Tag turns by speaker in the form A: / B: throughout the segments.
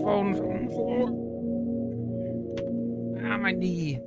A: phone's on the floor. Ah, my knee.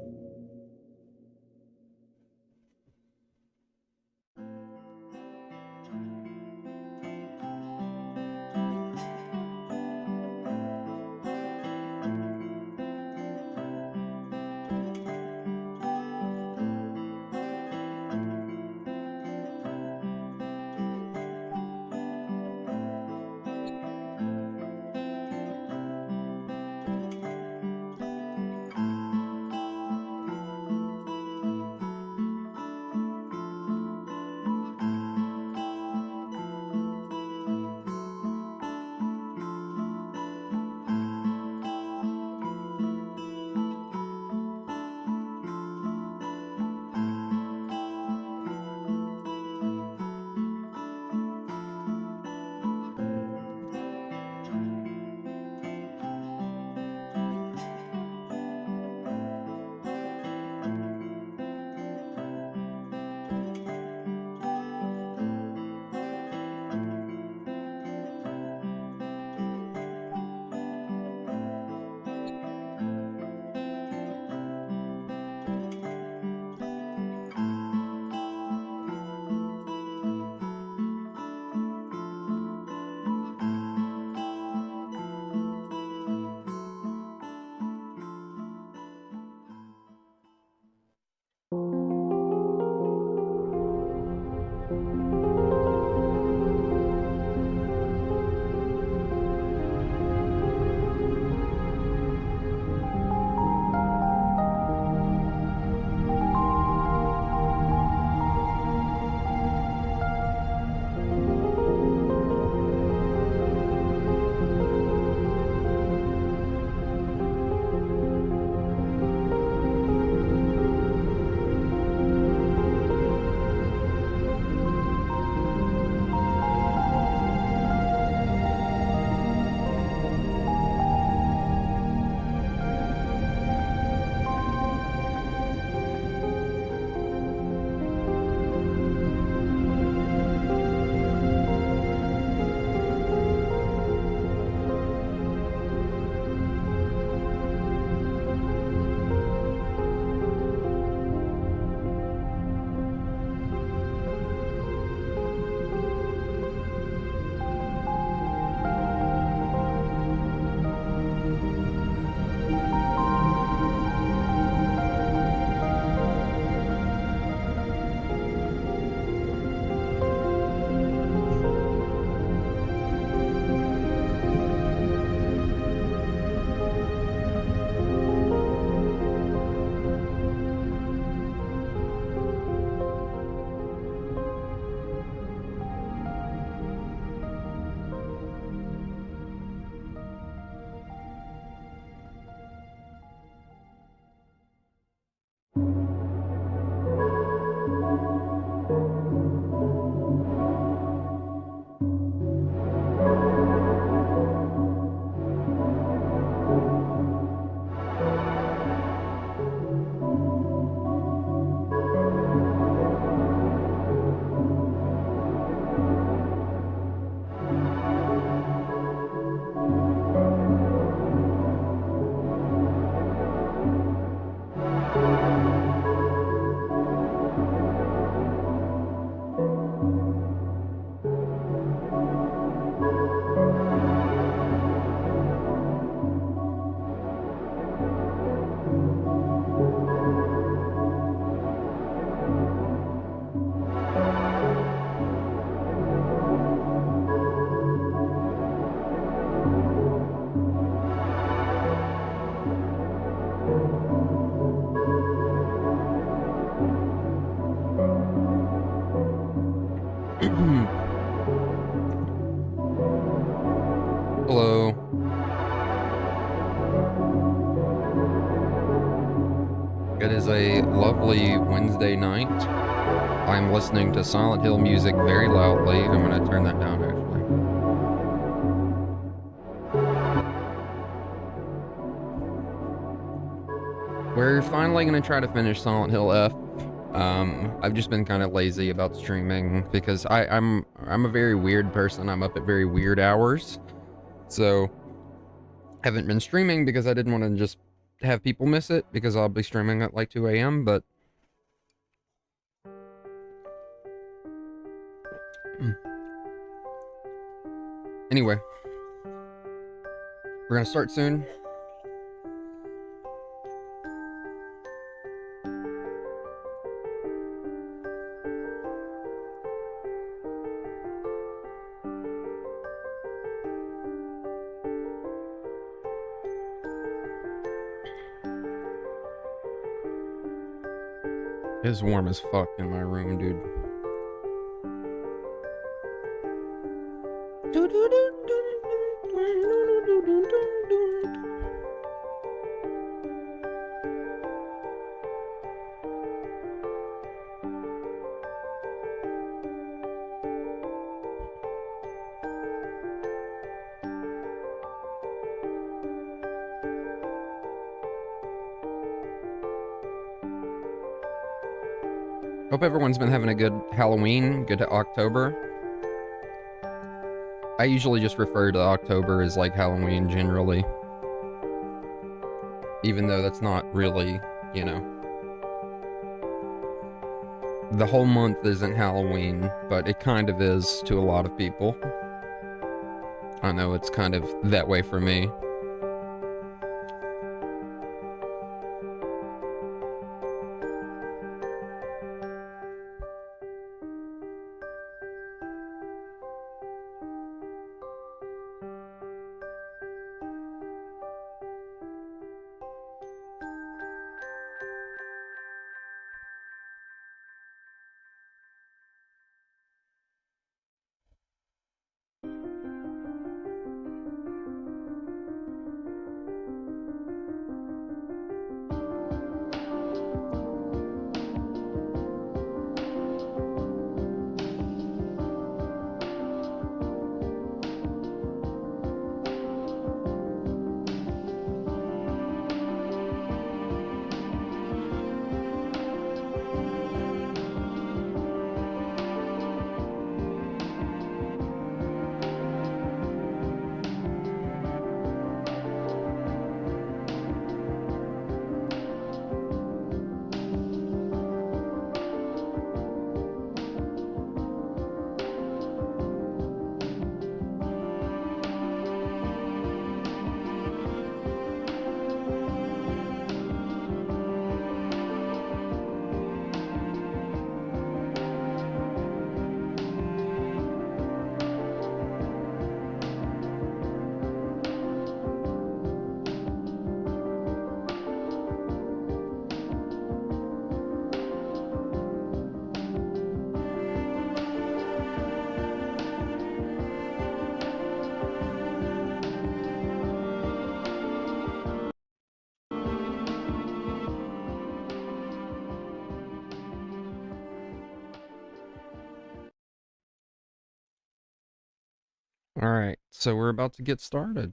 A: Hello. It is a lovely Wednesday night. I'm listening to Silent Hill music very loudly. I'm going to turn that down, actually. We're finally going to try to finish Silent Hill F. I've just been kind of lazy about streaming because I'm a very weird person. I'm up at very weird hours. So Haven't been streaming because I didn't want to just have people miss it, because I'll be streaming at like 2 a.m., but anyway, we're gonna start soon. It's warm as fuck in my room, dude. Hope everyone's been having a good Halloween, good October. I usually just refer to October as like Halloween generally, even though that's not really, you know, the whole month isn't Halloween, but it kind of is to a lot of people. I know it's kind of that way for me. All right, so we're about to get started.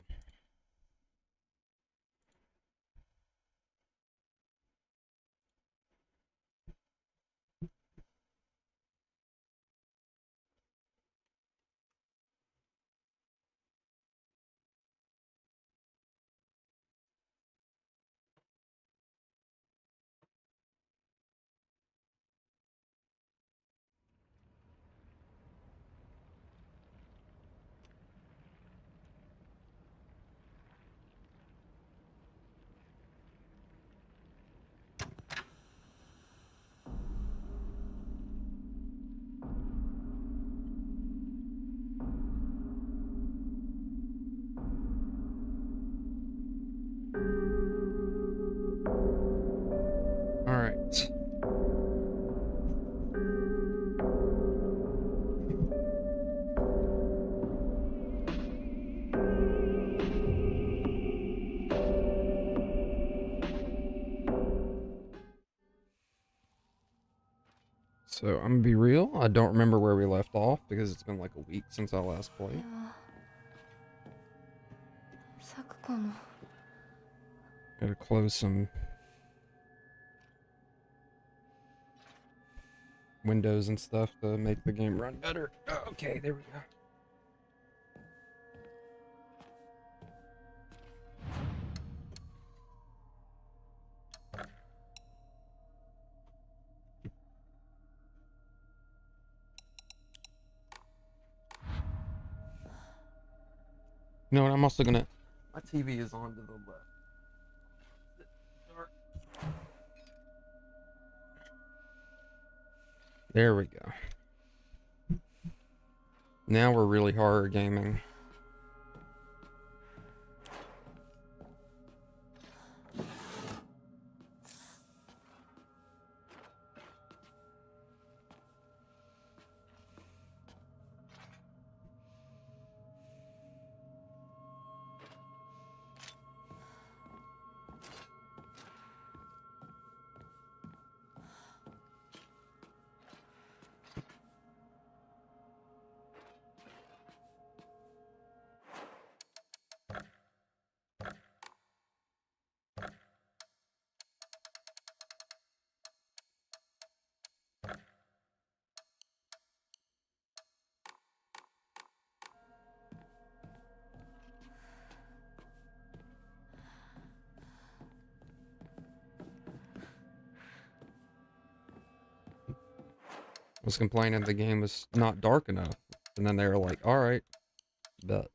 A: All right. So I'm gonna be real, I don't remember where we left off because it's been like a week since I last played. Gotta close some windows and stuff to make the game run better. Okay, there we go. You know what? I'm also gonna. My TV is on to the left. Dark. There we go. Now we're really horror gaming. Was complaining the game was not dark enough. And then they were like, alright, bet.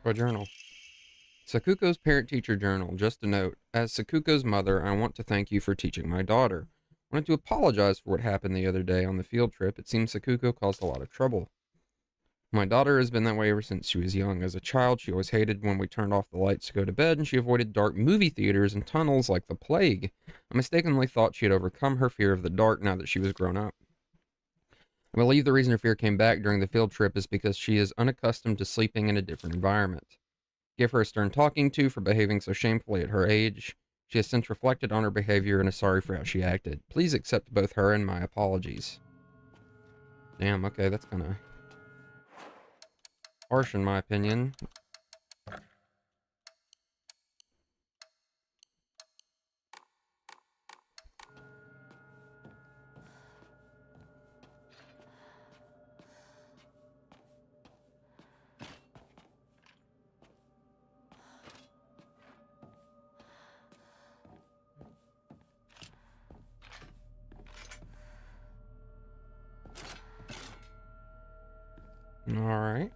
A: A journal. Sakuko's parent-teacher journal. Just a note. As Sakuko's mother, I want to thank you for teaching my daughter. I wanted to apologize for what happened the other day on the field trip. It seems Sakuko caused a lot of trouble. My daughter has been that way ever since she was young. As a child, she always hated when we turned off the lights to go to bed, and she avoided dark movie theaters and tunnels like the plague. I mistakenly thought she had overcome her fear of the dark now that she was grown up. I believe the reason her fear came back during the field trip is because she is unaccustomed to sleeping in a different environment. Give her a stern talking to for behaving so shamefully at her age. She has since reflected on her behavior and is sorry for how she acted. Please accept both her and my apologies. Damn, okay, that's kind of harsh in my opinion. All right.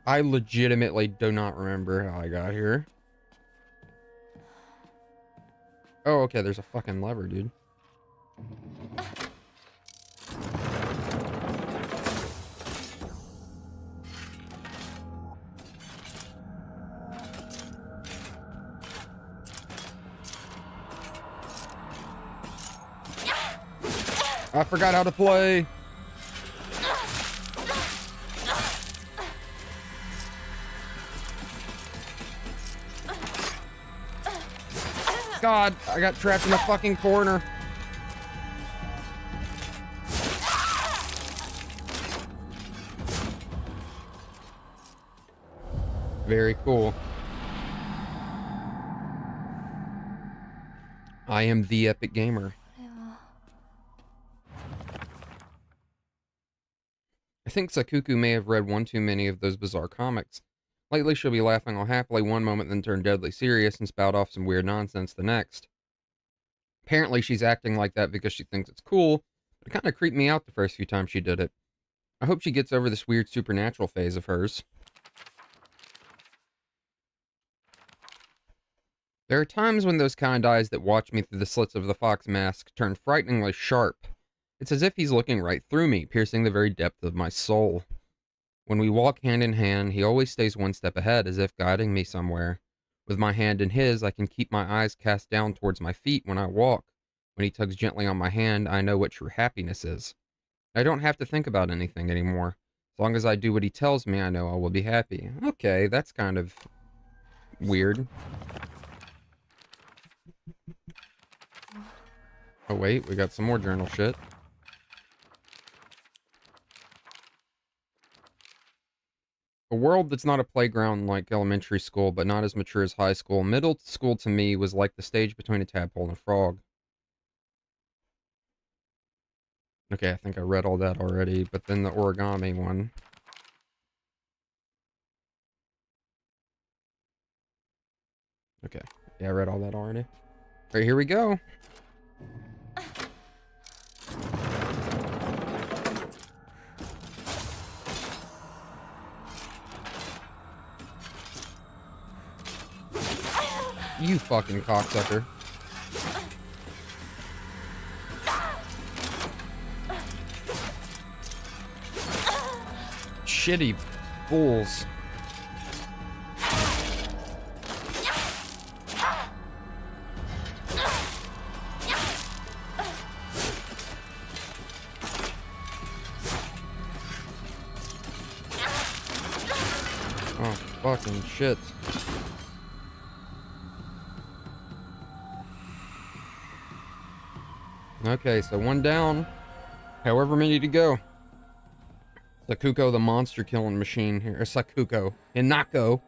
A: I legitimately do not remember how I got here. Oh, okay, there's a fucking lever, dude. I forgot how to play. God, I got trapped in a fucking corner. Very cool. I am the epic gamer. I think Sakuku may have read one too many of those bizarre comics. Lately, she'll be laughing all happily one moment, then turn deadly serious and spout off some weird nonsense the next. Apparently, she's acting like that because she thinks it's cool, but it kind of creeped me out the first few times she did it. I hope she gets over this weird supernatural phase of hers. There are times when those kind eyes that watch me through the slits of the fox mask turn frighteningly sharp. It's as if he's looking right through me, piercing the very depth of my soul. When we walk hand in hand, he always stays one step ahead, as if guiding me somewhere. With my hand in his, I can keep my eyes cast down towards my feet when I walk. When he tugs gently on my hand, I know what true happiness is. I don't have to think about anything anymore. As long as I do what he tells me, I know I will be happy. Okay, that's kind of weird. Oh, wait, we got some more journal shit. A world that's not a playground like elementary school, but not as mature as high school. Middle school to me was like the stage between a tadpole and a frog. Okay, I think I read all that already, but then the origami one. Okay, yeah, I read all that already. All right, here we go. You fucking cocksucker. Shitty fools. Oh, fucking shit. Okay, so one down. However many to go. Sakuko the monster killing machine here. Sakuko. Hinako.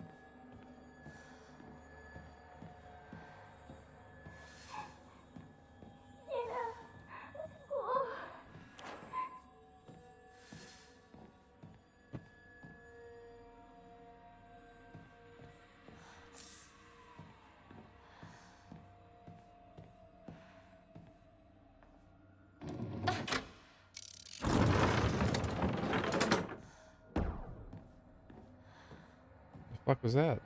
A: The fuck was that?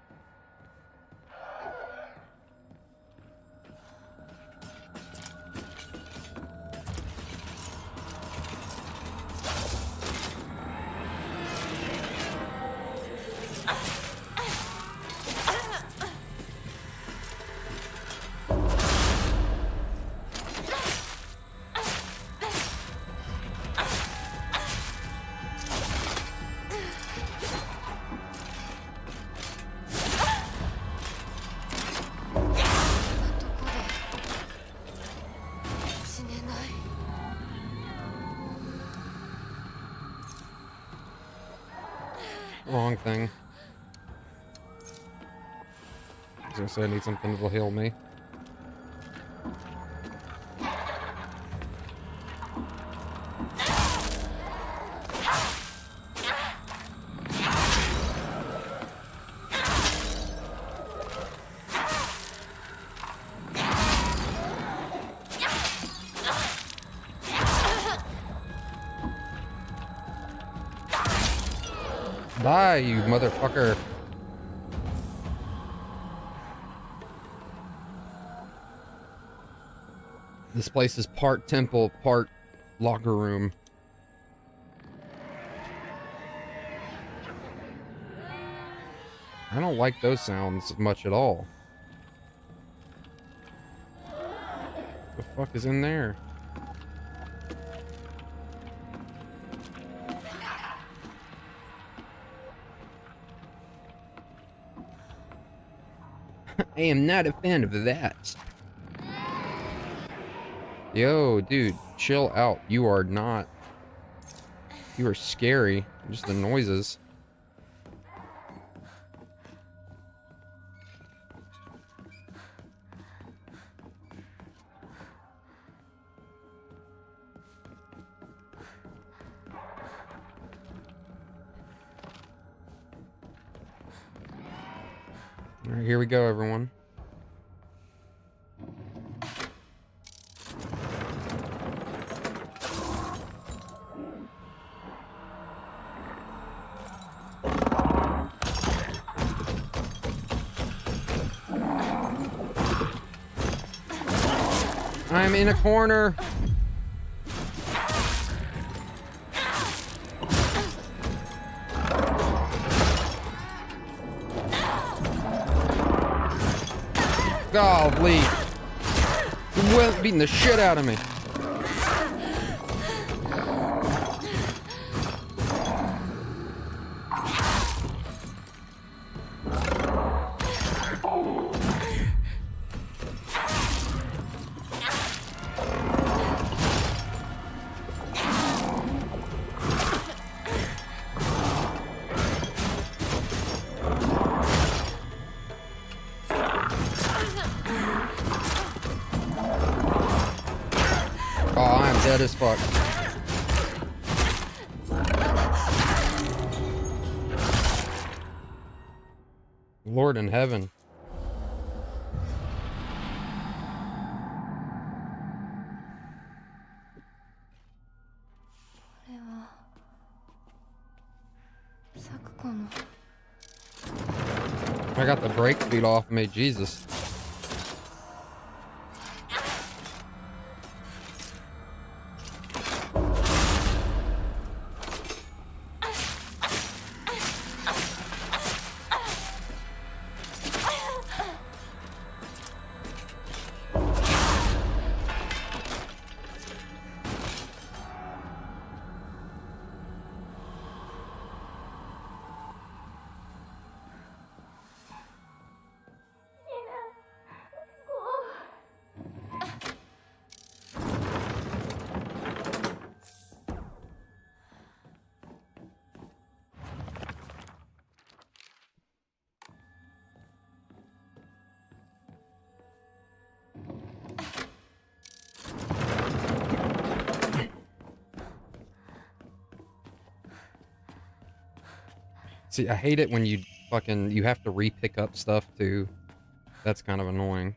A: Wrong thing. I was gonna say I need something that will heal me. Die, you motherfucker. This place is part temple, part locker room. I don't like those sounds much at all. What the fuck is in there? I am not a fan of that. Yo, dude, chill out. You are not. You are scary. Just the noises. All right, here we go, everyone. I'm in a corner. Golly. Well, beating the shit out of me. Dead as fuck. Lord in heaven. I got the brake feet off me, Jesus. See, I hate it when you have to re-pick up stuff too. That's kind of annoying.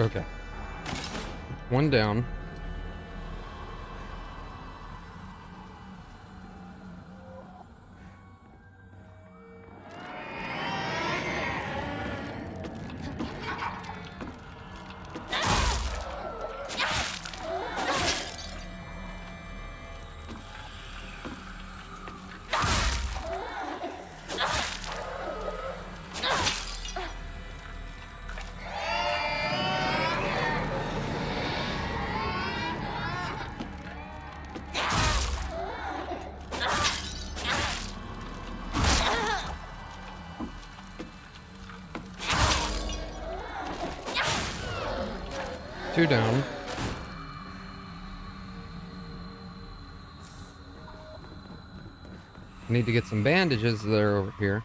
A: Okay. One down. Two down. Need to get some bandages that are over here.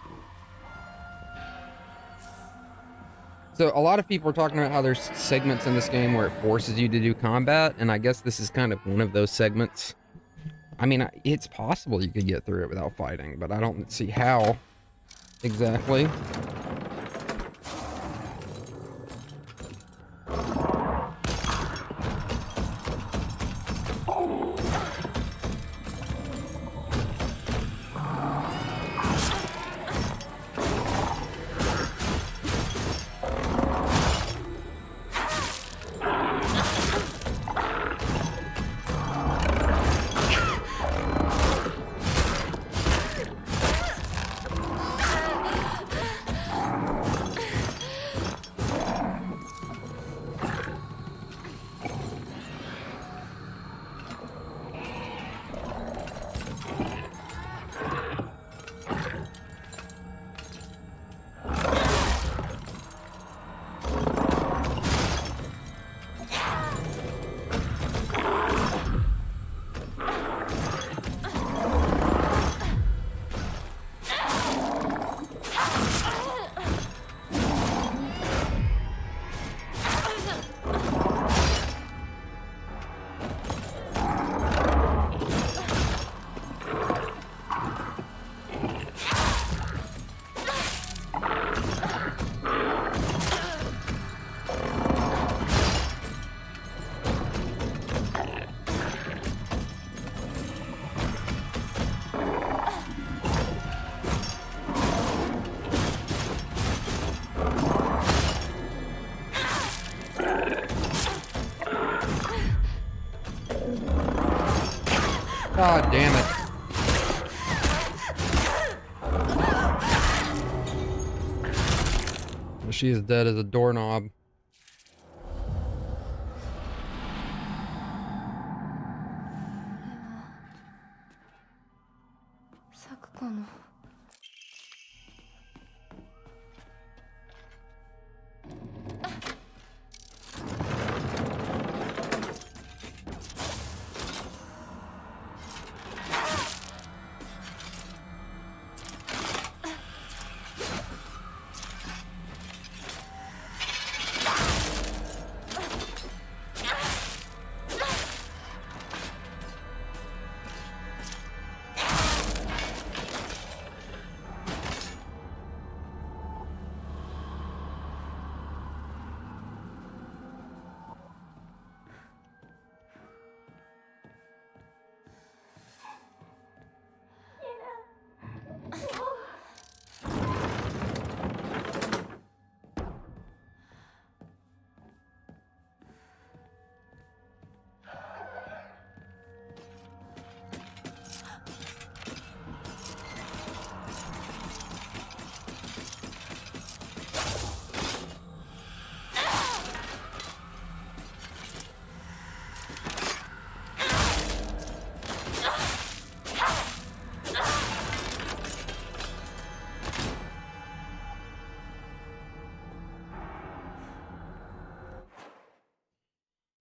A: So a lot of people are talking about how there's segments in this game where it forces you to do combat, and I guess this is kind of one of those segments. I mean, it's possible you could get through it without fighting, but I don't see how exactly. God damn it. She is dead as a doorknob.
B: 咲くかな。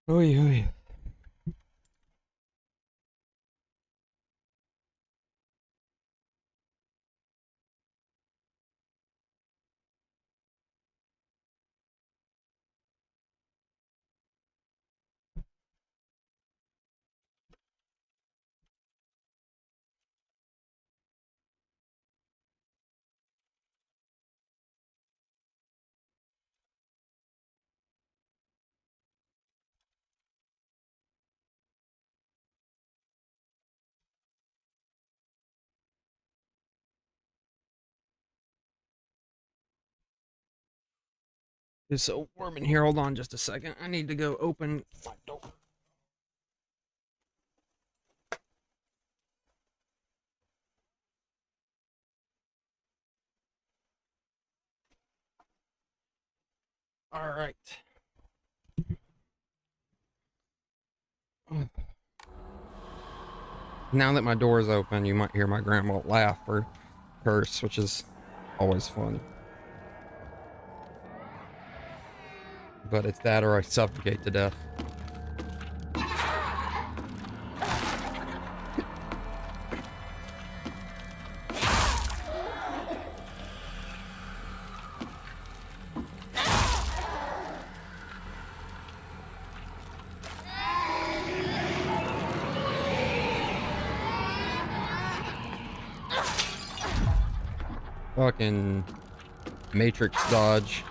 A: Oy, oy. It's so warm in here. Hold on just a second. I need to go open my door. All right. Now that my door is open, you might hear my grandma laugh or curse, which is always fun. But it's that or I suffocate to death. Fucking Matrix dodge.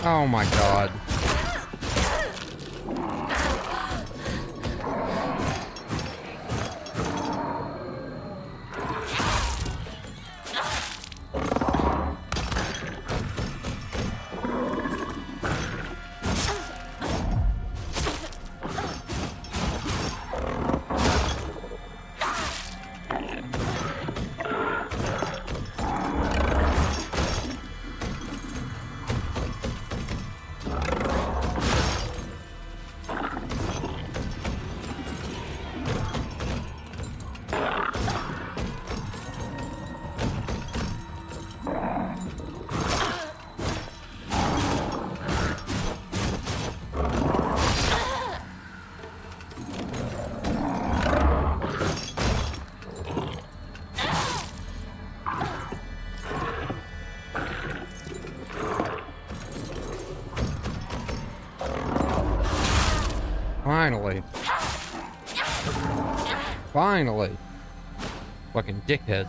A: Oh my god. Finally. Fucking dickhead.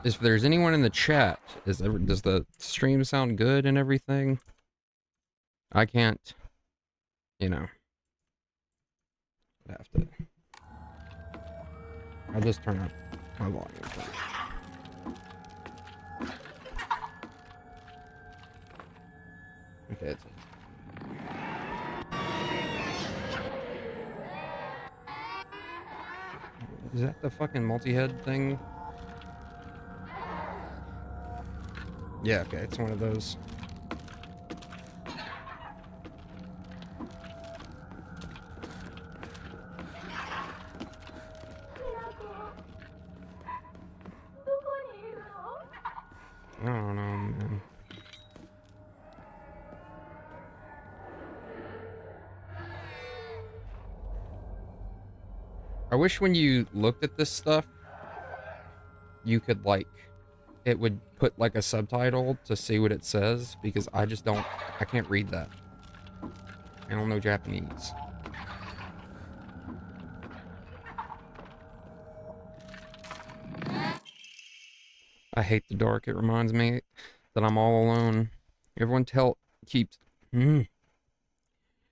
A: If there's anyone in the chat, does the stream sound good and everything? I can't, you know, have to. I'll just turn up my volume. Okay, it's. Is that the fucking multi-head thing? Yeah, okay, it's one of those. I don't know, man. I wish when you looked at this stuff, you could, like, it would put, like, a subtitle to see what it says, because I just don't, I can't read that. I don't know Japanese. I hate the dark. It reminds me that I'm all alone. Everyone keeps...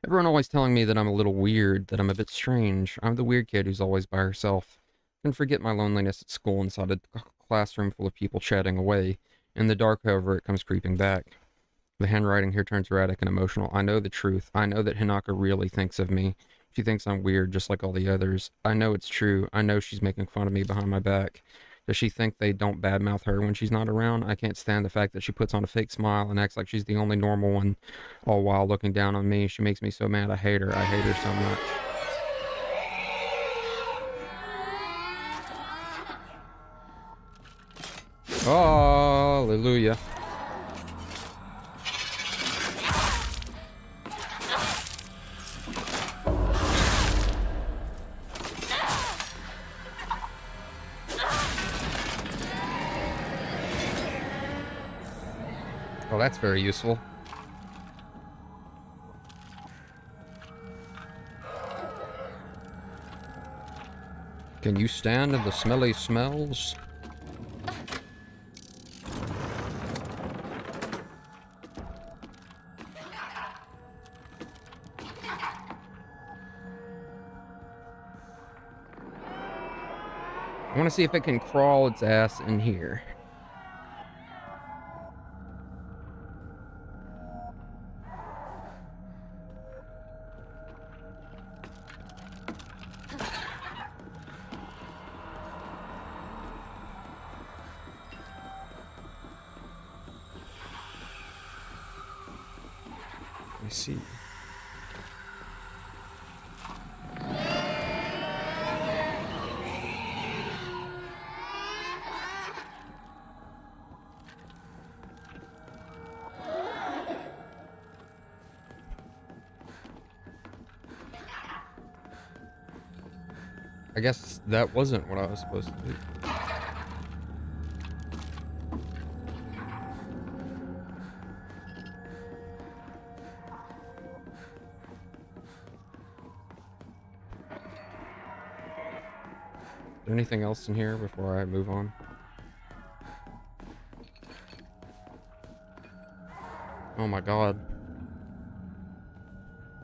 A: Everyone always telling me that I'm a little weird, that I'm a bit strange. I'm the weird kid who's always by herself. I can forget my loneliness at school inside a classroom full of people chatting away. In the dark, however, it comes creeping back. The handwriting here turns erratic and emotional. I know the truth. I know that Hinaka really thinks of me. She thinks I'm weird, just like all the others. I know it's true. I know she's making fun of me behind my back. Does she think they don't badmouth her when she's not around? I can't stand the fact that she puts on a fake smile and acts like she's the only normal one, all while looking down on me. She makes me so mad. I hate her. I hate her so much. Hallelujah. Oh, that's very useful. Can you stand the smelly smells? I want to see if it can crawl its ass in here. I see. I guess that wasn't what I was supposed to do. Is there anything else in here before I move on? Oh my god.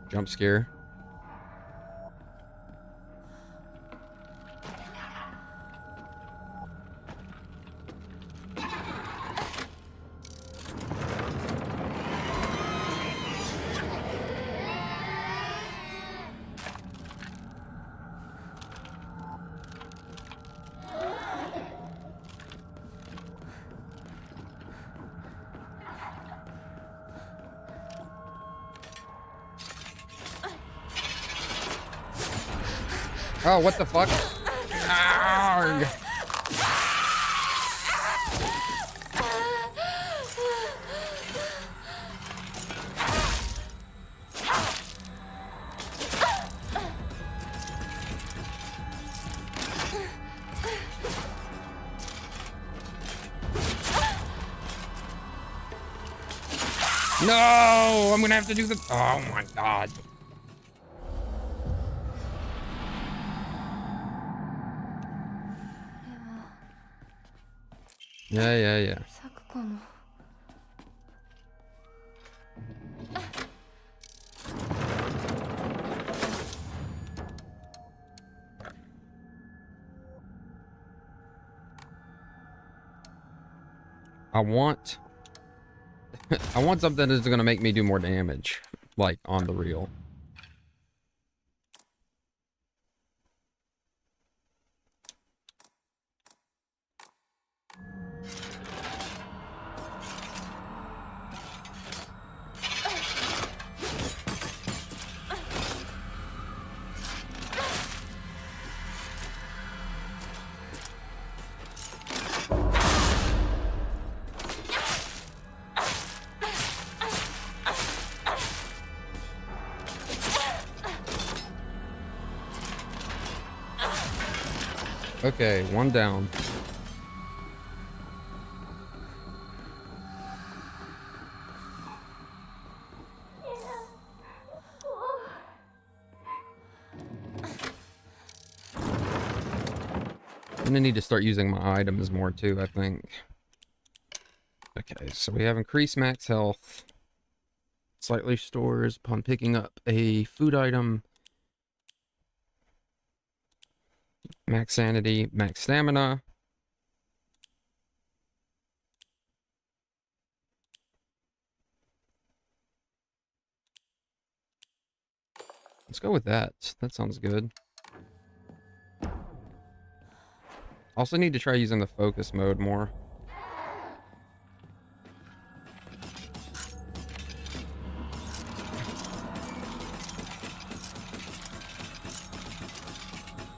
A: Jump scare. Oh, what the fuck? Arrgh. No, I'm gonna have to do the. Oh my god. Yeah, yeah, yeah.
B: 咲子の
A: I want I want something that's gonna make me do more damage, like on the reel. Okay, one down. I'm gonna need to start using my items more too, I think. Okay, so we have increased max health. Slightly stores upon picking up a food item. Max sanity, max stamina. Let's go with that. That sounds good. Also need to try using the focus mode more.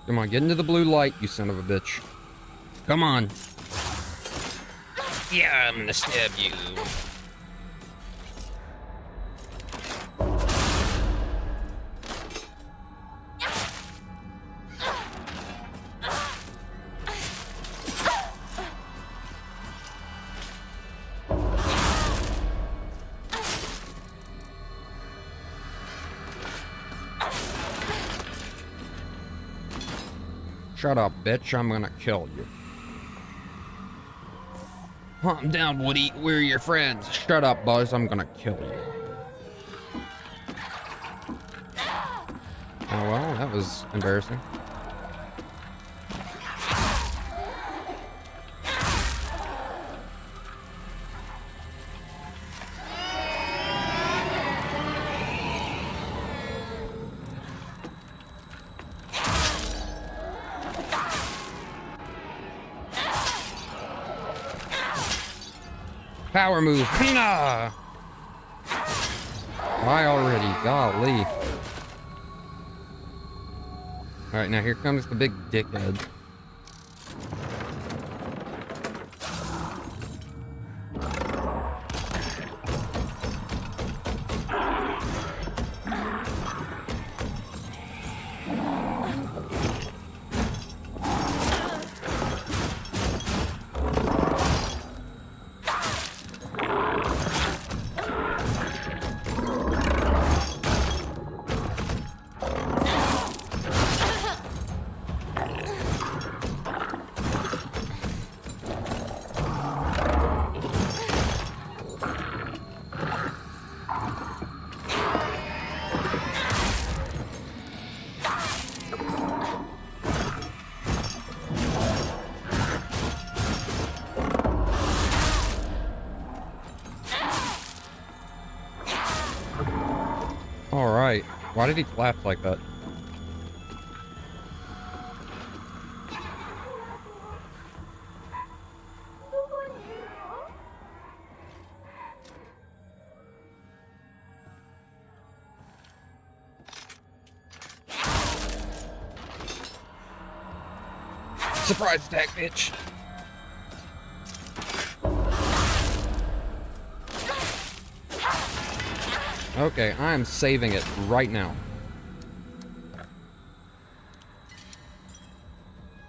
A: Come on, get into the blue light, you son of a bitch. Come on. Yeah, I'm gonna stab you. Shut up, bitch. I'm gonna kill you. Calm down, Woody. We're your friends. Shut up, Buzz. I'm gonna kill you. Oh, well, that was embarrassing. Power move. Pina! Why already? Golly. Alright, now here comes the big dickhead. Alright. Why did he collapse like that? Surprise attack, bitch! Okay, I am saving it right now.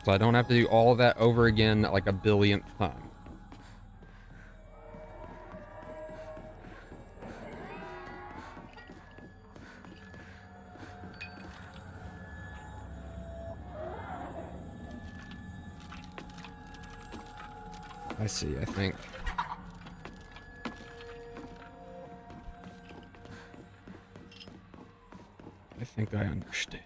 A: So I don't have to do all of that over again like a billionth time. I see, I think. I think I understand.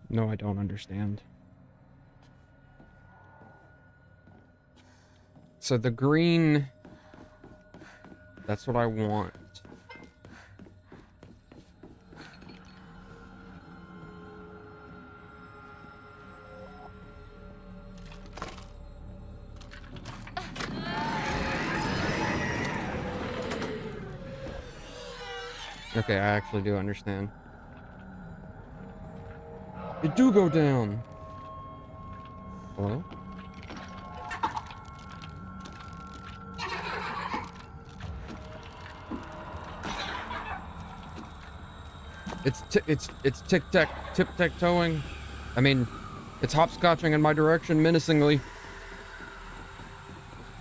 A: No, I don't understand. So the green... That's what I want. Okay, I actually do understand. It do go down. Hello? It's tip-tac-toeing. I mean, it's hopscotching in my direction menacingly.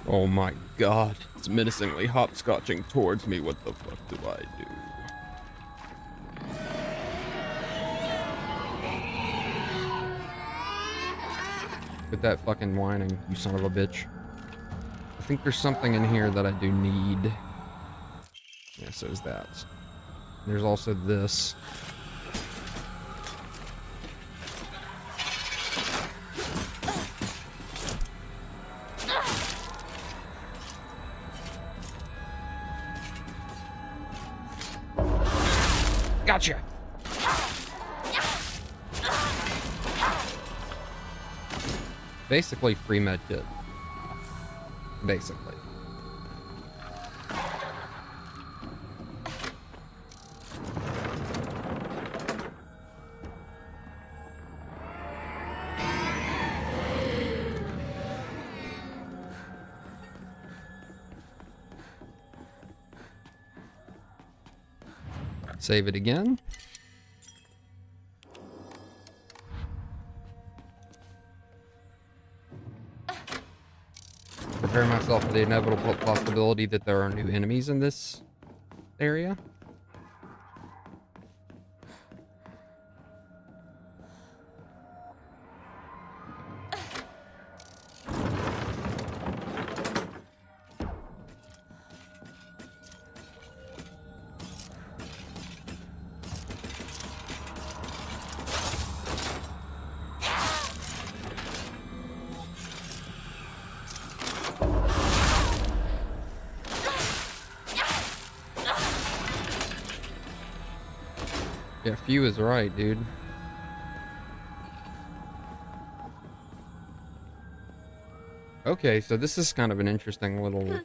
A: Oh my god, it's menacingly hopscotching towards me. What the fuck do I do? Quit that fucking whining, you son of a bitch. I think there's something in here that I do need. Yeah, so is that. There's also this. Gotcha! Basically free med kit. Basically. Save it again. Prepare myself for the inevitable possibility that there are new enemies in this area. Yeah, Few is right, dude. Okay, so this is kind of an interesting little...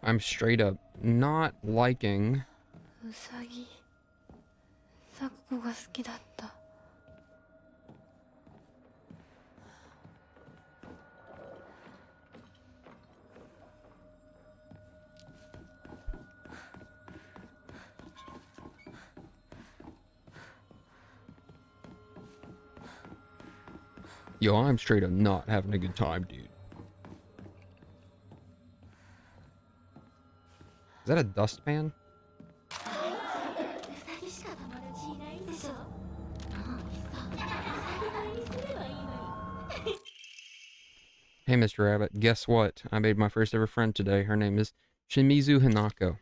A: I'm straight up not liking...
B: ウサギサクコが好きだった。
A: Yo, I'm straight up not having a good time, dude. Is that a dustpan? Hey, Mr. Rabbit, guess what? I made my first ever friend today. Her name is Shimizu Hinako.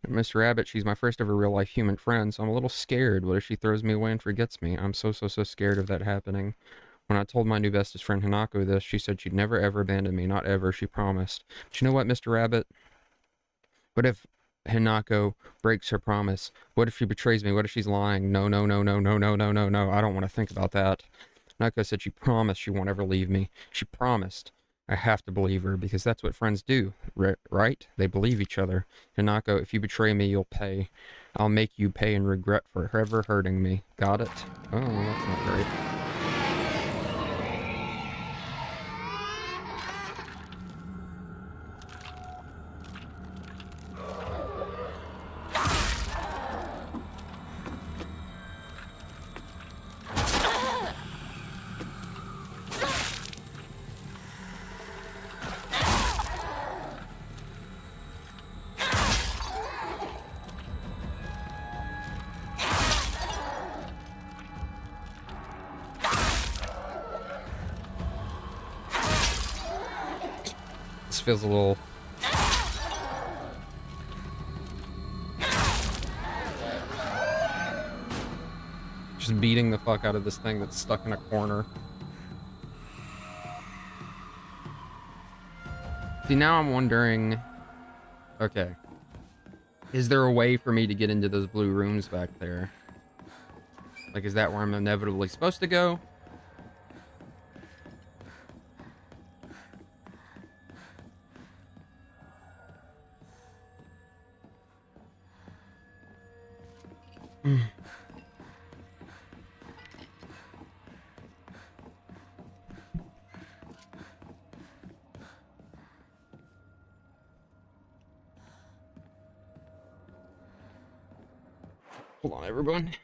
A: Mr. Rabbit, she's my first ever real-life human friend, so I'm a little scared. What if she throws me away and forgets me? I'm so scared of that happening. When I told my new bestest friend Hinako this, she said she'd never ever abandon me. Not ever, she promised. But you know what, Mr. Rabbit? What if Hinako breaks her promise? What if she betrays me? What if she's lying? No. I don't want to think about that. Hinako said she promised she won't ever leave me. She promised. I have to believe her because that's what friends do, right? They believe each other. Hinako, if you betray me, you'll pay. I'll make you pay in regret for ever hurting me. Got it? Oh, that's not great. This feels a little... Just beating the fuck out of this thing that's stuck in a corner. See, now I'm wondering... Okay. Is there a way for me to get into those blue rooms back there? Like, is that where I'm inevitably supposed to go? Hold on, everyone.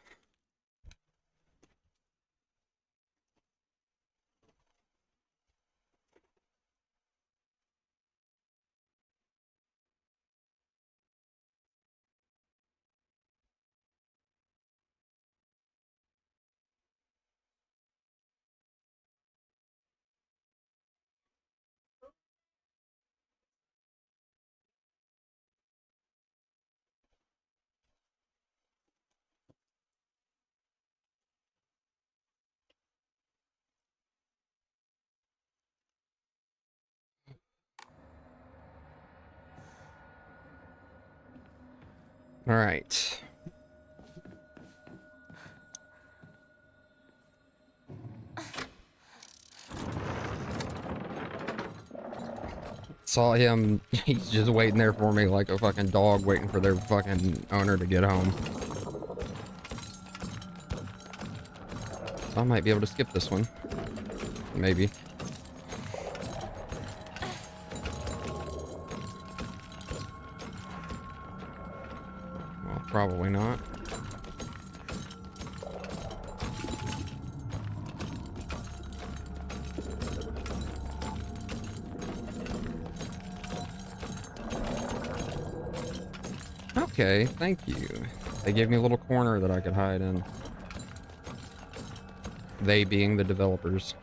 A: All right. Saw him. He's just waiting there for me like a fucking dog waiting for their fucking owner to get home. So I might be able to skip this one. Maybe. Well, probably not. Okay, thank you. They gave me a little corner that I could hide in. They being the developers.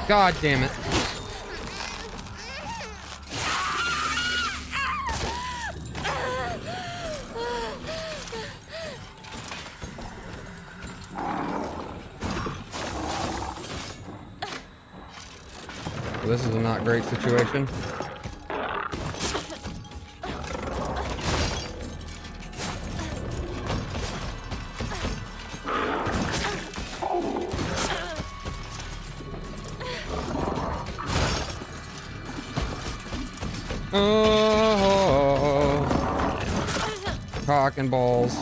A: God damn it. Well, this is a not great situation. Oh, cock and balls.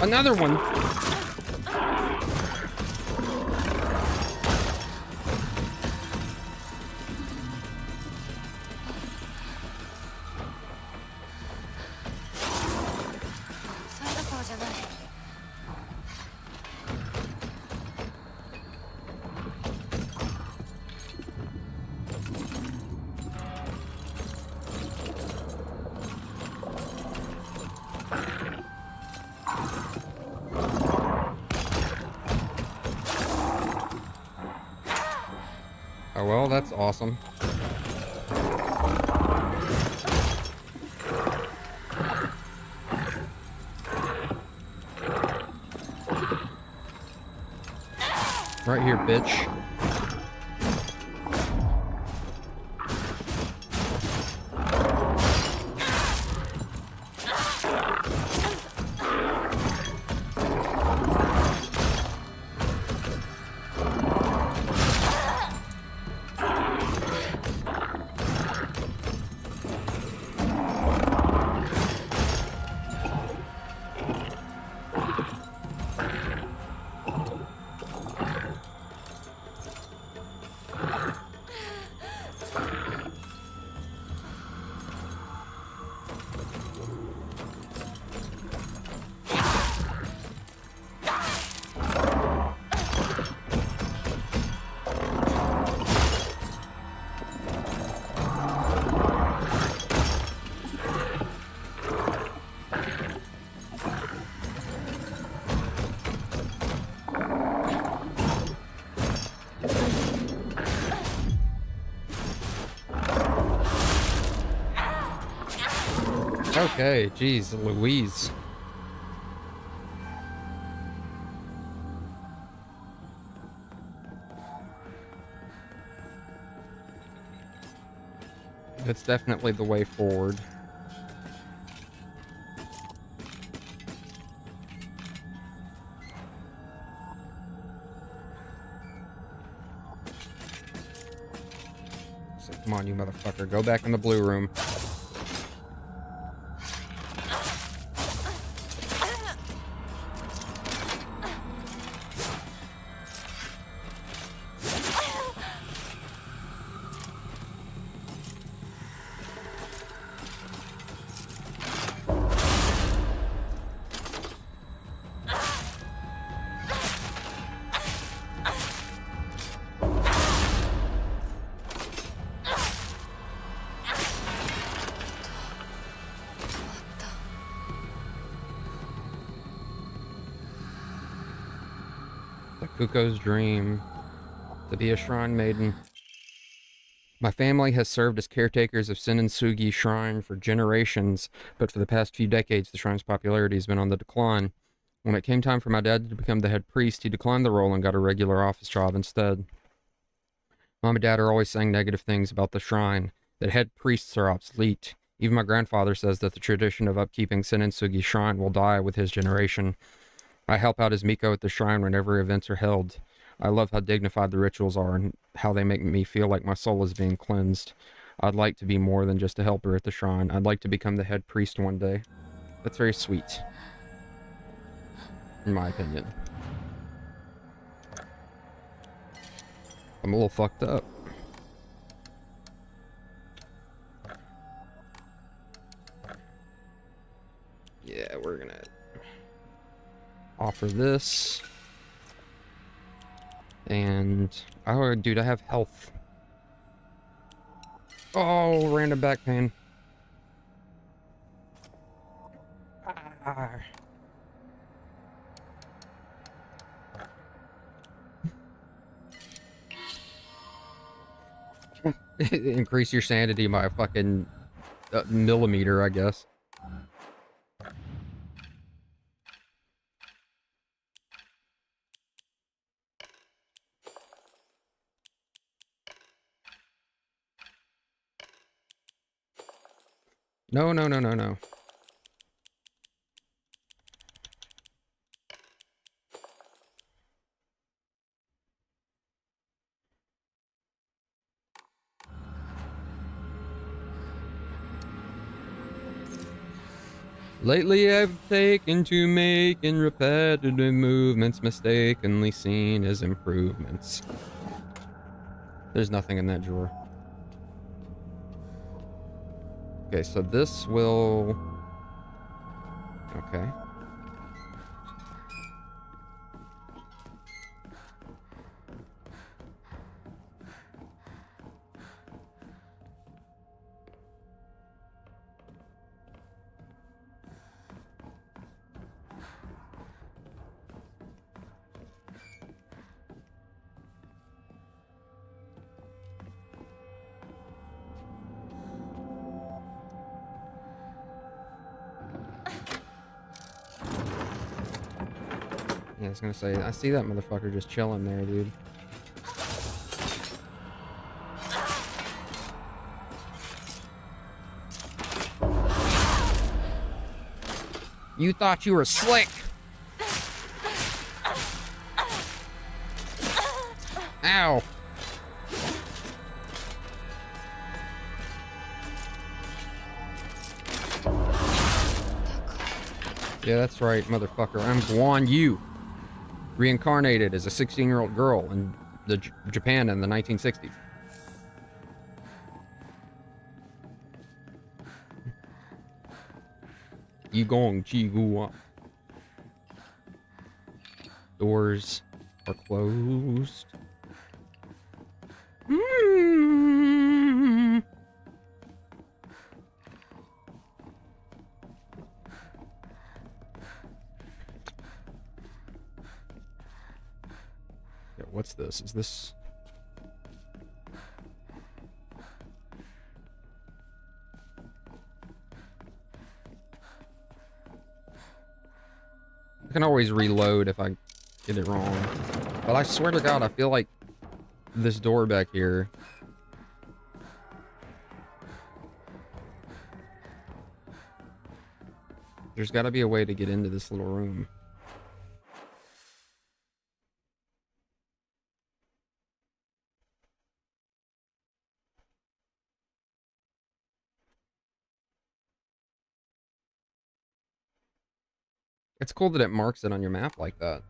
A: Another one. Oh well, that's awesome. Right here, bitch. Okay, jeez, Louise. That's definitely the way forward. So come on, you motherfucker. Go back in the blue room. Sakuko's dream to be a shrine maiden. My family has served as caretakers of Senninsugi Shrine for generations, but for the past few decades, the shrine's popularity has been on the decline. When it came time for my dad to become the head priest, he declined the role and got a regular office job instead. Mom and Dad are always saying negative things about the shrine, that head priests are obsolete. Even my grandfather says that the tradition of upkeeping Senninsugi Shrine will die with his generation. I help out as Miko at the shrine whenever events are held. I love how dignified the rituals are and how they make me feel like my soul is being cleansed. I'd like to be more than just a helper at the shrine. I'd like to become the head priest one day. That's very sweet, in my opinion. I'm a little fucked up. Yeah, we're gonna offer this. And, oh, dude, I have health. Oh, random back pain. Ah. Increase your sanity by a fucking millimeter, I guess. No, no, no, no, no. Lately I've taken to making repetitive movements mistakenly seen as improvements. There's nothing in that drawer. Okay, so this will... Okay. Yeah, I was gonna say, I see that motherfucker just chilling there, dude. You thought you were slick! Ow! Yeah, that's right, motherfucker. I'm Guan Yu. Reincarnated as a 16-year-old girl in Japan in the 1960s. Yigong Chi Guan. Doors are closed. Yeah, what's this? Is this... I can always reload if I get it wrong. But I swear to God, I feel like this door back here. There's got to be a way to get into this little room. It's cool that it marks it on your map like that.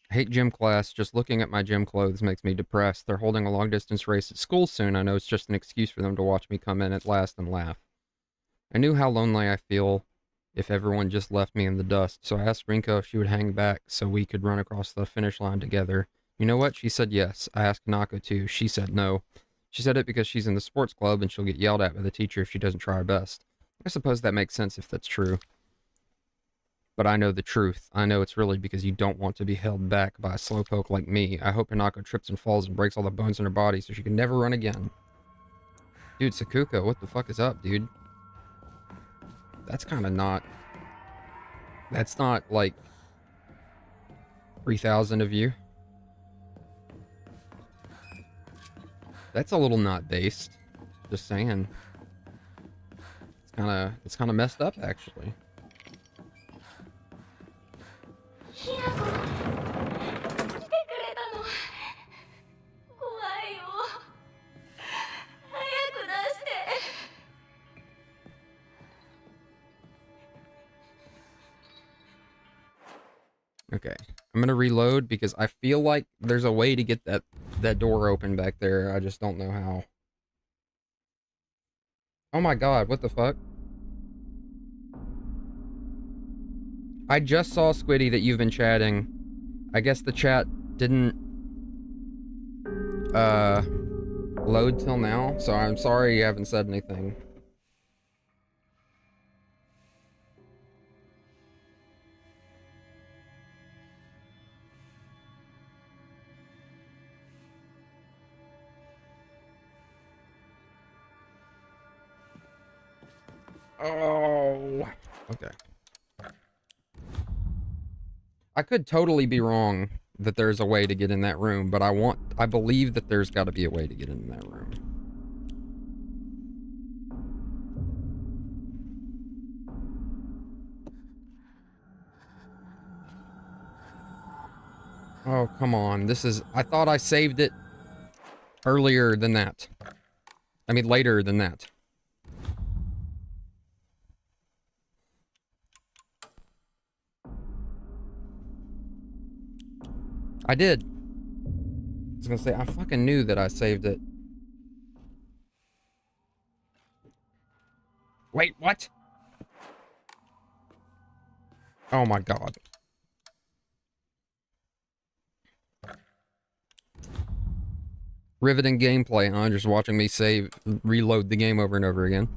A: I hate gym class. Just looking at my gym clothes makes me depressed. They're holding a long-distance race at school soon. I know it's just an excuse for them to watch me come in at last and laugh. I knew how lonely I feel if everyone just left me in the dust, so I asked Rinko if she would hang back so we could run across the finish line together. You know what? She said yes. I asked Nako too. She said no. She said it because she's in the sports club and she'll get yelled at by the teacher if she doesn't try her best. I suppose that makes sense if that's true. But I know the truth. I know it's really because you don't want to be held back by a slowpoke like me. I hope Hinako trips and falls and breaks all the bones in her body so she can never run again. Dude, Sakuko, what the fuck is up, dude? That's kind of not... That's not, like... 3,000 of you. That's a little not based. Just saying. It's kind of messed up, actually.
B: ひなこ来てくれたの怖いよ早く出して
A: Okay, I'm gonna reload because I feel like there's a way to get that door open back there. I just don't know how. Oh my god, what the fuck? I just saw, Squiddy, that you've been chatting. I guess the chat didn't load till now, so I'm sorry you haven't said anything. Oh, okay. I could totally be wrong that there's a way to get in that room, but I believe that there's got to be a way to get in that room. Oh, come on. I thought I saved it earlier than that. I mean, later than that. I did. I was gonna say, I fucking knew that I saved it. Wait, what? Oh my god. Riveting gameplay, huh? Just watching me reload the game over and over again.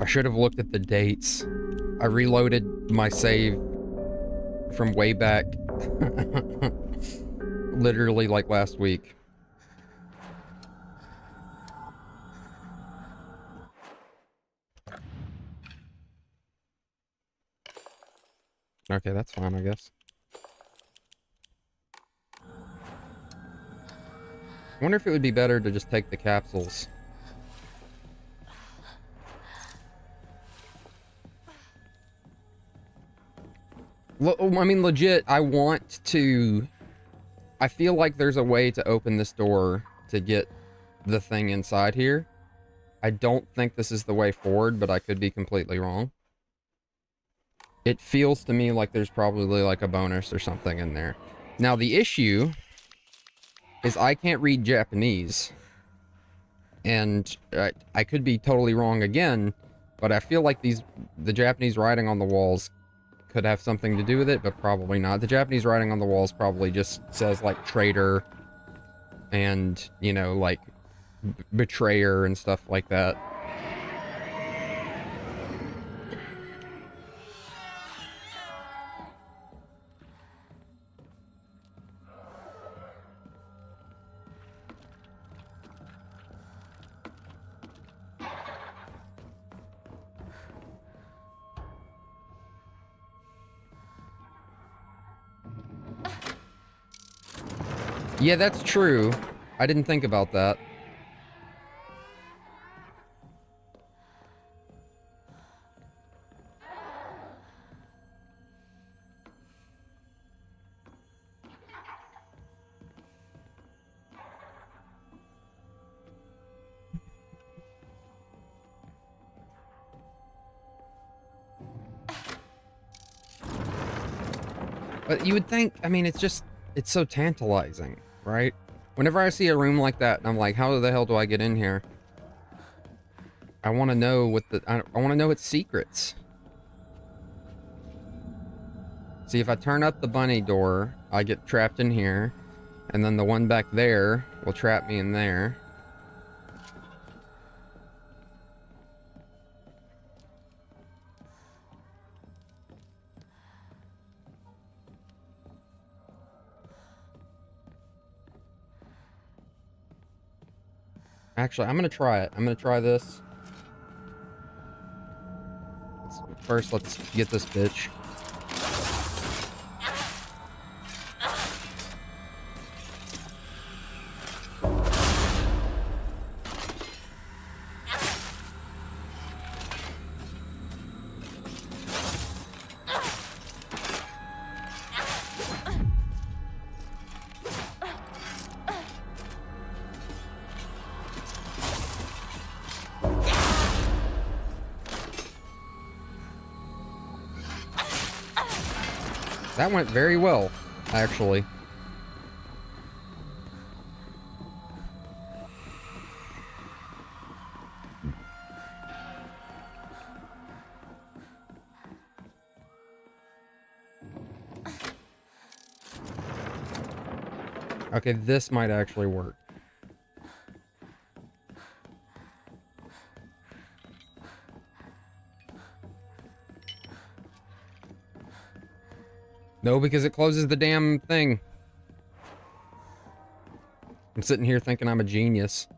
A: I should have looked at the dates. I reloaded my save from way back. Literally like last week. Okay, that's fine, I guess. I wonder if it would be better to just take the capsules. I mean, legit, I want to... I feel like there's a way to open this door to get the thing inside here. I don't think this is the way forward, but I could be completely wrong. It feels to me like there's probably like a bonus or something in there. Now, the issue is I can't read Japanese. And I could be totally wrong again, but I feel like the Japanese writing on the walls could have something to do with it, but probably not. The Japanese writing on the walls probably just says, like, traitor and, you know, like, betrayer and stuff like that. Yeah, that's true. I didn't think about that. But you would think, I mean, it's so tantalizing, right? Whenever I see a room like that, and I'm like, how the hell do I get in here? I want to know I want to know its secrets. See, if I turn up the bunny door, I get trapped in here, and then the one back there will trap me in there. Actually, I'm gonna try it. I'm gonna try this. First, let's get this bitch. That went very well, actually. Okay, this might actually work. No, because it closes the damn thing. I'm sitting here thinking I'm a genius.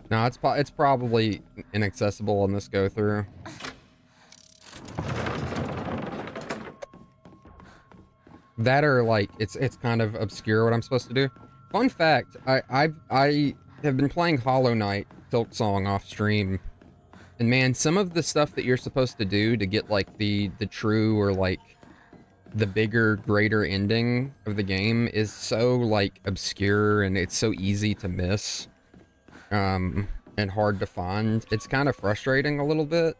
A: No, it's probably inaccessible on this go through. That or like it's kind of obscure what I'm supposed to do. Fun fact, I have been playing Hollow Knight Silk Song off stream. And man, some of the stuff that you're supposed to do to get like the true or like the bigger, greater ending of the game is so like obscure and it's so easy to miss. And hard to find. It's kind of frustrating a little bit.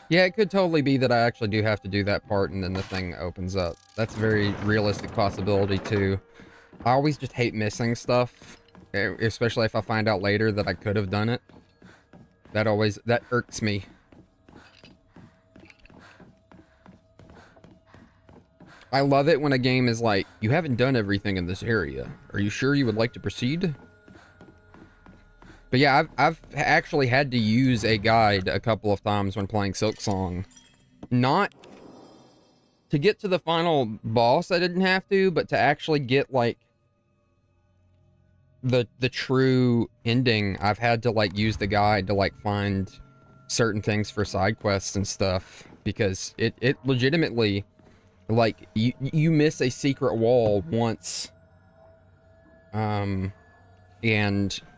A: Yeah, it could totally be that I actually do have to do that part and then the thing opens up. That's a very realistic possibility too. I always just hate missing stuff, especially if I find out later that I could have done it. That irks me. I love it when a game is like, you haven't done everything in this area. Are you sure you would like to proceed? But yeah, I've actually had to use a guide a couple of times when playing Silk Song. Not to get to the final boss, I didn't have to, but to actually get like the true ending, I've had to like use the guide to like find certain things for side quests and stuff, because it legitimately, like, you miss a secret wall once, and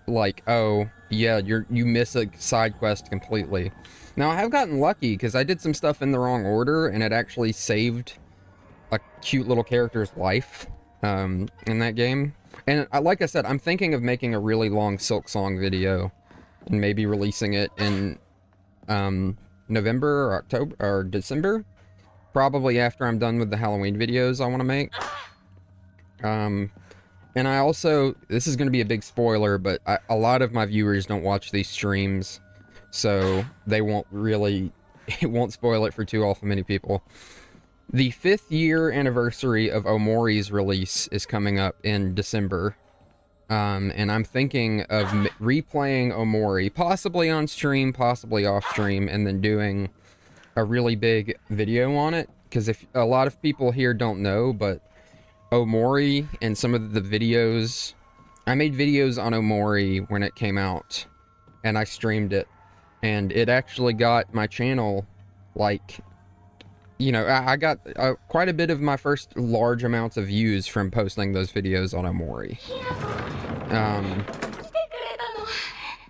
A: like, oh yeah, you miss a side quest completely. Now I have gotten lucky because I did some stuff in the wrong order and it actually saved a cute little character's life in that game. And like I said, I'm thinking of making a really long Silk Song video and maybe releasing it in November or October or December, probably after I'm done with the Halloween videos I want to make. And I also, this is going to be a big spoiler, but a lot of my viewers don't watch these streams, so they won't really, it won't spoil it for too awful many people. The 5th year anniversary of Omori's release is coming up in December. And I'm thinking of replaying Omori, possibly on stream, possibly off stream, and then doing a really big video on it. Because if a lot of people here don't know, but Omori and some of the videos, I made videos on Omori when it came out, and I streamed it, and it actually got my channel, like, you know, I got quite a bit of my first large amounts of views from posting those videos on Omori. Um,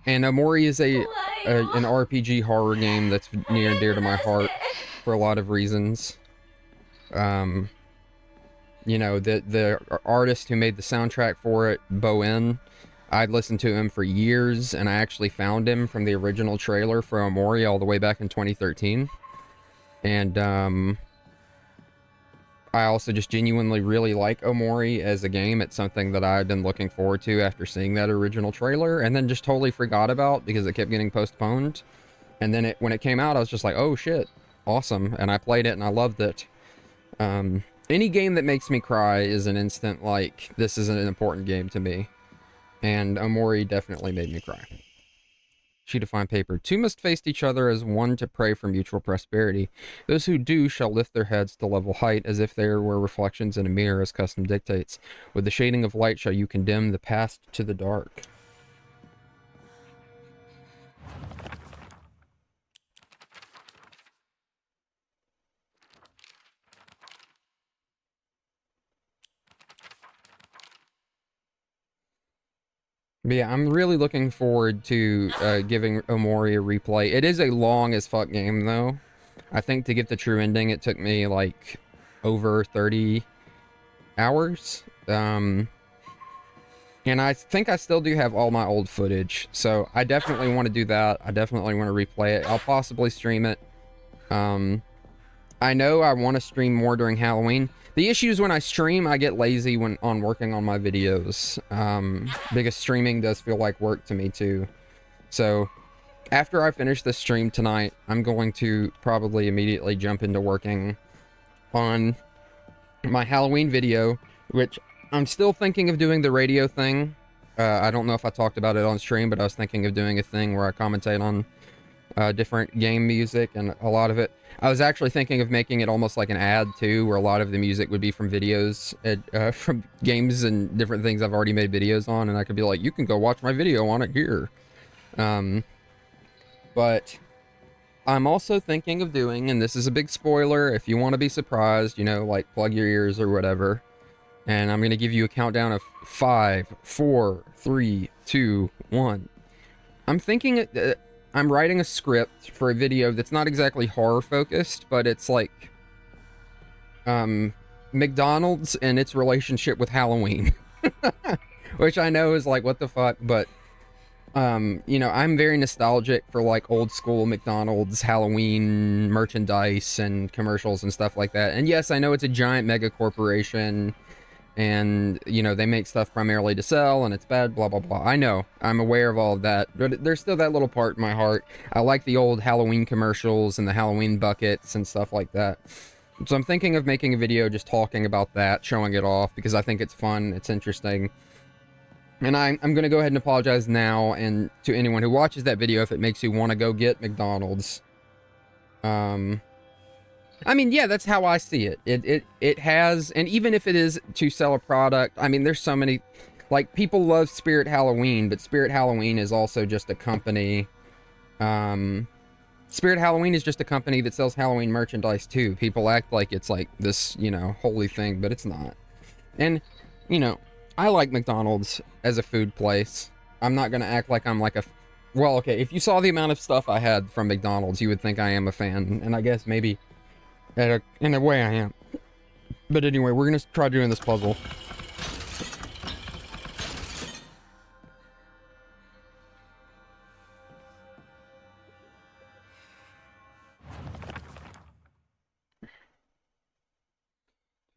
A: and Omori is an RPG horror game that's near and dear to my heart for a lot of reasons. You know, the artist who made the soundtrack for it, Boen, I'd listened to him for years, and I actually found him from the original trailer for Omori all the way back in 2013. And I also just genuinely really like Omori as a game. It's something that I've been looking forward to after seeing that original trailer, and then just totally forgot about because it kept getting postponed. And then when it came out, I was just like, oh shit, awesome. And I played it and I loved it. Any game that makes me cry is an instant, like, this is an important game to me. And Omori definitely made me cry. Sheet of fine paper. Two must face each other as one to pray for mutual prosperity. Those who do shall lift their heads to level height, as if there were reflections in a mirror, as custom dictates. With the shading of light shall you condemn the past to the dark. But yeah, I'm really looking forward to giving Omori a replay. It is a long as fuck game, though. I think to get the true ending, it took me, like, over 30 hours. And I think I still do have all my old footage, so I definitely want to do that. I definitely want to replay it. I'll possibly stream it. I know I want to stream more during Halloween. The issue is when I stream, I get lazy when working on my videos, because streaming does feel like work to me too. So after I finish this stream tonight, I'm going to probably immediately jump into working on my Halloween video, which I'm still thinking of doing the radio thing. I don't know if I talked about it on stream, but I was thinking of doing a thing where I commentate on different game music, and a lot of it, I was actually thinking of making it almost like an ad too, where a lot of the music would be from videos, from games and different things I've already made videos on, and I could be like, you can go watch my video on it here. But I'm also thinking of doing, and this is a big spoiler, if you want to be surprised, you know, like plug your ears or whatever, and I'm going to give you a countdown of 5, 4, 3, 2, 1. I'm thinking I'm writing a script for a video that's not exactly horror focused, but it's like McDonald's and its relationship with Halloween. Which I know is like, what the fuck, but you know, I'm very nostalgic for like old school McDonald's Halloween merchandise and commercials and stuff like that. And yes, I know it's a giant mega corporation, and, you know, they make stuff primarily to sell, and it's bad, blah, blah, blah. I know. I'm aware of all of that. But there's still that little part in my heart. I like the old Halloween commercials and the Halloween buckets and stuff like that. So I'm thinking of making a video just talking about that, showing it off, because I think it's fun, it's interesting. And I'm going to go ahead and apologize now, and to anyone who watches that video if it makes you want to go get McDonald's. I mean, yeah, that's how I see it. It has, and even if it is to sell a product, I mean, there's so many, like, people love Spirit Halloween, but Spirit Halloween is also just a company. Spirit Halloween is just a company that sells Halloween merchandise too. People act like it's like this, you know, holy thing, but it's not. And, you know, I like McDonald's as a food place. I'm not gonna act like I'm like a, well, okay, if you saw the amount of stuff I had from McDonald's, you would think I am a fan, and I guess maybe in a way I am. But anyway, we're gonna try doing this puzzle.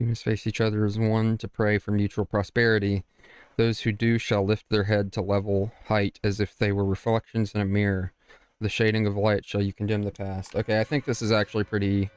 A: You must face each other as one to pray for mutual prosperity. Those who do shall lift their head to level height, as if they were reflections in a mirror. The shading of light shall you condemn the past. Okay, I think this is actually pretty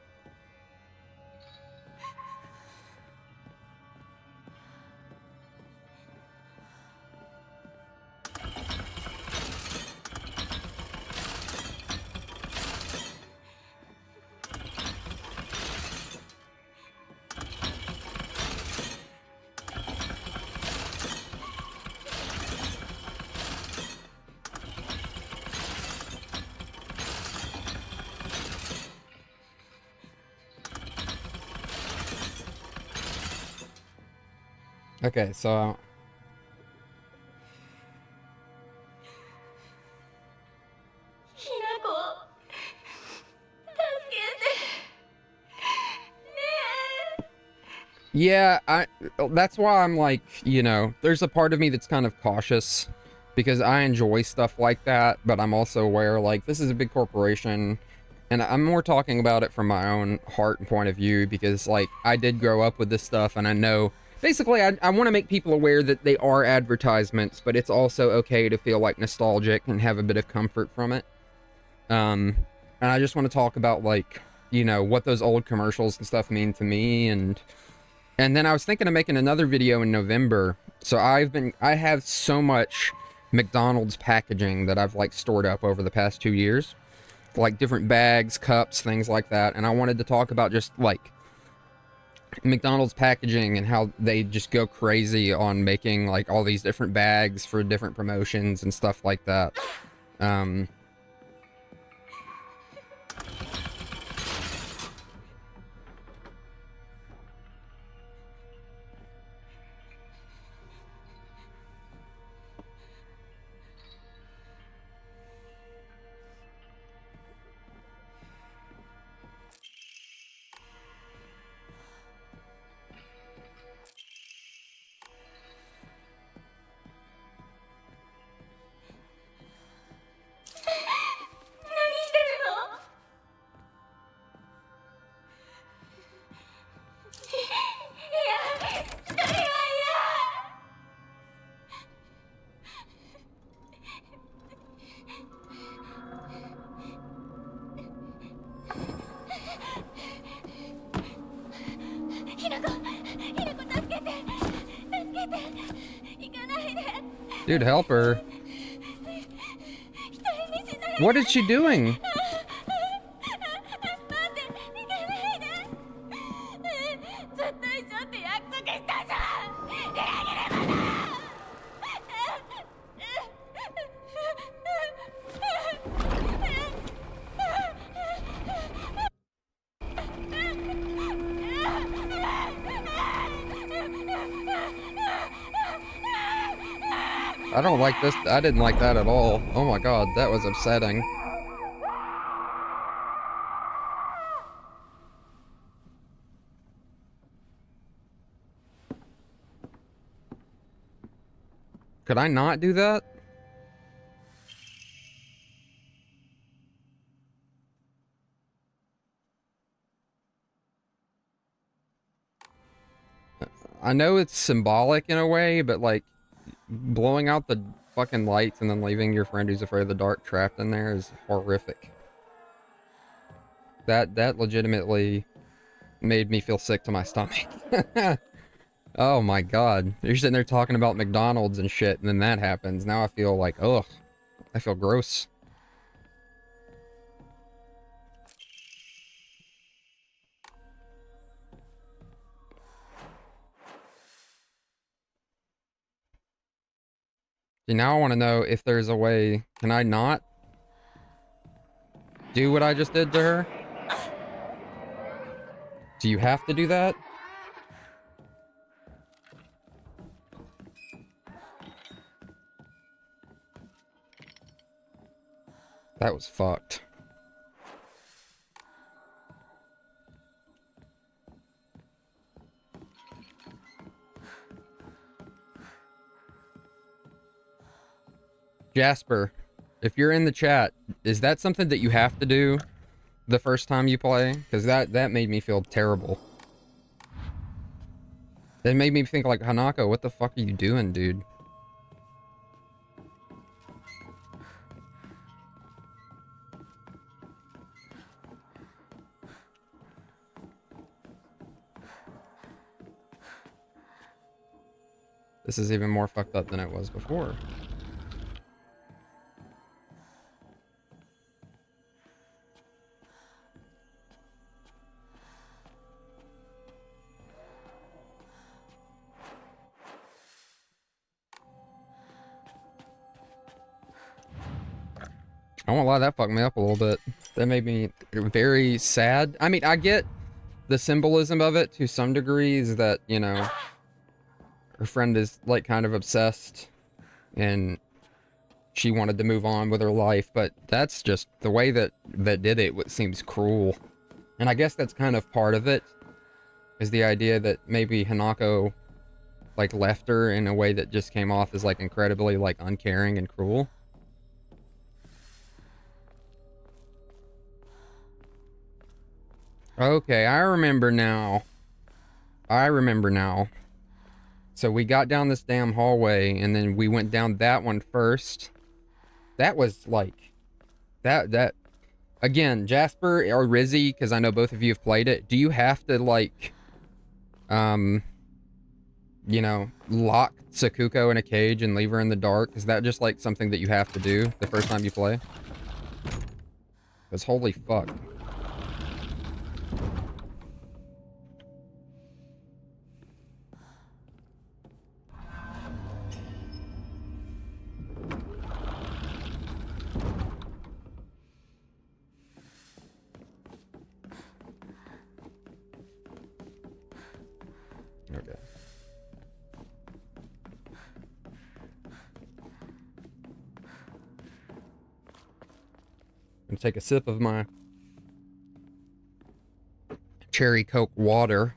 A: Okay, so
B: ひなこを助けてね
A: yeah, that's why I'm like, you know, there's a part of me that's kind of cautious because I enjoy stuff like that, but I'm also aware like this is a big corporation and I'm more talking about it from my own heart and point of view because like I did grow up with this stuff and I know basically I want to make people aware that they are advertisements, but it's also okay to feel like nostalgic and have a bit of comfort from it. Um, and I just want to talk about like, you know, what those old commercials and stuff mean to me and then I was thinking of making another video in November. So I have so much McDonald's packaging that I've like stored up over the past 2 years. Like different bags, cups, things like that. And I wanted to talk about just like McDonald's packaging and how they just go crazy on making like all these different bags for different promotions and stuff like that. Um, dude, help her. What is she doing? I don't like this. I didn't like that at all. Oh my god, that was upsetting. Could I not do that? I know it's symbolic in a way, but like blowing out the fucking lights and then leaving your friend who's afraid of the dark trapped in there is horrific. That legitimately made me feel sick to my stomach. Oh my god. You're sitting there talking about McDonald's and shit, and then that happens. Now I feel like, ugh. I feel gross. See, now I want to know if there's a way. Can I not do what I just did to her? Do you have to do that? That was fucked. Jasper, if you're in the chat, is that something that you have to do the first time you play? Because that made me feel terrible. It made me think like, Hanako, what the fuck are you doing, dude? This is even more fucked up than it was before. I won't lie, that fucked me up a little bit. That made me very sad. I mean, I get the symbolism of it to some degrees that, you know, her friend is like kind of obsessed and she wanted to move on with her life, but that's just the way that did it. What seems cruel, and I guess that's kind of part of it, is the idea that maybe Hanako like left her in a way that just came off as like incredibly like uncaring and cruel. Okay, I remember now. I remember now. So we got down this damn hallway and then we went down that one first. That was like that again, Jasper or Rizzy, because I know both of you have played it. Do you have to like you know, lock Sakuko in a cage and leave her in the dark? Is that just like something that you have to do the first time you play? Because holy fuck. Okay. I'm gonna take a sip of my cherry Coke water.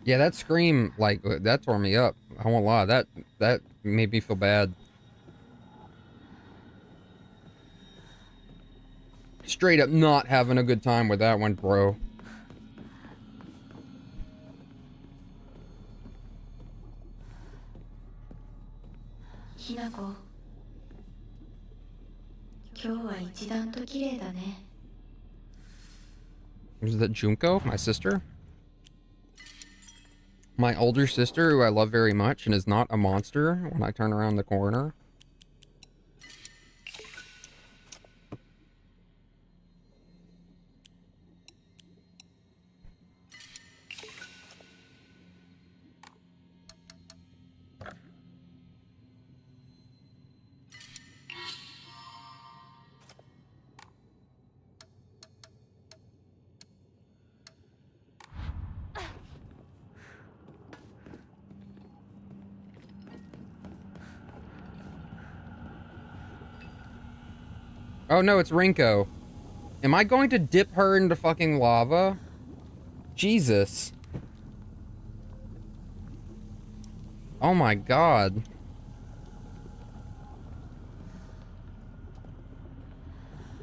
A: Yeah, that scream, like, that tore me up. I won't lie, that made me feel bad. Straight up not having a good time with that one, bro.
B: Hinako, 今日は一段と綺麗だね。
A: Is that Junko, my sister? My older sister, who I love very much and is not a monster when I turn around the corner. Oh no, it's Rinko. Am I going to dip her into fucking lava? Jesus. Oh my god.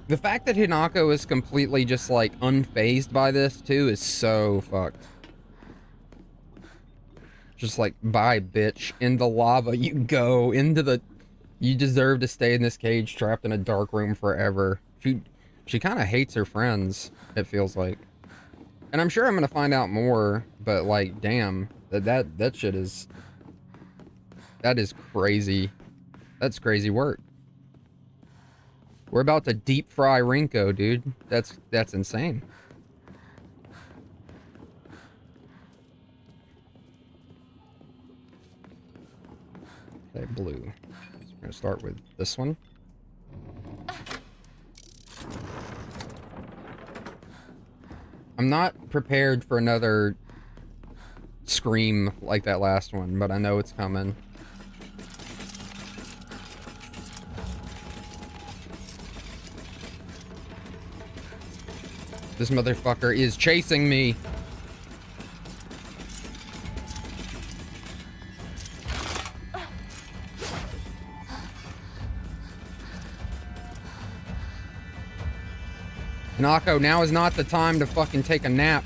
A: The fact that Hinako is completely just like unfazed by this too is so fucked. Just like, bye bitch, in the lava you go, into the... You deserve to stay in this cage trapped in a dark room forever. She kind of hates her friends, it feels like. And I'm sure I'm gonna find out more, but like, damn, that shit is... That is crazy. That's crazy work. We're about to deep fry Rinko, dude. That's insane. Okay, blue. So we're gonna start with this one. I'm not prepared for another scream like that last one, but I know it's coming. This motherfucker is chasing me. Nako, now is not the time to fucking take a nap.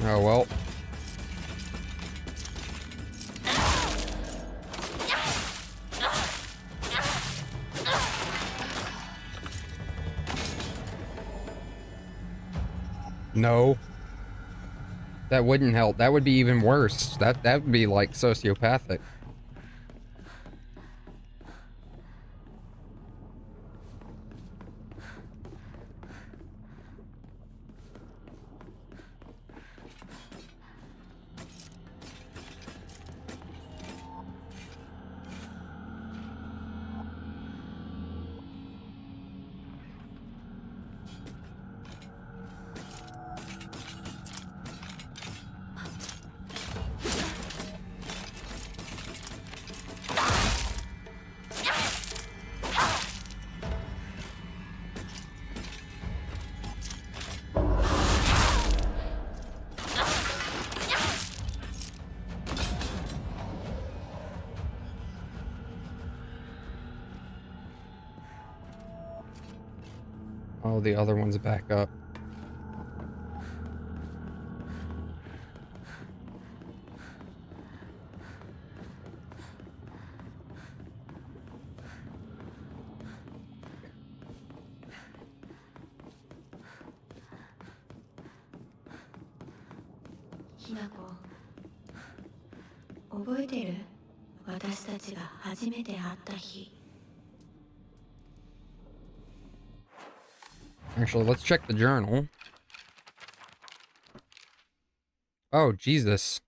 A: Oh well. No. That wouldn't help. That would be even worse. That would be like sociopathic. Oh, the other one's back up.
B: Hinako, 覚えてる？私たちが初めて会った日。
A: Actually, let's check the journal. Oh, Jesus.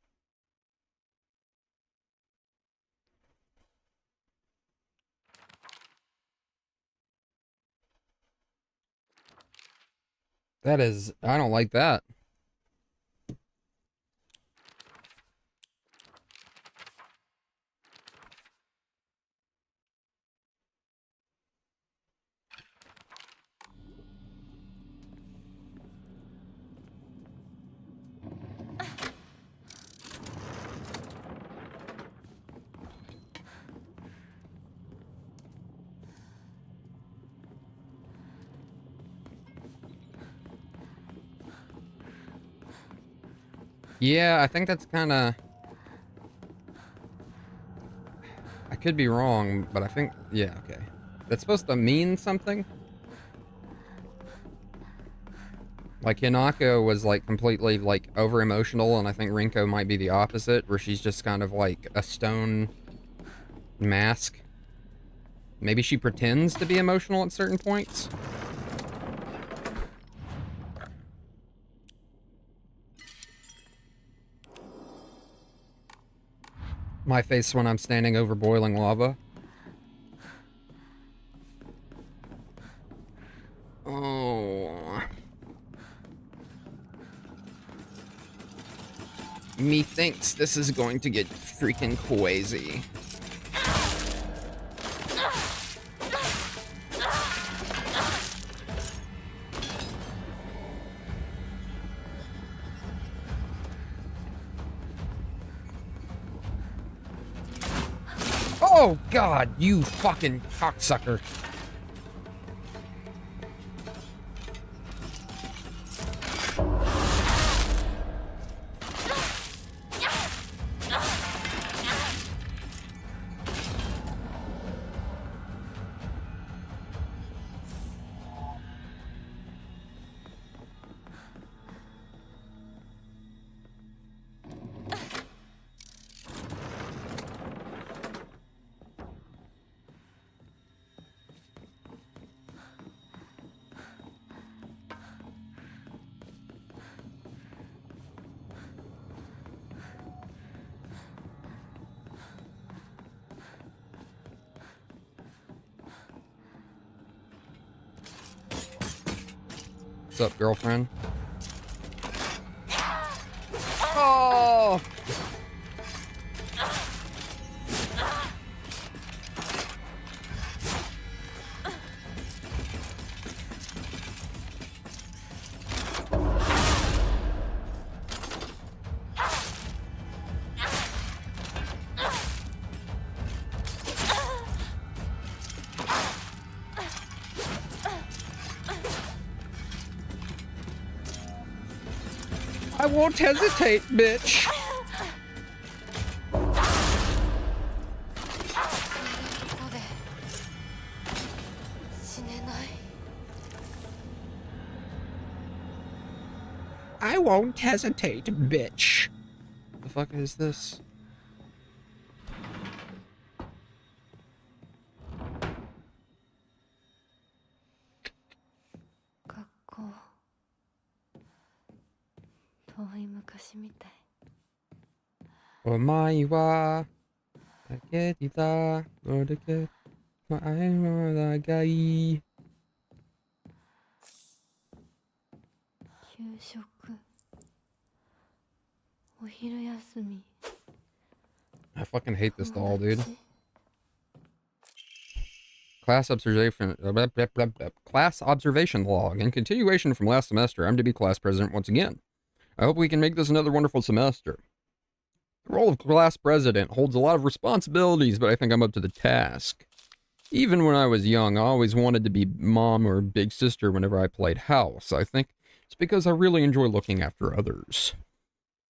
A: That is... I don't like that. Yeah, I think that's kind of... I could be wrong, but I think... Yeah, okay. That's supposed to mean something? Like, Hinako was, like, completely, like, over-emotional, and I think Rinko might be the opposite, where she's just kind of, like, a stone mask. Maybe she pretends to be emotional at certain points? My face when I'm standing over boiling lava. Oh. Methinks this is going to get freaking crazy. Oh God, you fucking cocksucker. What's up, girlfriend? Oh! I won't hesitate, bitch. I won't hesitate, bitch. The fuck is this? Omae wa taketita nodeke ma'ai I fucking hate this doll, dude. Class observation log. In continuation from last semester, I'm to be class president once again. I hope we can make this another wonderful semester. The role of class president holds a lot of responsibilities, but I think I'm up to the task. Even when I was young, I always wanted to be mom or big sister whenever I played house. I think it's because I really enjoy looking after others.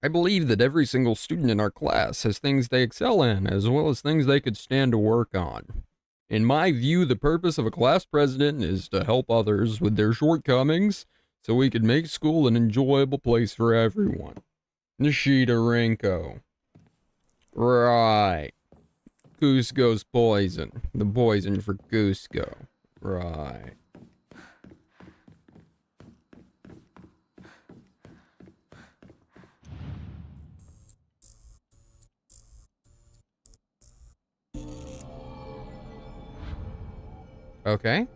A: I believe that every single student in our class has things they excel in, as well as things they could stand to work on. In my view, the purpose of a class president is to help others with their shortcomings so we could make school an enjoyable place for everyone. Nishida Renko. Right. Cusco's poison. The poison for Cusco. Right. Okay.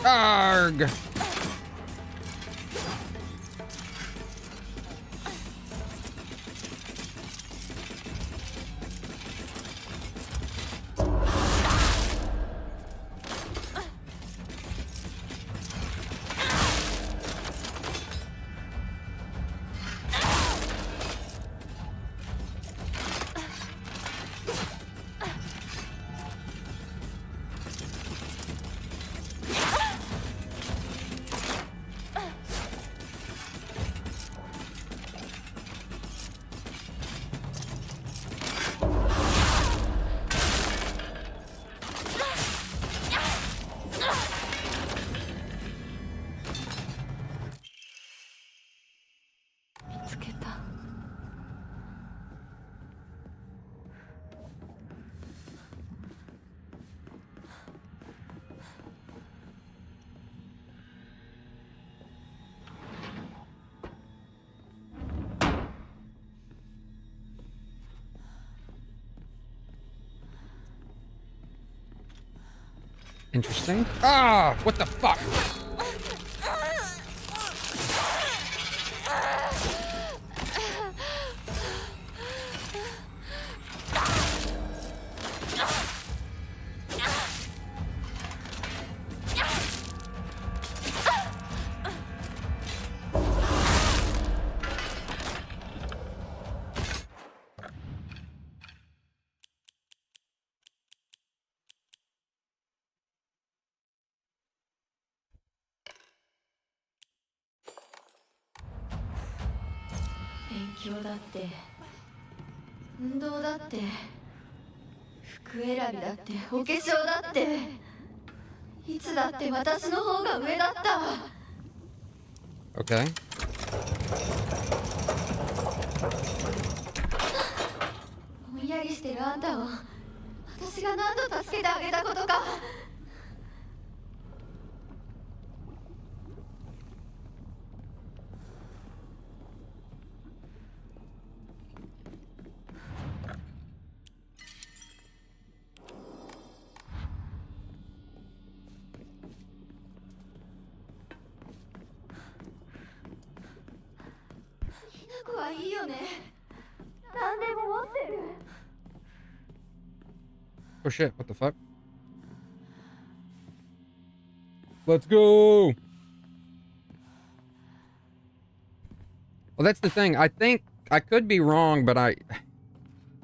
A: Arg! Interesting. Ah, what the fuck? Okay.
B: ぼんやりしてるあんたを私が何度助けてあげたことか。ひな子はいいよね。何でも持ってる。
A: Oh shit, what the fuck? Let's go! Well, that's the thing. I think I could be wrong, but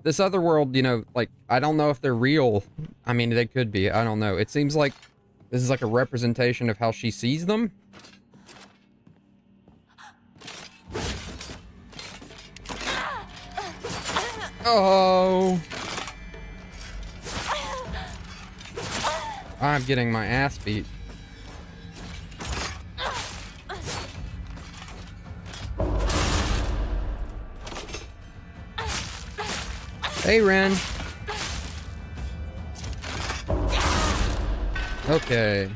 A: this other world, you know, like, I don't know if they're real. I mean, they could be. I don't know. It seems like this is like a representation of how she sees them. Oh. I'm getting my ass beat. Hey, Ren. Okay.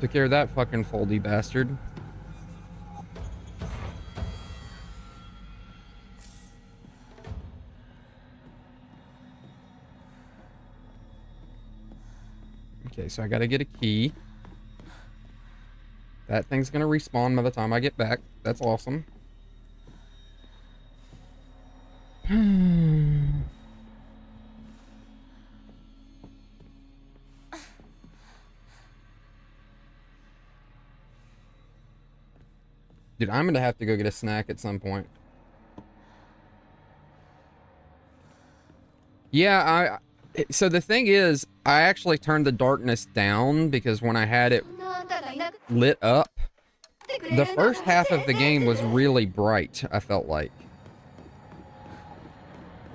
A: Took care of that fucking foldy bastard. Okay, so I gotta get a key. That thing's gonna respawn by the time I get back. That's awesome. Dude, I'm gonna have to go get a snack at some point. Yeah, so the thing is, I actually turned the darkness down because when I had it
B: そんなあんたがいなく
A: lit up,
B: てくれ
A: the
B: るんだ
A: first
B: から
A: half of the
B: 先
A: game was
B: 生
A: really bright, I felt like.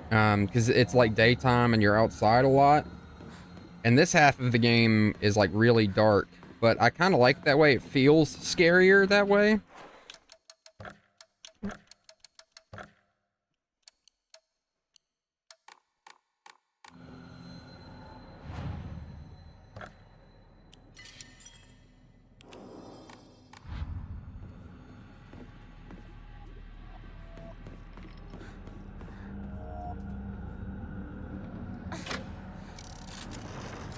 A: Because it's like daytime and you're outside a lot. And this half of the game is like really dark, but I kind of like that way. It feels scarier that way.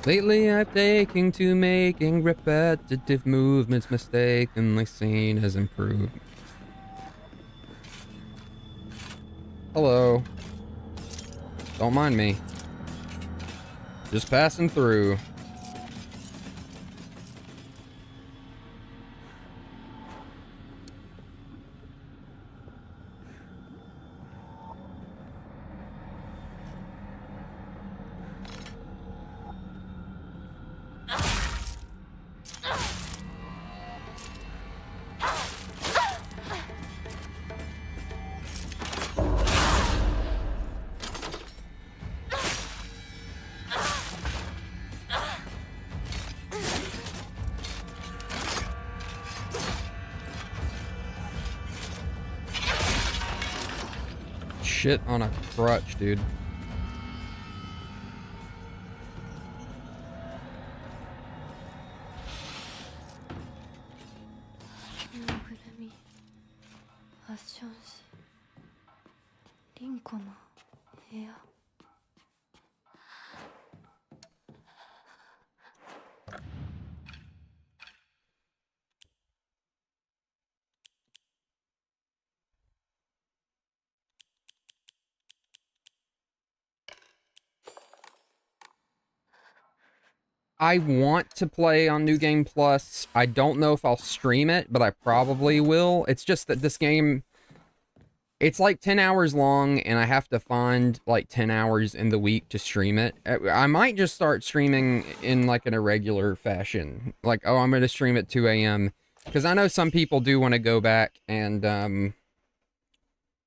A: Lately I've taken to making repetitive movements mistakenly seen as improved. Hello. Don't mind me. Just passing through. Shit on a crutch, dude. I want to play on New Game Plus. I don't know if I'll stream it, but I probably will. It's just that this game, it's like 10 hours long, and I have to find like 10 hours in the week to stream it. I might just start streaming in like an irregular fashion. Like, oh, I'm going to stream at 2 a.m. Because I know some people do want to go back and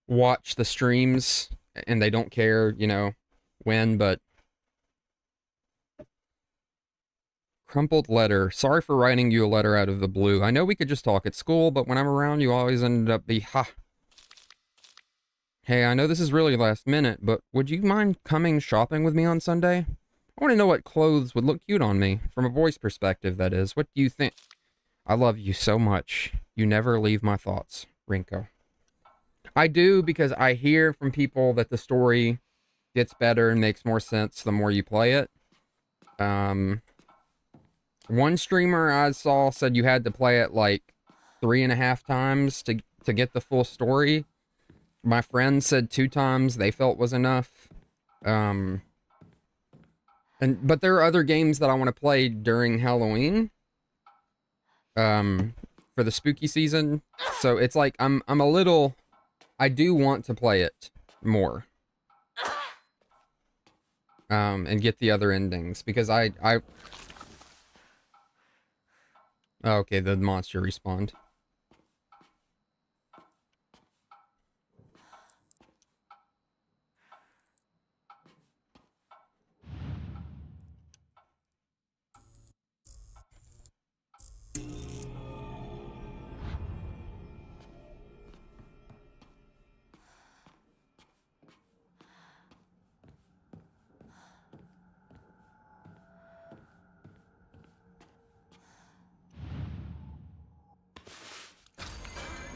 A: watch the streams, and they don't care, you know, when, but crumpled letter. Sorry for writing you a letter out of the blue. I know we could just talk at school, but when I'm around, you always ended up ha. Hey, I know this is really last minute, but would you mind coming shopping with me on Sunday? I want to know what clothes would look cute on me, from a boy's perspective, that is. What do you think? I love you so much. You never leave my thoughts, Rinko. I do, because I hear from people that the story gets better and makes more sense the more you play it. One streamer I saw said you had to play it like 3.5 times to get the full story. My friend said 2 times they felt was enough. But there are other games that I want to play during Halloween. For the spooky season. So it's like I'm a little, I do want to play it more. And get the other endings because I oh, okay, the monster respawned.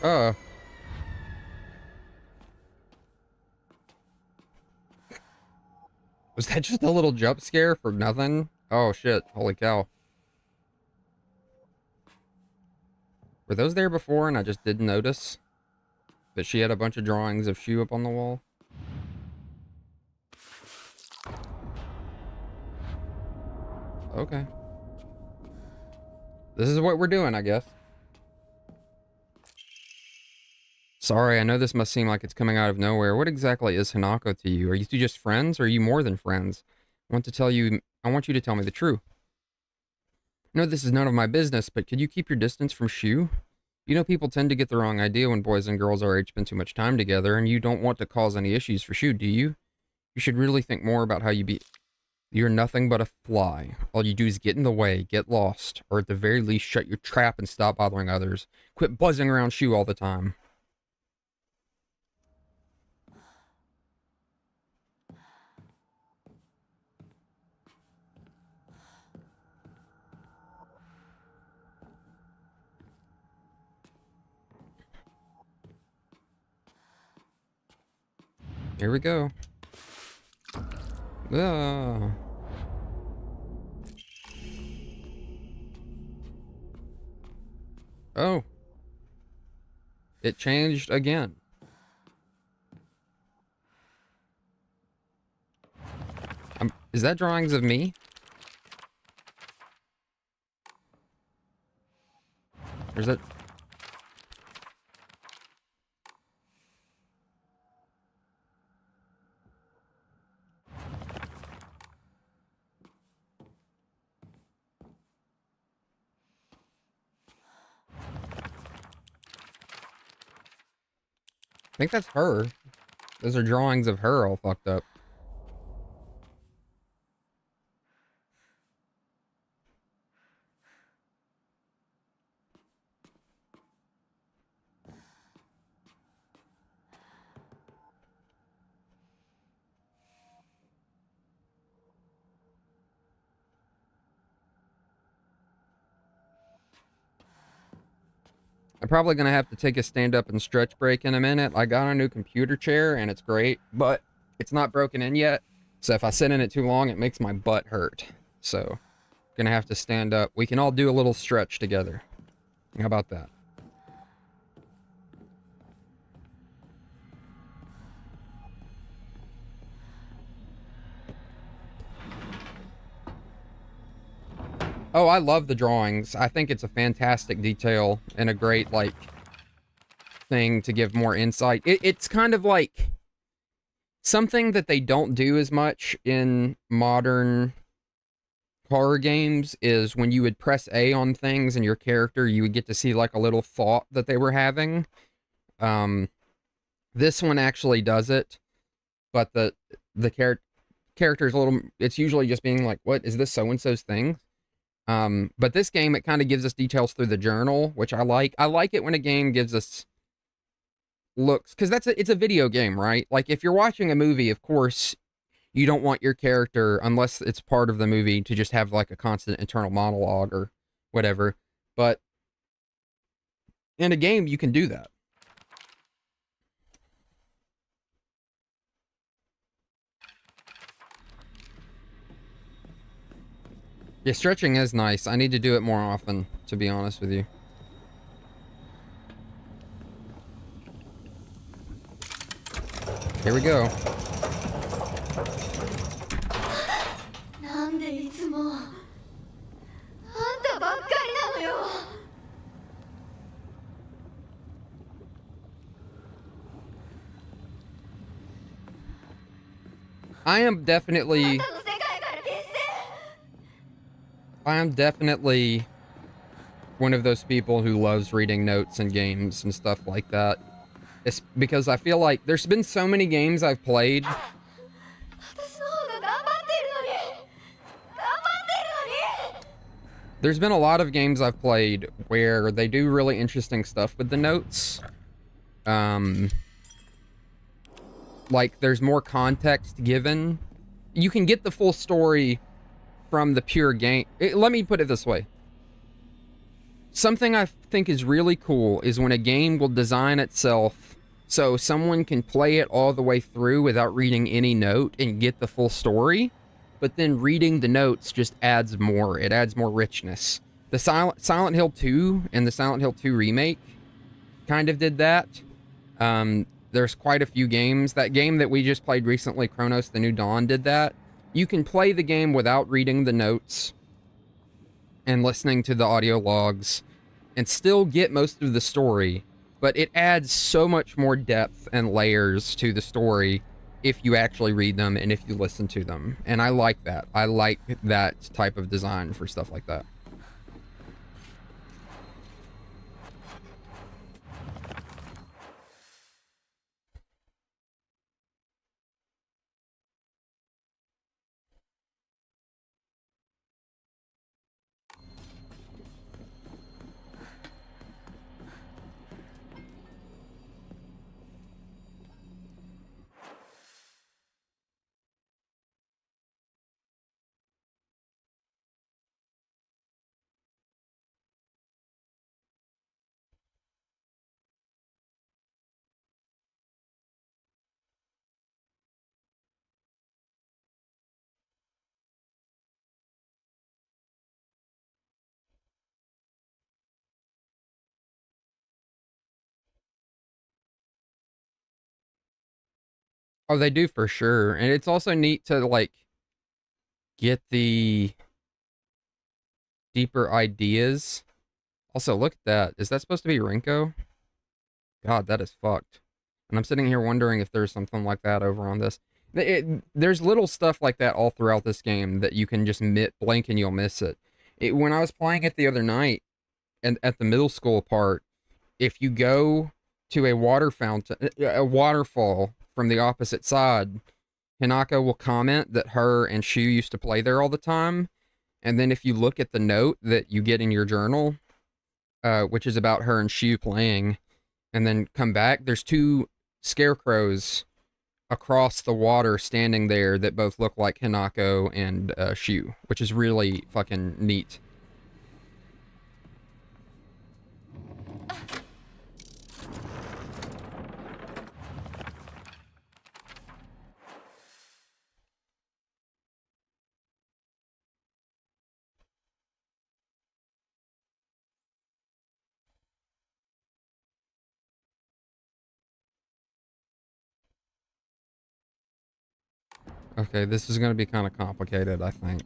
A: Uh Was that just a little jump scare for nothing? Oh shit, holy cow. Were those there before and I just didn't notice? That she had a bunch of drawings of Shu up on the wall? Okay. This is what we're doing, I guess. Sorry, I know this must seem like it's coming out of nowhere. What exactly is Hanako to you? Are you two just friends, or are you more than friends? I want you to tell me the truth. I know this is none of my business, but could you keep your distance from Shu? You know, people tend to get the wrong idea when boys and girls our age spend too much time together, and you don't want to cause any issues for Shu, do you? You should really think more about how you be. You're nothing but a fly. All you do is get in the way, get lost, or at the very least shut your trap and stop bothering others. Quit buzzing around Shu all the time. Here we go. Ah. Oh. It changed again. Is that drawings of me? Or is that... I think that's her. Those are drawings of her all fucked up. I'm probably gonna have to take a stand up and stretch break in a minute. I got a new computer chair and it's great, but it's not broken in yet. So if I sit in it too long, it makes my butt hurt. So, gonna have to stand up. We can all do a little stretch together. How about that? Oh, I love the drawings. I think it's a fantastic detail and a great, like, thing to give more insight. It's kind of like something that they don't do as much in modern horror games is when you would press A on things and your character, you would get to see like a little thought that they were having. This one actually does it, but the character is a little, it's usually just being like, what is this so-and-so's thing? But this game, it kind of gives us details through the journal, which I like. I like it when a game gives us looks, because it's a video game, right? Like, if you're watching a movie, of course, you don't want your character, unless it's part of the movie, to just have, like, a constant internal monologue or whatever. But in a game, you can do that. Yeah, stretching is nice. I need to do it more often, to be honest with you. Here we go. I am definitely one of those people who loves reading notes and games and stuff like that. It's because I feel like there's been so many games I've played. There's been a lot of games I've played where they do really interesting stuff with the notes. Like, there's more context given. You can get the full story from the pure game. Let me put it this way. Something I think is really cool is when a game will design itself so someone can play it all the way through without reading any note and get the full story, but then reading the notes just adds more. It adds more richness. The Silent Hill 2 and the Silent Hill 2 remake kind of did that. There's quite a few games. That game that we just played recently, Chronos: The New Dawn, did that. You can play the game without reading the notes, and listening to the audio logs and still get most of the story, but it adds so much more depth and layers to the story if you actually read them and if you listen to them. And I like that. I like that type of design for stuff like that. Oh, they do for sure. And it's also neat to like get the deeper ideas. Also, look at that. Is that supposed to be Rinko? God, that is fucked. And I'm sitting here wondering if there's something like that over on this. There's little stuff like that all throughout this game that you can just blink and you'll miss it. When I was playing it the other night and at the middle school part, if you go to a water fountain, a waterfall from the opposite side, Hinako will comment that her and Shu used to play there all the time. And then if you look at the note that you get in your journal, which is about her and Shu playing, and then come back, there's two scarecrows across the water standing there that both look like Hinako and Shu, which is really fucking neat. Okay, this is going to be kind of complicated, I think.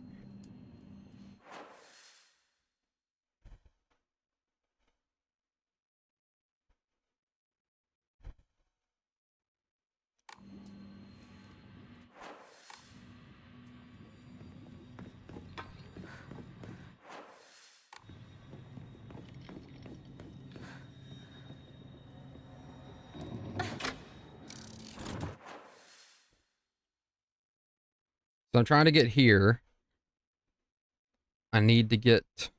A: So I'm trying to get here. I need to get...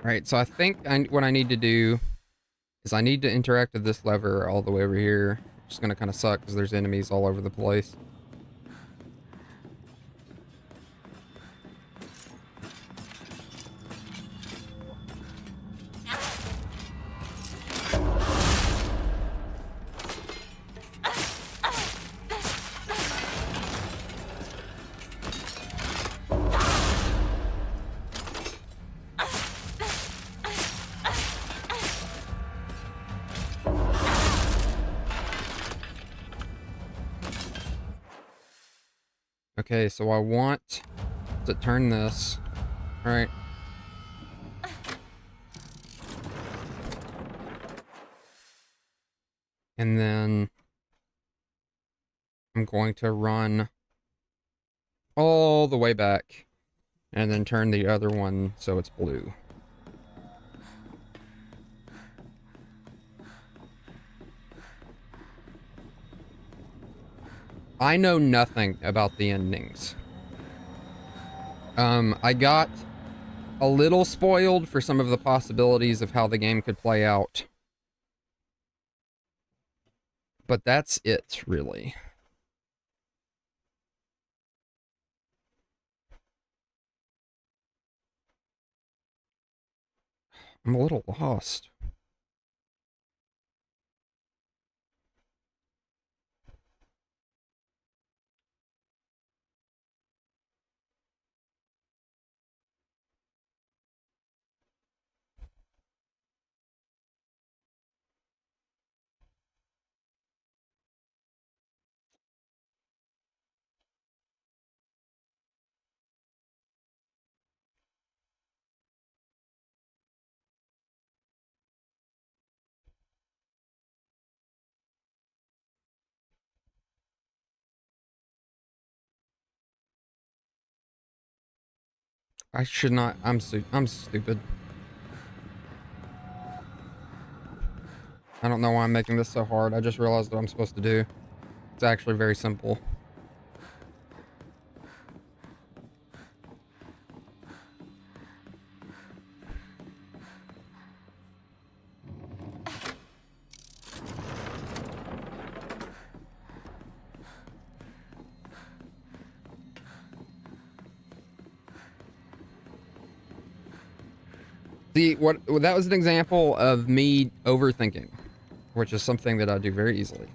A: Alright, so I think what I need to do is I need to interact with this lever all the way over here. Which is going to kind of suck because there's enemies all over the place. Okay, so I want to turn this All right. And then I'm going to run all the way back and then turn the other one so it's blue. I know nothing about the endings. I got a little spoiled for some of the possibilities of how the game could play out. But that's it, really. I'm a little lost. I should not. I'm stupid. I don't know why I'm making this so hard. I just realized what I'm supposed to do. It's actually very simple. See, what that was an example of me overthinking, which is something that I do very easily.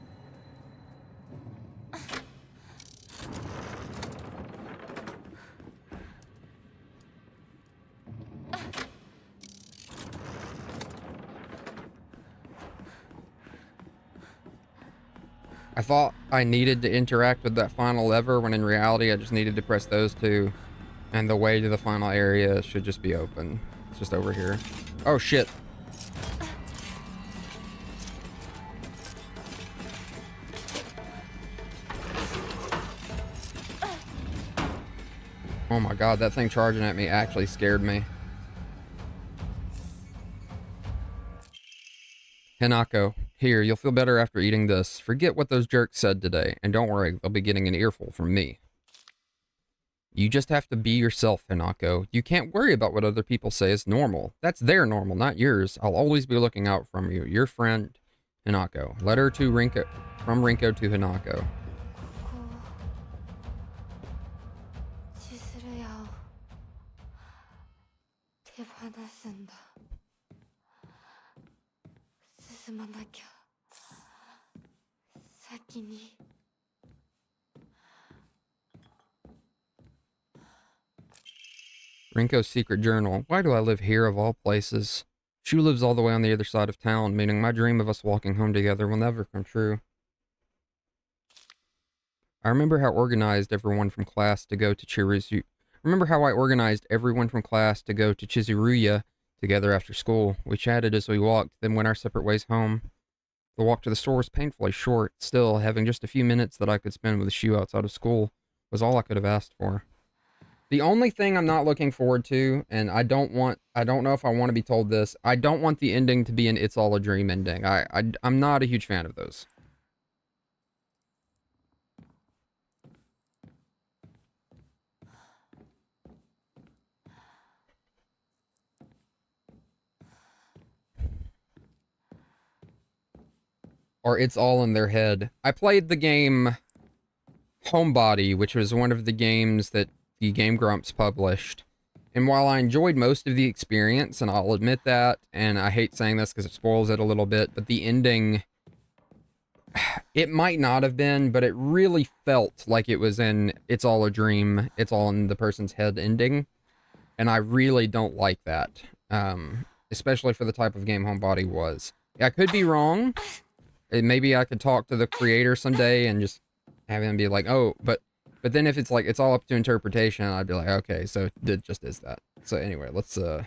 A: I thought I needed to interact with that final lever when in reality I just needed to press those two and the way to the final area should just be open. It's just over here. Oh shit. Oh my god, that thing charging at me actually scared me. Hinako, here, you'll feel better after eating this. Forget what those jerks said today, and don't worry, they'll be getting an earful from me. You just have to be yourself, Hinako. You can't worry about what other people say is normal. That's their normal, not yours. I'll always be looking out for you. Your friend, Hinako. Letter to Rinko, from Rinko to Hinako.
B: 千鶴屋を手放すんだ。進まなきゃ。先に。
A: Rinko's secret journal. Why do I live here of all places? Shu lives all the way on the other side of town, meaning my dream of us walking home together will never come true. I remember how organized everyone from class to go to Chirizu. Remember how I organized everyone from class to go to Chizuruya together after school. We chatted as we walked, then went our separate ways home. The walk to the store was painfully short. Still, having just a few minutes that I could spend with Shu outside of school was all I could have asked for. The only thing I'm not looking forward to, and I don't know if I want to be told this, I don't want the ending to be an It's All a Dream ending. I'm not a huge fan of those. Or It's All in Their Head. I played the game Homebody, which was one of the games that the Game Grumps published. And while I enjoyed most of the experience, and I'll admit that, and I hate saying this because it spoils it a little bit, but the ending, it might not have been, but it really felt like it was in It's All a Dream, It's All in the Person's Head ending. And I really don't like that, especially for the type of game Homebody was. I could be wrong. Maybe I could talk to the creator someday and just have him be like, oh, but then if it's like, it's all up to interpretation, I'd be like, okay, so it just is that. So anyway, let's see.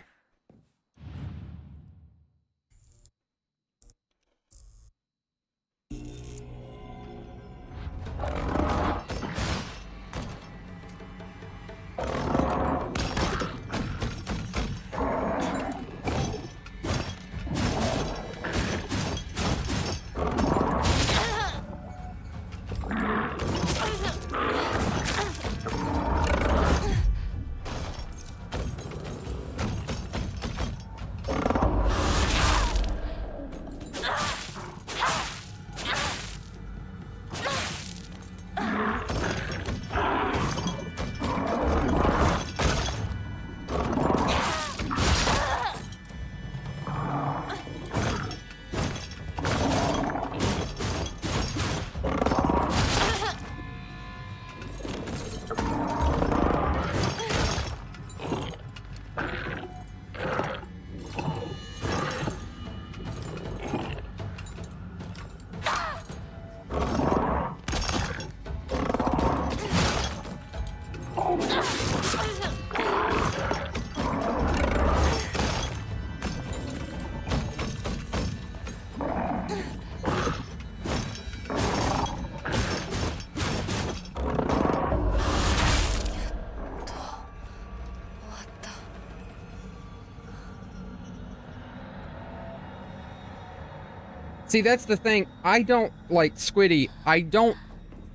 A: That's the thing. I don't like Squiddy. I don't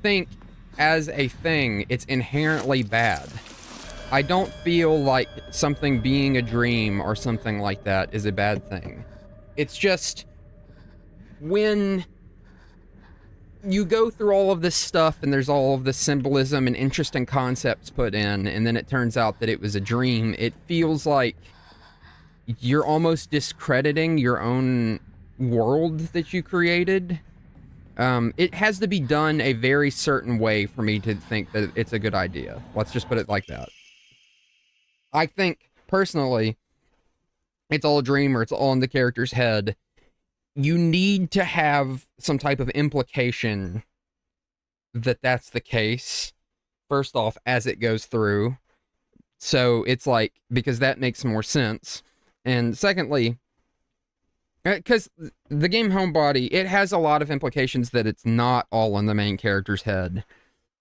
A: think as a thing it's inherently bad. I don't feel like something being a dream or something like that is a bad thing. It's just when you go through all of this stuff and there's all of this symbolism and interesting concepts put in, and then it turns out that it was a dream, it feels like you're almost discrediting your own world that you created. It has to be done a very certain way for me to think that it's a good idea. Let's just put it like that. I think, personally, it's all a dream or it's all in the character's head. You need to have some type of implication that that's the case, first off, as it goes through. So it's like, because that makes more sense. And secondly, because the game Homebody, it has a lot of implications that it's not all in the main character's head.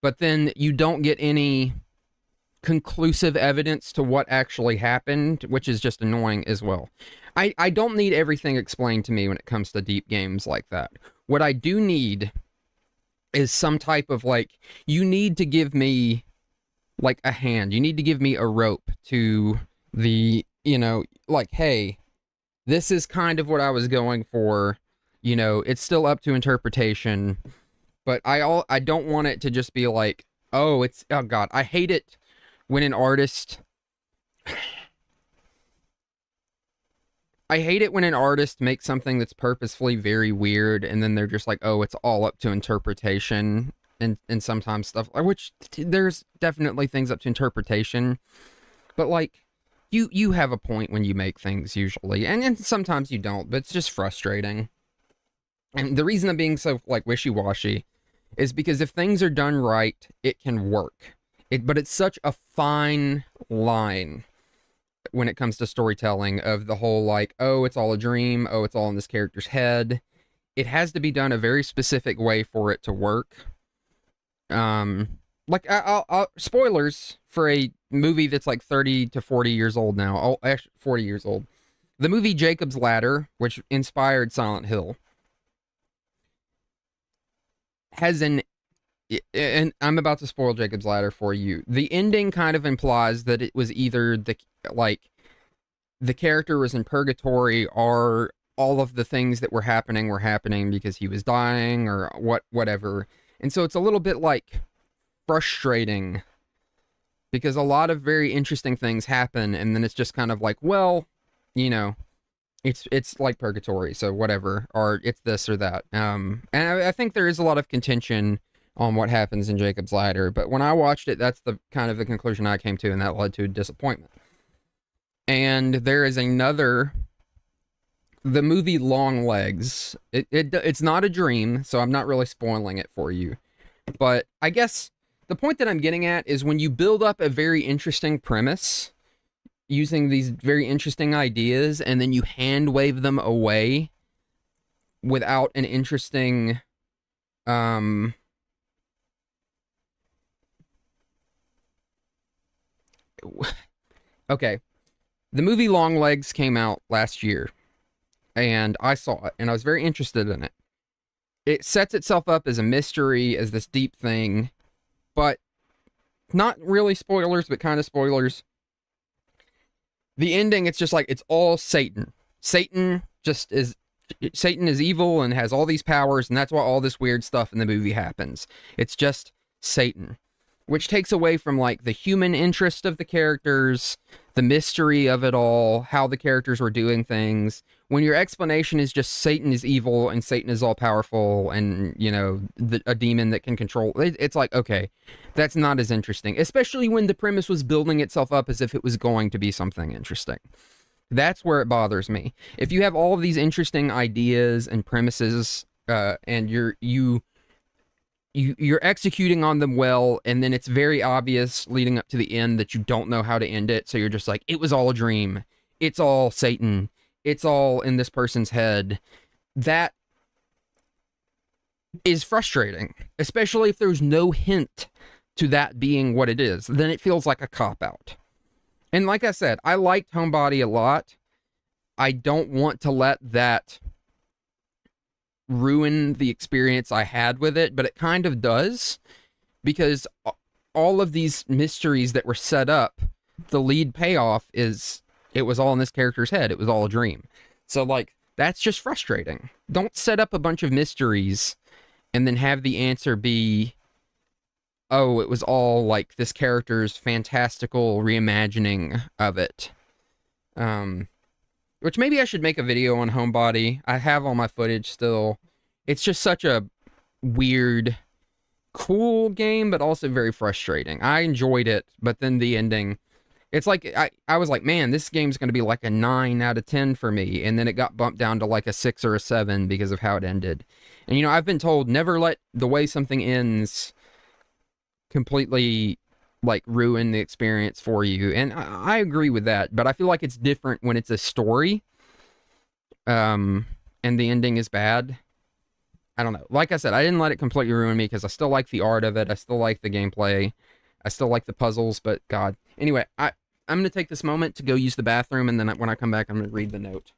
A: But then you don't get any conclusive evidence to what actually happened, which is just annoying as well. I don't need everything explained to me when it comes to deep games like that. What I do need is some type of, like, you need to give me, like, a hand. You need to give me a rope to the, you know, like, hey, this is kind of what I was going for. You know, it's still up to interpretation, but I don't want it to just be like, oh God, I hate it when an artist I hate it when an artist makes something that's purposefully very weird and then they're just like, oh, it's all up to interpretation, and sometimes stuff, which there's definitely things up to interpretation, but like, you have a point when you make things usually, and sometimes you don't, but it's just frustrating. And the reason I'm being so, like, wishy-washy is because if things are done right, it can work. But it's such a fine line when it comes to storytelling of the whole, like, oh, it's all a dream, oh, it's all in this character's head. It has to be done a very specific way for it to work. Like, I'll spoilers for a movie that's like 30 to 40 years old now. Oh, actually, 40 years old. The movie Jacob's Ladder, which inspired Silent Hill, has and I'm about to spoil Jacob's Ladder for you. The ending kind of implies that it was either the character was in purgatory, or all of the things that were happening because he was dying, or whatever. And so it's a little bit like frustrating because a lot of very interesting things happen, and then it's just kind of like, well, you know, it's like purgatory, so whatever, or it's this or that. And I think there is a lot of contention on what happens in Jacob's Ladder, but when I watched it, that's the kind of the conclusion I came to, and that led to disappointment. And there is another, the movie Long Legs. It's not a dream, so I'm not really spoiling it for you. But I guess the point that I'm getting at is when you build up a very interesting premise, using these very interesting ideas and then you hand wave them away without an interesting um okay. The movie Long Legs came out last year and I saw it and I was very interested in it. It sets itself up as a mystery, as this deep thing, but not really spoilers, but kind of spoilers. The ending, it's just like it's all Satan. Satan just is Satan is evil and has all these powers, and that's why all this weird stuff in the movie happens. It's just Satan, which takes away from like the human interest of the characters, the mystery of it all, how the characters were doing things. When your explanation is just Satan is evil and Satan is all powerful and, you know, a demon that can control, it's like, okay, that's not as interesting, especially when the premise was building itself up as if it was going to be something interesting. That's where it bothers me. If you have all of these interesting ideas and premises, and you're executing on them well, and then it's very obvious leading up to the end that you don't know how to end it, so you're just like, it was all a dream, it's all Satan, it's all in this person's head. That is frustrating, especially if there's no hint to that being what it is. Then it feels like a cop out. And like I said, I liked Homebody a lot. I don't want to let that ruin the experience I had with it, but it kind of does because all of these mysteries that were set up, the lead payoff is it was all in this character's head. It was all a dream. So, like, that's just frustrating. Don't set up a bunch of mysteries and then have the answer be, oh, it was all like this character's fantastical reimagining of it. Um, which maybe I should make a video on Homebody. I have all my footage still. It's just such a weird, cool game, but also very frustrating. I enjoyed it, but then the ending, it's like I was like, man, this game's going to be like a 9 out of 10 for me, and then it got bumped down to like a 6 or a 7 because of how it ended. And you know, I've been told never let the way something ends completely like ruin the experience for you, and I agree with that. But I feel like it's different when it's a story, um, and the ending is bad. I don't know. Like I said, I didn't let it completely ruin me because I still like the art of it. I still like the gameplay. I still like the puzzles. But God, anyway, I'm gonna take this moment to go use the bathroom, and then when I come back, I'm gonna read the note.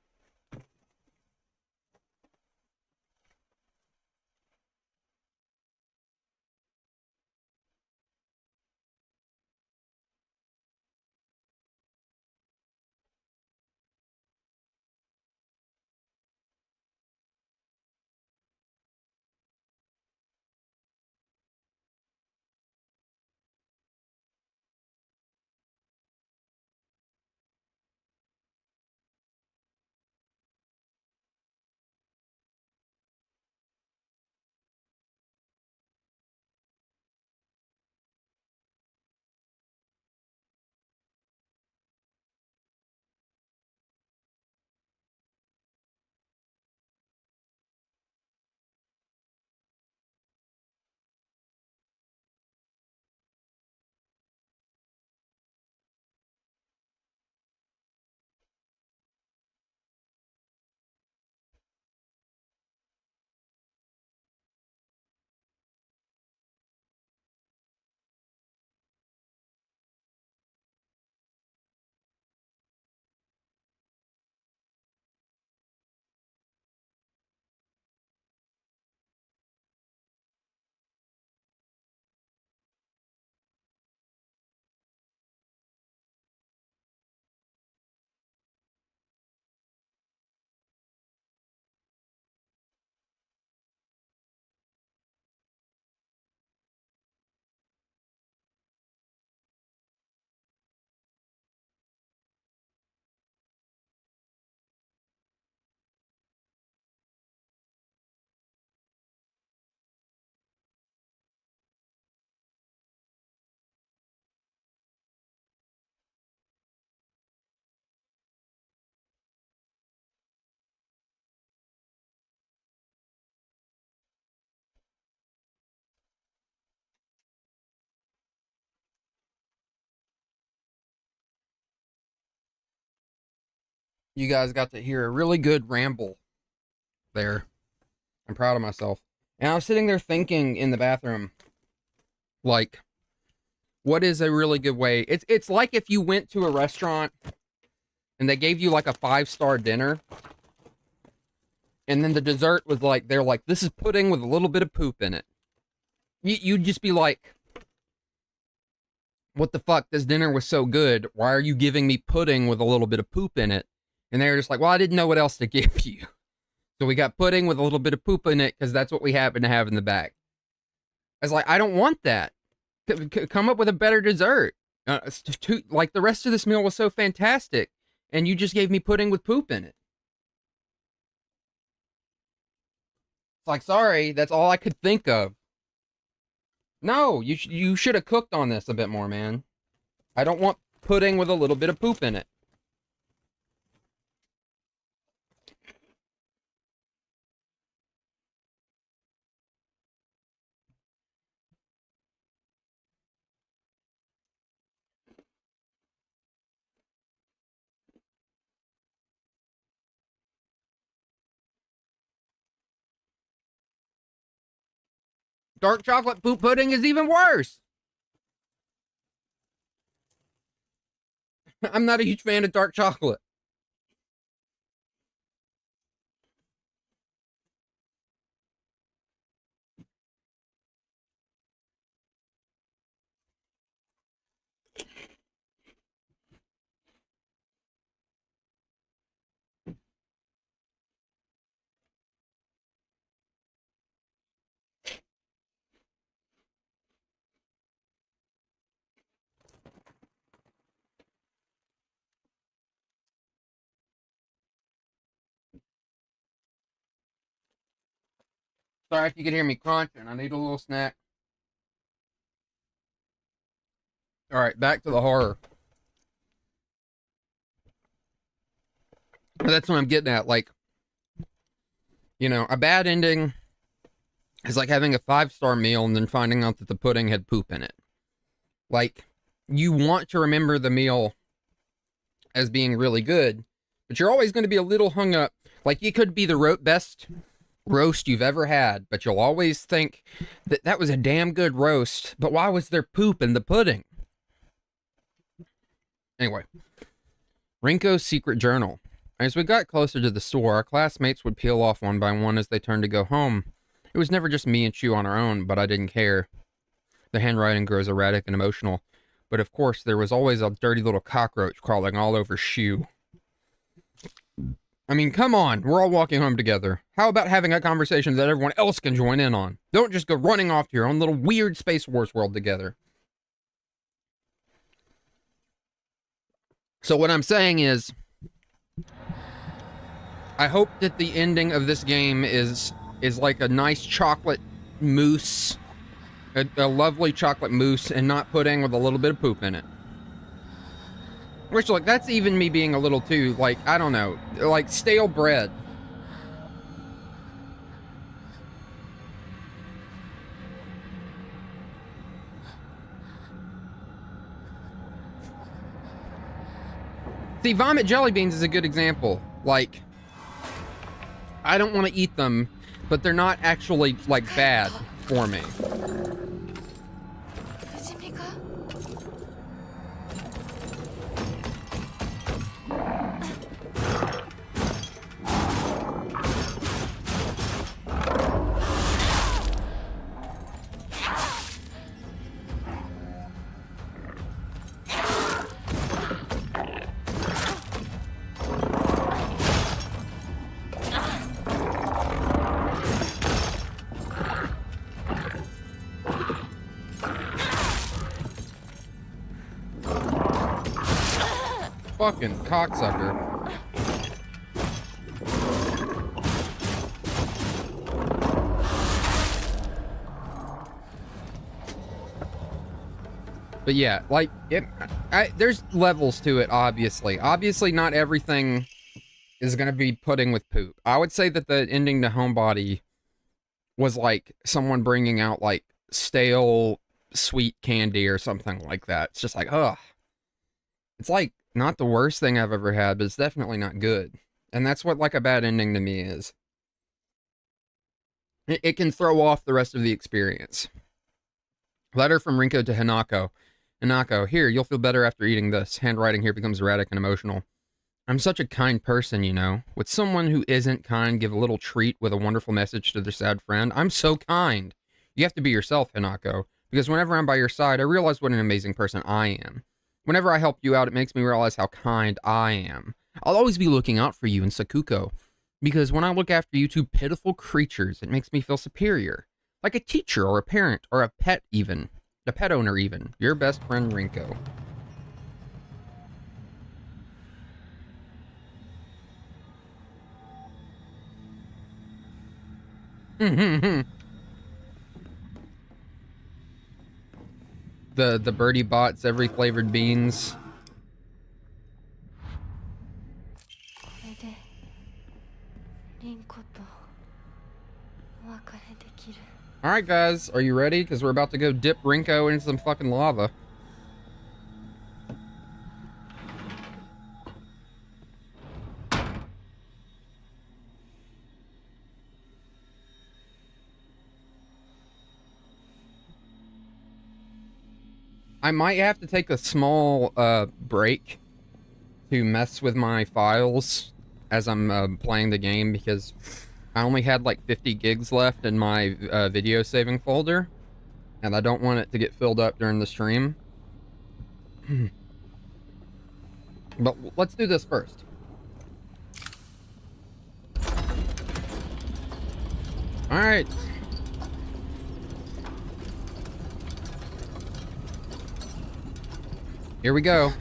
A: You guys got to hear a really good ramble there. I'm proud of myself. And I was sitting there thinking in the bathroom, like, what is a really good way? It's like if you went to a restaurant and they gave you like a 5-star dinner, and then the dessert was like, they're like, this is pudding with a little bit of poop in it. You'd just be like, what the fuck? This dinner was so good. Why are you giving me pudding with a little bit of poop in it? And they were just like, well, I didn't know what else to give you. So we got pudding with a little bit of poop in it because that's what we happen to have in the bag. I was like, I don't want that. Come up with a better dessert. Like the rest of this meal was so fantastic, and you just gave me pudding with poop in it. It's like, sorry, that's all I could think of. No, you should have cooked on this a bit more, man. I don't want pudding with a little bit of poop in it. Dark chocolate poop pudding is even worse. I'm not a huge fan of dark chocolate. Sorry if you can hear me crunching. I need a little snack. All right, back to the horror. That's what I'm getting at. Like, a bad ending is like having a 5-star meal and then finding out that the pudding had poop in it. Like, you want to remember the meal as being really good, but you're always going to be a little hung up. Like, it could be the best roast you've ever had, but you'll always think that that was a damn good roast, but why was there poop in the pudding? Anyway, Rinko's secret journal. As we got closer to the store, our classmates would peel off one by one as they turned to go home. It was never just me and Chu on our own, but I didn't care. The handwriting grows erratic and emotional, but of course there was always a dirty little cockroach crawling all over Shu. I mean, come on, we're all walking home together. How about having a conversation that everyone else can join in on? Don't just go running off to your own little weird Space Wars world together. So what I'm saying is, I hope that the ending of this game is like a nice chocolate mousse, a lovely chocolate mousse, and not pudding with a little bit of poop in it. Which, like, that's even me being a little too, like, I don't know, like stale bread. See, vomit jelly beans is a good example. Like, I don't want to eat them, but they're not actually, like, bad for me. Fucking cocksucker. But yeah, like, there's levels to it, obviously. Obviously, not everything is going to be pudding with poop. I would say that the ending to Homebody was like someone bringing out, like, stale sweet candy or something like that. It's just like, ugh. It's like Not the worst thing I've ever had, but it's definitely not good. And that's what like a bad ending to me is. It can throw off the rest of the experience. Letter from Rinko to Hinako. Hinako, here, you'll feel better after eating this. Handwriting here becomes erratic and emotional. I'm such a kind person, you know. Would someone who isn't kind give a little treat with a wonderful message to their sad friend? I'm so kind. You have to be yourself, Hinako, because whenever I'm by your side, I realize what an amazing person I am. Whenever I help you out, it makes me realize how kind I am. I'll always be looking out for you and Sakuko, because when I look after you two pitiful creatures, it makes me feel superior. Like a teacher or a parent or a pet even. A pet owner even. Your best friend Rinko. the birdie bots every flavored beans. Alright guys, are you ready? Because we're about to go dip Rinko into some fucking lava. I might have to take a small break to mess with my files as I'm playing the game, because I only had like 50 gigs left in my video saving folder, and I don't want it to get filled up during the stream. But let's do this first. Alright. Here we go.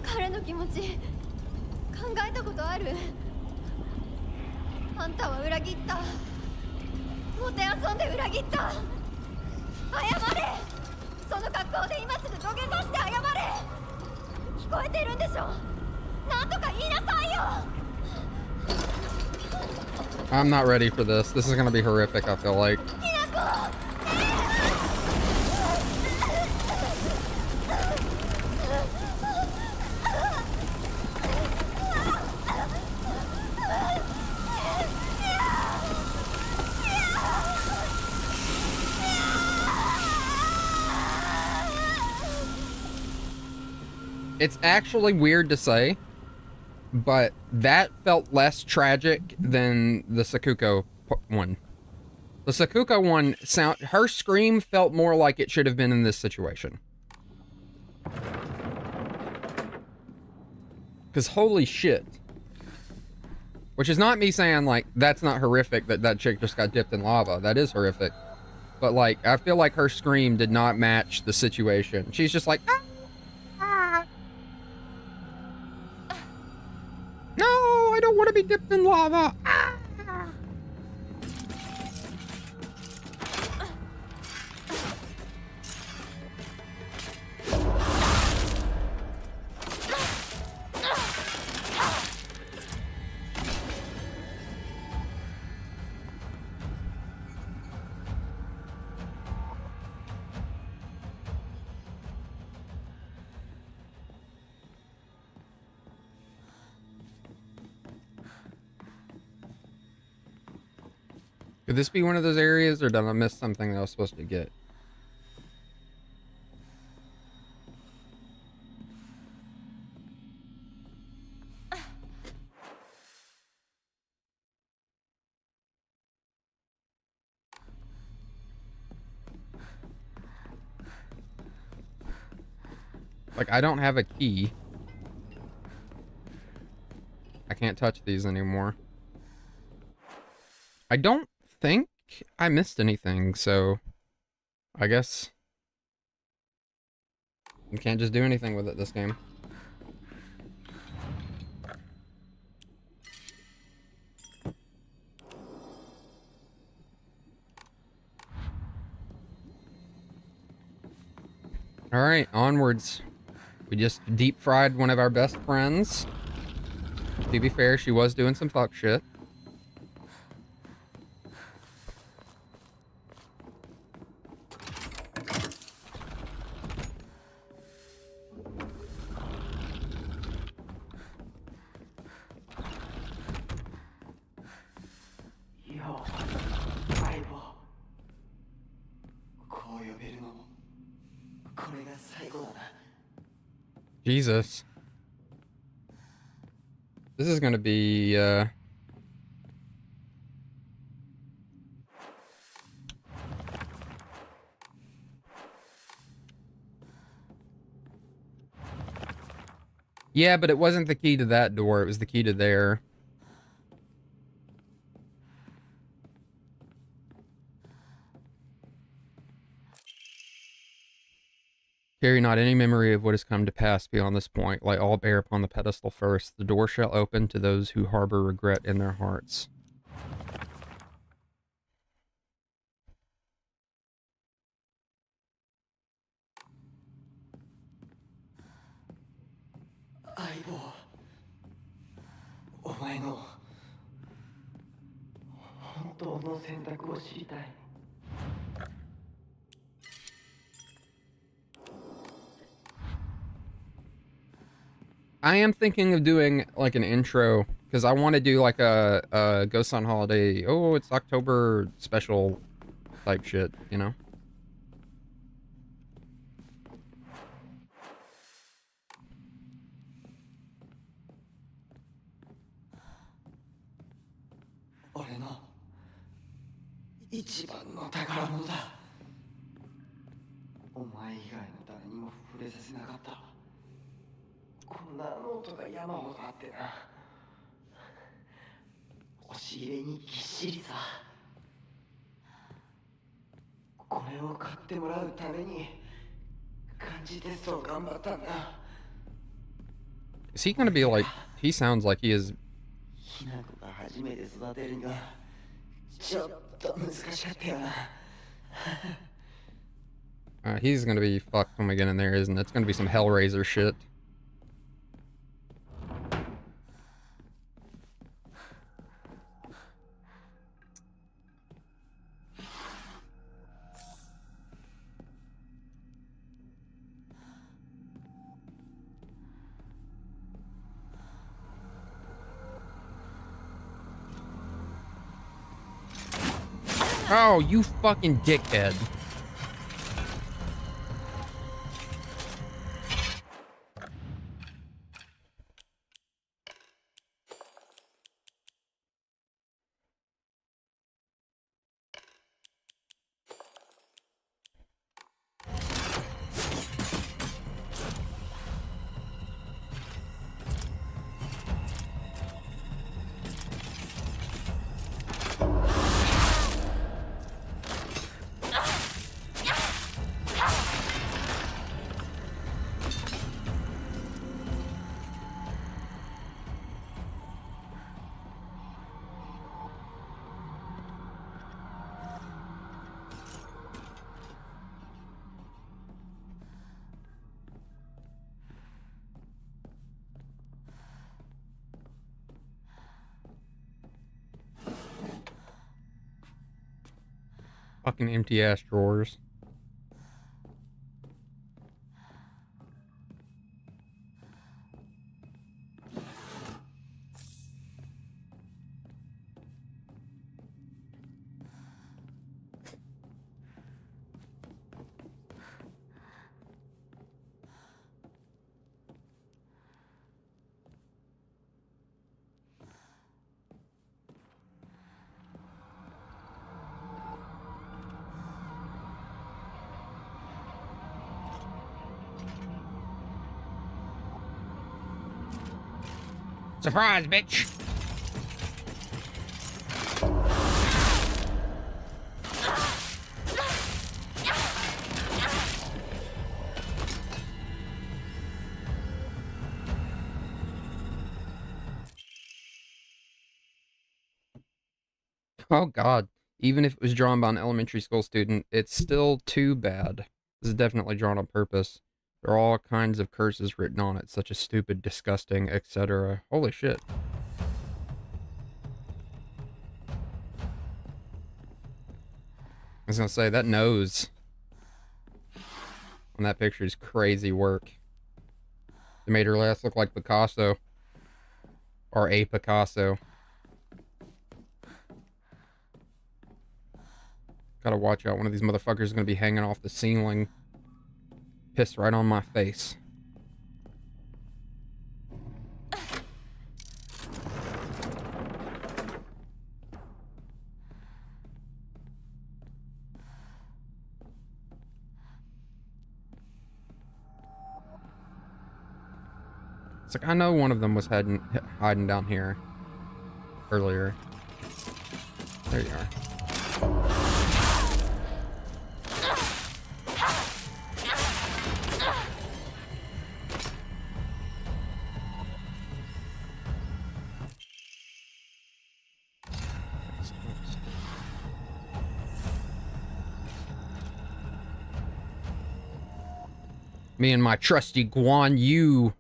B: 彼の気持ち考えたことある？あんたは裏切った。もてあそんで裏切った。謝れ。その格好で今すぐ土下座して謝れ。聞こえてるんでしょ。なんとか言いなさいよ。
A: I'm not ready for this. This is gonna be horrific, I feel like. It's actually weird to say, but that felt less tragic than the Sakuko one. The Sakuko one her scream felt more like it should have been in this situation. Because holy shit. Which is not me saying, like, that's not horrific that that chick just got dipped in lava. That is horrific. But, like, I feel like her scream did not match the situation. She's just like, ah! No, I don't want to be dipped in lava. Ah! Could this be one of those areas, or did I miss something that I was supposed to get? Like, I don't have a key. I can't touch these anymore. I don't think I missed anything, so I guess you can't just do anything with it this game. Alright, onwards. We just deep fried one of our best friends. To be fair, she was doing some fuck shit. Jesus. This is gonna be, yeah, but it wasn't the key to that door. It was the key to there. Carry not any memory of what has come to pass beyond this point. Lay all bare upon the pedestal first. The door shall open to those who harbor regret in their hearts. I am thinking of doing like an intro because I want to do like a Ghosts on Holiday. Oh, it's October special type shit, you know? Is he gonna be like? He sounds like he is. He's gonna be fucked when we get in there, isn't it? It's gonna be some Hellraiser shit. Oh, you fucking dickhead. Fucking empty ass drawers. Surprise, bitch! Oh god. Even if it was drawn by an elementary school student, it's still too bad. This is definitely drawn on purpose. There are all kinds of curses written on it, such as stupid, disgusting, etc. Holy shit. I was gonna say, that nose on that picture is crazy work. They made her last look like Picasso. Or a Picasso. Gotta watch out, one of these motherfuckers is gonna be hanging off the ceiling. Piss right on my face. It's like, I know one of them was hiding down here earlier. There you are. Me and my trusty Guan Yu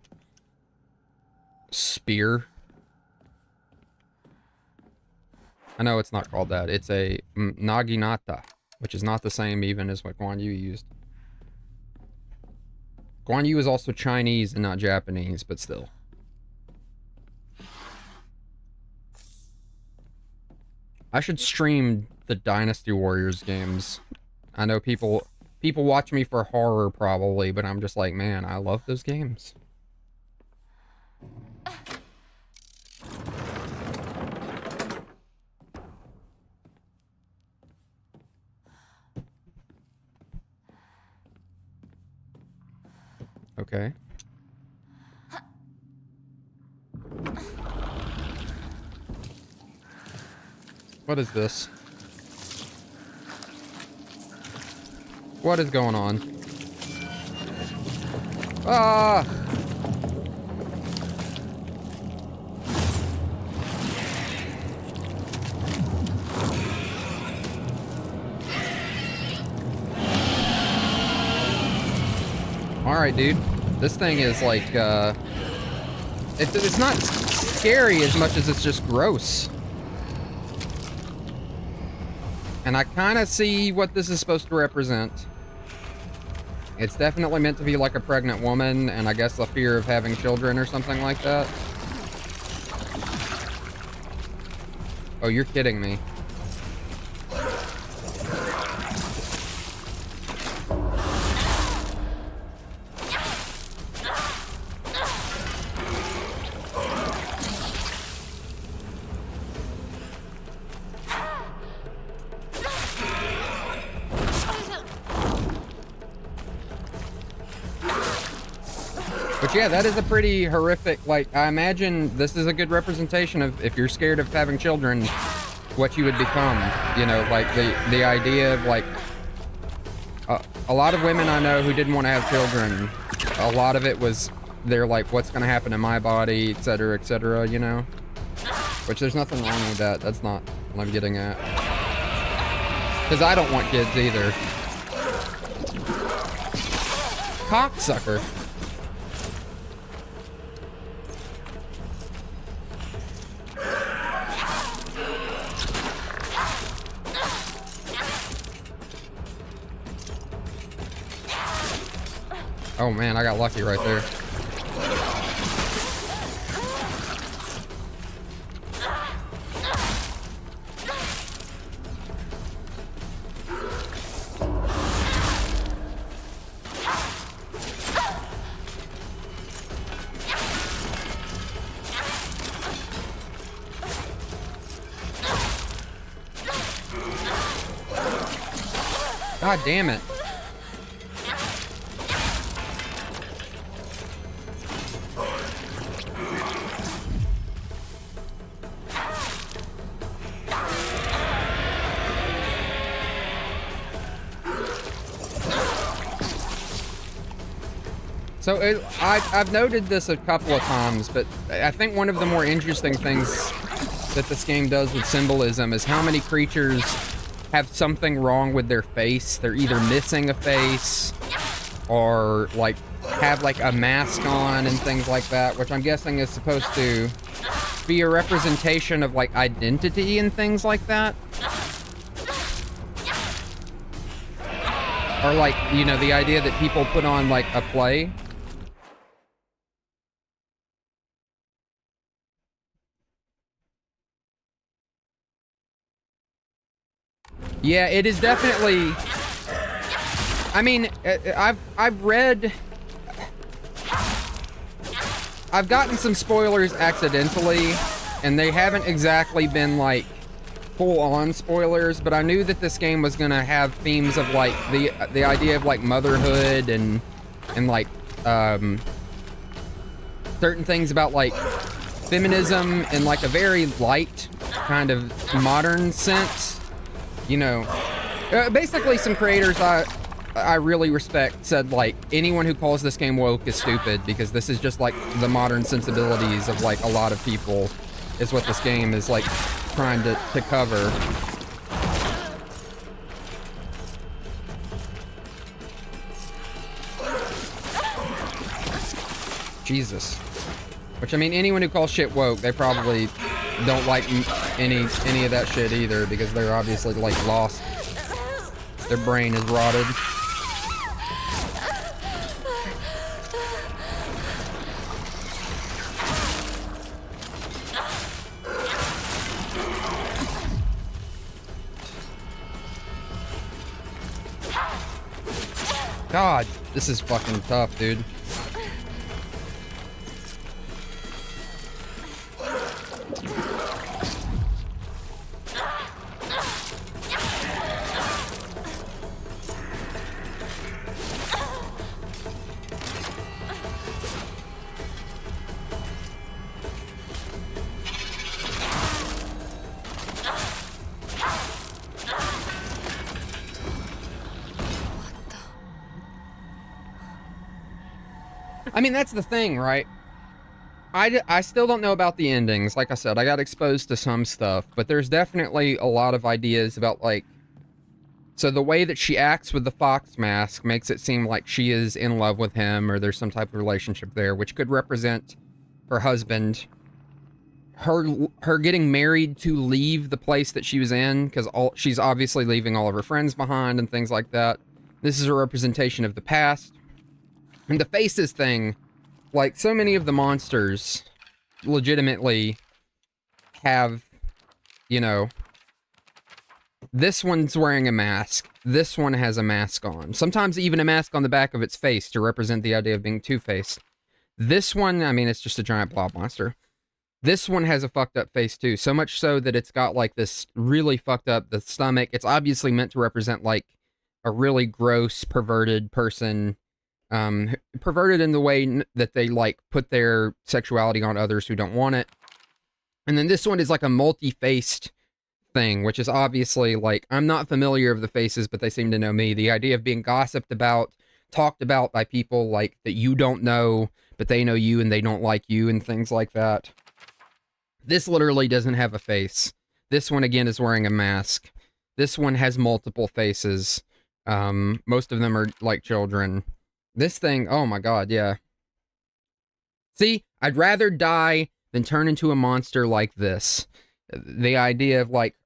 A: spear. I know it's not called that. It's a Naginata, which is not the same even as what Guan Yu used. Guan Yu is also Chinese and not Japanese, but still. I should stream the Dynasty Warriors games. I know people watch me for horror probably, but I'm just like, man, I love those games. Okay. What is this? What is going on? Ah! Alright, dude. This thing is like, it's not scary as much as it's just gross. And I kind of see what this is supposed to represent. It's definitely meant to be like a pregnant woman, and I guess the fear of having children or something like that. Oh, you're kidding me. But yeah, that is a pretty horrific, like, I imagine this is a good representation of if you're scared of having children, what you would become. You know, like the idea of like, a lot of women I know who didn't want to have children, a lot of it was, they're like, what's going to happen in my body, etc., you know? Which there's nothing wrong with that. That's not what I'm getting at. Because I don't want kids either. Cocksucker. Oh man, I got lucky right there. God damn it. So I've noted this a couple of times, but I think one of the more interesting things that this game does with symbolism is how many creatures have something wrong with their face. They're either missing a face or like have like a mask on and things like that, which I'm guessing is supposed to be a representation of like identity and things like that. Or like, you know, the idea that people put on like a play. Yeah, it is definitely. I mean, I've read. I've gotten some spoilers accidentally, and they haven't exactly been like full-on spoilers. But I knew that this game was gonna have themes of like the idea of like motherhood and like certain things about like feminism in like a very light kind of modern sense. You know, basically some creators I really respect said like anyone who calls this game woke is stupid because this is just like the modern sensibilities of like a lot of people is what this game is like trying to cover. Jesus. Which, I mean, anyone who calls shit woke, they probably don't like any of that shit either because they're obviously, like, lost. Their brain is rotted. God, this is fucking tough, dude. I mean, that's the thing, right? I still don't know about the endings. Like I said, I got exposed to some stuff, but there's definitely a lot of ideas about, like... So the way that she acts with the fox mask makes it seem like she is in love with him, or there's some type of relationship there, which could represent her husband. Her getting married to leave the place that she was in, because she's obviously leaving all of her friends behind and things like that. This is a representation of the past. And the faces thing, like, so many of the monsters legitimately have, you know, this one's wearing a mask. This one has a mask on. Sometimes even a mask on the back of its face to represent the idea of being two-faced. This one, I mean, it's just a giant blob monster. This one has a fucked up face too, so much so that it's got like this really fucked up, the stomach. It's obviously meant to represent like a really gross, perverted person. Perverted in the way that they like put their sexuality on others who don't want it. And then this one is like a multi-faced thing, which is obviously like, I'm not familiar with the faces, but they seem to know me. The idea of being gossiped about, talked about by people like that you don't know, but they know you and they don't like you and things like that. This literally doesn't have a face. This one again is wearing a mask. This one has multiple faces. Most of them are like children. This thing, oh my god, yeah. See, I'd rather die than turn into a monster like this. The idea of, like,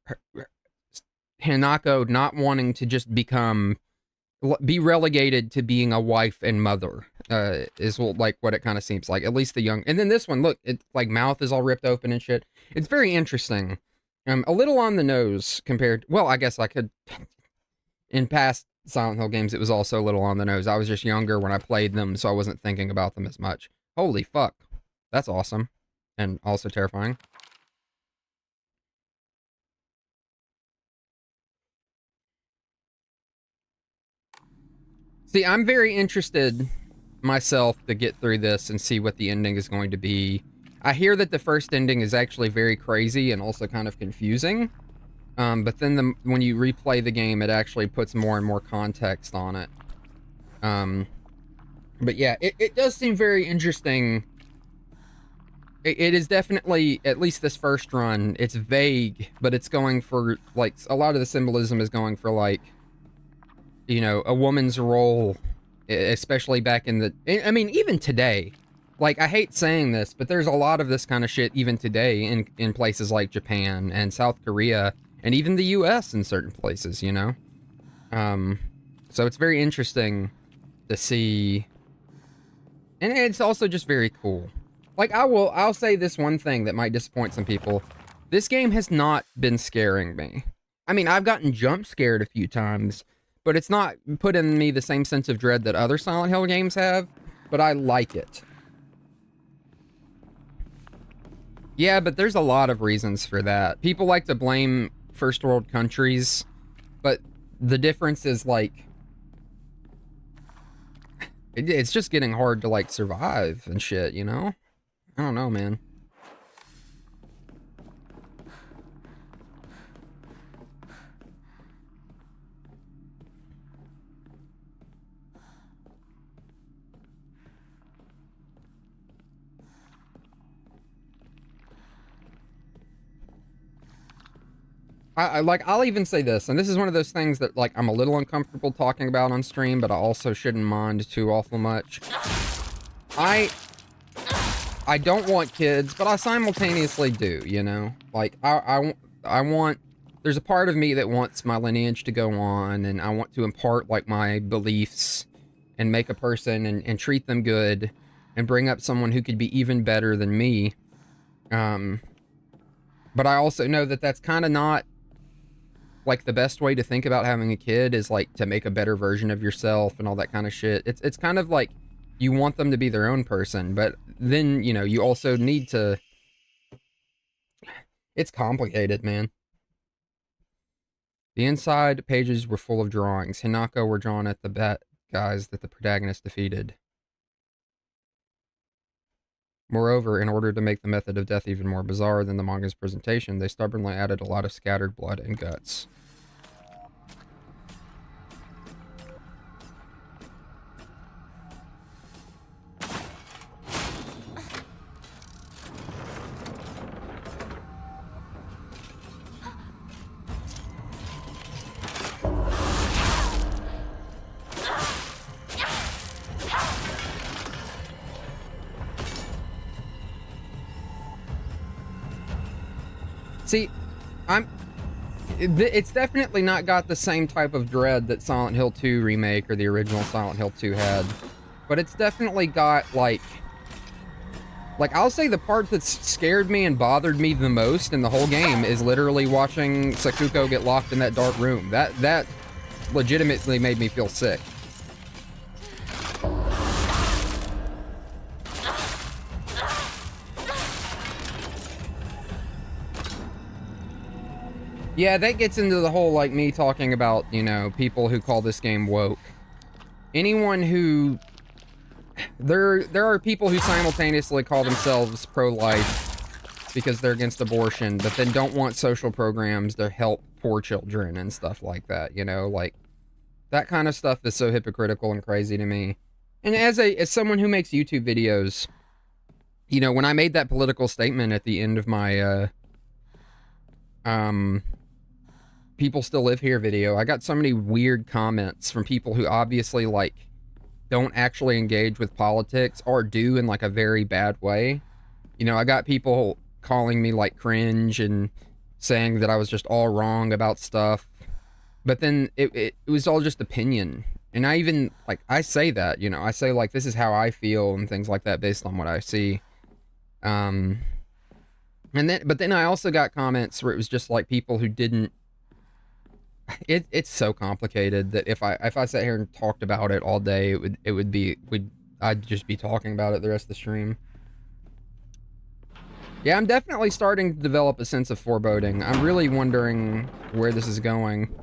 A: Hanako not wanting to just be relegated to being a wife and mother, is, like, what it kind of seems like. At least the young... And then this one, look, it's, like, mouth is all ripped open and shit. It's very interesting. A little on the nose compared... Well, I guess I could... In past Silent Hill games, it was also a little on the nose. I was just younger when I played them, so I wasn't thinking about them as much. Holy fuck. That's awesome. And also terrifying. See, I'm very interested myself to get through this and see what the ending is going to be. I hear that the first ending is actually very crazy and also kind of confusing. But then when you replay the game, it actually puts more and more context on it. But yeah, it does seem very interesting. It is definitely, at least this first run, it's vague, but it's going for, like, a lot of the symbolism is going for, like, you know, a woman's role, especially back in the... I mean, even today. Like, I hate saying this, but there's a lot of this kind of shit even today in places like Japan and South Korea, and even the US in certain places, you know? So it's very interesting to see... And it's also just very cool. Like, I'll say this one thing that might disappoint some people. This game has not been scaring me. I mean, I've gotten jump scared a few times, but it's not put in me the same sense of dread that other Silent Hill games have, but I like it. Yeah, but there's a lot of reasons for that. People like to blame first world countries, but the difference is, like, it's just getting hard to, like, survive and shit, you know? I don't know, man. I like, I'll even say this, and this is one of those things that like I'm a little uncomfortable talking about on stream, but I also shouldn't mind too awful much. I don't want kids, but I simultaneously do, you know? Like, I want, there's a part of me that wants my lineage to go on, and I want to impart, like, my beliefs, and make a person, and treat them good, and bring up someone who could be even better than me. But I also know that that's kind of not, like, the best way to think about having a kid is, like, to make a better version of yourself and all that kind of shit. It's kind of like, you want them to be their own person, but then, you know, you also need to... It's complicated, man. The inside pages were full of drawings. Hinako were drawn at the bad guys that the protagonist defeated. Moreover, in order to make the method of death even more bizarre than the manga's presentation, they stubbornly added a lot of scattered blood and guts. See, it's definitely not got the same type of dread that Silent Hill 2 remake or the original Silent Hill 2 had, but it's definitely got, like, I'll say the part that scared me and bothered me the most in the whole game is literally watching Sakuko get locked in that dark room. That legitimately made me feel sick. Yeah, that gets into the whole, like, me talking about, you know, people who call this game woke. Anyone who... There are people who simultaneously call themselves pro-life because they're against abortion, but then don't want social programs to help poor children and stuff like that, you know? Like, that kind of stuff is so hypocritical and crazy to me. And as someone who makes YouTube videos, you know, when I made that political statement at the end of my, People Still Live Here video, I got so many weird comments from people who obviously, like, don't actually engage with politics or do in, like, a very bad way. You know, I got people calling me, like, cringe and saying that I was just all wrong about stuff. But then it was all just opinion. And I even, like, I say that, you know, I say, like, this is how I feel and things like that based on what I see. But then I also got comments where it was just, like, people who didn't... It's so complicated that if I sat here and talked about it all day, I'd just be talking about it the rest of the stream. Yeah, I'm definitely starting to develop a sense of foreboding. I'm really wondering where this is going.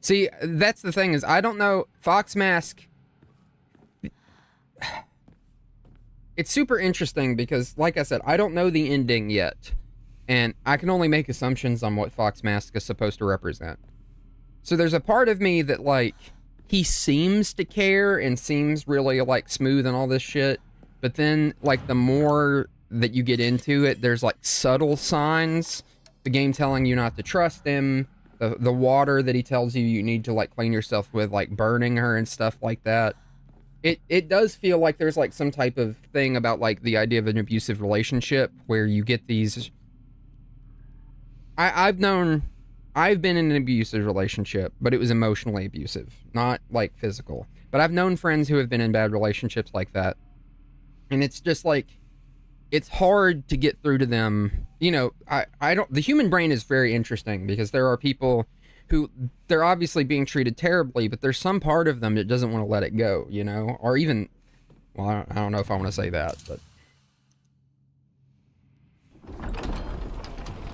A: See, that's the thing is, I don't know, Fox Mask... It's super interesting because, like I said, I don't know the ending yet. And I can only make assumptions on what Fox Mask is supposed to represent. So there's a part of me that, like, he seems to care and seems really, like, smooth and all this shit. But then, like, the more that you get into it, there's, like, subtle signs. The game telling you not to trust him. The water that he tells you you need to, like, clean yourself with, like, burning her and stuff like that. It does feel like there's, like, some type of thing about, like, the idea of an abusive relationship where you get these... I've known I've been in an abusive relationship, but it was emotionally abusive, not like physical. But I've known friends who have been in bad relationships like that. And it's just like, it's hard to get through to them. I don't, the human brain is very interesting because there are people who they're obviously being treated terribly, but there's some part of them that doesn't want to let it go, or even, well, I don't know if I want to say that, but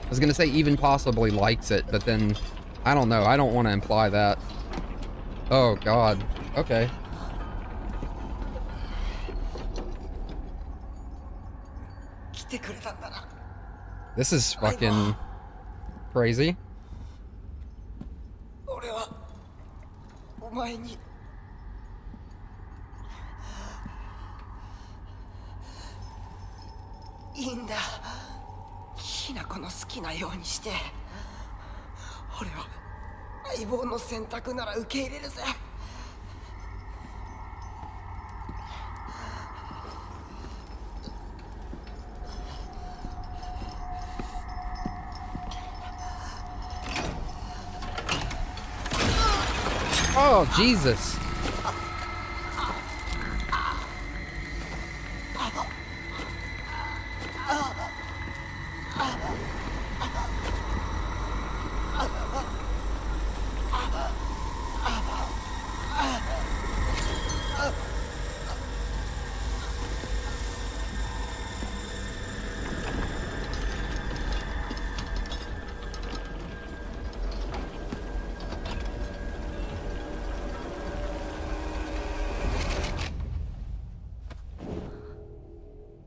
A: I was going to say even possibly likes it, but then I don't know. I don't want to imply that. Oh, God. Okay. This is fucking crazy.
C: 俺はお前にいいんだ。きなこの好きなようにして。俺は相棒の選択なら受け入れるぜ。
A: Oh, Jesus.
D: 「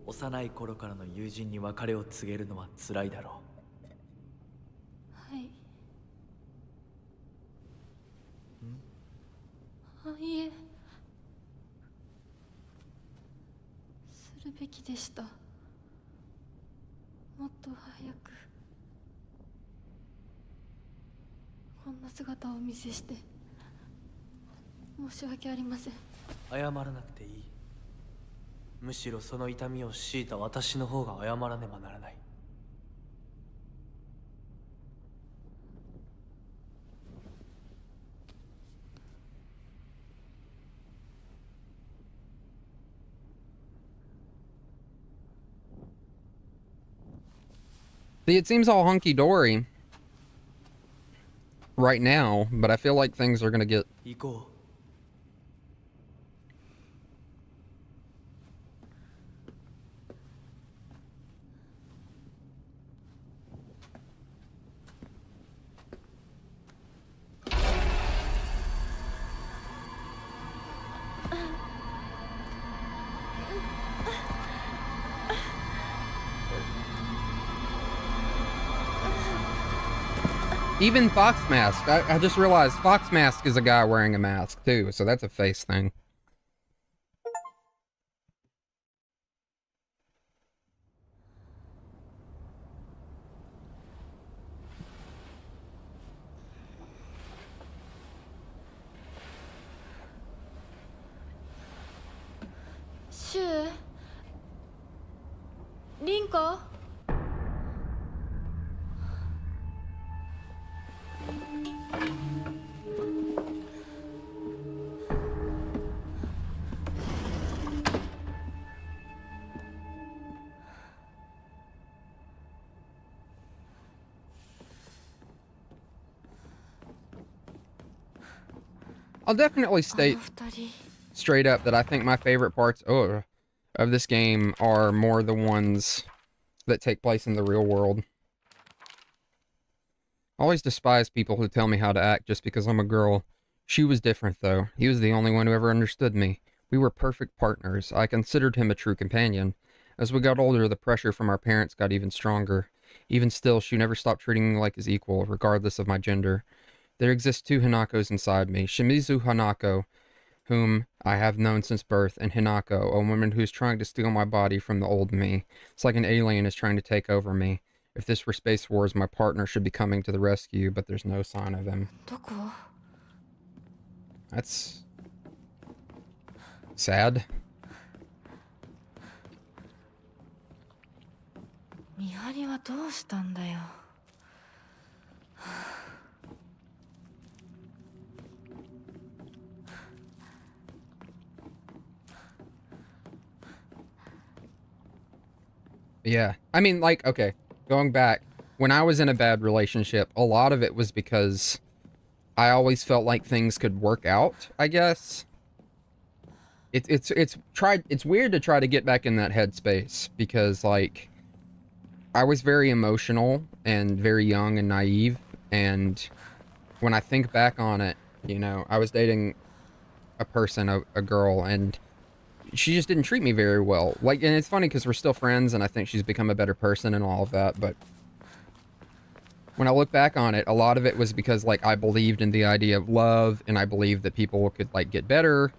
D: 幼い頃からの友人に別れを告げるのは辛いだろ
B: はい。いえ、するべきでした。もっと早くこんな姿をお見せして申し訳ありません。
D: う。謝らなくていい。むしろその痛みを強いた私の方が謝らねばならない。
A: See, it seems all hunky-dory right now, but I feel like things are gonna get...
D: 行こう。
A: Even Fox Mask. I just realized Fox Mask is a guy wearing a mask, too, so that's a face thing.
B: Shu? Rinko?
A: I'll definitely state straight up that I think my favorite parts of this game are more the ones that take place in the real world. I always despise people who tell me how to act just because I'm a girl. She was different, though. He was the only one who ever understood me. We were perfect partners. I considered him a true companion. As we got older, the pressure from our parents got even stronger. Even still, she never stopped treating me like his equal, regardless of my gender. There exist two Hanakos inside me. Shimizu Hanako, whom I have known since birth, and Hinako, a woman who's trying to steal my body from the old me. It's like an alien is trying to take over me. If this were Space Wars, my partner should be coming to the rescue, but there's no sign of him. That's... sad.
B: 見張りはどうしたんだよ。
A: Yeah. I mean, like, okay, going back, when I was in a bad relationship, a lot of it was because I always felt like things could work out, I guess. It's weird to try to get back in that headspace because like I was very emotional and very young and naive, and when I think back on it, you know, I was dating a person, a girl, and she just didn't treat me very well. Like, and it's funny because we're still friends, and I think she's become a better person and all of that. But when I look back on it, a lot of it was because like I believed in the idea of love, and I believed that people could like get better.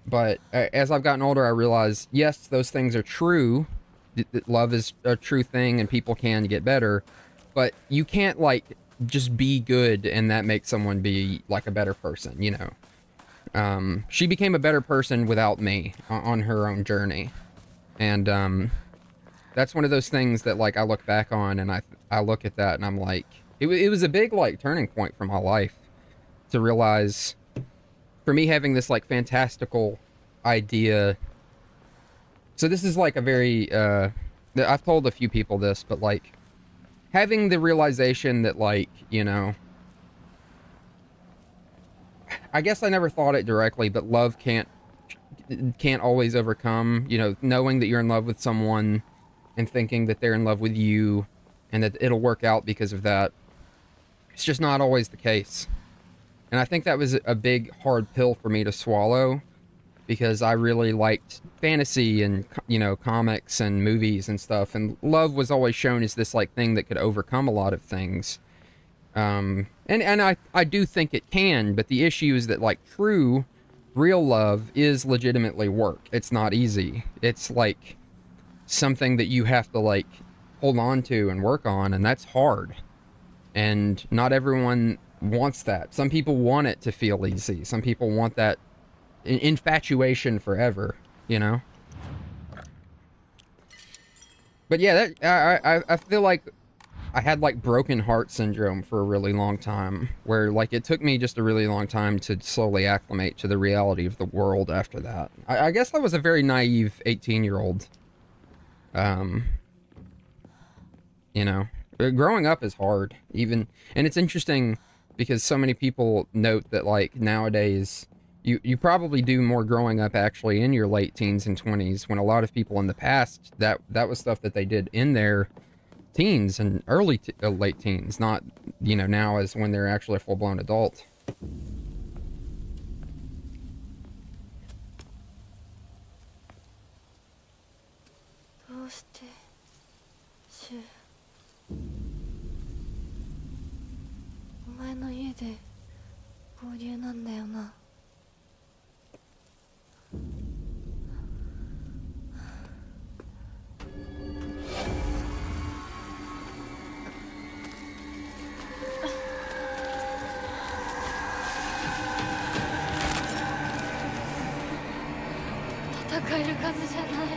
A: But as I've gotten older, I realize yes, those things are true. That love is a true thing, and people can get better. But you can't like just be good, and that makes someone be like a better person. You know. She became a better person without me on her own journey. And, that's one of those things that, like, I look back on and I look at that and I'm like, it was a big, like, turning point for my life to realize for me having this, like, fantastical idea. So this is, like, a very, I've told a few people this, but, like, having the realization that, like, you know, I guess I never thought it directly, but love can't always overcome, you know, knowing that you're in love with someone and thinking that they're in love with you and that it'll work out because of that. It's just not always the case. And I think that was a big hard pill for me to swallow because I really liked fantasy and, you know, comics and movies and stuff, and love was always shown as this like thing that could overcome a lot of things. And I do think it can, but the issue is that like true, real love is legitimately work. It's not easy. It's like something that you have to like hold on to and work on, and that's hard. And not everyone wants that. Some people want it to feel easy. Some people want that infatuation forever, you know? But yeah, that I feel like I had like broken heart syndrome for a really long time, where like it took me just a really long time to slowly acclimate to the reality of the world after that. I guess I was a very naive 18-year-old. Um, you know, growing up is hard, even, and it's interesting because so many people note that like nowadays you probably do more growing up actually in your late teens and 20s, when a lot of people in the past that was stuff that they did in their teens and late teens, not, you know, now as when they're actually a full-blown adult.
B: どうしてシュウお前の家で合流なんだよな。戦える数じゃない。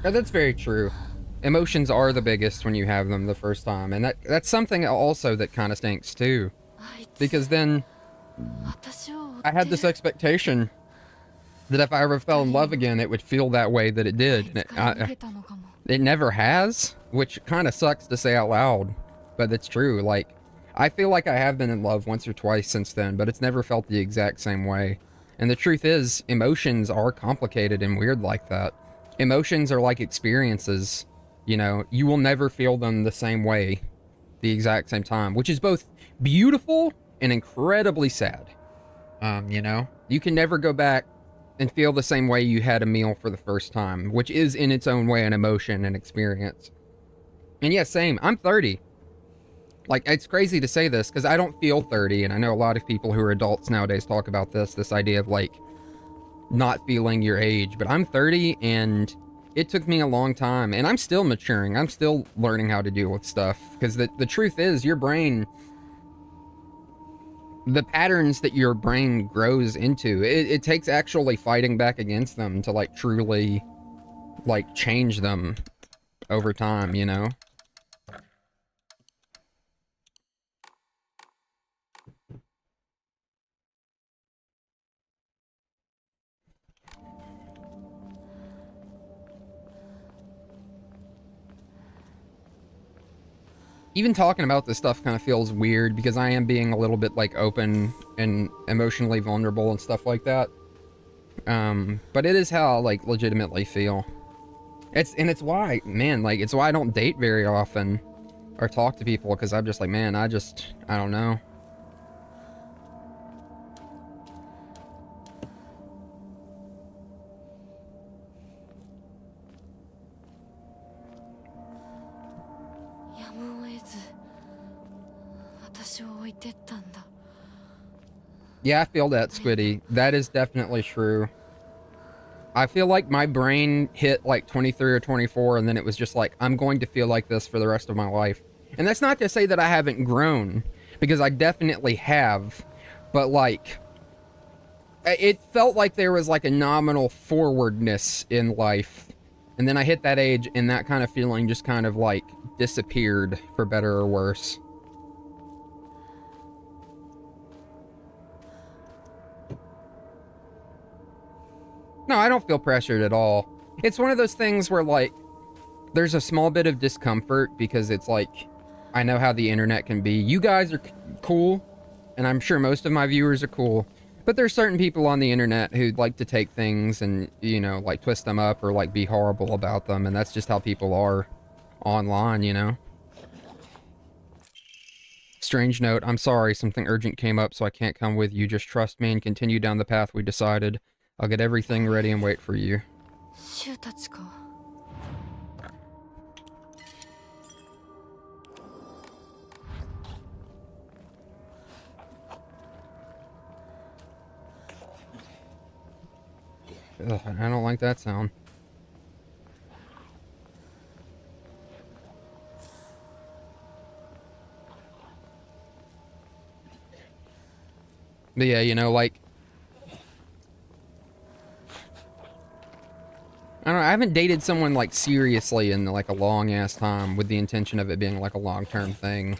A: Yeah, that's very true. Emotions are the biggest when you have them the first time, and that's something also that kind of stinks too,
B: あいつ
A: because then
B: 私を追って
A: I had this expectation that if I ever fell in love again, it would feel that way that it
B: あ
A: did,
B: い
A: and
B: つから逃げたのかも。
A: it never has, which kind of sucks to say out loud, but it's true. Like, I feel like I have been in love once or twice since then, but it's never felt the exact same way. And the truth is, emotions are complicated and weird like that. Emotions are like experiences. You know, you will never feel them the same way, the exact same time, which is both beautiful and incredibly sad. You know, you can never go back and feel the same way you had a meal for the first time, which is in its own way an emotion and experience. And yeah, same. I'm 30. Like, it's crazy to say this because I don't feel 30, and I know a lot of people who are adults nowadays talk about this idea of like not feeling your age, but I'm 30 and it took me a long time, and I'm still maturing. I'm still learning how to deal with stuff, because the truth is, your brain, the patterns that your brain grows into, it takes actually fighting back against them to like truly like change them over time, you know? Even talking about this stuff kind of feels weird because I am being a little bit like open and emotionally vulnerable and stuff like that. But it is how I like legitimately feel. It's why, man, like it's why I don't date very often or talk to people, because I'm just like, man, I don't know. Yeah, I feel that, Squiddy. That is definitely true. I feel like my brain hit like 23 or 24, and then it was just like, I'm going to feel like this for the rest of my life. And that's not to say that I haven't grown, because I definitely have. But like, it felt like there was like a nominal forwardness in life. And then I hit that age, and that kind of feeling just kind of like disappeared, for better or worse. No, I don't feel pressured at all. It's one of those things where, like, there's a small bit of discomfort because it's like, I know how the internet can be. You guys are cool, and I'm sure most of my viewers are cool, but there's certain people on the internet who like to take things and, you know, like twist them up or like be horrible about them, and that's just how people are online, you know? Strange note, I'm sorry, something urgent came up, so I can't come with you. Just trust me and continue down the path we decided. I'll get everything ready and wait for you. Ugh, I don't like that sound. But yeah, you know, like, I don't know, I haven't dated someone like seriously in like a long ass time with the intention of it being like a long-term thing.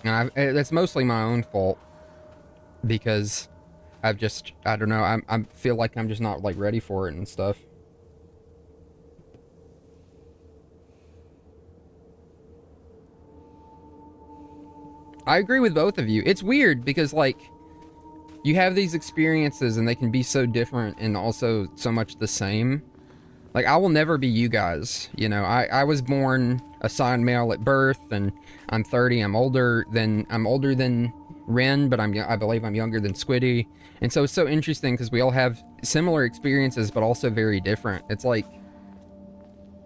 A: And that's mostly my own fault, because I've just, I don't know, I feel like I'm just not like ready for it and stuff. I agree with both of you. It's weird because like, you have these experiences and they can be so different and also so much the same. Like, I will never be you guys, you know. I was born assigned male at birth, and I'm 30. I'm older than Ren, but I believe I'm younger than Squiddy. And so it's so interesting because we all have similar experiences, but also very different. It's like,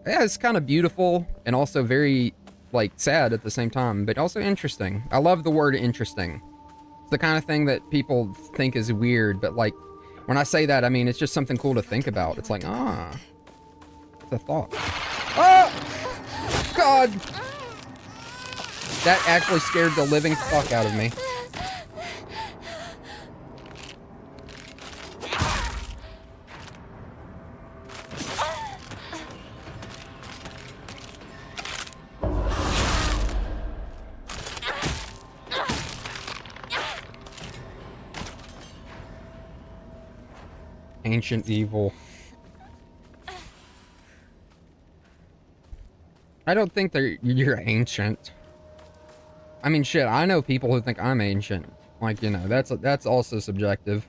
A: yeah, it's kind of beautiful and also very like sad at the same time, but also interesting. I love the word interesting. It's the kind of thing that people think is weird, but like, when I say that, I mean, it's just something cool to think about. It's like, the thought. Oh! God! That actually scared the living fuck out of me. Ancient evil. I don't think you're ancient. I mean, shit, I know people who think I'm ancient. Like, you know, that's also subjective.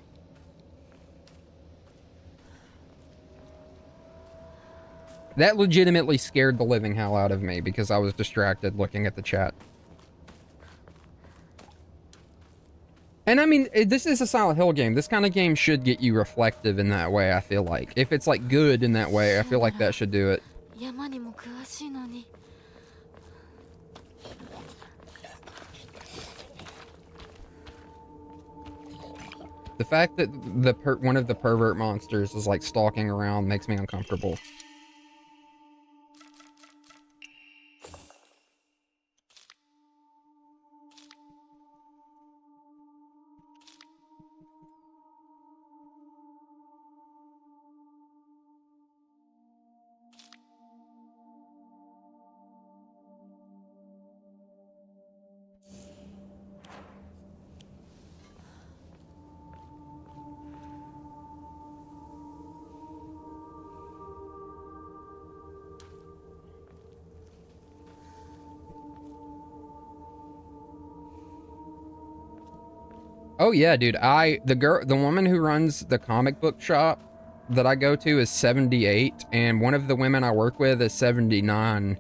A: That legitimately scared the living hell out of me because I was distracted looking at the chat. And I mean, this is a Silent Hill game. This kind of game should get you reflective in that way, I feel like. If it's like good in that way, I feel like that should do it. The fact that one of the pervert monsters is like stalking around makes me uncomfortable. Oh yeah, dude. The woman who runs the comic book shop that I go to is 78, and one of the women I work with is 79,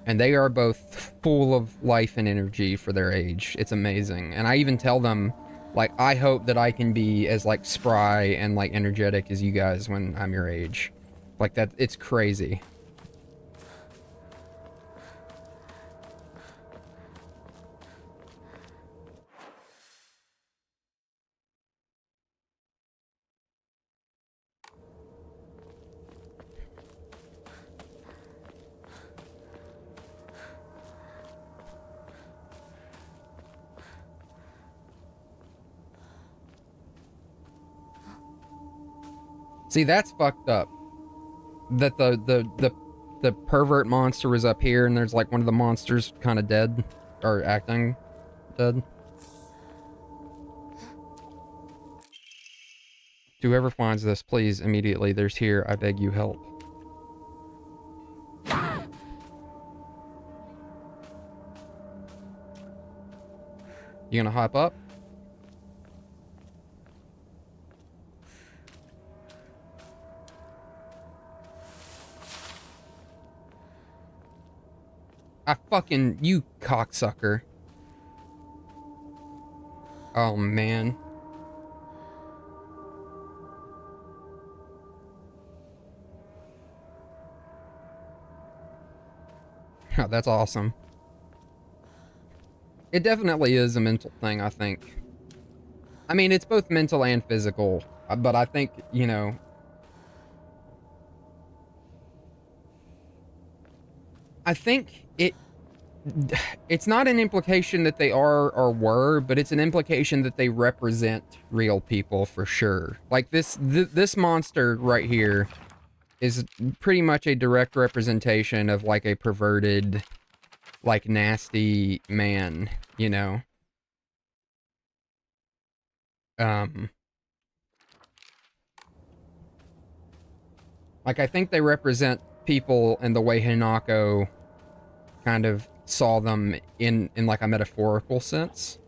A: and they are both full of life and energy for their age. It's amazing. And I even tell them, like, I hope that I can be as like spry and like energetic as you guys when I'm your age. Like that, it's crazy. See, that's fucked up. That the pervert monster was up here, and there's like one of the monsters kind of dead, or acting dead. Whoever finds this, please immediately. There's here. I beg you, help. You gonna hop up? I fucking, you cocksucker. Oh, man. Oh, that's awesome. It definitely is a mental thing, I think. I mean, it's both mental and physical, but I think, you know, I think it's not an implication that they are or were, but it's an implication that they represent real people for sure. Like this monster right here is pretty much a direct representation of like a perverted, like nasty man, you know? Like I think they represent people in the way Hinako kind of saw them in like a metaphorical sense.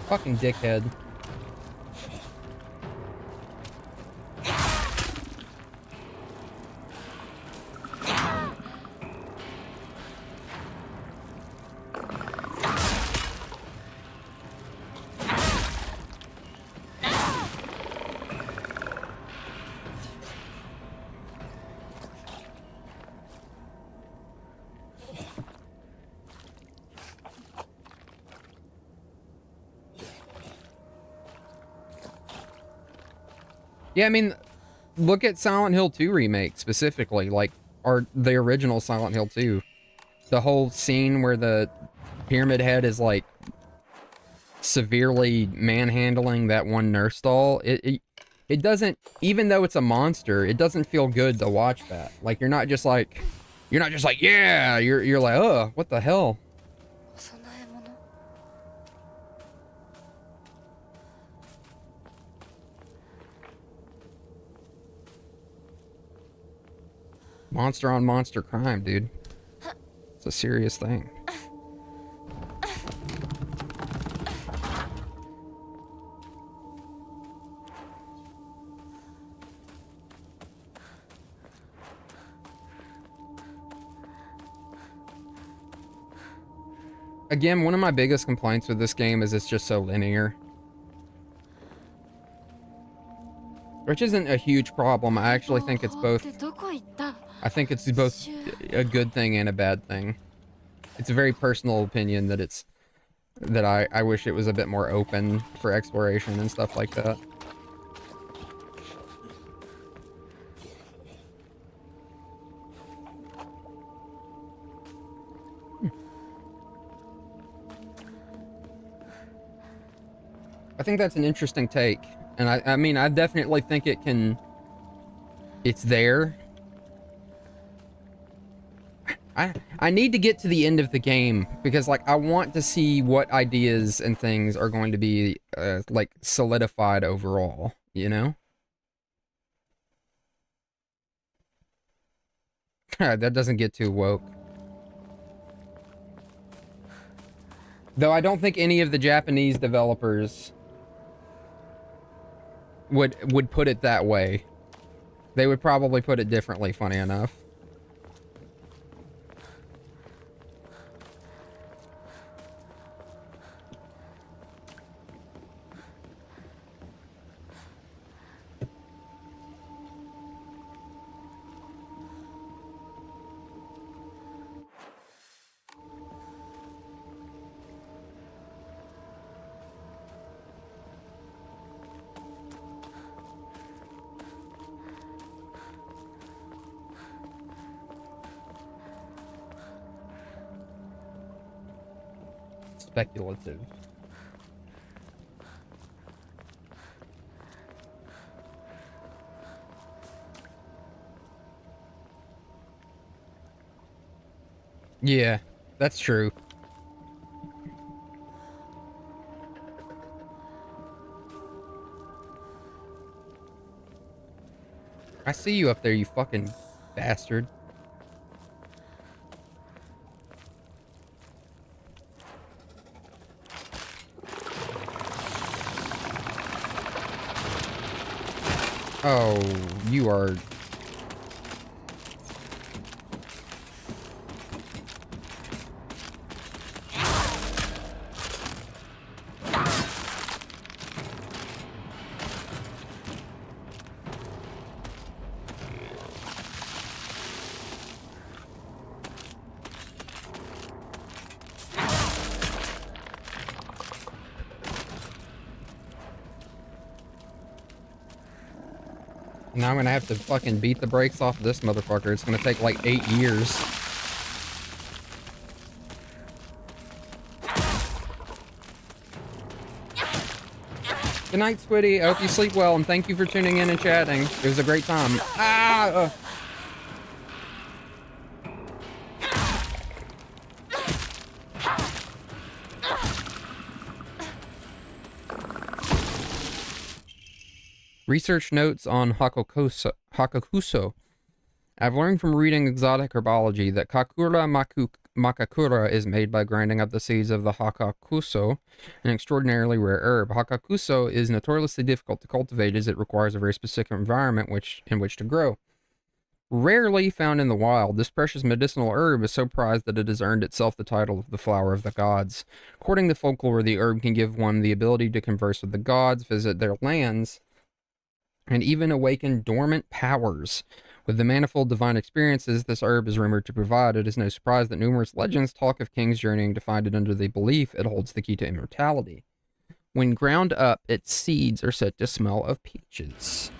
A: Fucking dickhead. Yeah, I mean, look at Silent Hill 2 remake specifically, like, or the original Silent Hill 2. The whole scene where the Pyramid Head is like severely manhandling that one nurse doll. It doesn't, even though it's a monster, it doesn't feel good to watch that. Like you're not just like, yeah. You're like, oh, what the hell?
B: お供え物
A: Monster on monster crime, dude. It's a serious thing. Again, one of my biggest complaints with this game is it's just so linear. Which isn't a huge problem. I actually think it's both.
B: どこ行った
A: I think it's both a good thing and a bad thing. It's a very personal opinion that it's that I wish it was a bit more open for exploration and stuff like that. I think that's an interesting take. And I mean, I definitely think it's there. I need to get to the end of the game because like I want to see what ideas and things are going to be like solidified overall, you know? That doesn't get too woke. Though I don't think any of the Japanese developers would put it that way. They would probably put it differently, funny enough. Speculative. Yeah, that's true. I see you up there, you fucking bastard. Oh, you are... Now I'm gonna have to fucking beat the brakes off this motherfucker. It's gonna take like 8 years. Good night, Squiddy. I hope you sleep well, and thank you for tuning in and chatting. It was a great time. Ah! Research notes on Hakukuso. I've learned from reading exotic herbology that Makakura is made by grinding up the seeds of the Hakakuso, an extraordinarily rare herb. Hakakuso is notoriously difficult to cultivate as it requires a very specific environment in which to grow. Rarely found in the wild, this precious medicinal herb is so prized that it has earned itself the title of the flower of the gods. According to folklore, the herb can give one the ability to converse with the gods, visit their lands, and even awaken dormant powers. With the manifold divine experiences this herb is rumored to provide, it is no surprise that numerous legends talk of kings journeying to find it under the belief it holds the key to immortality. When ground up, its seeds are said to smell of peaches.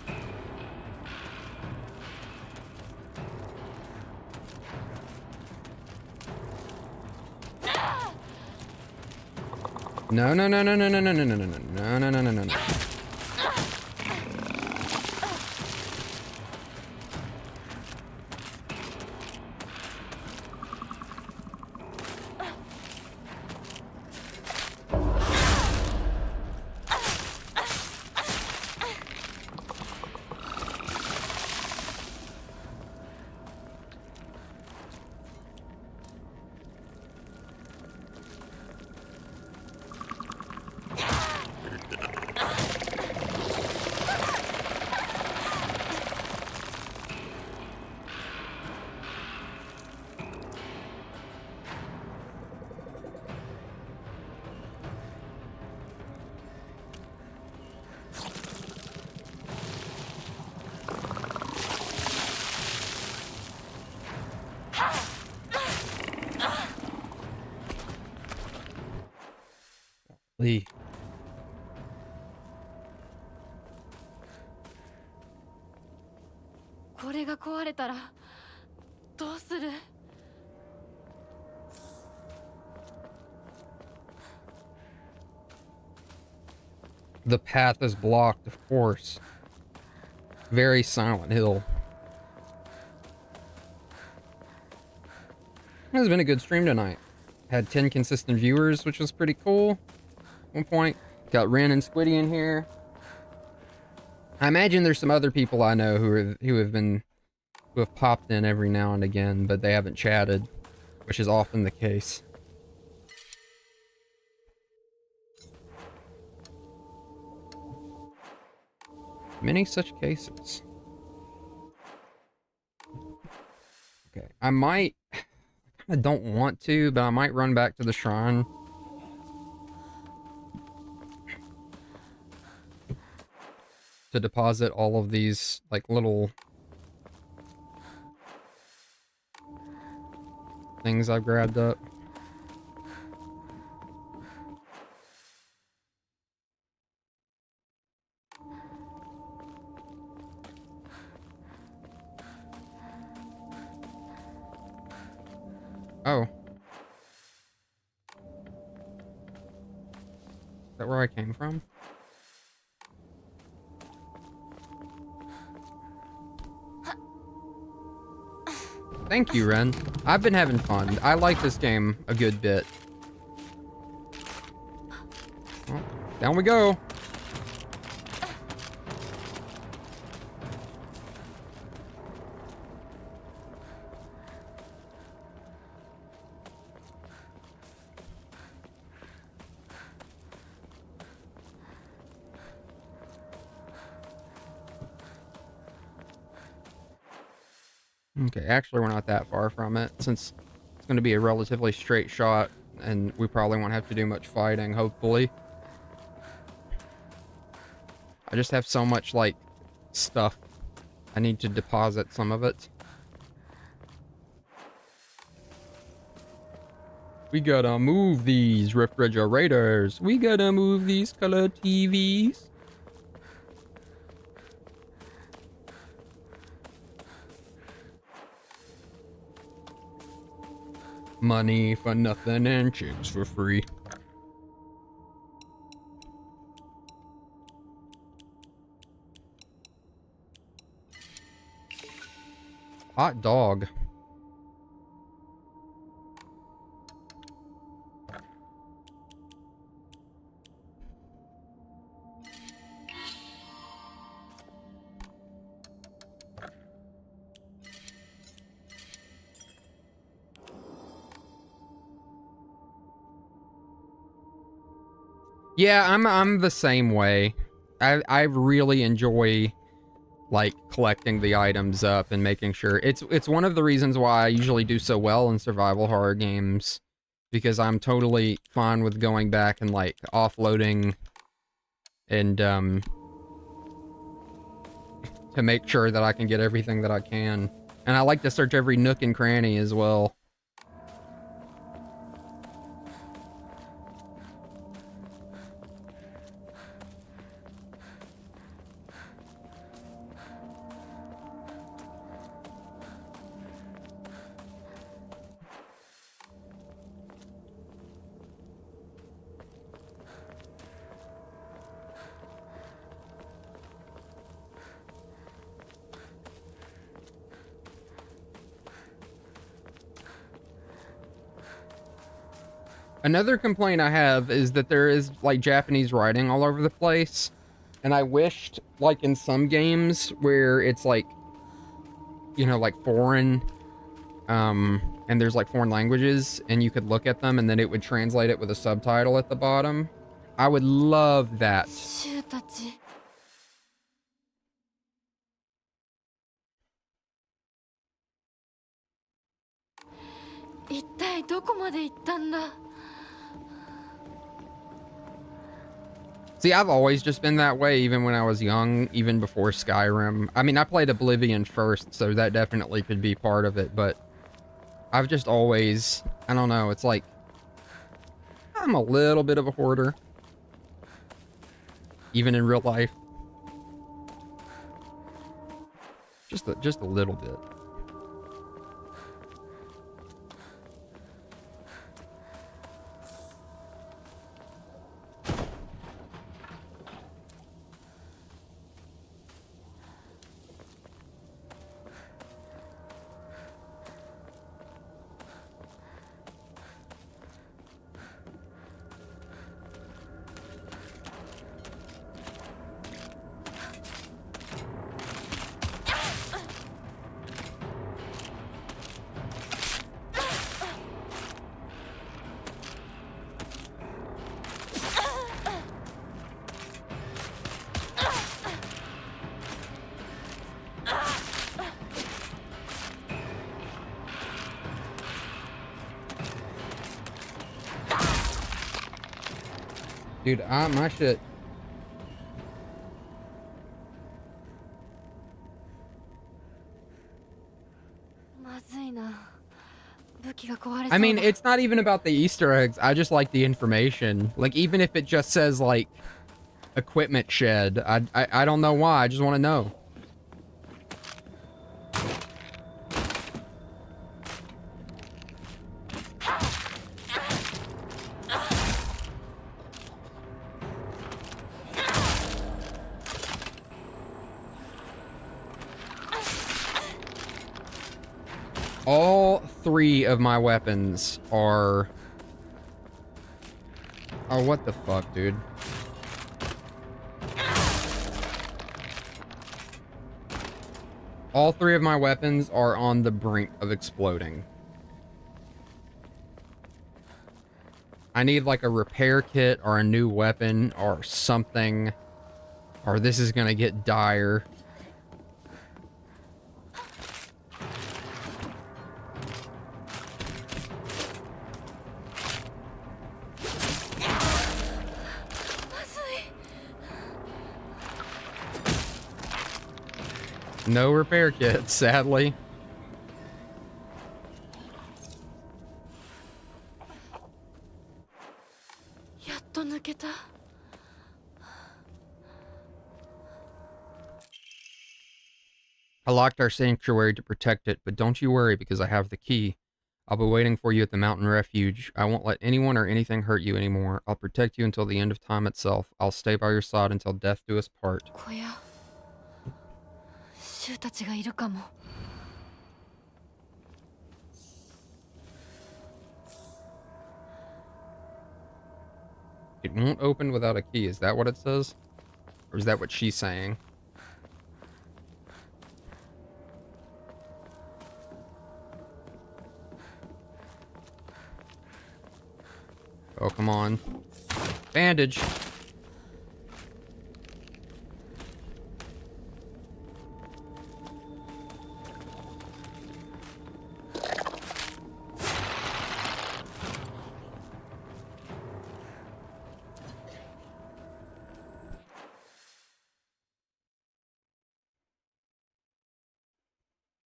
A: No, no, no, no, no, no, no, no, no, no, no, no, no, no, no, no. Lee. The path is blocked, of course. Very Silent Hill. It's been a good stream tonight. Had 10 consistent viewers, which was pretty cool. At one point, got Ren and Squiddy in here. I imagine there's some other people I know who have popped in every now and again, but they haven't chatted, which is often the case. Many such cases. Okay, I don't want to, but I might run back to the shrine. To deposit all of these, like, little things I've grabbed up. Oh. Is that where I came from? Thank you, Ren. I've been having fun. I like this game a good bit. Well, down we go. Okay, actually we're not that far from it, since it's going to be a relatively straight shot, and we probably won't have to do much fighting, hopefully. I just have so much, like, stuff. I need to deposit some of it. We gotta move these refrigerators. We gotta move these color TVs. Money for nothing and chicks for free. Hot dog. Yeah, I'm the same way. I really enjoy like collecting the items up and making sure it's one of the reasons why I usually do so well in survival horror games, because I'm totally fine with going back and like offloading and to make sure that I can get everything that I can. And I like to search every nook and cranny as well. Another complaint I have is that there is like Japanese writing all over the place. And I wished like in some games where it's like, you know, like foreign, and there's like foreign languages and you could look at them and then it would translate it with a subtitle at the bottom. I would love that.
B: シュウたち一体どこまで行ったんだ
A: See, I've always just been that way, even when I was young, even before Skyrim. I mean, I played Oblivion first, so that definitely could be part of it, but I've just always, I don't know, it's like, I'm a little bit of a hoarder. Even in real life. Just a little bit. Dude, my shit. I mean, it's not even about the Easter eggs. I just like the information. Like, even if it just says, like, equipment shed, I don't know why. I just want to know. All three of my weapons are... Oh, what the fuck, dude? All three of my weapons are on the brink of exploding. I need like a repair kit or a new weapon or something, or this is gonna get dire. No repair kit, sadly. I locked our sanctuary to protect it, but don't you worry because I have the key. I'll be waiting for you at the mountain refuge. I won't let anyone or anything hurt you anymore. I'll protect you until the end of time itself. I'll stay by your side until death do us part. It won't open without a key. Is that what it says? Or is that what she's saying? Oh, come on. Bandage.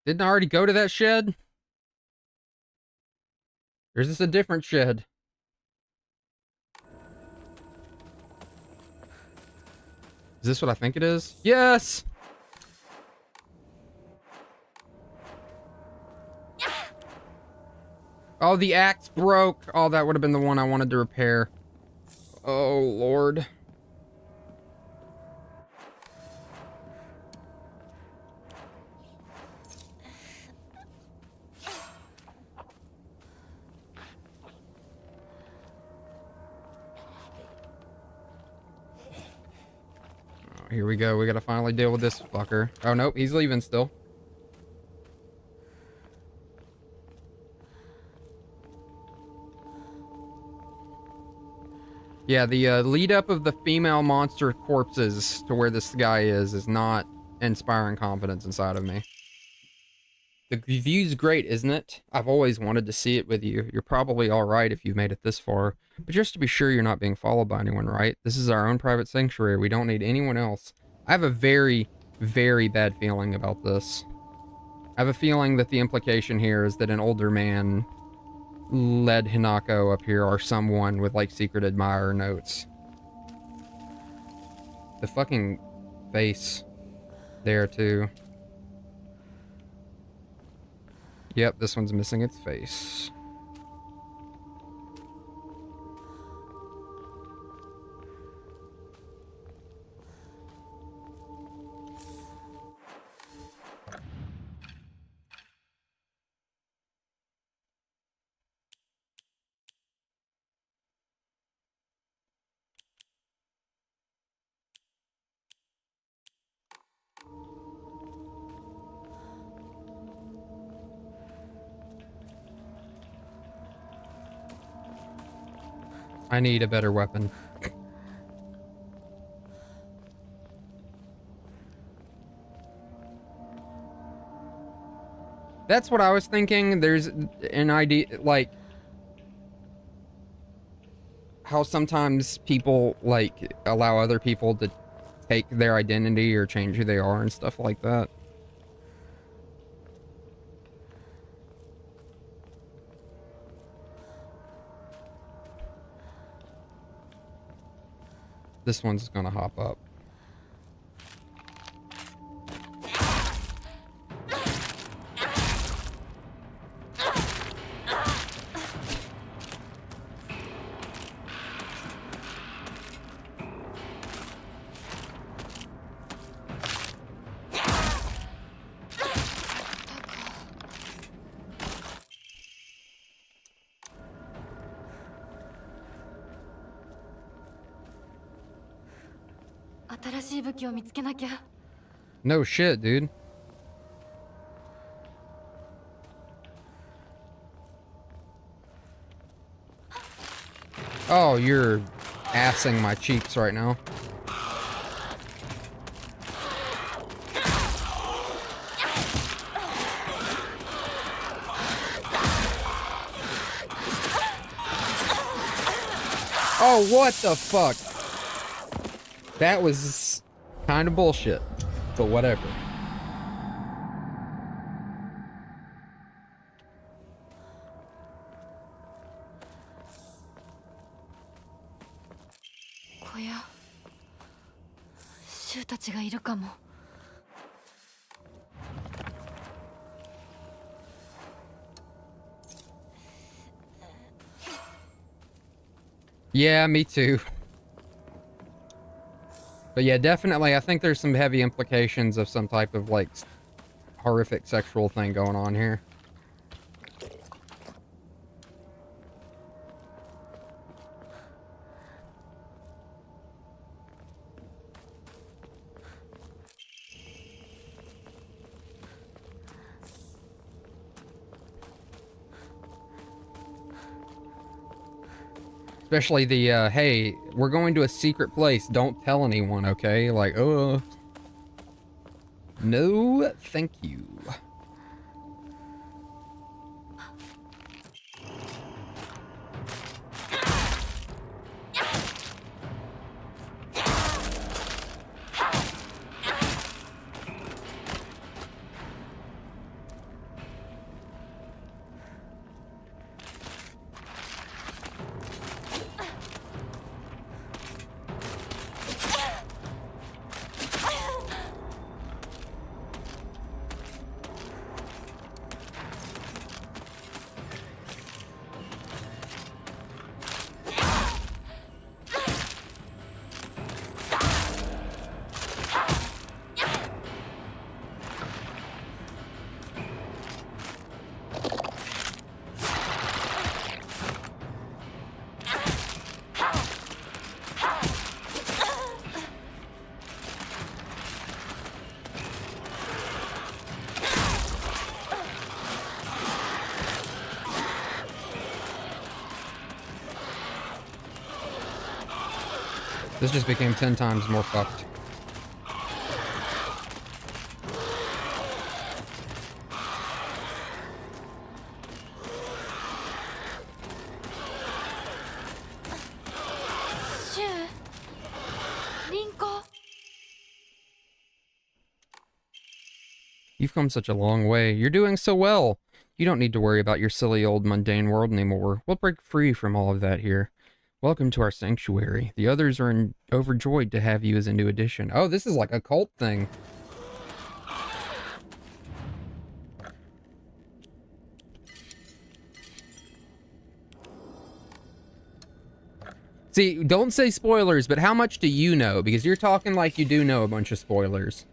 A: Didn't I already go to that shed? Or is this a different shed? Is this what I think it is? Yes! Oh, the axe broke. Oh, that would have been the one I wanted to repair. Oh, Lord. Oh, here we go. We gotta finally deal with this fucker. Oh, nope. He's leaving still. Yeah, the lead up of the female monster corpses to where this guy is not inspiring confidence inside of me. The review's great, isn't it? I've always wanted to see it with you. You're probably alright if you've made it this far. But just to be sure you're not being followed by anyone, right? This is our own private sanctuary. We don't need anyone else. I have a very, very bad feeling about this. I have a feeling that the implication here is that an older man led Hinako up here, or someone with like secret admirer notes. The fucking face there too. Yep, this one's missing its face. I need a better weapon. That's what I was thinking. There's an idea, like, how sometimes people, like, allow other people to take their identity or change who they are and stuff like that. This one's gonna hop up. No shit, dude. Oh, you're assing my cheeks right now. Oh, what the fuck? That was kind of bullshit, but whatever. Yeah, me too. But yeah, definitely, I think there's some heavy implications of some type of, like, horrific sexual thing going on here. Especially the, hey, we're going to a secret place. Don't tell anyone, okay? Like, no, thank you. This just became 10 times more fucked. You've come such a long way. You're doing so well. You don't need to worry about your silly old mundane world anymore. We'll break free from all of that here. Welcome to our sanctuary. The others are overjoyed to have you as a new addition. Oh, this is like a cult thing. See, don't say spoilers, but how much do you know? Because you're talking like you do know a bunch of spoilers.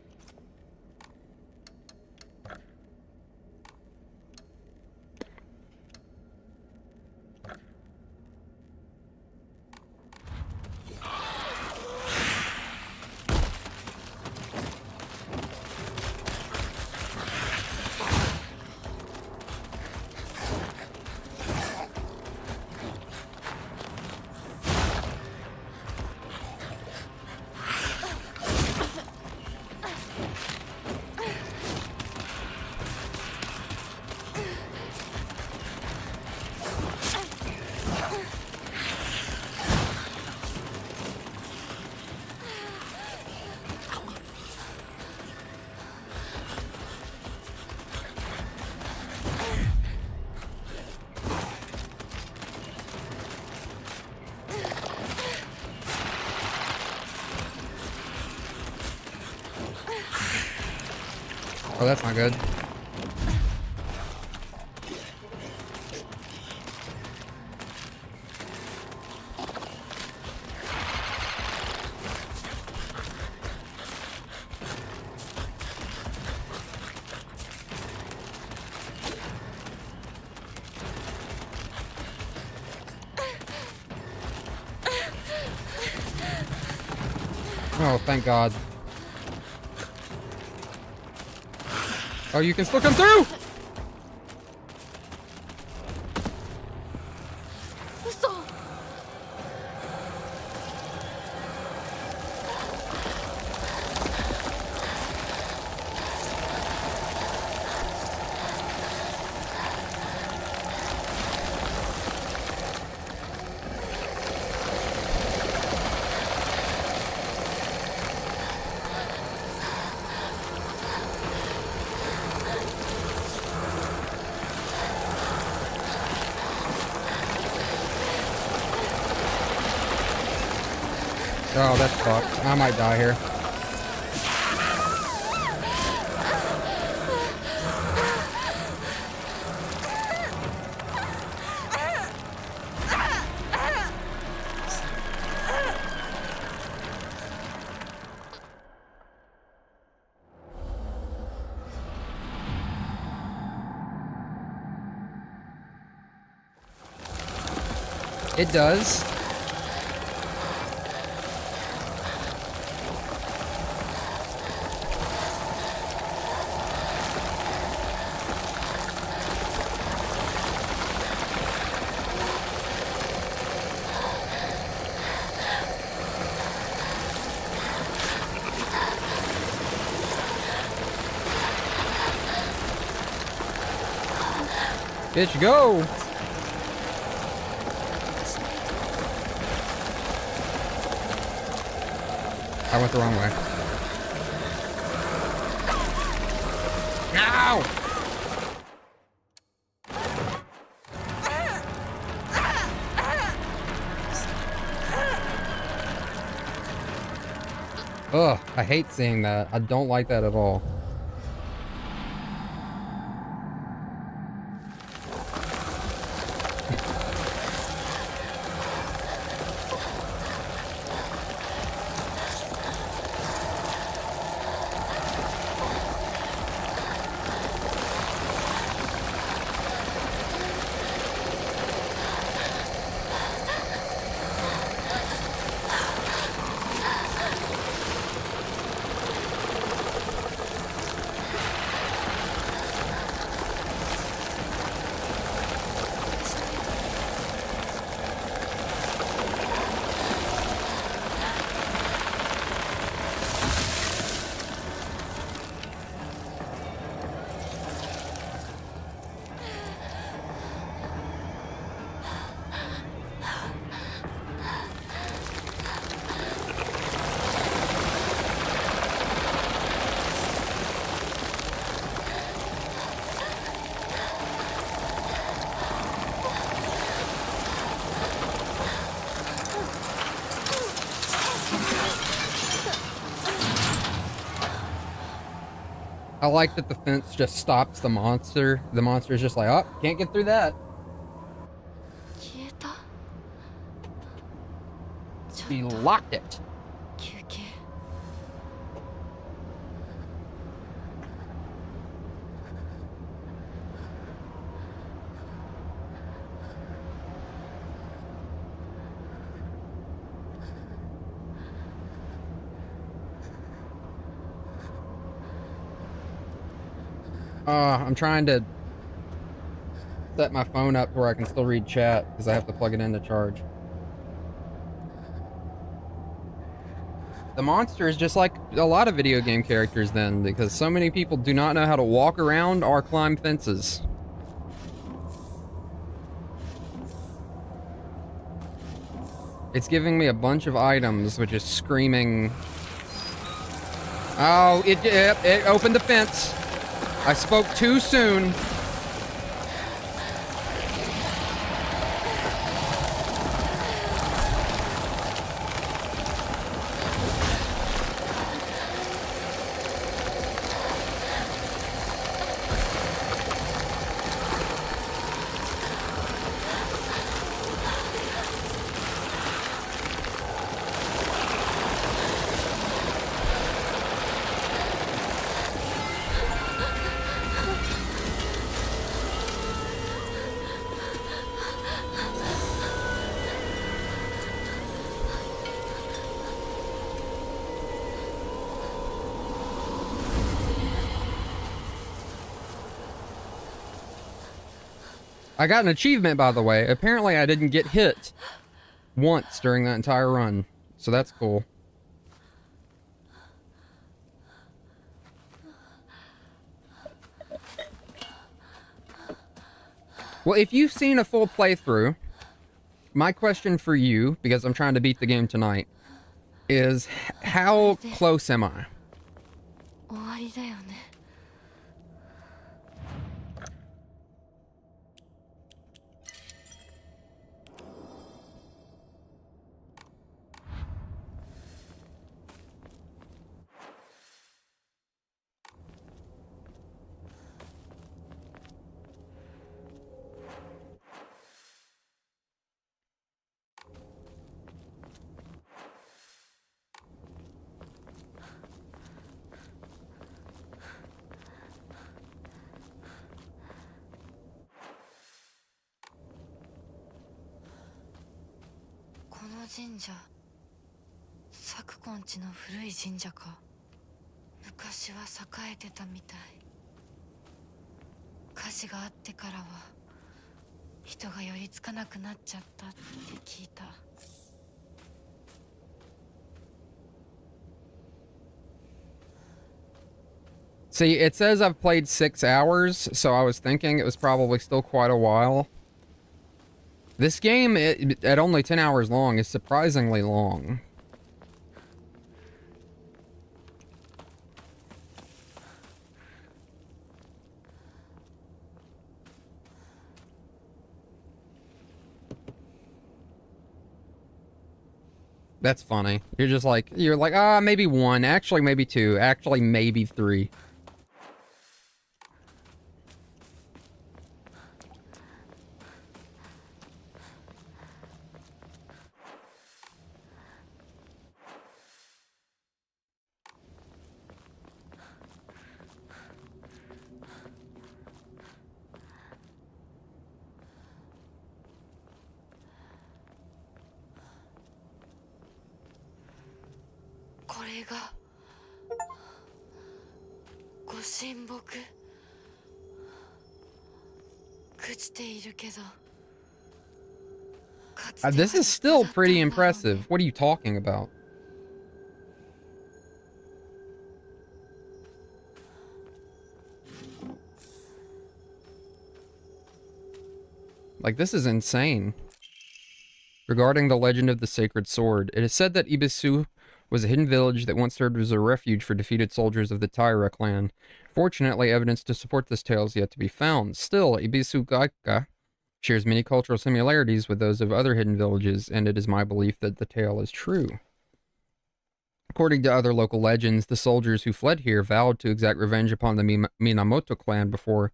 A: Oh, that's not good. Oh, thank God. Oh, you can still come through! Oh, that's fucked. I might die here. It does. Bitch, go! I went the wrong way. No! Ugh, I hate seeing that. I don't like that at all. I like that the fence just stops the monster. The monster is just like, oh, can't get through that.
B: 消えた。ちょ
A: He
B: っと
A: locked it.
B: 休憩。
A: I'm trying to set my phone up where I can still read chat because I have to plug it in to charge. The monster is just like a lot of video game characters then, because so many people do not know how to walk around or climb fences. It's giving me a bunch of items, which is screaming. Oh, it opened the fence. I spoke too soon. I got an achievement, by the way. Apparently, I didn't get hit once during that entire run. So that's cool. Well, if you've seen a full playthrough, my question for you, because I'm trying to beat the game tonight, is how close am I?
B: 終わりだよね。この神社、昨今地の古い神社か。昔は栄えてたみたい。火事があってからは人が寄りつかなくなっちゃったって聞いた。
A: See, it says I've played 6 hours, so I was thinking it was probably still quite a while. This game, at only 10 hours long, is surprisingly long. That's funny. You're like, maybe 1, actually maybe 2, actually maybe 3. This is still pretty impressive. What are you talking about? Like, this is insane. Regarding the legend of the sacred sword, it is said that Ibisu was a hidden village that once served as a refuge for defeated soldiers of the Taira clan. Fortunately, evidence to support this tale is yet to be found. Still, Ibisu Gaika shares many cultural similarities with those of other hidden villages, and it is my belief that the tale is true. According to other local legends, the soldiers who fled here vowed to exact revenge upon the Minamoto clan before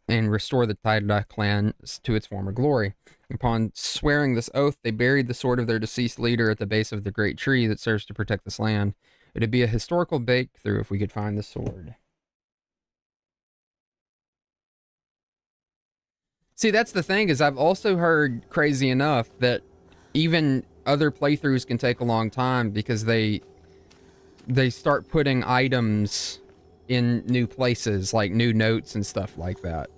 A: and restore the Taira clan to its former glory. Upon swearing this oath, they buried the sword of their deceased leader at the base of the great tree that serves to protect this land. It'd be a historical breakthrough if we could find the sword. See, that's the thing, is I've also heard, crazy enough, that even other playthroughs can take a long time because they start putting items in new places, like new notes and stuff like that.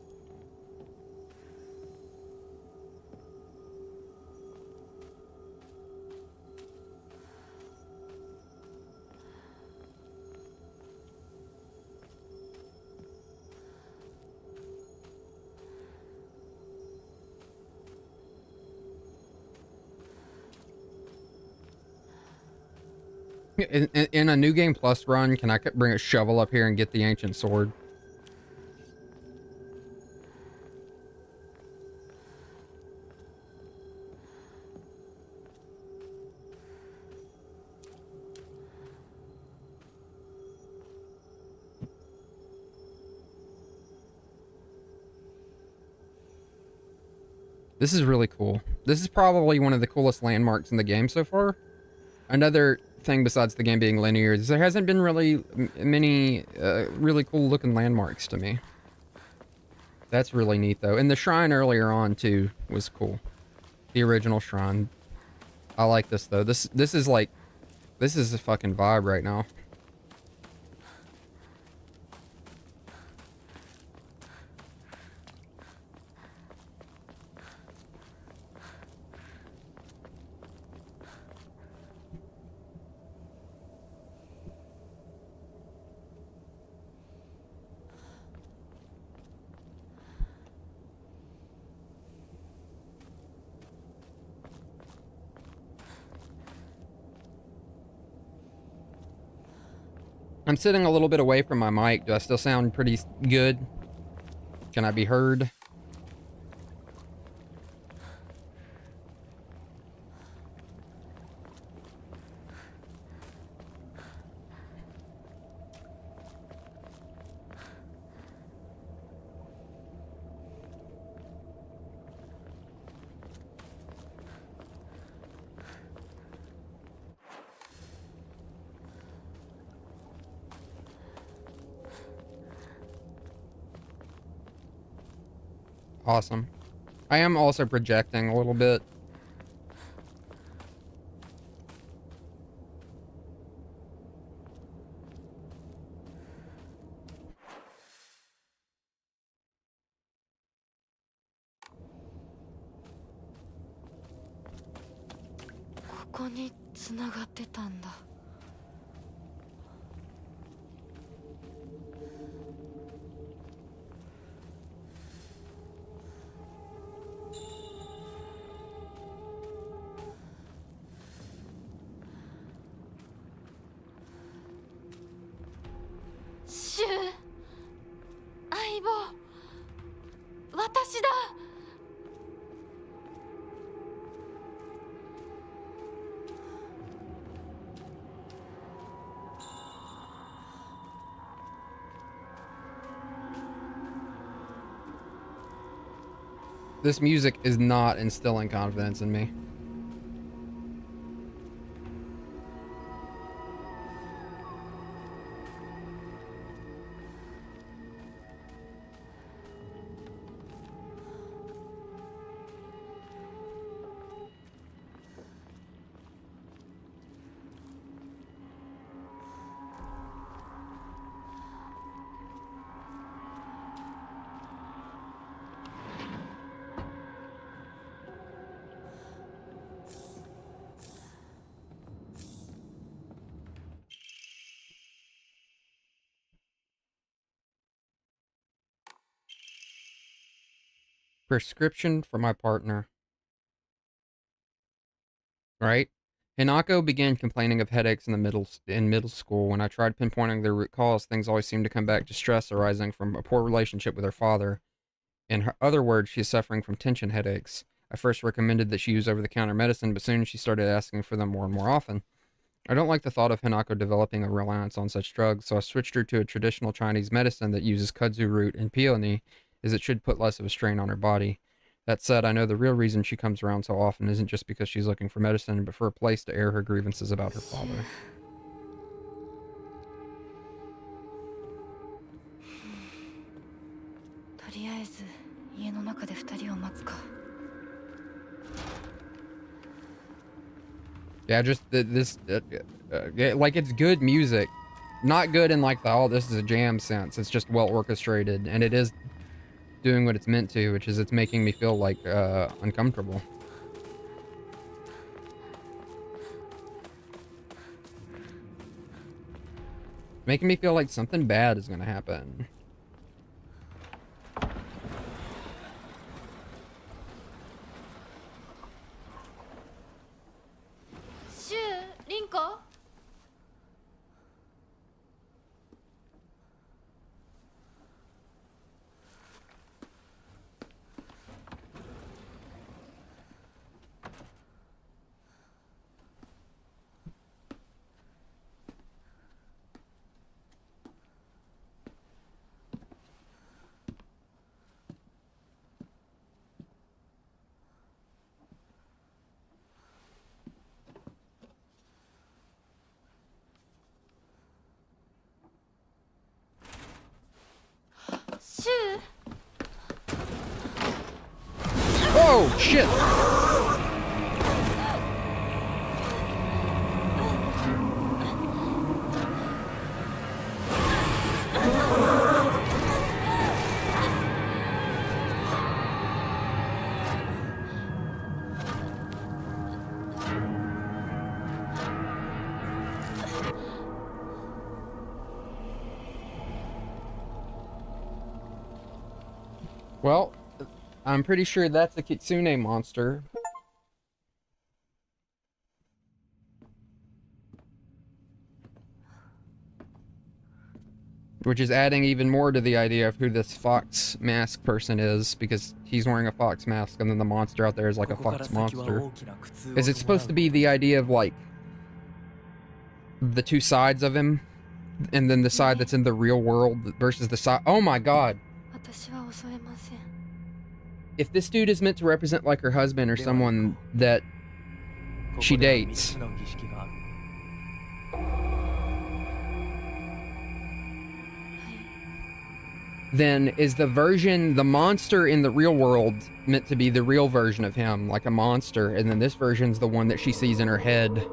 A: In a New Game Plus run, can I bring a shovel up here and get the ancient sword? This is really cool. This is probably one of the coolest landmarks in the game so far. Another thing besides the game being linear is there hasn't been really many really cool looking landmarks to me. That's really neat though. And the shrine earlier on too was cool. The original shrine. I like this though. This is like, this is a fucking vibe right now. I'm sitting a little bit away from my mic. Do I still sound pretty good? Can I be heard? Awesome. I am also projecting a little bit. This music is not instilling confidence in me. Prescription for my partner. Right? Hinako began complaining of headaches in middle school. When I tried pinpointing the root cause, things always seemed to come back to stress arising from a poor relationship with her father. In her other words, she is suffering from tension headaches. I first recommended that she use over-the-counter medicine, but soon she started asking for them more and more often. I don't like the thought of Hinako developing a reliance on such drugs, so I switched her to a traditional Chinese medicine that uses kudzu root and peony, as it should put less of a strain on her body. That said, I know the real reason she comes around so often isn't just because she's looking for medicine, but for a place to air her grievances about her father.
B: とりあえず家の中で2人を待つか。
A: Yeah, just like it's good music, not good in like the oh this is a jam sense. It's just well orchestrated, and it is doing what it's meant to, which is it's making me feel like uncomfortable. Making me feel like something bad is gonna happen. Oh shit! Well, I'm pretty sure that's a kitsune monster. Which is adding even more to the idea of who this fox mask person is, because he's wearing a fox mask and then the monster out there is like a fox monster. Is it supposed to be the idea of like the two sides of him, and then the side that's in the real world versus the side? Oh my god. If this dude is meant to represent like her husband or someone that she dates, then is the monster in the real world meant to be the real version of him, like a monster, and then this version's the one that she sees in her head?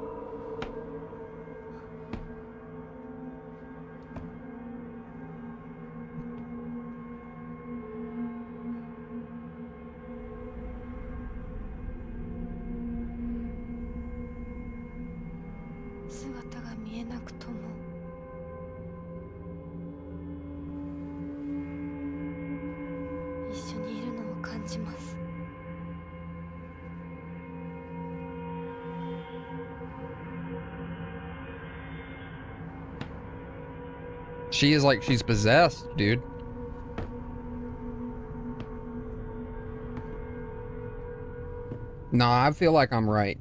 A: She is like she's possessed, dude. Nah, I feel like I'm right.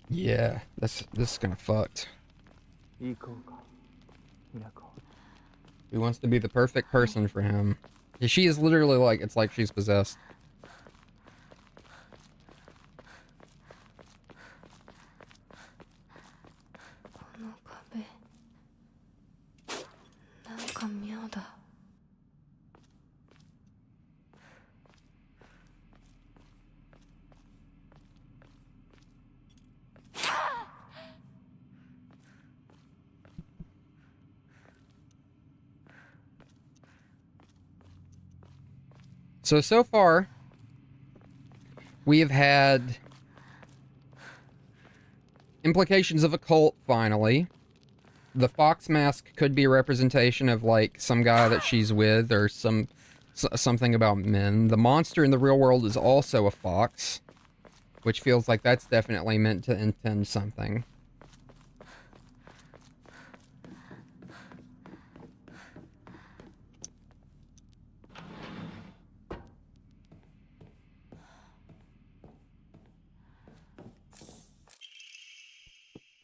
A: Yeah, this is gonna fucked. He wants to be the perfect person for him. She is literally like, it's like she's possessed. So far, we have had implications of a cult, finally. The fox mask could be a representation of, like, some guy that she's with, or something about men. The monster in the real world is also a fox, which feels like that's definitely meant to intend something.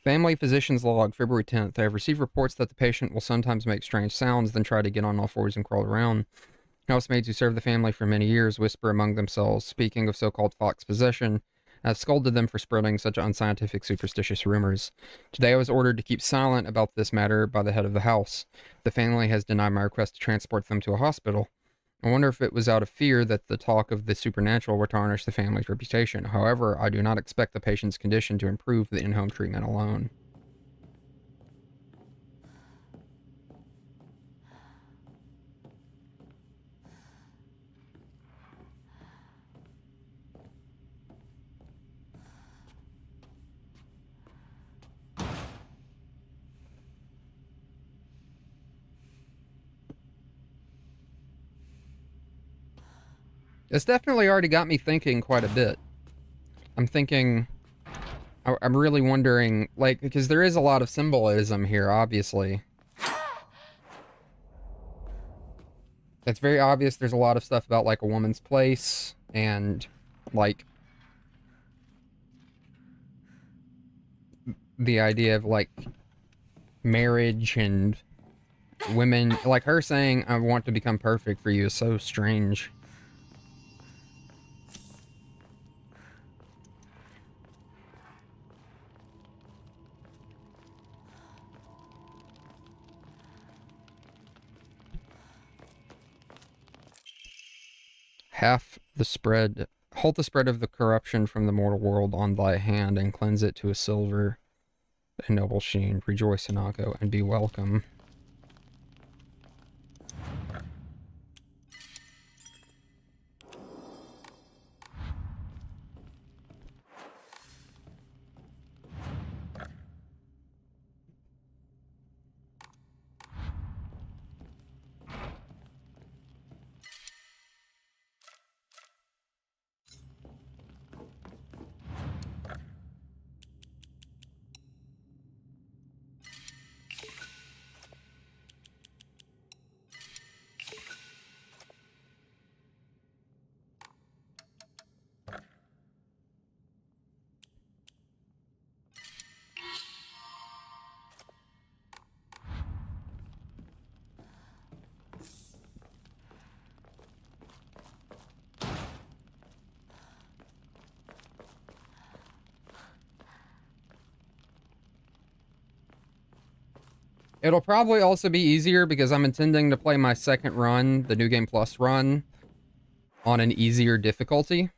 A: Family physician's log, February 10th. I have received reports that the patient will sometimes make strange sounds, then try to get on all fours and crawl around. Housemaids who served the family for many years whisper among themselves, speaking of so-called fox possession. I've scolded them for spreading such unscientific, superstitious rumors. Today I was ordered to keep silent about this matter by the head of the house. The family has denied my request to transport them to a hospital. I wonder if it was out of fear that the talk of the supernatural would tarnish the family's reputation. However, I do not expect the patient's condition to improve with in-home treatment alone. It's definitely already got me thinking quite a bit. I'm thinking, I'm really wondering, like, because there is a lot of symbolism here, obviously. It's very obvious there's a lot of stuff about, like, a woman's place, and, like, the idea of, like, marriage and women. Like, her saying, I want to become perfect for you is so strange. Half the spread, halt the spread of the corruption from the mortal world on thy hand, and cleanse it to a silver and noble sheen. Rejoice, Inako, and be welcome. It'll probably also be easier because I'm intending to play my second run, the New Game Plus run, on an easier difficulty.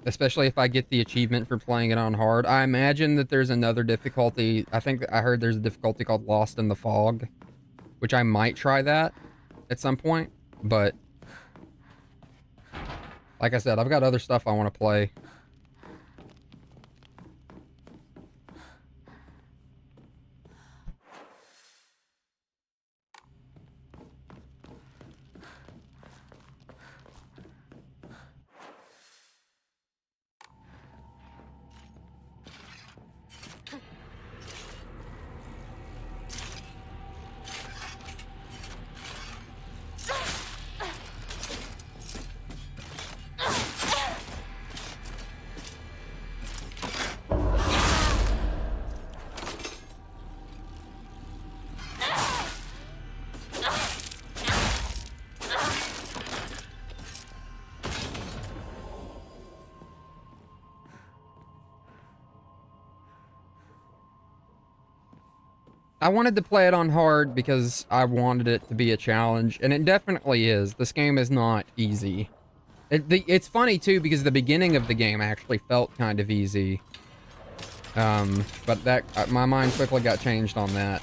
A: Especially if I get the achievement for playing it on hard. I imagine that there's another difficulty. I think I heard there's a difficulty called Lost in the Fog, which I might try that at some point, but like I said, I've got other stuff I want to play. I wanted to play it on hard because I wanted it to be a challenge, and it definitely is. This game is not easy. It's funny, too, because the beginning of the game actually felt kind of easy. But that, my mind quickly got changed on that.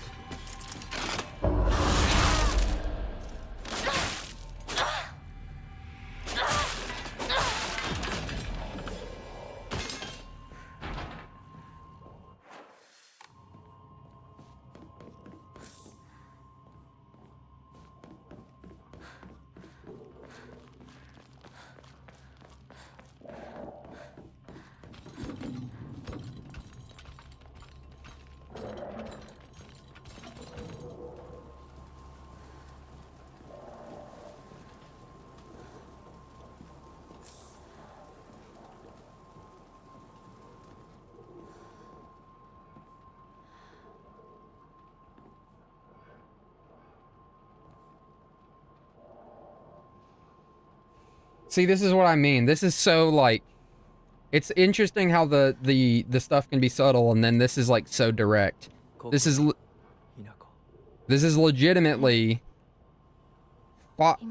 A: See, this is what I mean. This is so, like, it's interesting how the stuff can be subtle, and then this is, like, so direct. This is this is legitimately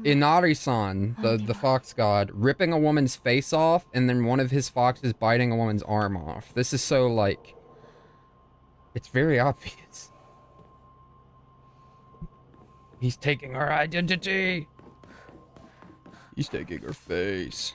A: Inari-san, the fox god, ripping a woman's face off, and then one of his foxes biting a woman's arm off. This is so, like, it's very obvious. He's taking our identity. He's taking her face.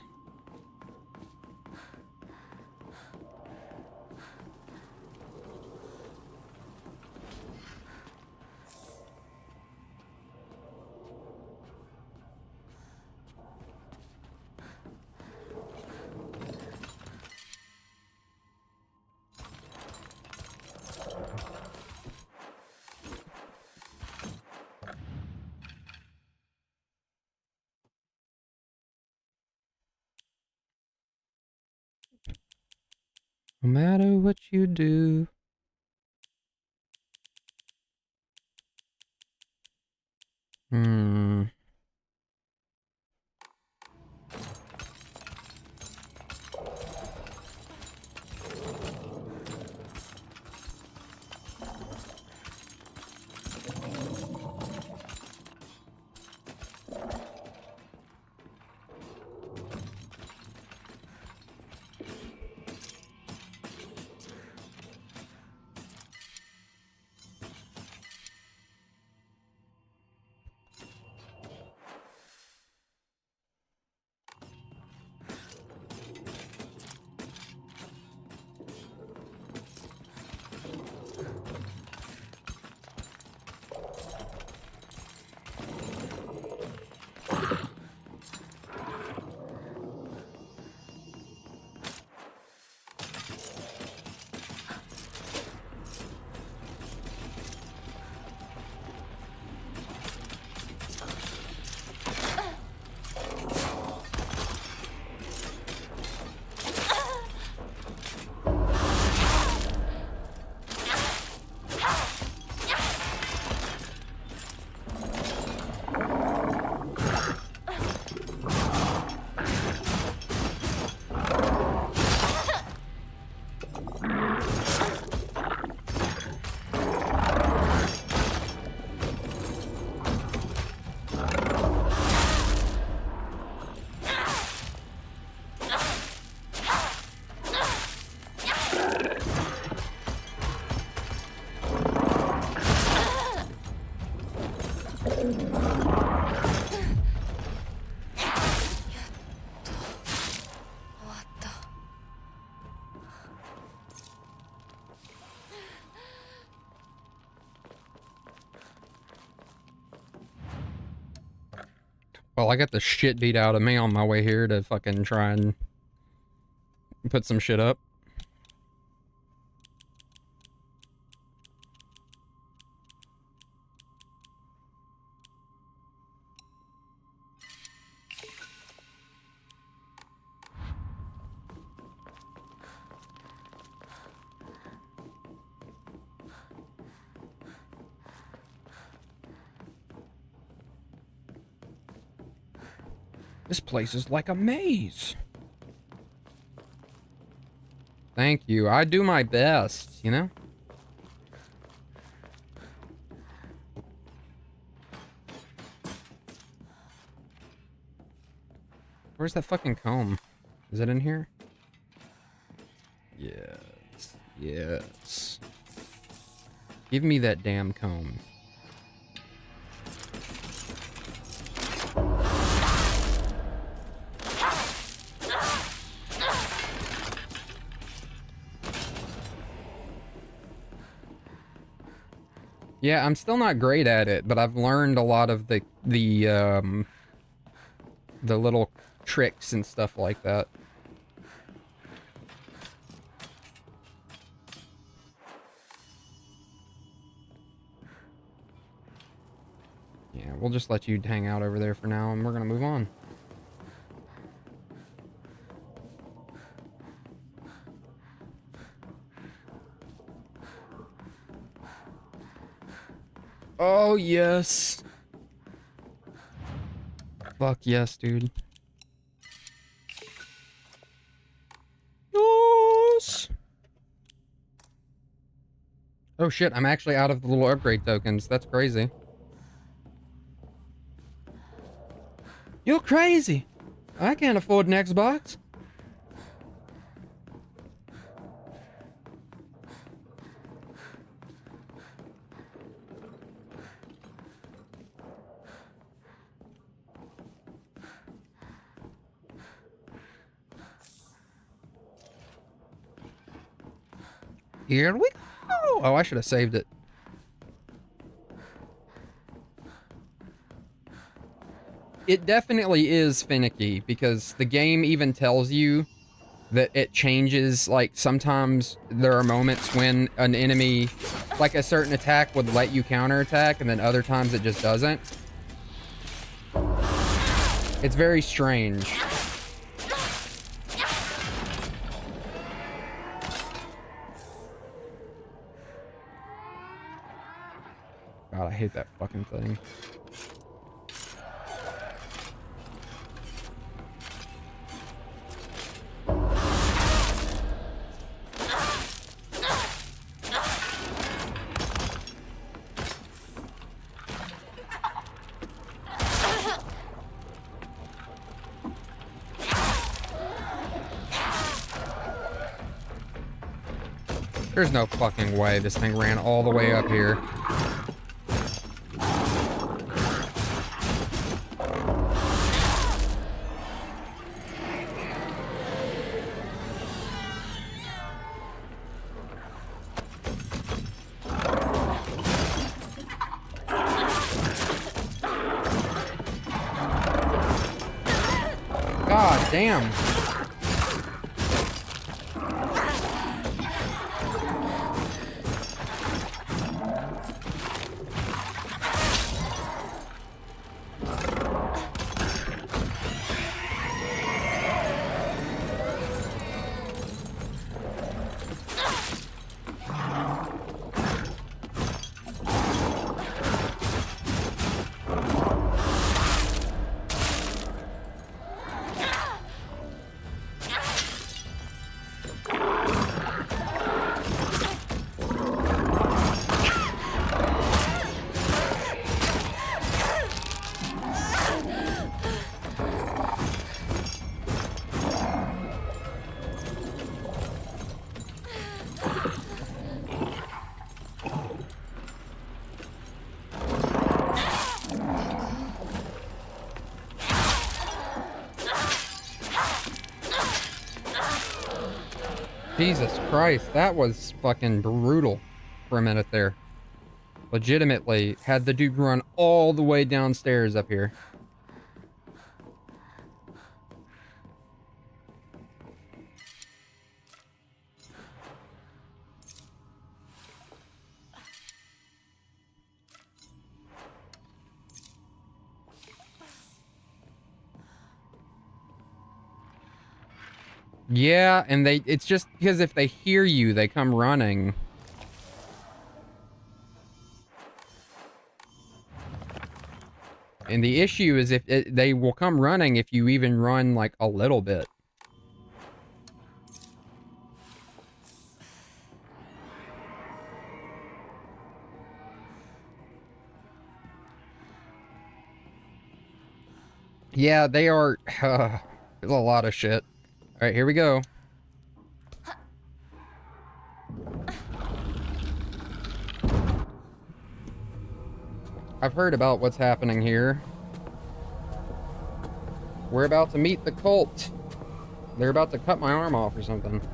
A: No matter what you do. Hmm. Well, I got the shit beat out of me on my way here to fucking try and put some shit up. This place is like a maze. Thank you. I do my best, you know? Where's that fucking comb? Is it in here? Yes. Yes. Give me that damn comb. Yeah, I'm still not great at it, but I've learned a lot of the little tricks and stuff like that. Yeah, we'll just let you hang out over there for now, and we're gonna move on. Oh, yes. Fuck yes, dude. Oh shit, I'm actually out of the little upgrade tokens. That's crazy. You're crazy. I can't afford an Xbox. Here we go. Oh, I should have saved it. It definitely is finicky because the game even tells you that it changes. Like, sometimes there are moments when an enemy, like a certain attack would let you counterattack, and then other times it just doesn't. It's very strange. God, I hate that fucking thing. There's no fucking way this thing ran all the way up here. God damn. Jesus Christ, that was fucking brutal for a minute there. Legitimately had the dude run all the way downstairs up here. Yeah, and it's just because if they hear you, they come running. And the issue is they will come running if you even run like a little bit. Yeah, they are. There's a lot of shit. All right, here we go. I've heard about what's happening here. We're about to meet the cult. They're about to cut my arm off or something.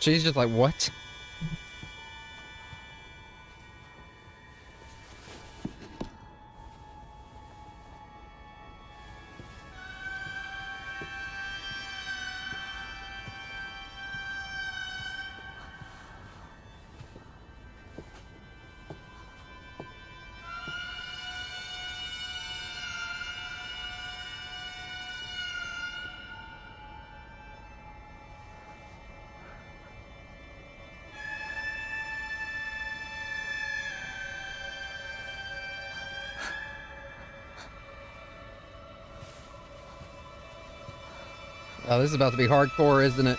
A: She's just like, what? Oh, this is about to be hardcore, isn't it?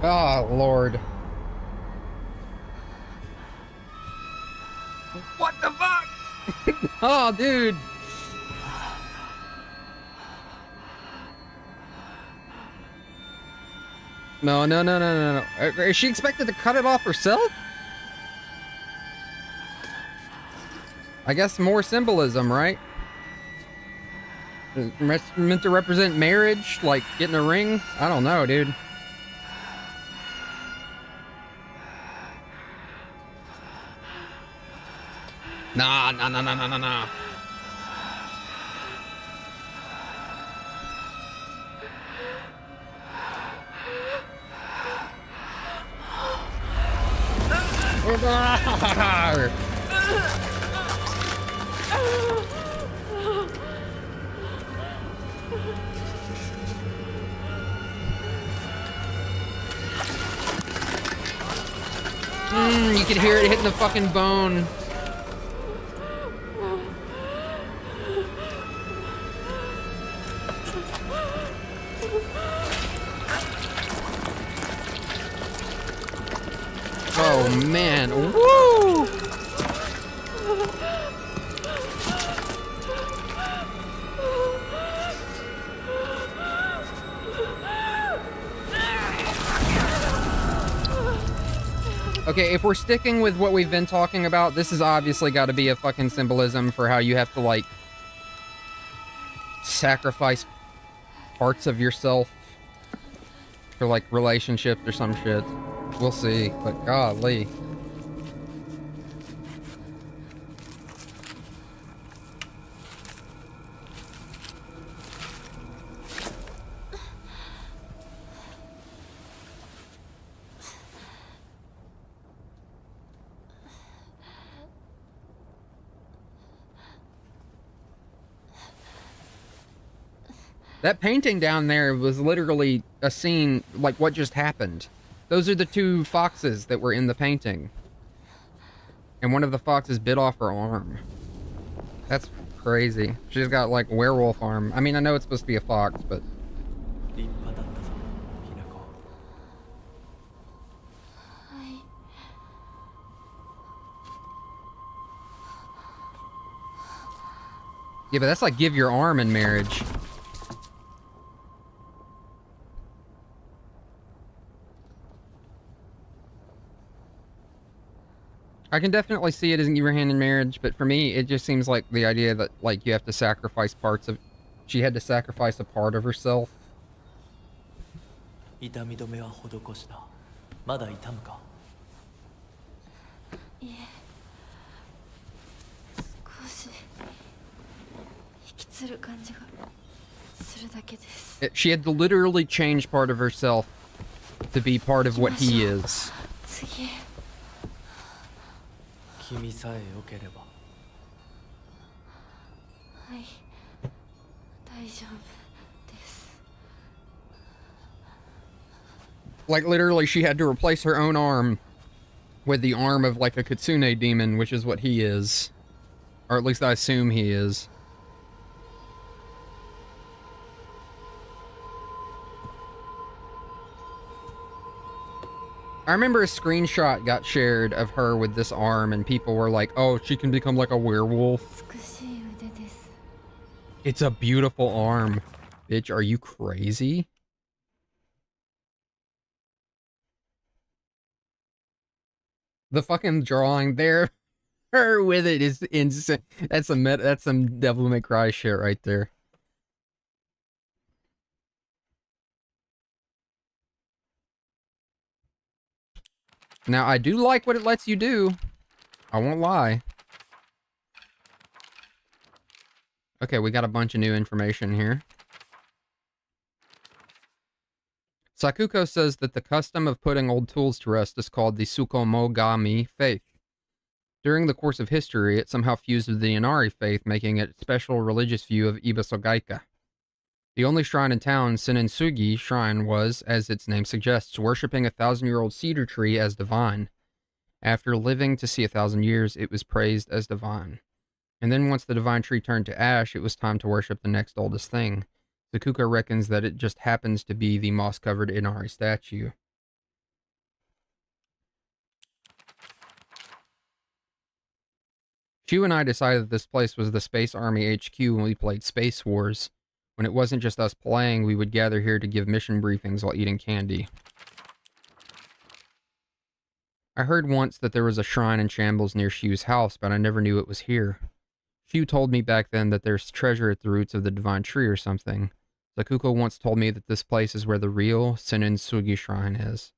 A: Oh, Lord.
C: What the fuck?
A: Oh, dude. No, no, no, no, no, no. Is she expected to cut it off herself? I guess more symbolism, right? Meant to represent marriage, like getting a ring? I don't know, dude. Nah, nah, nah, nah, nah, nah, nah. You can hear it hitting the fucking bone. Oh man, woo! Okay, if we're sticking with what we've been talking about, this has obviously got to be a fucking symbolism for how you have to, like, sacrifice parts of yourself for, like, relationships or some shit. We'll see, but golly. That painting down there was literally a scene like what just happened. Those are the two foxes that were in the painting. And one of the foxes bit off her arm. That's crazy. She's got like werewolf arm. I mean, I know it's supposed to be a fox, but... Yeah, but that's like give your arm in marriage. I can definitely see it as give your hand in marriage, but for me, it just seems like the idea that, like, you have to sacrifice parts of... She had to sacrifice a part of herself.
D: 痛み止めは施した。まだ痛むか？
B: いえ、少し引きつる感じがするだけです。
A: She had to literally change part of herself to be part of what he is.
B: 次。
D: 君さえ良ければ。
B: はい、大丈夫です。
A: Like, literally, she had to replace her own arm with the arm of, like, a Kitsune demon, which is what he is. Or at least I assume he is. I remember a screenshot got shared of her with this arm, and people were like, oh, she can become like a werewolf.
B: 美しい腕です。
A: It's a beautiful arm. Bitch, are you crazy? The fucking drawing there, her with it is insane. That's some Devil May Cry shit right there. Now, I do like what it lets you do. I won't lie. Okay, we got a bunch of new information here. Sakuko says that the custom of putting old tools to rest is called the Sukomogami faith. During the course of history, it somehow fused with the Inari faith, making it a special religious view of Ibasogaika. The only shrine in town, Senensugi Shrine, was, as its name suggests, worshipping a 1,000-year-old cedar tree as divine. After living to see 1,000 years, it was praised as divine. And then once the divine tree turned to ash, it was time to worship the next oldest thing. Sakuko reckons that it just happens to be the moss-covered Inari statue. Shu and I decided that this place was the Space Army HQ when we played Space Wars. When it wasn't just us playing, we would gather here to give mission briefings while eating candy. I heard once that there was a shrine in shambles near Shu's house, but I never knew it was here. Shu told me back then that there's treasure at the roots of the divine tree or something. Sakuko once told me that this place is where the real Senensugi Shrine is.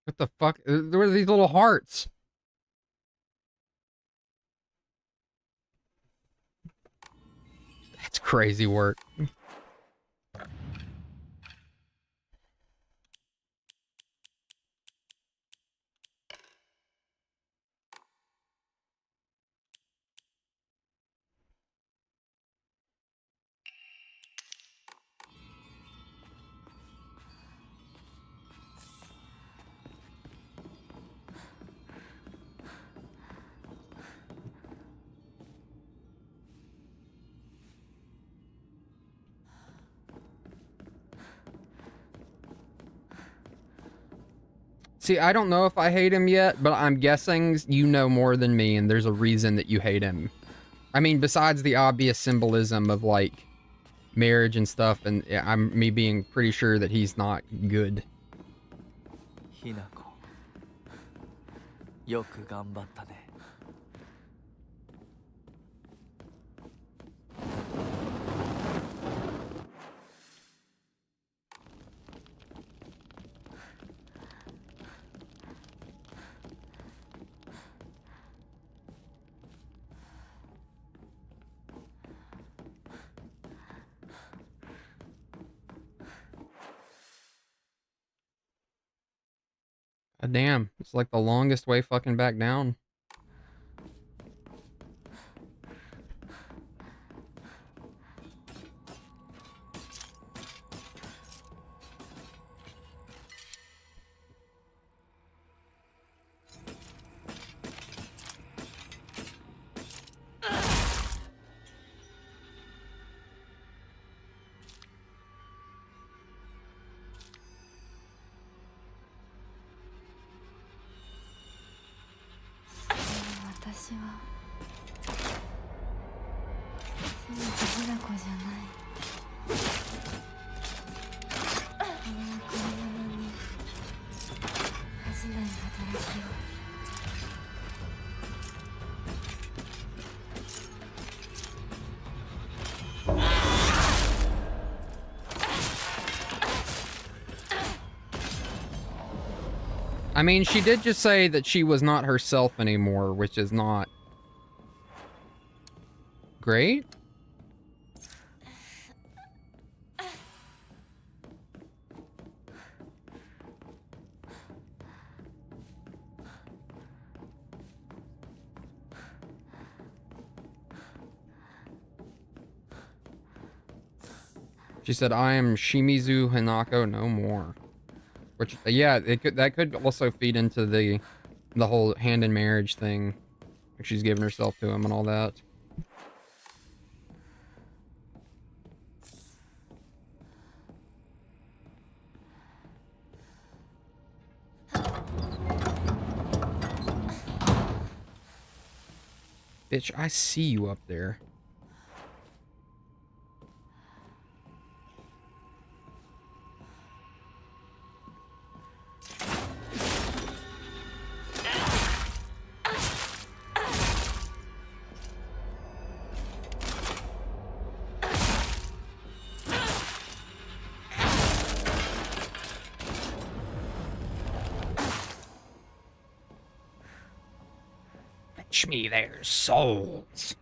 A: What the fuck? There were these little hearts. That's crazy work. See, I don't know if I hate him yet, but I'm guessing you know more than me, and there's a reason that you hate him. I mean, besides the obvious symbolism of, like, marriage and stuff, and me being pretty sure that he's not good.
E: Hinako, よく頑張ったね。
A: Damn, it's like the longest way fucking back down. I mean, she did just say that she was not herself anymore, which is not Great. She said, "I am Shimizu Hinako no more." Which, yeah, that could also feed into the whole hand in marriage thing. Like she's giving herself to him and all that. Bitch, I see you up there. Fetch me their souls.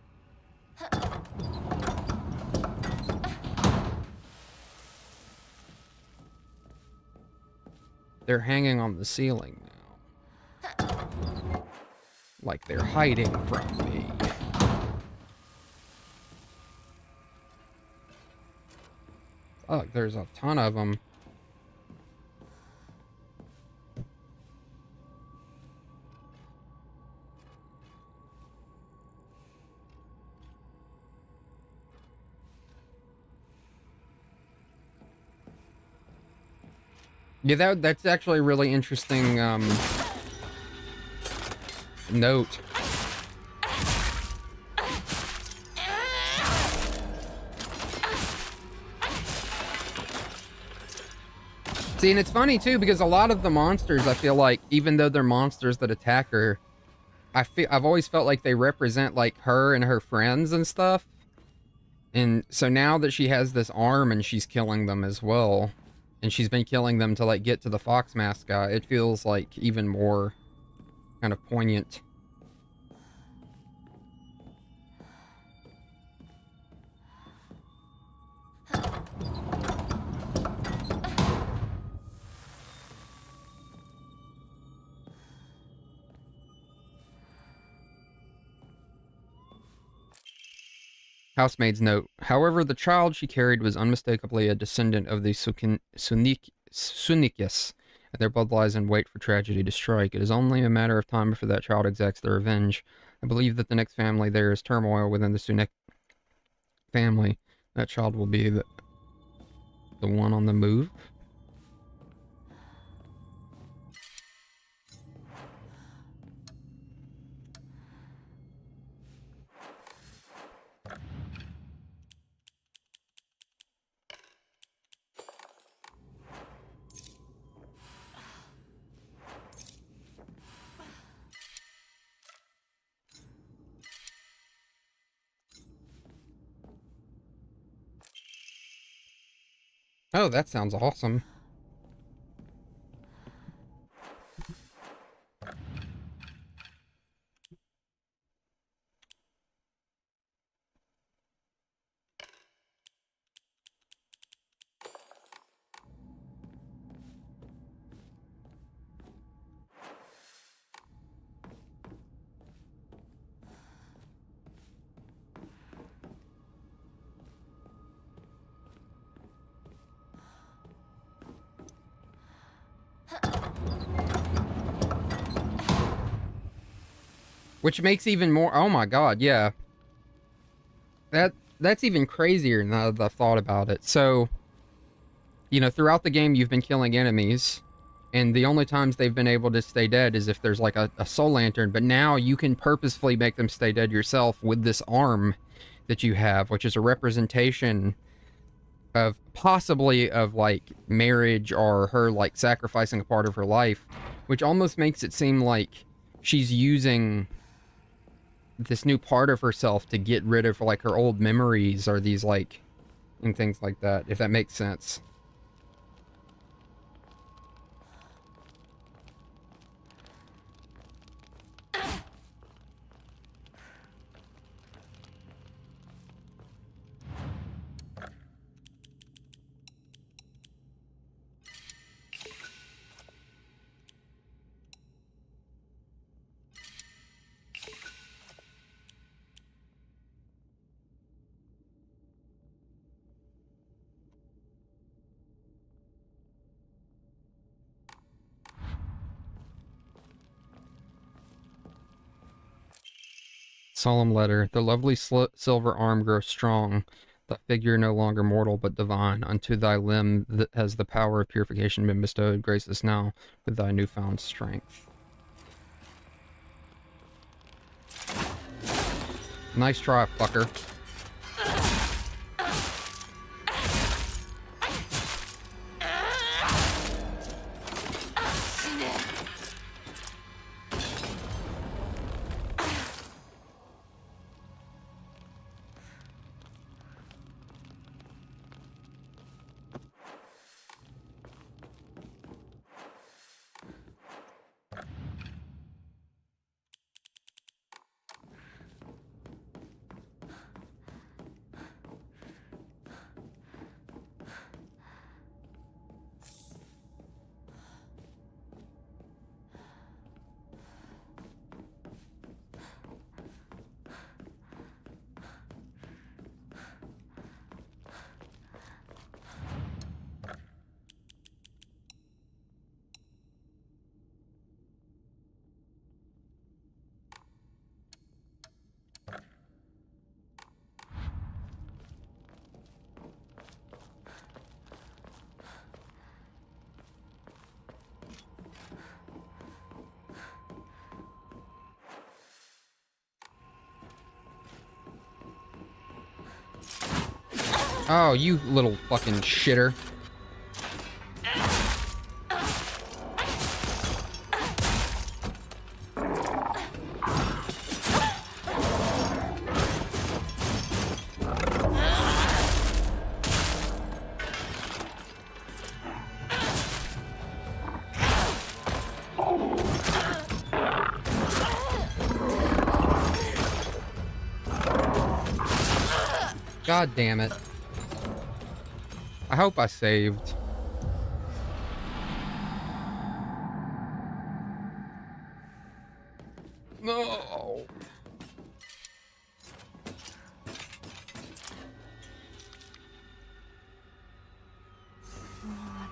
A: They're hanging on the ceiling now. Like they're hiding from me. Oh, there's a ton of them. Yeah, that's actually a really interesting note. See, and it's funny too because a lot of the monsters, I feel like, even though they're monsters that attack her, I've always felt like they represent like her and her friends and stuff. And so now that she has this arm and she's killing them as well, and she's been killing them to like get to the fox mask guy, it feels like even more kind of poignant. Housemaid's note. However, the child she carried was unmistakably a descendant of the Sunikis, and their blood lies in wait for tragedy to strike. It is only a matter of time before that child exacts their revenge. I believe that the next family there is turmoil within the Sunik family. That child will be the one on the move. Oh, that sounds awesome. Which makes even more, oh my god, yeah. That's even crazier now that I've thought about it. So, you know, throughout the game you've been killing enemies, and the only times they've been able to stay dead is if there's like a soul lantern, but now you can purposefully make them stay dead yourself with this arm that you have, which is a representation of possibly of like marriage or her like sacrificing a part of her life, which almost makes it seem like she's using this new part of herself to get rid of like her old memories or these like and things like that, if that makes sense. Solemn letter. The lovely silver arm grows strong, the figure no longer mortal but divine. Unto thy limb that has the power of purification been bestowed. Grace us now with thy newfound strength. Nice try, fucker. Oh, you little fucking shitter. God damn it. I hope I saved. No.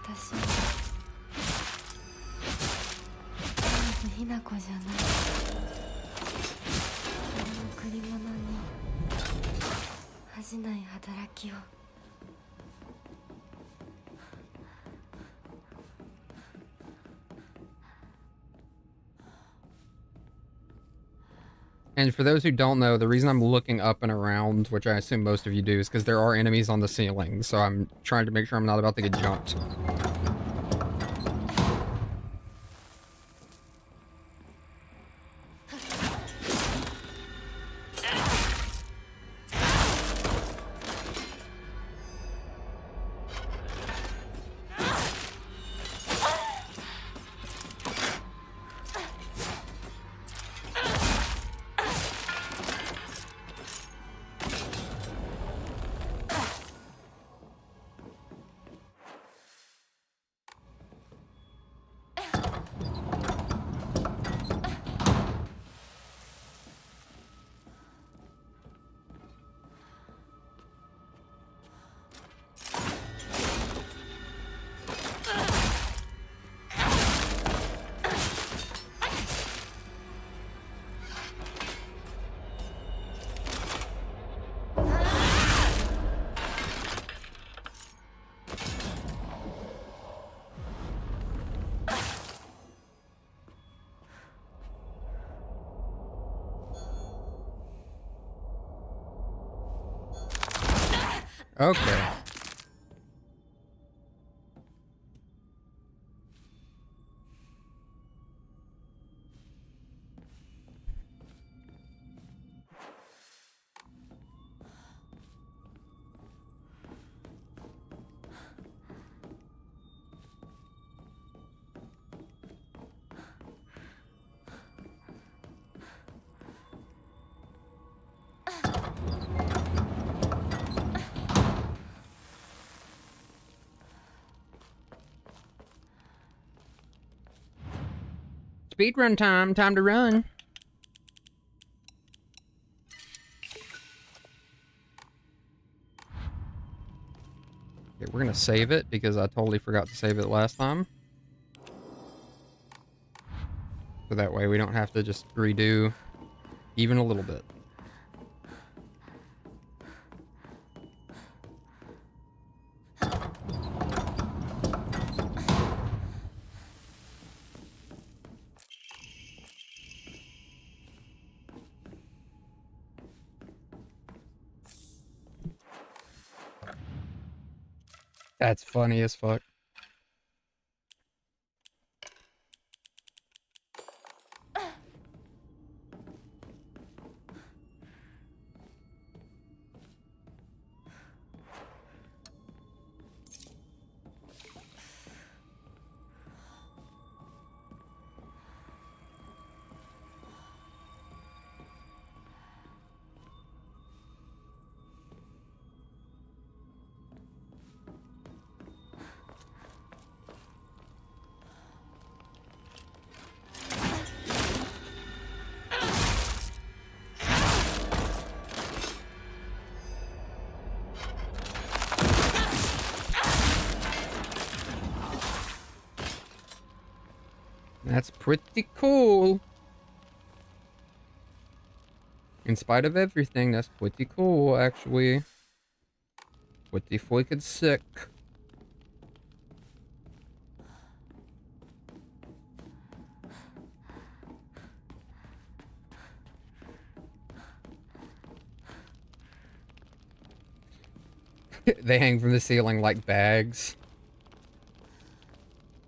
B: 私はまずひな子じゃない。この贈り物に恥じない働きを。
A: And for those who don't know, the reason I'm looking up and around, which I assume most of you do, is because there are enemies on the ceiling, so I'm trying to make sure I'm not about to get jumped. Okay. Speedrun time. Time to run. Okay, we're gonna save it because I totally forgot to save it last time. So that way we don't have to just redo even a little bit. That's funny as fuck. That's pretty cool. In spite of everything, that's pretty cool, actually. Pretty freaking sick. They hang from the ceiling like bags.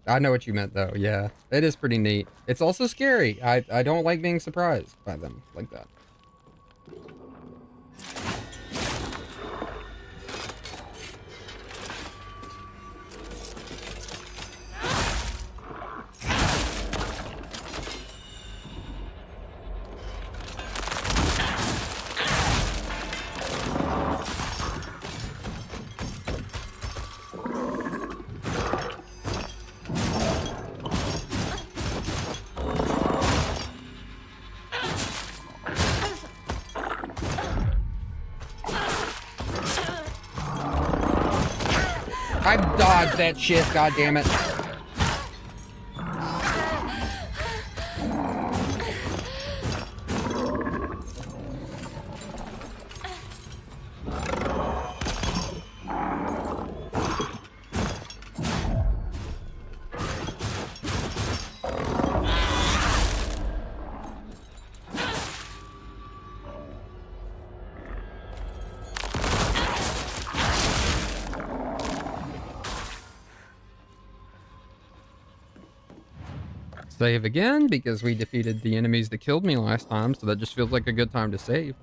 A: I know what you meant, though. Yeah, it is pretty neat. It's also scary. I don't like being surprised by them like that. I dodged that shit, goddammit. Save again, because we defeated the enemies that killed me last time, so that just feels like a good time to save.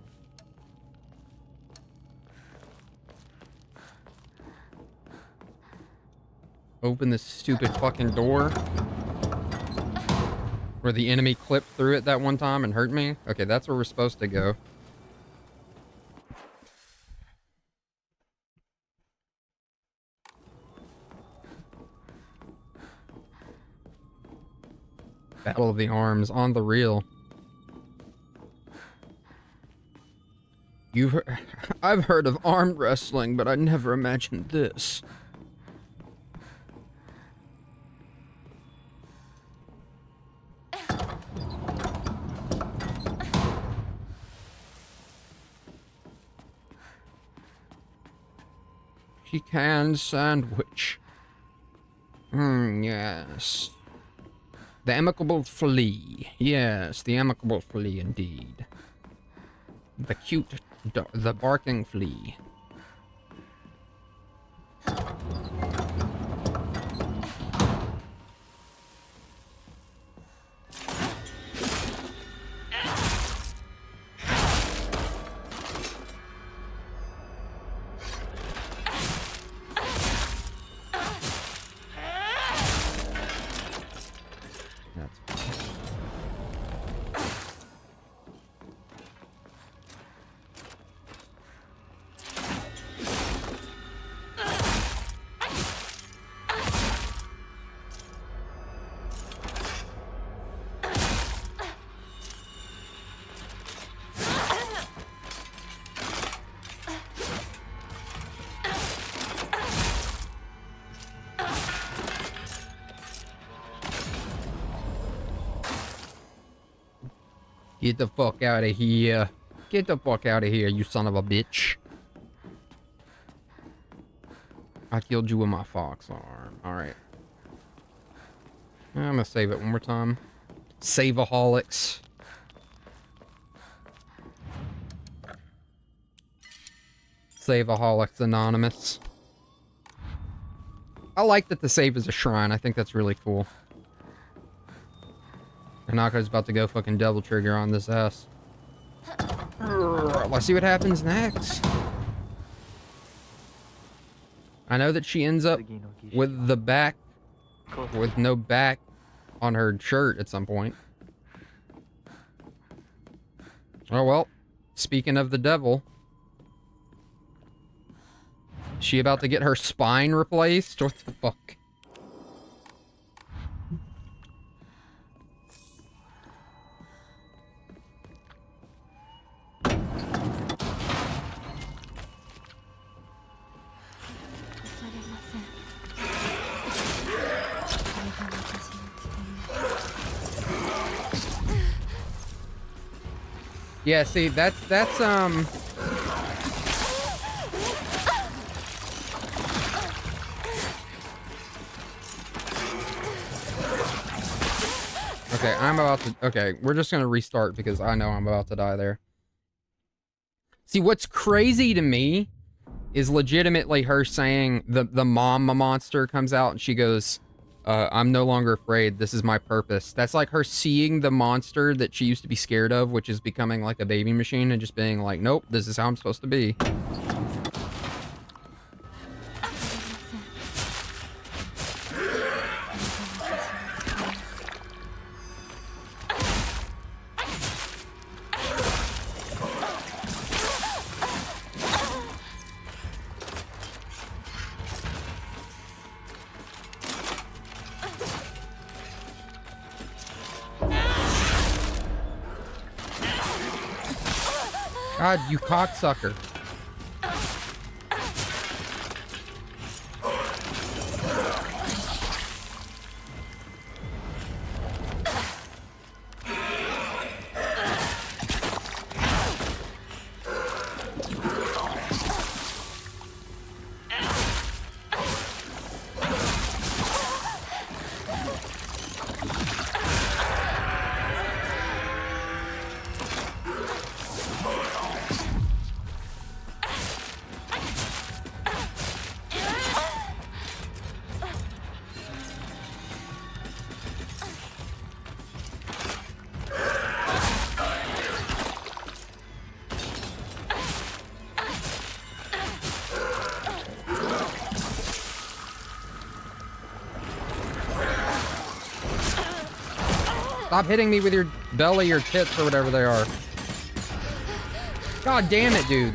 A: Open this stupid fucking door. Where the enemy clipped through it that one time and hurt me. Okay, that's where we're supposed to go. Battle of the Arms on the reel. I've heard of arm wrestling, but I never imagined this. Pecan sandwich. Yes. The amicable flea. Yes, the amicable flea indeed. The cute, the barking flea. Get the fuck out of here. Get the fuck out of here, you son of a bitch. I killed you with my fox arm. Alright. I'm gonna save it one more time. Save-aholics. Save-aholics Anonymous. I like that the save is a shrine. I think that's really cool. Hanako's about to go fucking double trigger on this ass. Let's see what happens next. I know that she ends up with the back, with no back on her shirt at some point. Oh well, speaking of the devil, is she about to get her spine replaced? What the fuck? Yeah, see, that's okay, okay, we're just gonna restart because I know I'm about to die there. See, what's crazy to me is legitimately her saying the mama monster comes out and she goes, I'm no longer afraid. This is my purpose. That's like her seeing the monster that she used to be scared of, which is becoming like a baby machine, and just being like, nope, this is how I'm supposed to be. God, you cocksucker. Stop hitting me with your belly or tits or whatever they are. God damn it, dude.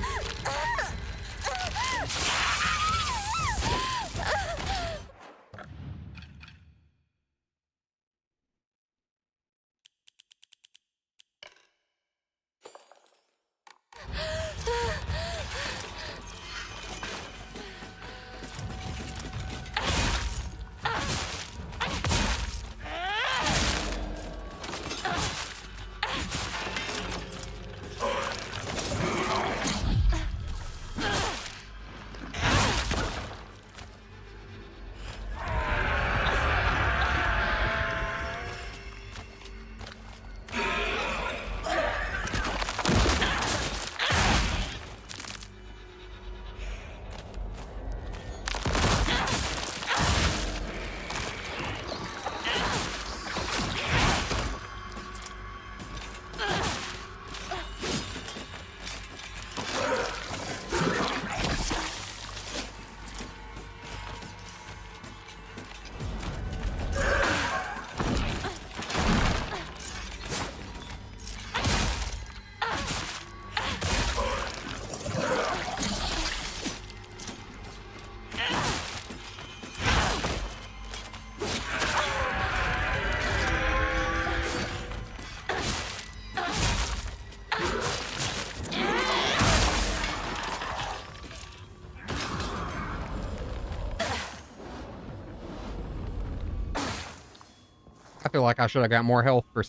A: I feel like I should have got more health for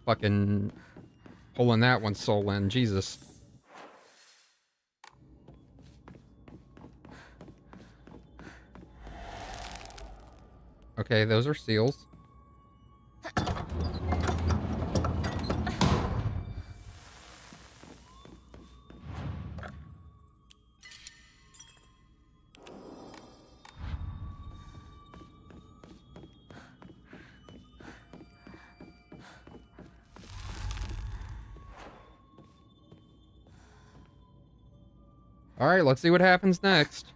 A: fucking pulling that one's soul in. Jesus. Okay, those are seals. All right, let's see what happens next.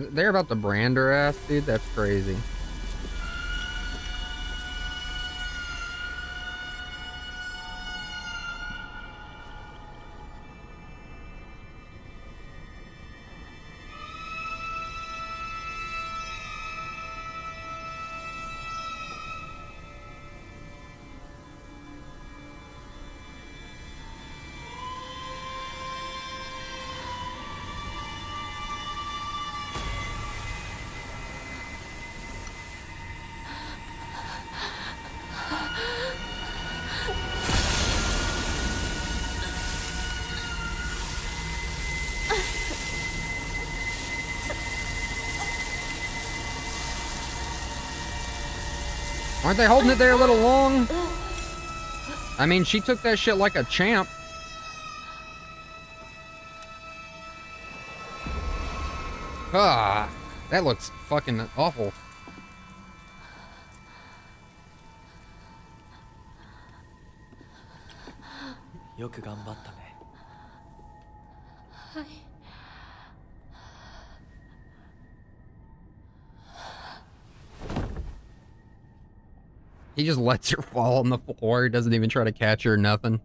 A: They're about to brand her ass, dude? That's crazy. Aren't they holding it there a little long? I mean, she took that shit like a champ. Ah, that looks fucking awful.
D: Yoku ganbatta ne.
A: He just lets her fall on the floor. He doesn't even try to catch her or nothing.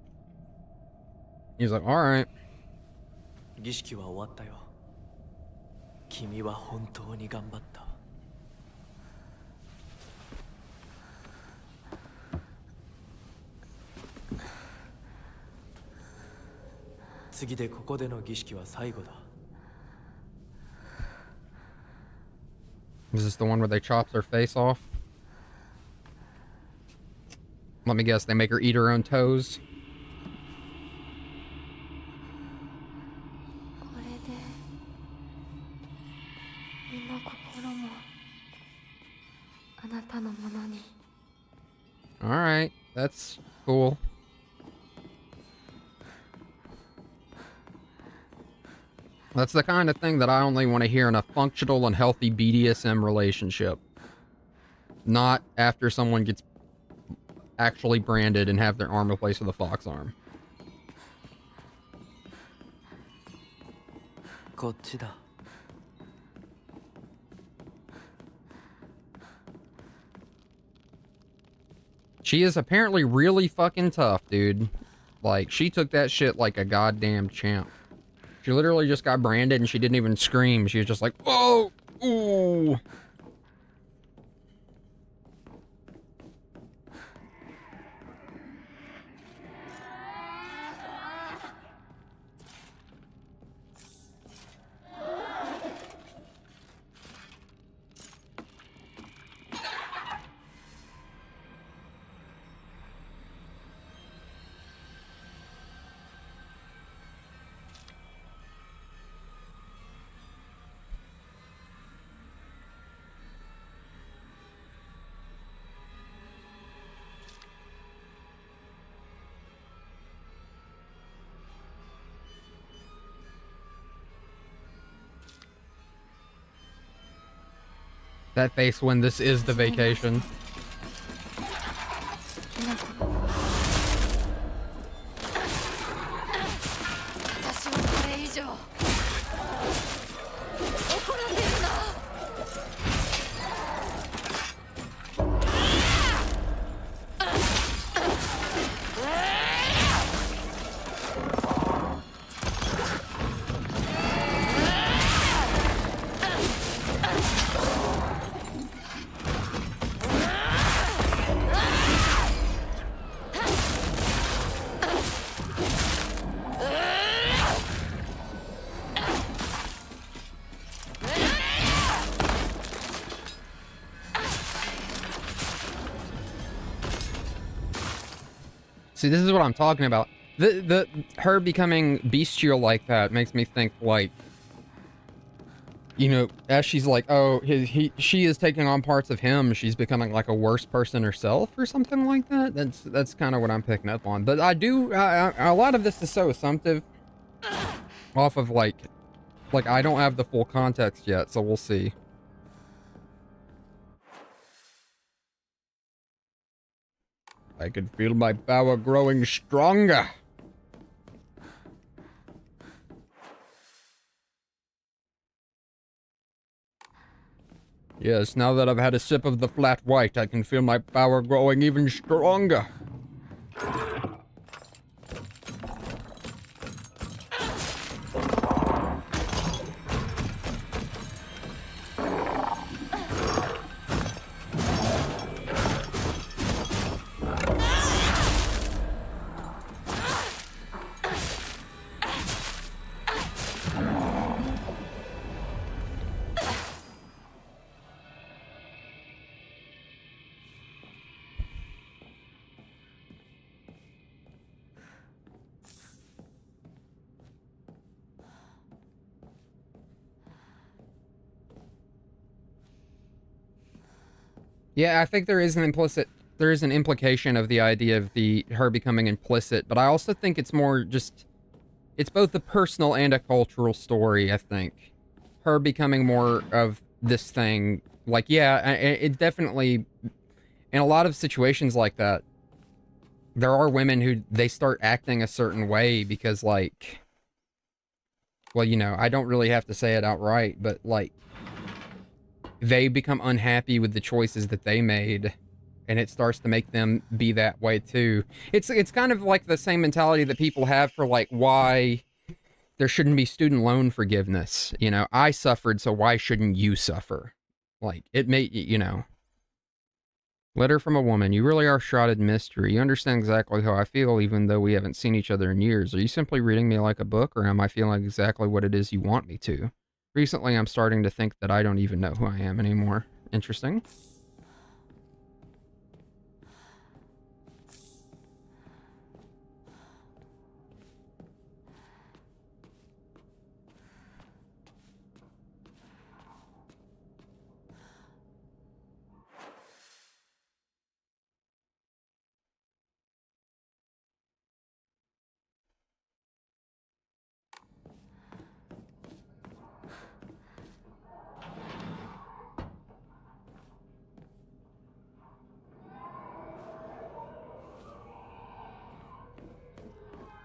A: He's like, alright.
D: 儀式は終わったよ。君は本当に頑張った。次でここでの儀式は最後だ。
A: Is this the one where they chop their face off? Let me guess, they make her eat her own toes?
B: これで身も心もあなたのものに。
A: Alright, that's cool. That's the kind of thing that I only want to hear in a functional and healthy BDSM relationship. Not after someone gets actually branded and have their arm replaced with a fox arm.
E: こっちだ。
A: She is apparently really fucking tough, dude. Like, she took that shit like a goddamn champ. She literally just got branded and she didn't even scream. She was just like, whoa, ooh. That face when this is the vacation.
B: 私をこれ以上怒らせるな。
A: See, this is what I'm talking about. Her becoming bestial like that makes me think, like, you know, as she's like, oh, she is taking on parts of him, she's becoming like a worse person herself or something like that. That's kind of what I'm picking up on. But a lot of this is so assumptive off of like I don't have the full context yet, so we'll see. I can feel my power growing stronger. Yes, now that I've had a sip of the flat white, I can feel my power growing even stronger. Yeah, I think there is an implication of the idea of her becoming implicit, but I also think it's more just, it's both a personal and a cultural story, I think. Her becoming more of this thing, like, yeah, it definitely, in a lot of situations like that, there are women who, they start acting a certain way because, like, well, you know, I don't really have to say it outright, but, like, they become unhappy with the choices that they made, and it starts to make them be that way too. It's kind of like the same mentality that people have for, like, why there shouldn't be student loan forgiveness. You know, I suffered, so why shouldn't you suffer? Like, it may, you know. Letter from a woman. You really are shrouded in mystery. You understand exactly how I feel, even though we haven't seen each other in years. Are you simply reading me like a book, or am I feeling exactly what it is you want me to? Recently, I'm starting to think that I don't even know who I am anymore. Interesting.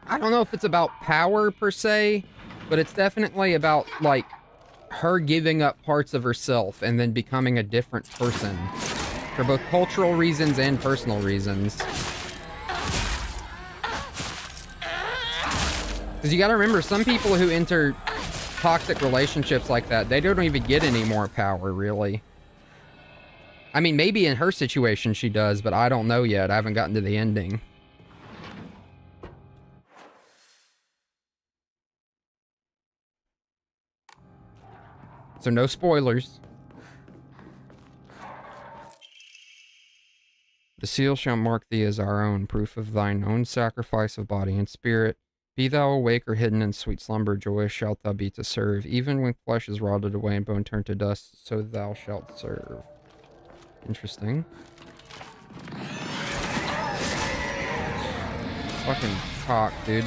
A: I don't know if it's about power per se, but it's definitely about, like, her giving up parts of herself and then becoming a different person for both cultural reasons and personal reasons. Because you gotta remember, some people who enter toxic relationships like that, they don't even get any more power, really. I mean, maybe in her situation she does, but I don't know yet. I haven't gotten to the ending. So no spoilers. The seal shall mark thee as our own, proof of thine own sacrifice of body and spirit. Be thou awake or hidden in sweet slumber, joyous shalt thou be to serve. Even when flesh is rotted away and bone turned to dust, so thou shalt serve. Interesting. Fucking cock, dude.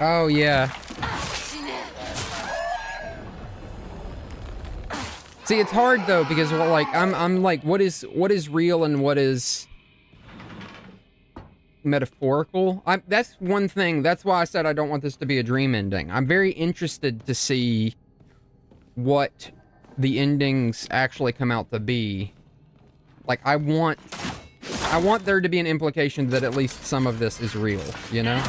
A: Oh, yeah. See, it's hard though, because, well, like, I'm like, what is real and what is metaphorical. That's one thing. That's why I said I don't want this to be a dream ending. I'm very interested to see what the endings actually come out to be. Like, I want there to be an implication that at least some of this is real, you know?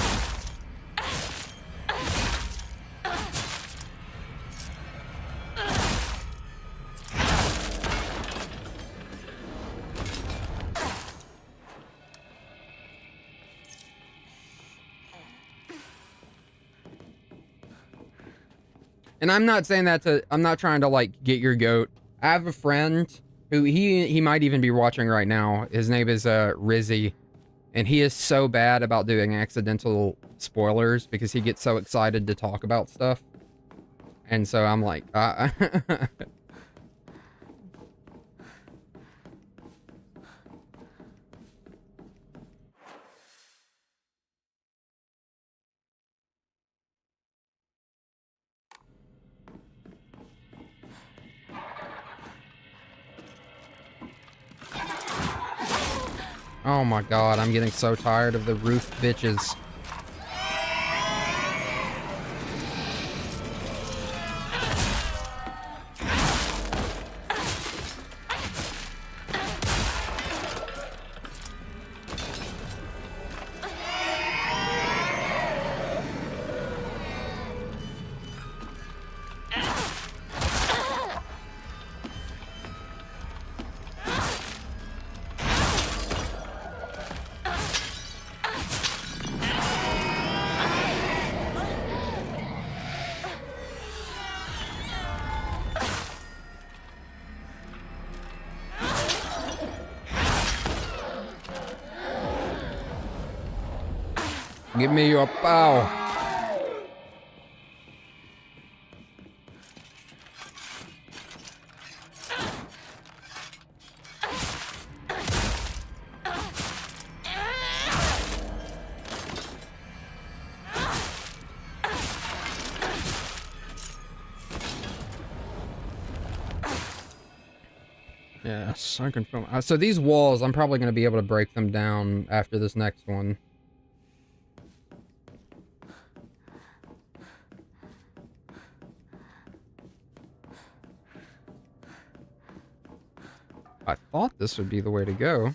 A: And I'm not saying that I'm not trying to, like, get your goat. I have a friend who, he might even be watching right now. His name is, Rizzy. And he is so bad about doing accidental spoilers because he gets so excited to talk about stuff. And so I'm like, oh my god, I'm getting so tired of the roof bitches. Give me your bow. Yes, I can film. So these walls, I'm probably going to be able to break them down after this next one. I thought this would be the way to go.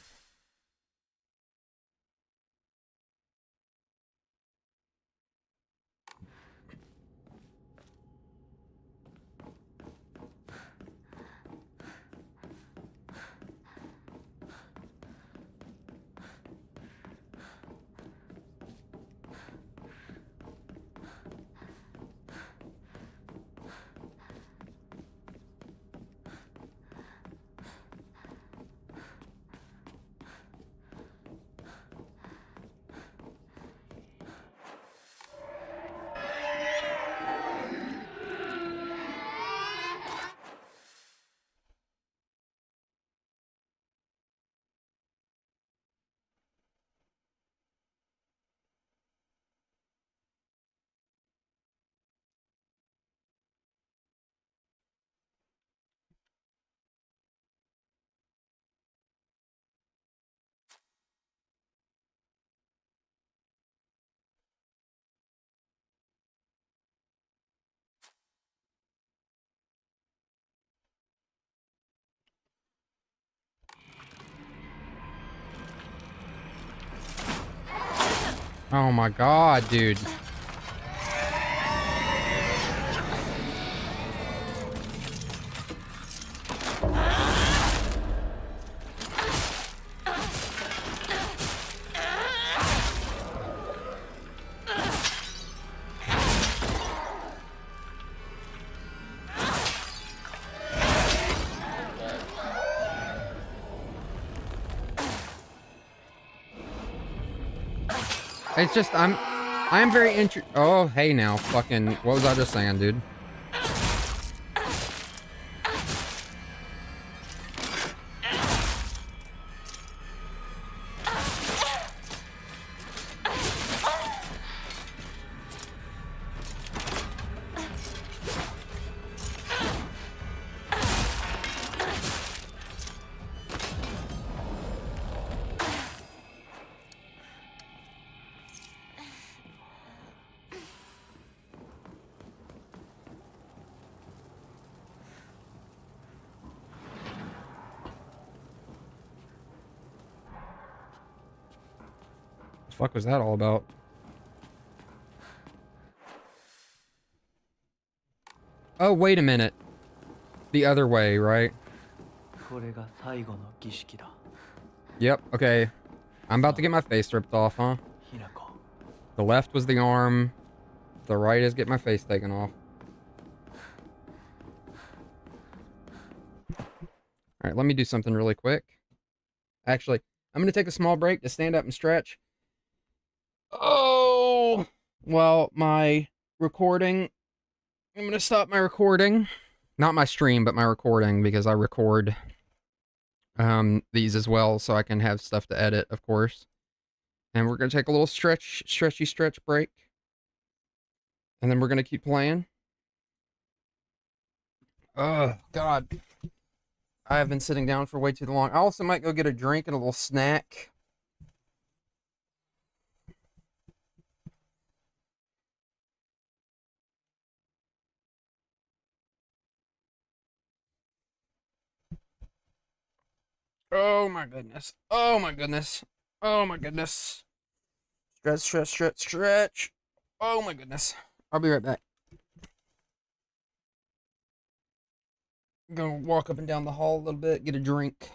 A: Oh my god, dude. It's just, I am very oh, hey now, fucking, what was I just saying, dude? Fuck was that all about? Oh, wait a minute. The other way, right?
E: これが最後の儀式だ。
A: Yep, okay. I'm about to
E: さ
A: get my face ripped off, huh?
E: あ、ひなこ。
A: The left was the arm. The right is get my face taken off. Alright, let me do something really quick. Actually, I'm going to take a small break to stand up and stretch. Oh! Well, my recording... I'm going to stop my recording. Not my stream, but my recording, because I record these as well, so I can have stuff to edit, of course. And we're going to take a little stretchy stretch break. And then we're going to keep playing. Oh, God. I have been sitting down for way too long. I also might go get a drink and a little snack. Oh my goodness. Oh my goodness. Oh my goodness. Stretch, stretch, stretch, stretch. Oh my goodness. I'll be right back. I'm gonna walk up and down the hall a little bit, get a drink.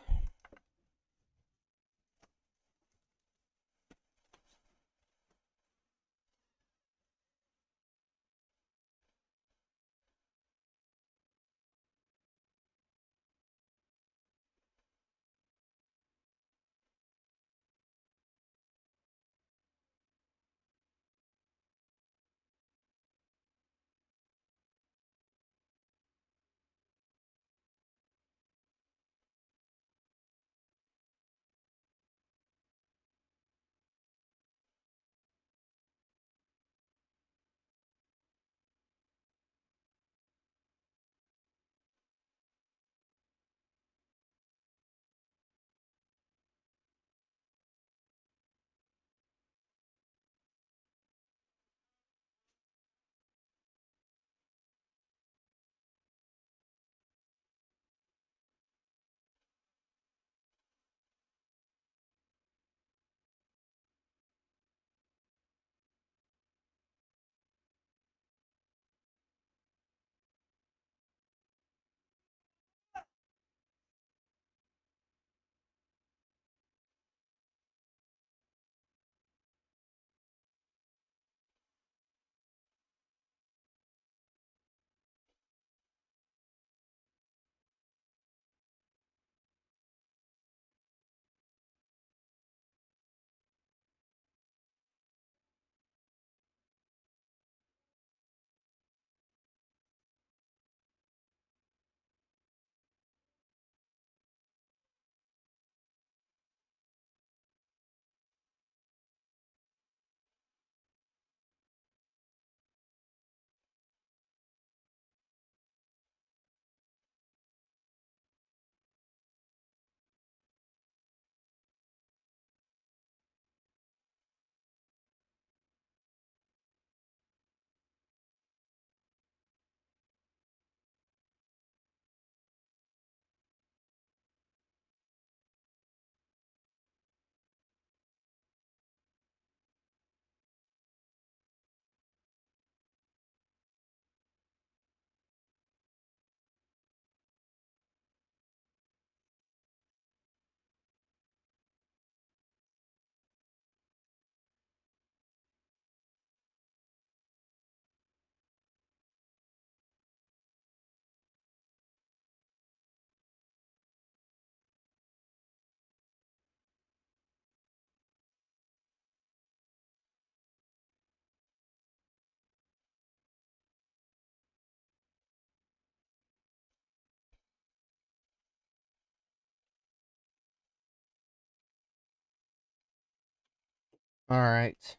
A: All right.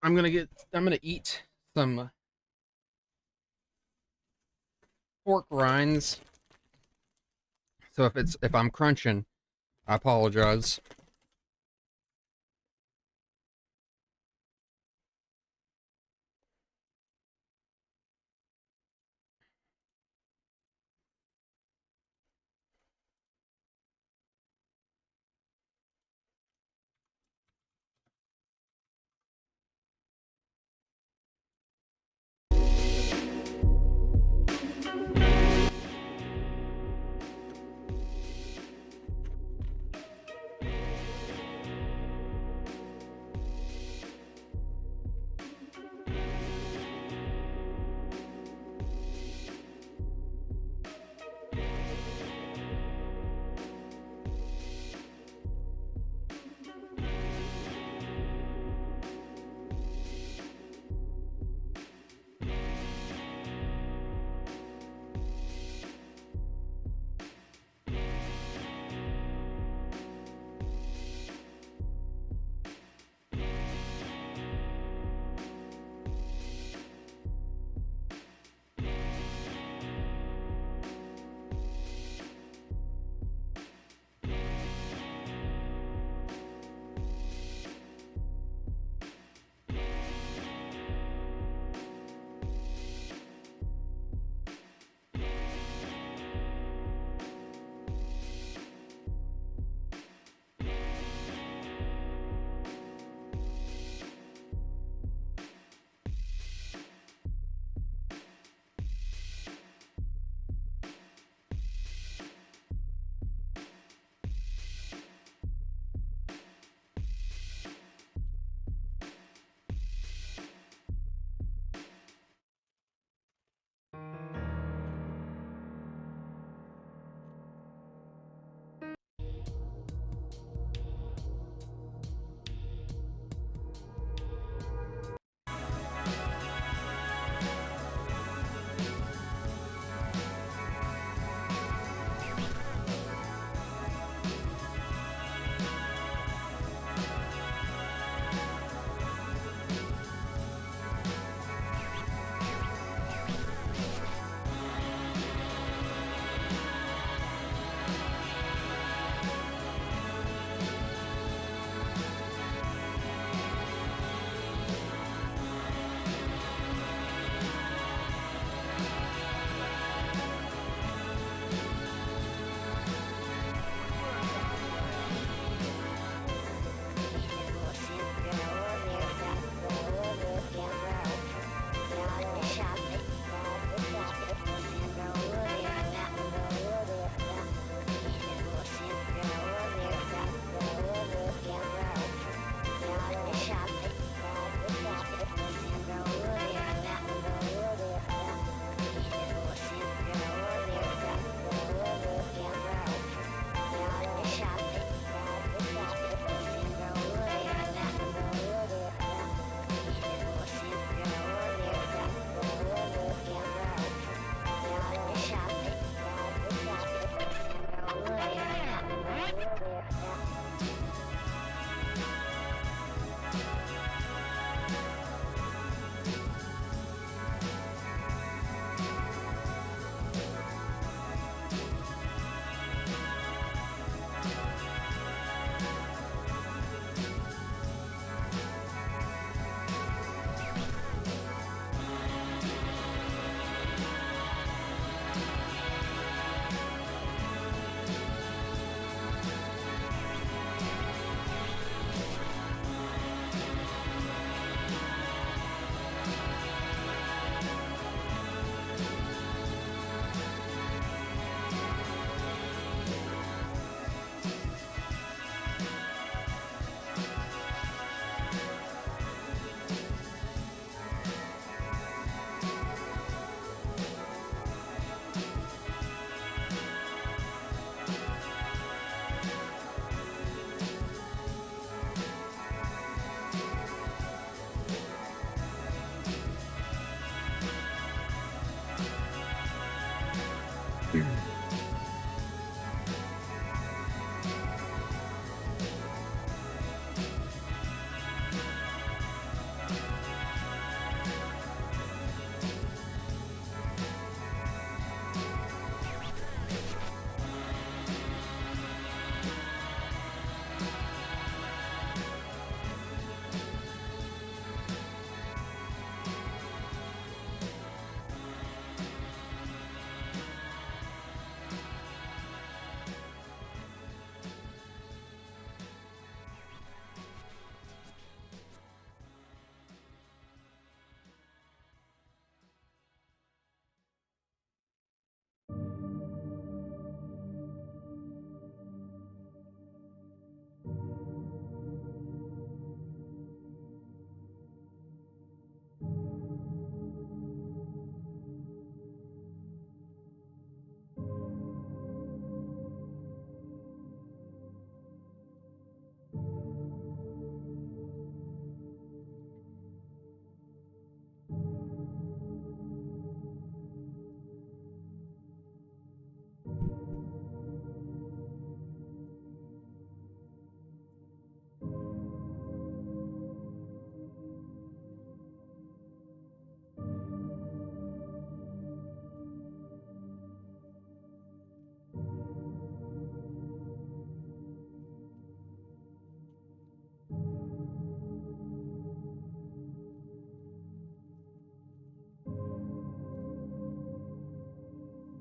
A: I'm gonna eat some pork rinds. So if I'm crunching, I apologize.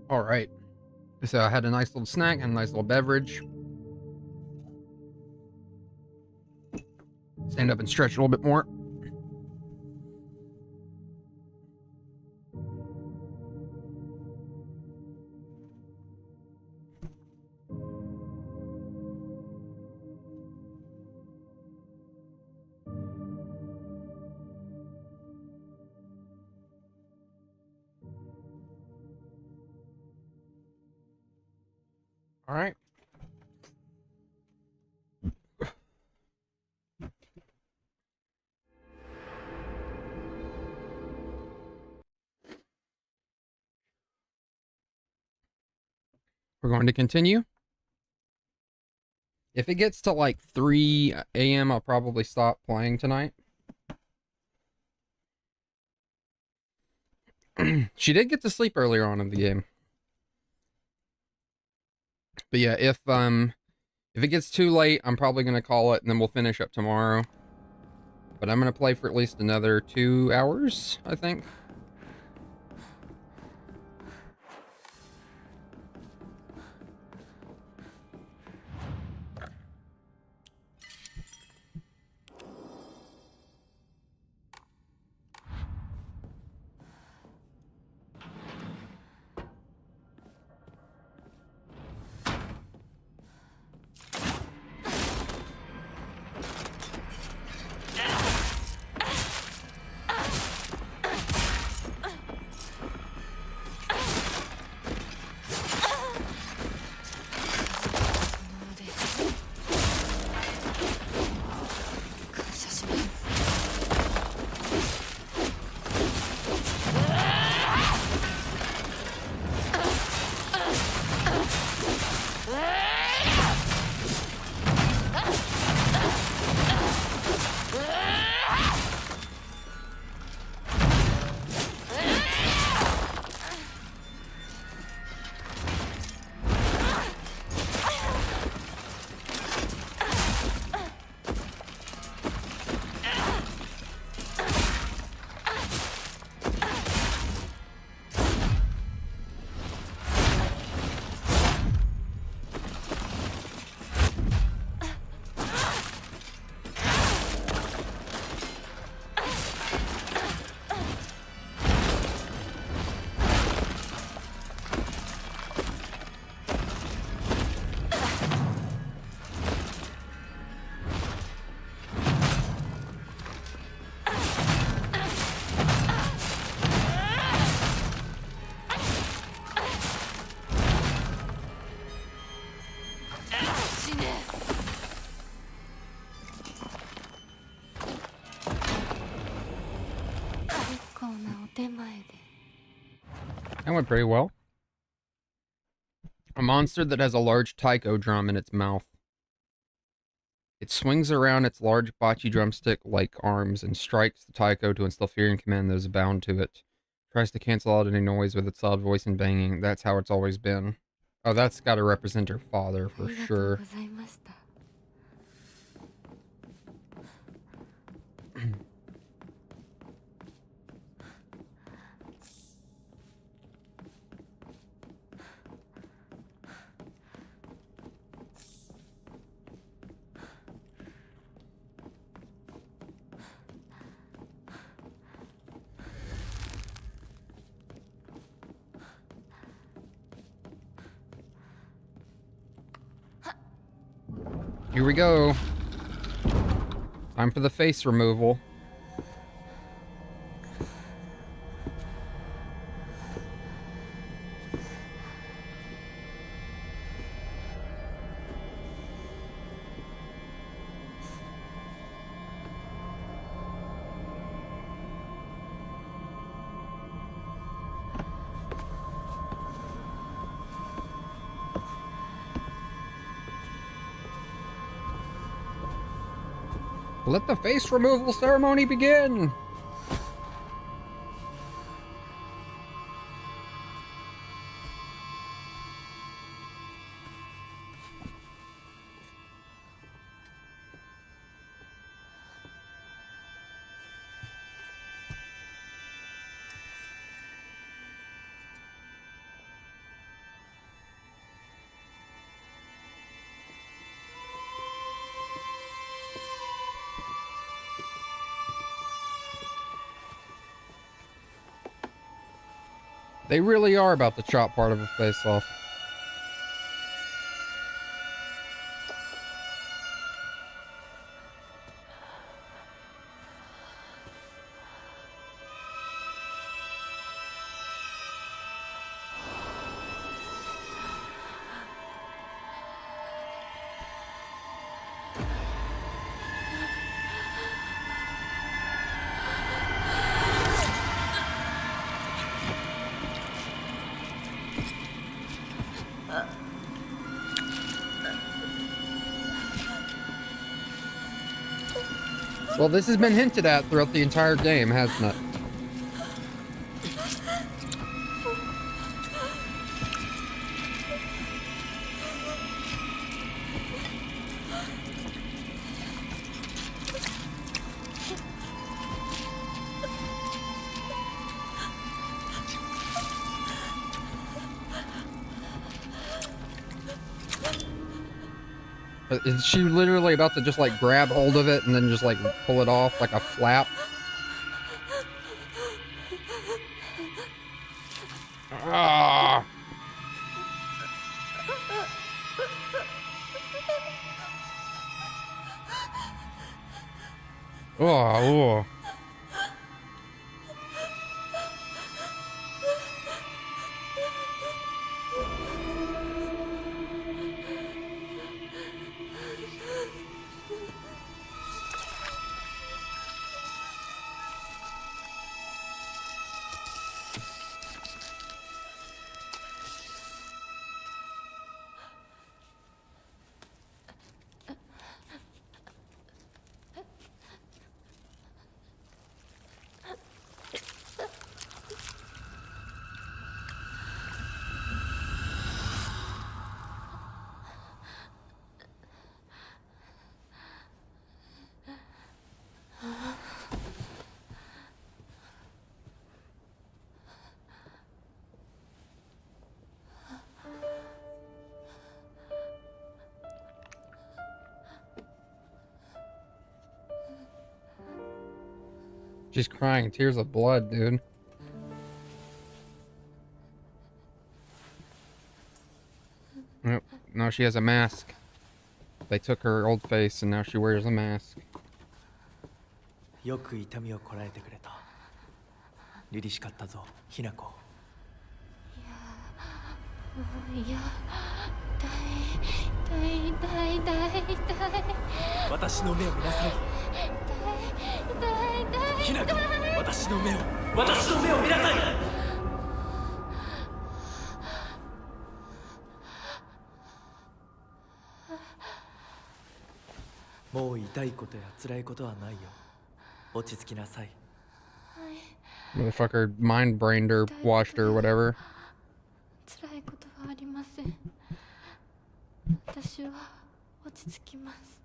A: All right. So I had a nice little snack and a nice little beverage. Stand up and stretch a little bit more. All right. We're going to continue. If it gets to like 3 a.m., I'll probably stop playing tonight. She did get to sleep earlier on in the game. But yeah, if it gets too late, I'm probably gonna call it and then we'll finish up tomorrow. But I'm gonna play for at least another 2 hours, I think. That went pretty well. A monster that has a large taiko drum in its mouth. It swings around its large bocce drumstick-like arms and strikes the taiko to instill fear and command those bound to it. Tries to cancel out any noise with its loud voice and banging. That's how it's always been. Oh, that's got to represent her father
B: あ
A: for
B: りがとう
A: sure.
B: ございました。
A: Here we go. Time for the face removal. Let the face removal ceremony begin! They really are about to chop part of a face off. Well, this has been hinted at throughout the entire game, hasn't it? Is she literally about to just like grab hold of it and then just like pull it off like a flap? Ah! Oh, oh. She's crying tears of blood, dude. Nope. Now she has a mask. They took her old face and now she wears a mask.
E: よく痛みをこらえてくれた。凛々しかったぞ、ひな子。
B: いや、痛い。
E: 私の目を見なさい。
B: 痛い。
E: ひな子、私の目を見なさい。もう痛いことや辛いことはないよ。落ち着きなさい。
A: Motherfucker mind brained her, washed her, whatever.
B: 辛いことはありません。私は落ち着きます。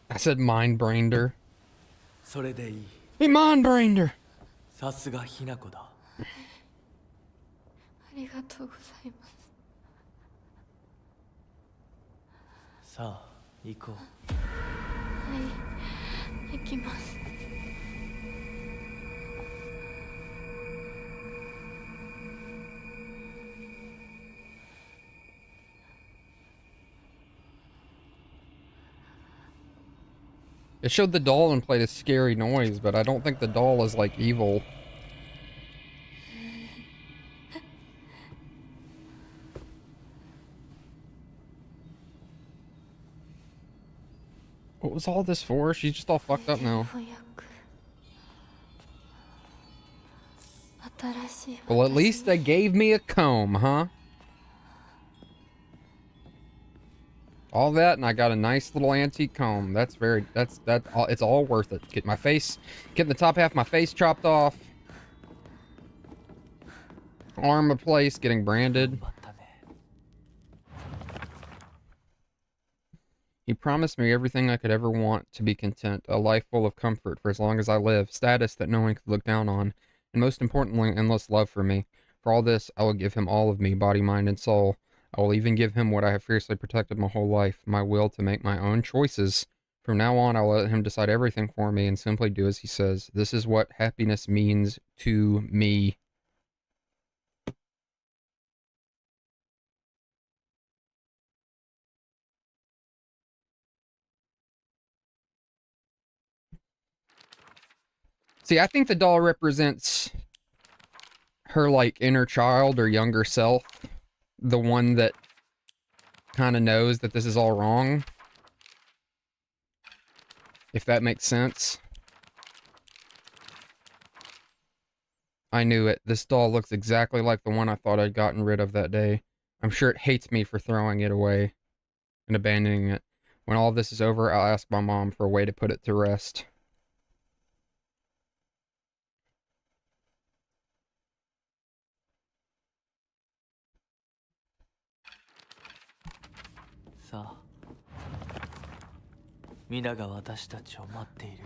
A: I said mind brained her.
E: それでいい。
A: He mind brained her.
E: さすがひな子だ。
B: ありがとうございます。
E: さあ行こう。
B: はい、行きます。
A: It showed the doll and played a scary noise, but I don't think the doll is like evil. What was all this for? She's just all fucked up now. Well, at least they gave me a comb, huh? All that, and I got a nice little antique comb. That's all. It's all worth it. Getting the top half of my face chopped off. Arm replaced, getting branded. He promised me everything I could ever want to be content, a life full of comfort for as long as I live, status that no one could look down on, and most importantly, endless love for me. For all this, I will give him all of me, body, mind, and soul. I will even give him what I have fiercely protected my whole life, my will to make my own choices. From now on, I will let him decide everything for me and simply do as he says. This is what happiness means to me. See, I think the doll represents her, like, inner child or younger self. The one that kind of knows that this is all wrong. If that makes sense. I knew it. This doll looks exactly like the one I thought I'd gotten rid of that day. I'm sure it hates me for throwing it away and abandoning it. When all of this is over, I'll ask my mom for a way to put it to rest.
E: Sa. 皆が私たちを待っているよ。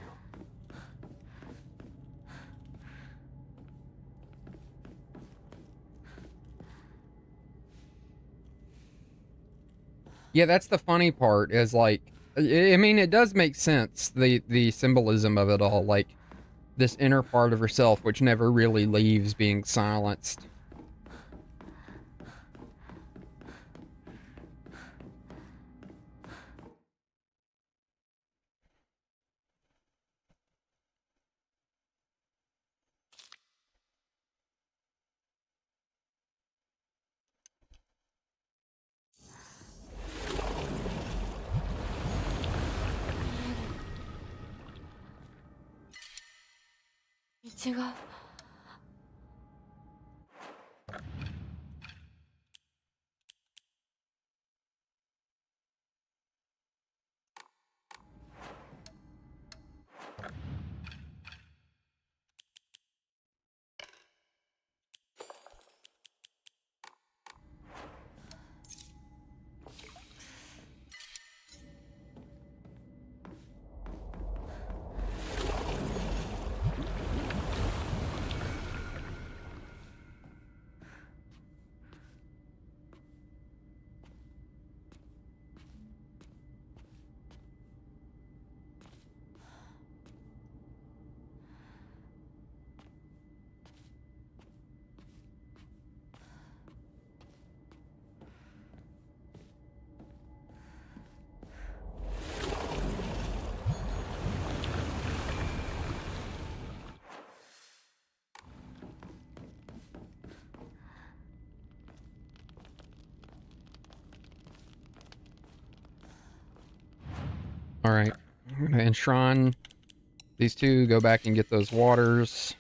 A: Yeah, that's the funny part, is like, I mean, it does make sense, the symbolism of it all, like, this inner part of herself, which never really leaves being silenced. Alright, I'm gonna enshrine these two, go back and get those waters.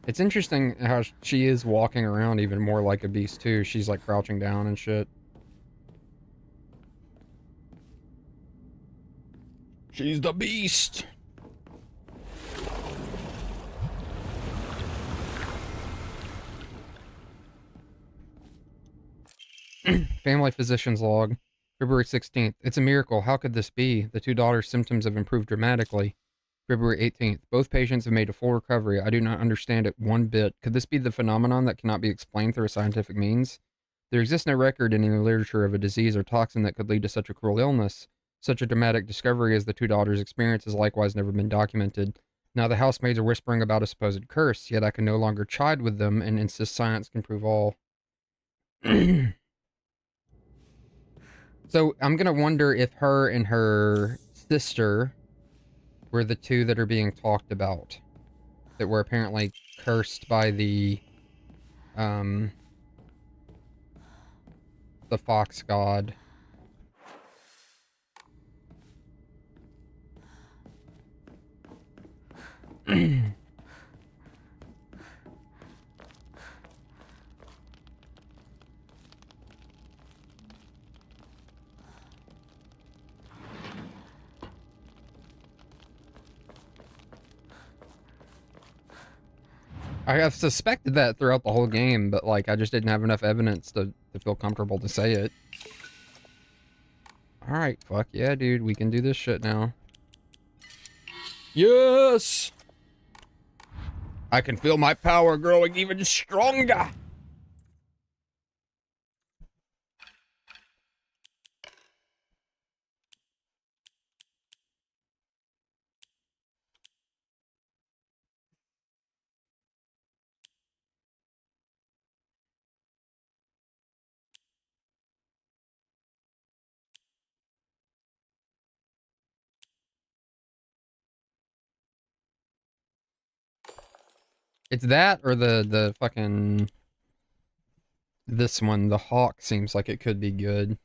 A: It's interesting how she is walking around even more like a beast too. She's like crouching down and shit. She's the beast. Family physician's log. February 16th. It's a miracle. How could this be? The two daughters' symptoms have improved dramatically. February 18th. Both patients have made a full recovery. I do not understand it one bit. Could this be the phenomenon that cannot be explained through a scientific means? There exists no record in any literature of a disease or toxin that could lead to such a cruel illness. Such a dramatic discovery as the two daughters' experience has likewise never been documented. Now the housemaids are whispering about a supposed curse, yet I can no longer chide with them and insist science can prove all. So I'm gonna wonder if her and her sister were the two that are being talked about, that were apparently cursed by the fox god. I have suspected that throughout the whole game, but like I just didn't have enough evidence to feel comfortable to say it. Alright, fuck yeah, dude. We can do this shit now. Yes! I can feel my power growing even stronger! It's that or the fucking... This one, the hawk, seems like it could be good.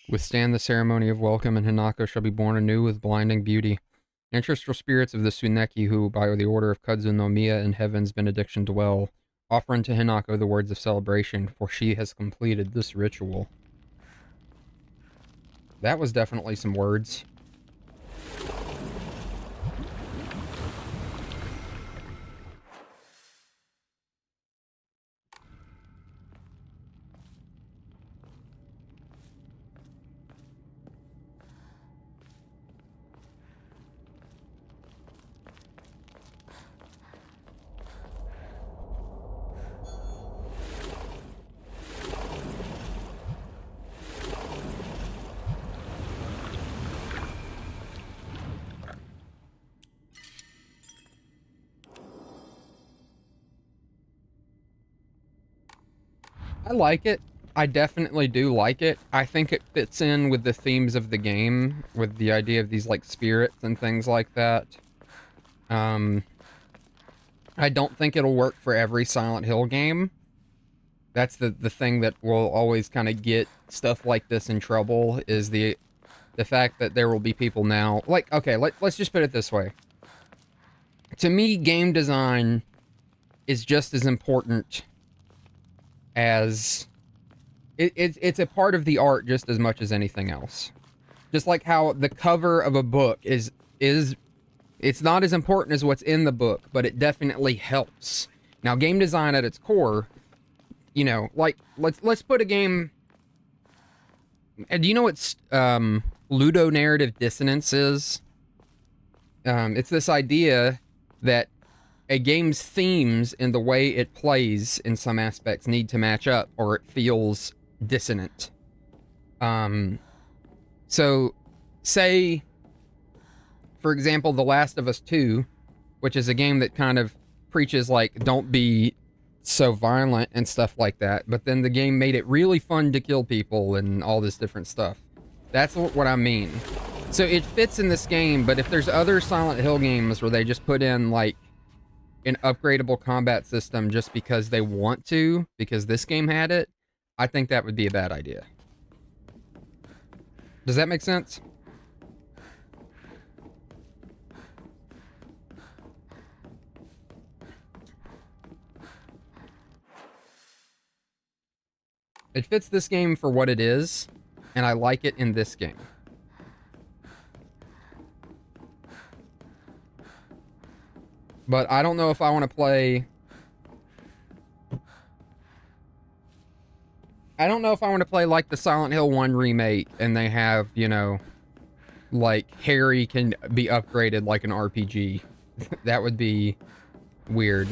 A: Withstand the ceremony of welcome, and Hinako shall be born anew with blinding beauty. Ancestral spirits of the Tsuneki, who, by the order of Kudzu no Miya in heaven's benediction dwell, offer unto Hinako the words of celebration, for she has completed this ritual. That was definitely some words. I like it. I definitely do like it. I think it fits in with the themes of the game, with the idea of these, like, spirits and things like that. I don't think it'll work for every Silent Hill game. That's the thing that will always kind of get stuff like this in trouble, is the fact that there will be people now... Like, okay, let's just put it this way. To me, game design is just as important as... It's a part of the art just as much as anything else. Just like how the cover of a book is it's not as important as what's in the book, but it definitely helps. Now, game design at its core, you know, like let's put a game. And do you know what ludonarrative dissonance is? It's this idea that a game's themes and the way it plays in some aspects need to match up, or it feels dissonant. So, say, for example, The Last of Us 2, which is a game that kind of preaches, like, don't be so violent and stuff like that, but then the game made it really fun to kill people and all this different stuff. That's what I mean. So it fits in this game, but if there's other Silent Hill games where they just put in, like, an upgradable combat system just because they want to, because this game had it, I think that would be a bad idea. Does that make sense? It fits this game for what it is, and I like it in this game. But I don't know if I want to play... I don't know if I want to play like the Silent Hill 1 remake, and they have, you know, like Harry can be upgraded like an RPG. That would be weird.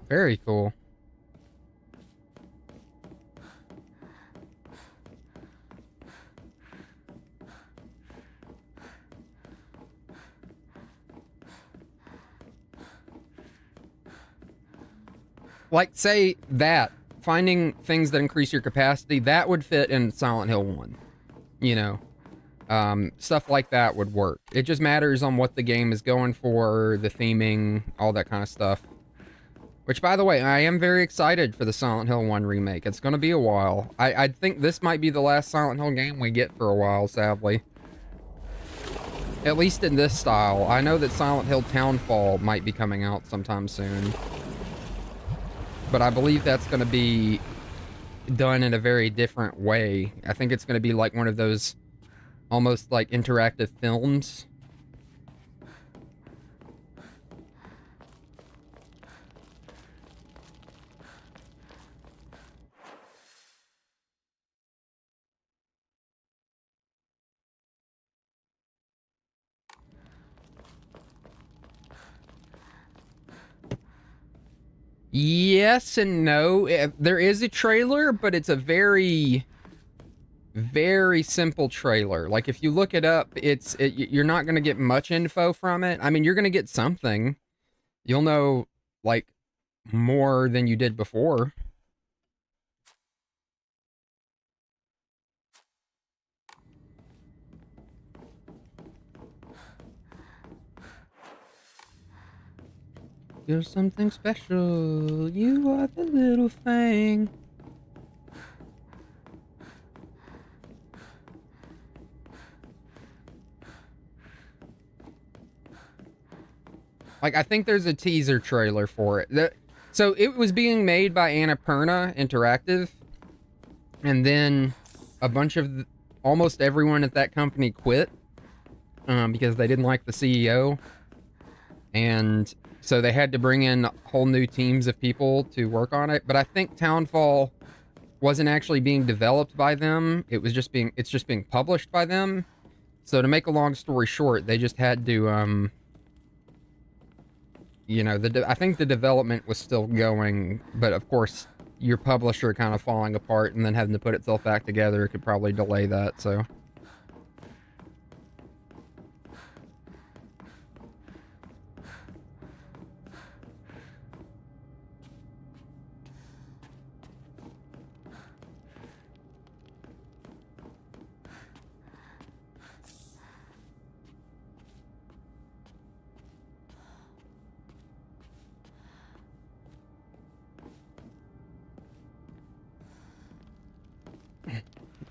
A: Very cool. Like, say that, finding things that increase your capacity, that would fit in Silent Hill 1. You know, stuff like that would work. It just matters on what the game is going for, the theming, all that kind of stuff. Which, by the way, I am very excited for the Silent Hill 1 remake. It's going to be a while. I think this might be the last Silent Hill game we get for a while, sadly. At least in this style. I know that Silent Hill Townfall might be coming out sometime soon. But I believe that's going to be done in a very different way. I think it's going to be like one of those almost like interactive films. Yes and no. There is a trailer, but it's a very, very simple trailer. Like, if you look it up, you're not going to get much info from it. I mean, you're going to get something. You'll know, like, more than you did before. You're something special. You are the little thing. Like, I think there's a teaser trailer for it. So it was being made by Annapurna Interactive, and then a bunch of almost everyone at that company quit because they didn't like the CEO, and so they had to bring in whole new teams of people to work on it. But I think Townfall wasn't actually being developed by them. It's just being published by them. So to make a long story short, they just had to you know, I think the development was still going, but of course, your publisher kind of falling apart and then having to put itself back together could probably delay that, so.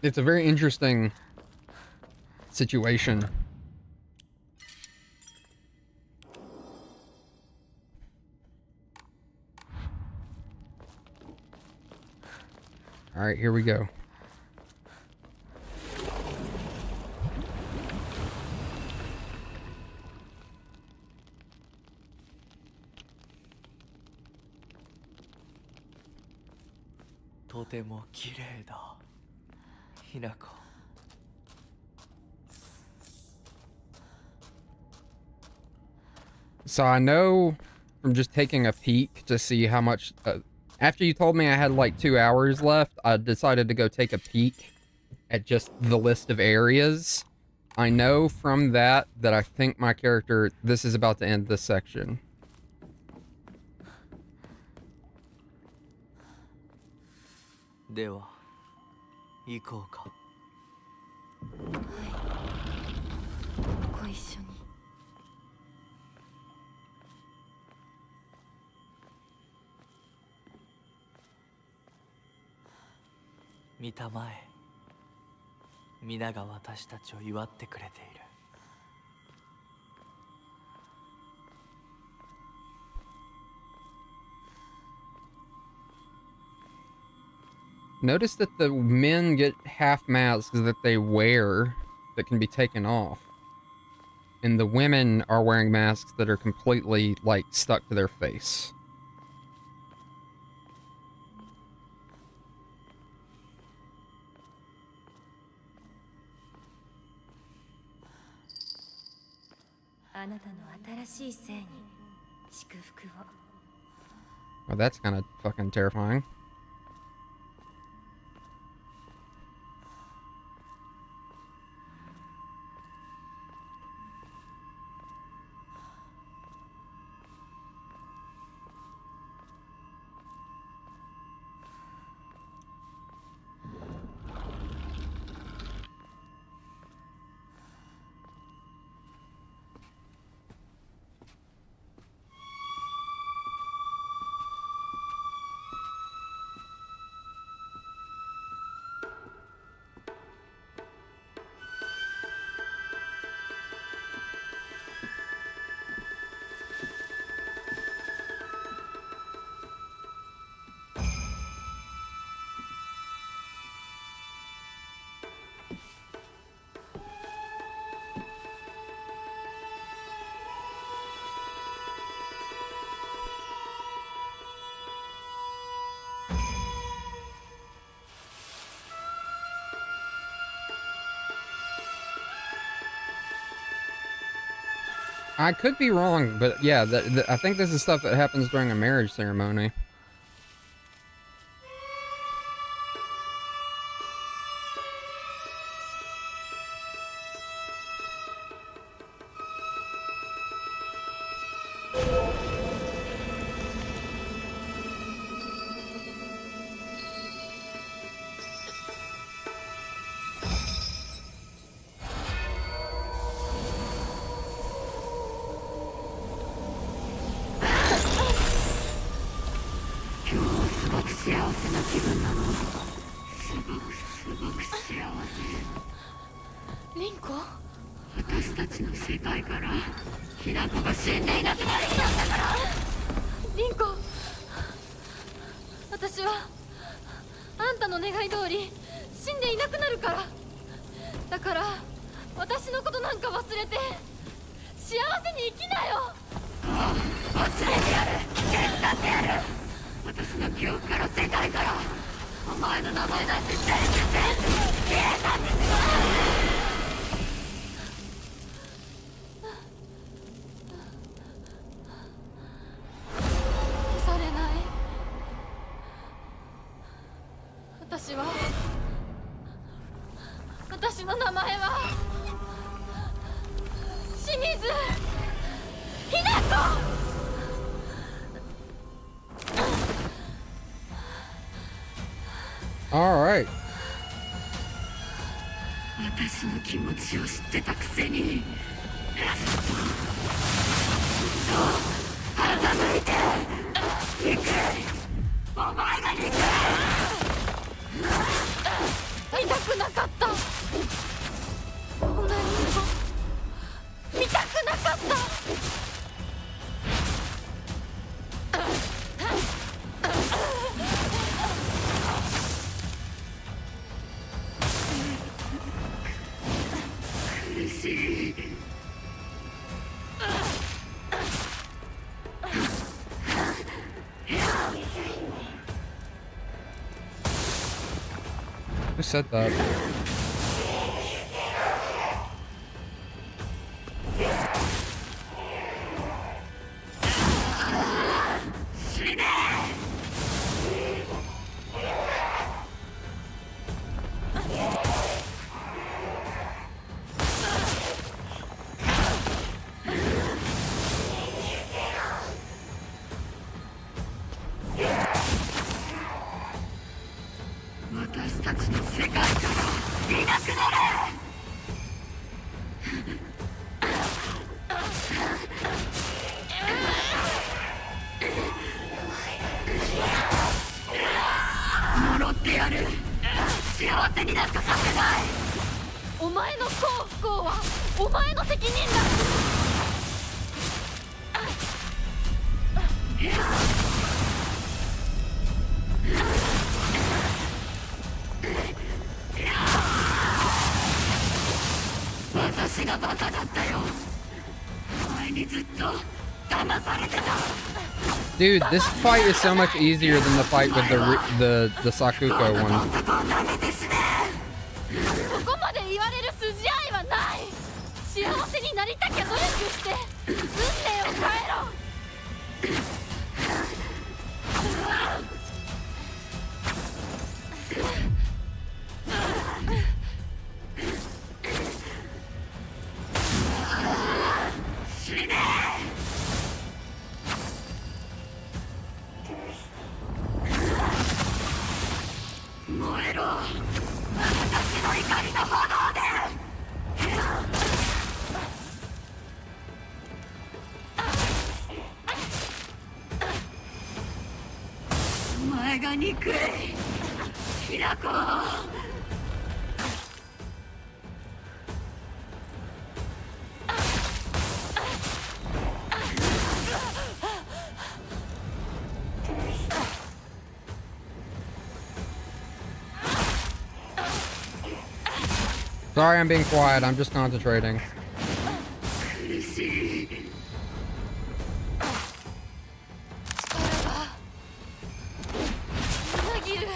A: It's a very interesting situation. All right, here we go. So I know from just taking a peek to see how much... after you told me I had like 2 hours left, I decided to go take a peek at just the list of areas. I know from that I think my character... This is about to end this section.
E: では行こうか。
B: ご一緒に。
E: 見たまえ、皆が私たちを祝ってくれている。
A: Notice that the men get half masks that they wear that can be taken off. And the women are wearing masks that are completely, like, stuck to their face.
B: あなたの新しい生に祝福を。
A: Well, that's kind of fucking terrifying. I could be wrong, but yeah, I think this is stuff that happens during a marriage ceremony. All right.
F: 私の気持ちを知ってたくせに欺いて行くお前が行く
B: 見たくなかったこんなにも見たくなかった
F: 苦しい
A: Who said that?
F: 私たちの世界からいなくなれ。呪ってやる。幸せになんかさせない。
B: お前の幸不幸はお前の責任だ。
F: 私がバカだったよ。前にずっと騙されてた。
A: Dude, this fight is so much easier than the fight with the Sakuko one.
B: そこまで言われる筋合いはない。幸せになりたきゃ努力して運命を変えろ。
F: 燃えろ。私の怒りの炎で。お前が憎い。平子。
A: Sorry, I'm being quiet. I'm just concentrating.
F: 苦しい。
B: 裏切る。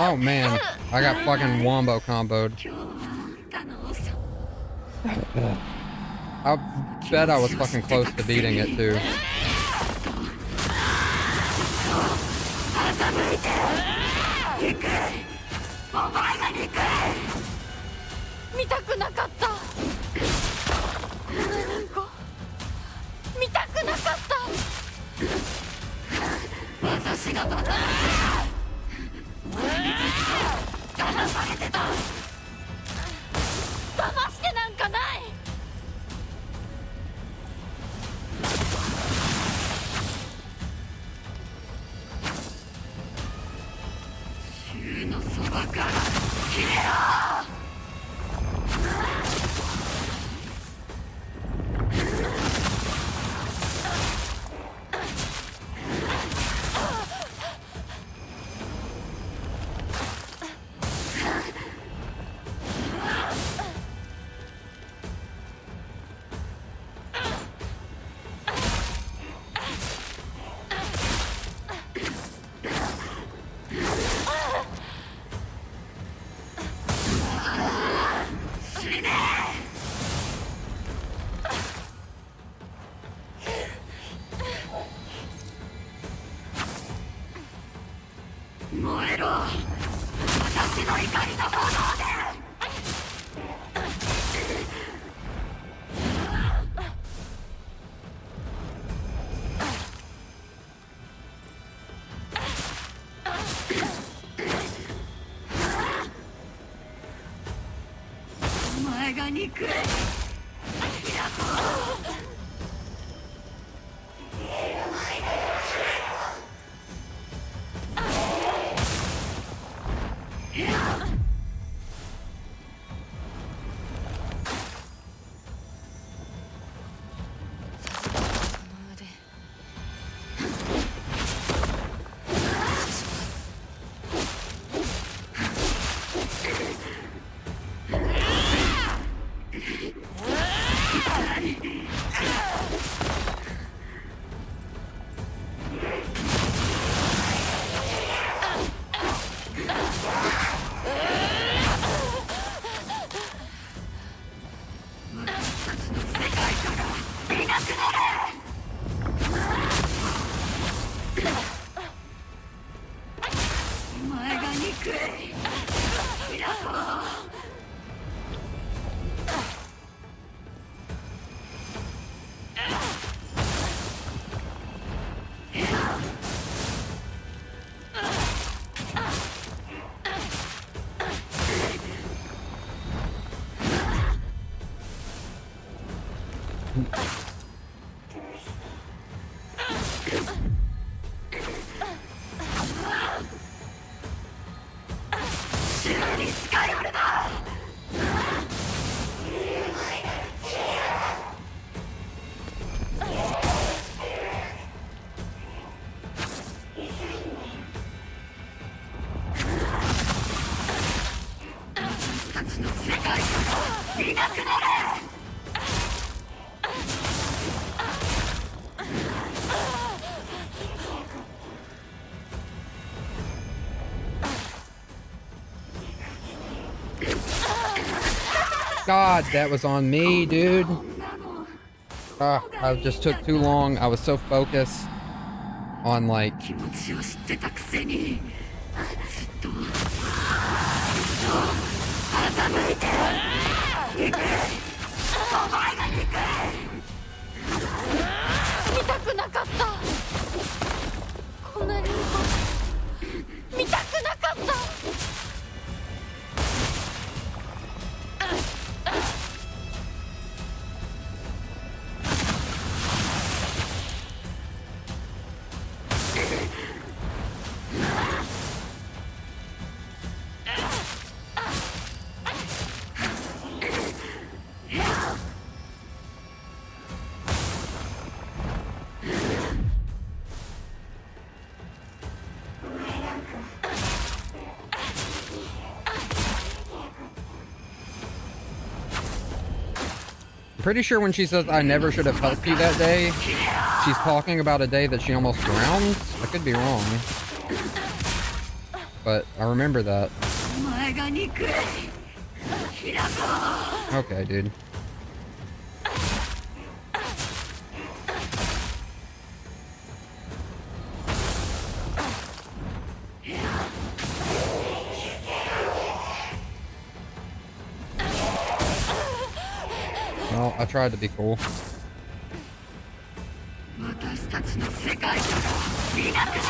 A: Oh man, I got fucking wombo comboed. I bet I was fucking close to beating it too.
B: 見たくなかった。このうんこ見たくなかった。
F: 私がバカだ。騙されてた。
B: 騙してなんかない。
F: 銃のそばから消えろ。燃えろ。私の怒りの炎で。お前が憎い。平子。お前が憎い平子。
A: God, that was on me, dude. I just took too long. I was so focused on, like...
F: 気持ちを知ってたくせにずっと欺いて憎い。お前が憎い。
B: 見たくなかった。こんなに見たくなかった。
A: Pretty sure when she says, I never should have helped you that day, she's talking about a day that she almost drowned. I could be wrong. But I remember that.
F: お前が憎い。平子。
A: Okay, dude. Well, I tried to be cool.
F: 私たちの世界からいなくなれ。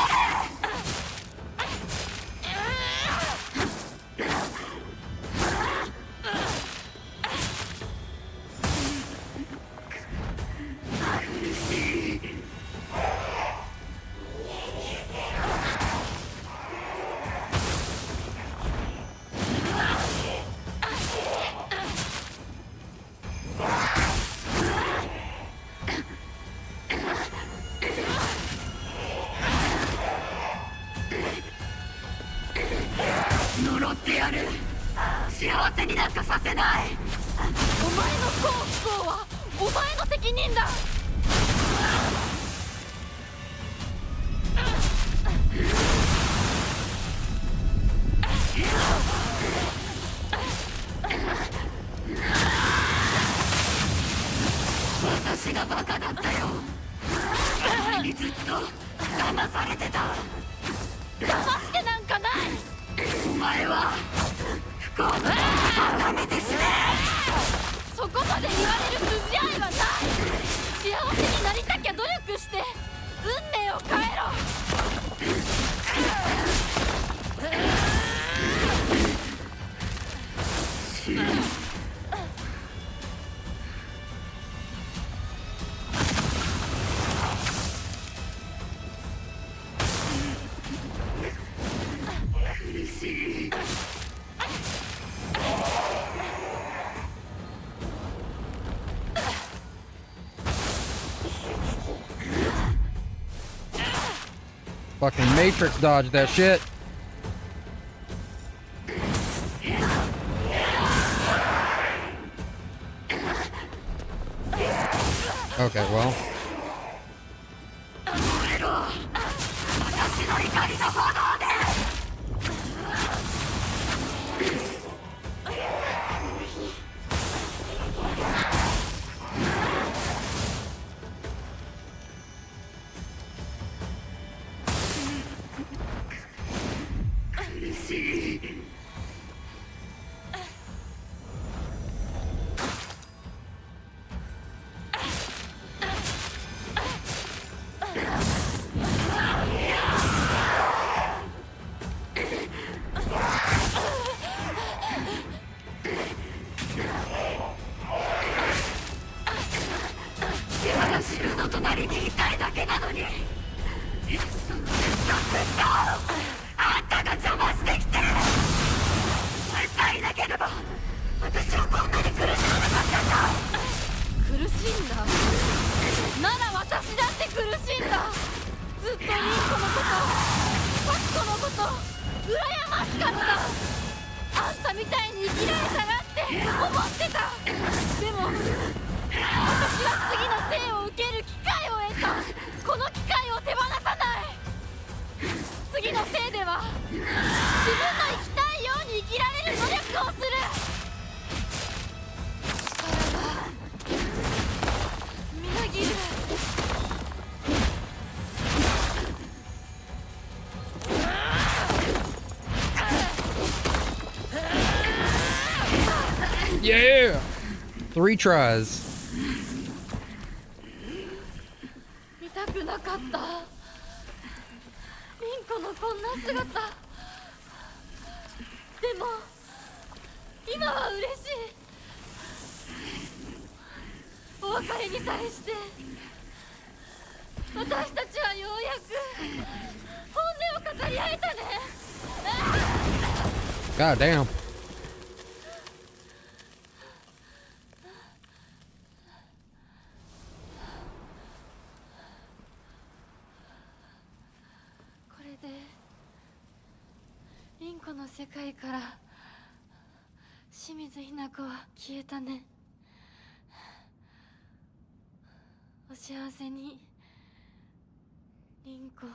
F: 呪ってやる。幸せになんかさせない。
B: お前の幸不幸はお前の責任だ。
F: 私がバカだったよ。お前にずっと騙されてた。
B: 騙してなんかない。
F: お前は不幸のバカめですね。
B: そこまで言われる筋合いはない。幸せになりたきゃ努力して運命を変えろ。
F: 苦しい。
A: Fucking Matrix dodge that shit. Okay, well.
F: りに言いたいだけなのに。あんたが邪魔してきて。さえなければ私はこんなに苦しまなかったんだ。
B: 苦しいんだ。なら私だって苦しいんだ。ずっとリンコのことパクコのこと羨ましかった。あんたみたいに生きられたらって思ってた。でも私は次の生を受ける機会を得た。この機会を手放さない。次の生では自分の生きたいように生きられる努力をする。力がみなぎる。
A: Yeah! 3 tries.
B: 見たくなかった。リンコのこんな姿。でも今は嬉しい。お別れに際して私たちはようやく本音を語り合えたね。
A: God damn.
B: これでリンコの世界から清水ひな子は消えたね。お幸せにリンコ。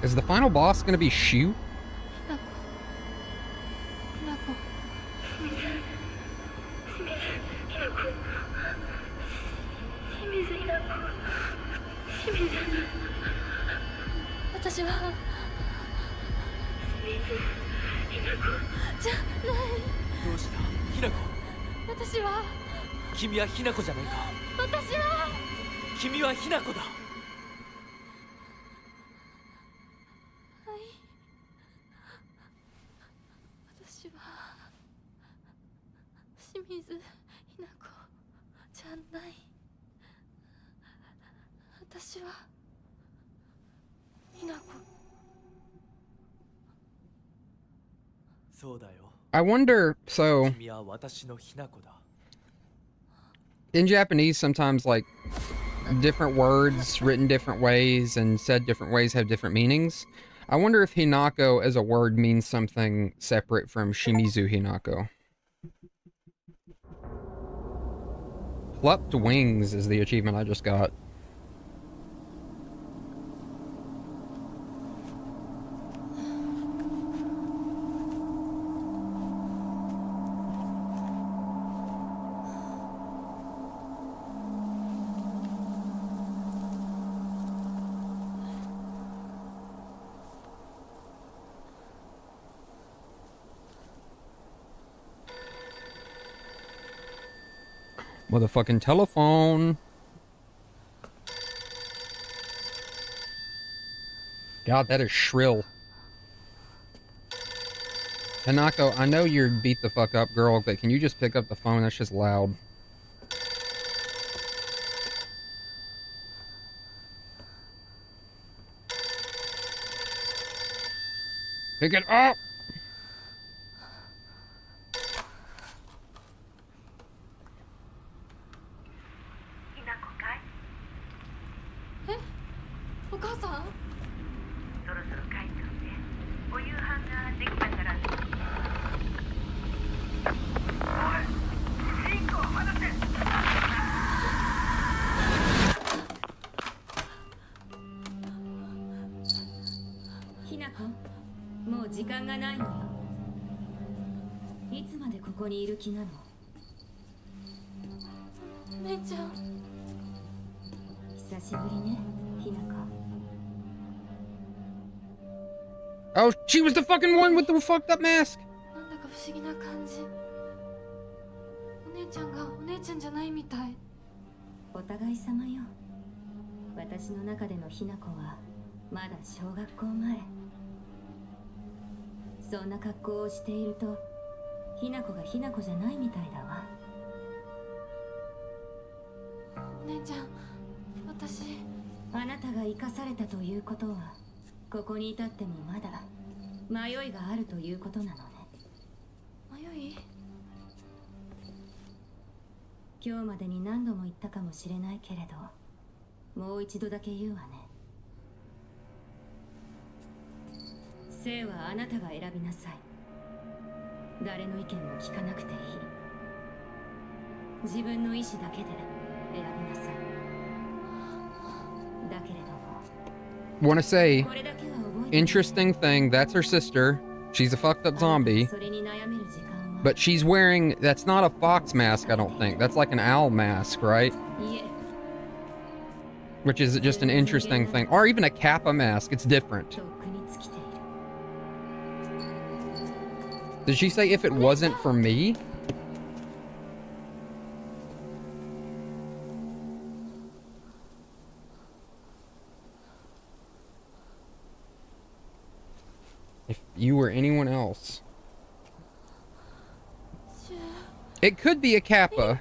A: Is the final boss gonna be Shu?
B: ひな子ひな子。私はじゃない。
E: どうしたひな子。
B: 私は
E: 君はひな子じゃないか。
B: 私は
E: 君はひな子だ。
B: はい。私は清水ひな子じゃない。私はひな子。
E: そうだよ。
A: I wonder, so
E: 君は私のひな子だ。
A: in Japanese sometimes like different words written different ways and said different ways have different meanings. I wonder if Hinako as a word means something separate from Shimizu Hinako. Plucked wings is the achievement I just got. Motherfucking telephone. God, that is shrill. Hanako, I know you're beat the fuck up, girl, but can you just pick up the phone? That's just loud. Pick it up! Oh, she was the fucking one with the fucked up mask.
B: なんだか不思議な感じ。お姉ちゃんがお姉ちゃんじゃないみたい。
G: お互い様よ。
B: 私の中でのひな子はまだ小学校前。そんな格好をしているとひな子がひな子じゃないみたいだわ。
G: お姉ちゃん、私。
B: あなたが生かされたということはここに至ってもまだ迷いがあるということなのね。
G: 迷い？
B: 今日までに何度も言ったかもしれないけれど、もう一度だけ言うわね。生はあなたが選びなさい。誰の意見も聞かなくていい。自分の意志だけで選びなさい。だけれども
A: Want to say,
B: これだけは覚えて
A: interesting thing, that's her sister. She's a fucked up zombie.
B: それに悩める時間は
A: But she's wearing, that's not a fox mask, I don't think. That's like an owl mask, right?
B: いえ
A: Which is just an interesting thing. Or even a kappa mask, it's different.
B: とっくに尽きている。
A: Did she say if it wasn't for me? If you were anyone else. It could be a kappa.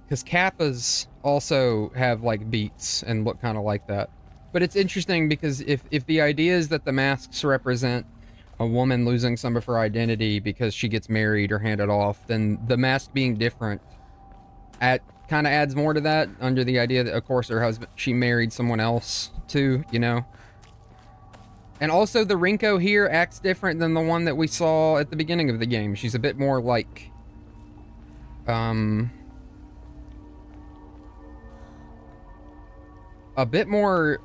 A: Because kappas also have like beats and look kind of like that. But it's interesting because if the idea is that the masks represent a woman losing some of her identity because she gets married or handed off, then the mask being different kind of adds more to that, under the idea that, of course, her husband, she married someone else too, you know? And also the Rinko here acts different than the one that we saw at the beginning of the game. She's a bit more like, a bit more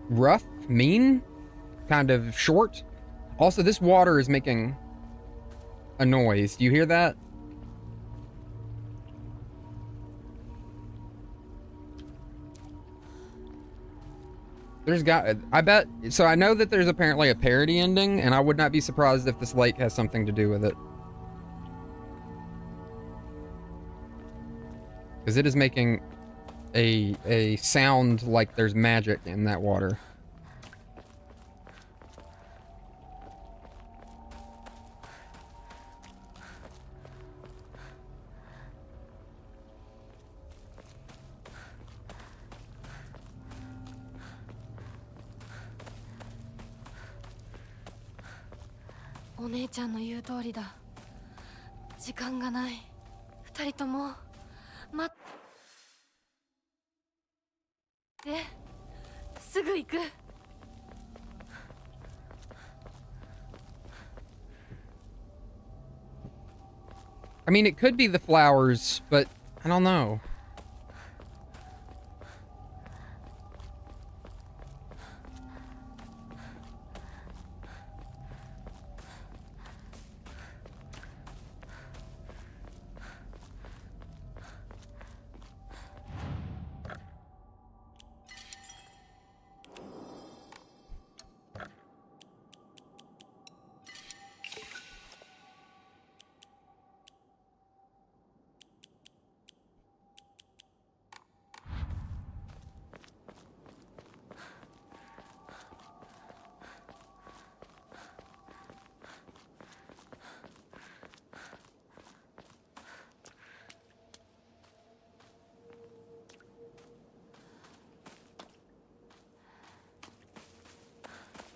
A: rough, mean, kind of short. Also, this water is making a noise. Do you hear that? I bet, so I know that there's apparently a parody ending, and I would not be surprised if this lake has something to do with it. Because it is making a sound like there's magic in that water.
G: "お姉ちゃんの言う通りだ。時間がない。二人とも待って。すぐ行く。
A: I mean, it could be the flowers, but I don't know.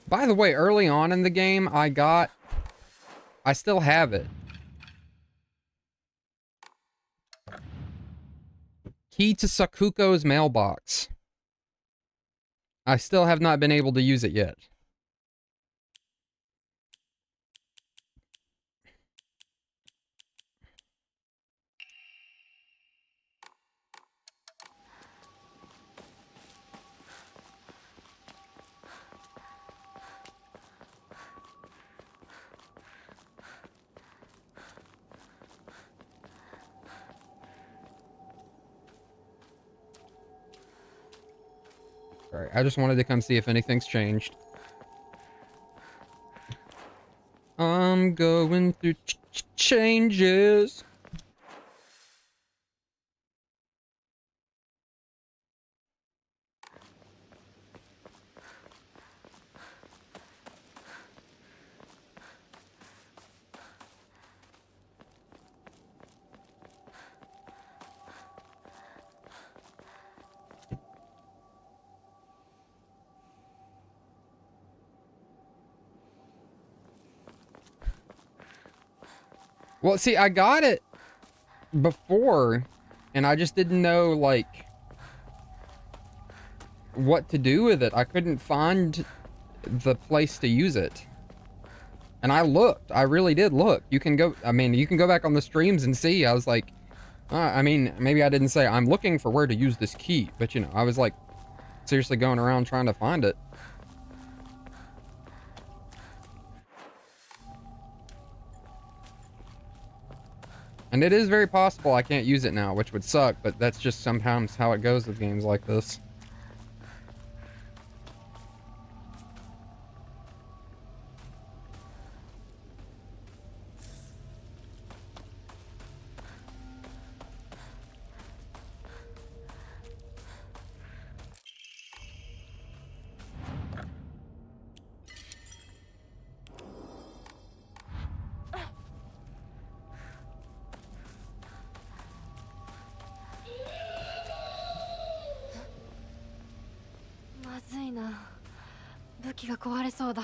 A: By the way, early on in the game, I still have it. Key to Sakuko's mailbox. I still have not been able to use it yet. Alright, I just wanted to come see if anything's changed. I'm going through changes. Well, see, I got it before, and I just didn't know, like, what to do with it. I couldn't find the place to use it. And I looked. I really did look. You can go, I mean, you can go back on the streams and see. I was like, I mean, maybe I didn't say I'm looking for where to use this key, but you know, I was like seriously going around trying to find it. And it is very possible I can't use it now, which would suck, but that's just sometimes how it goes with games like this.
G: まずいな。武器が壊れそうだ。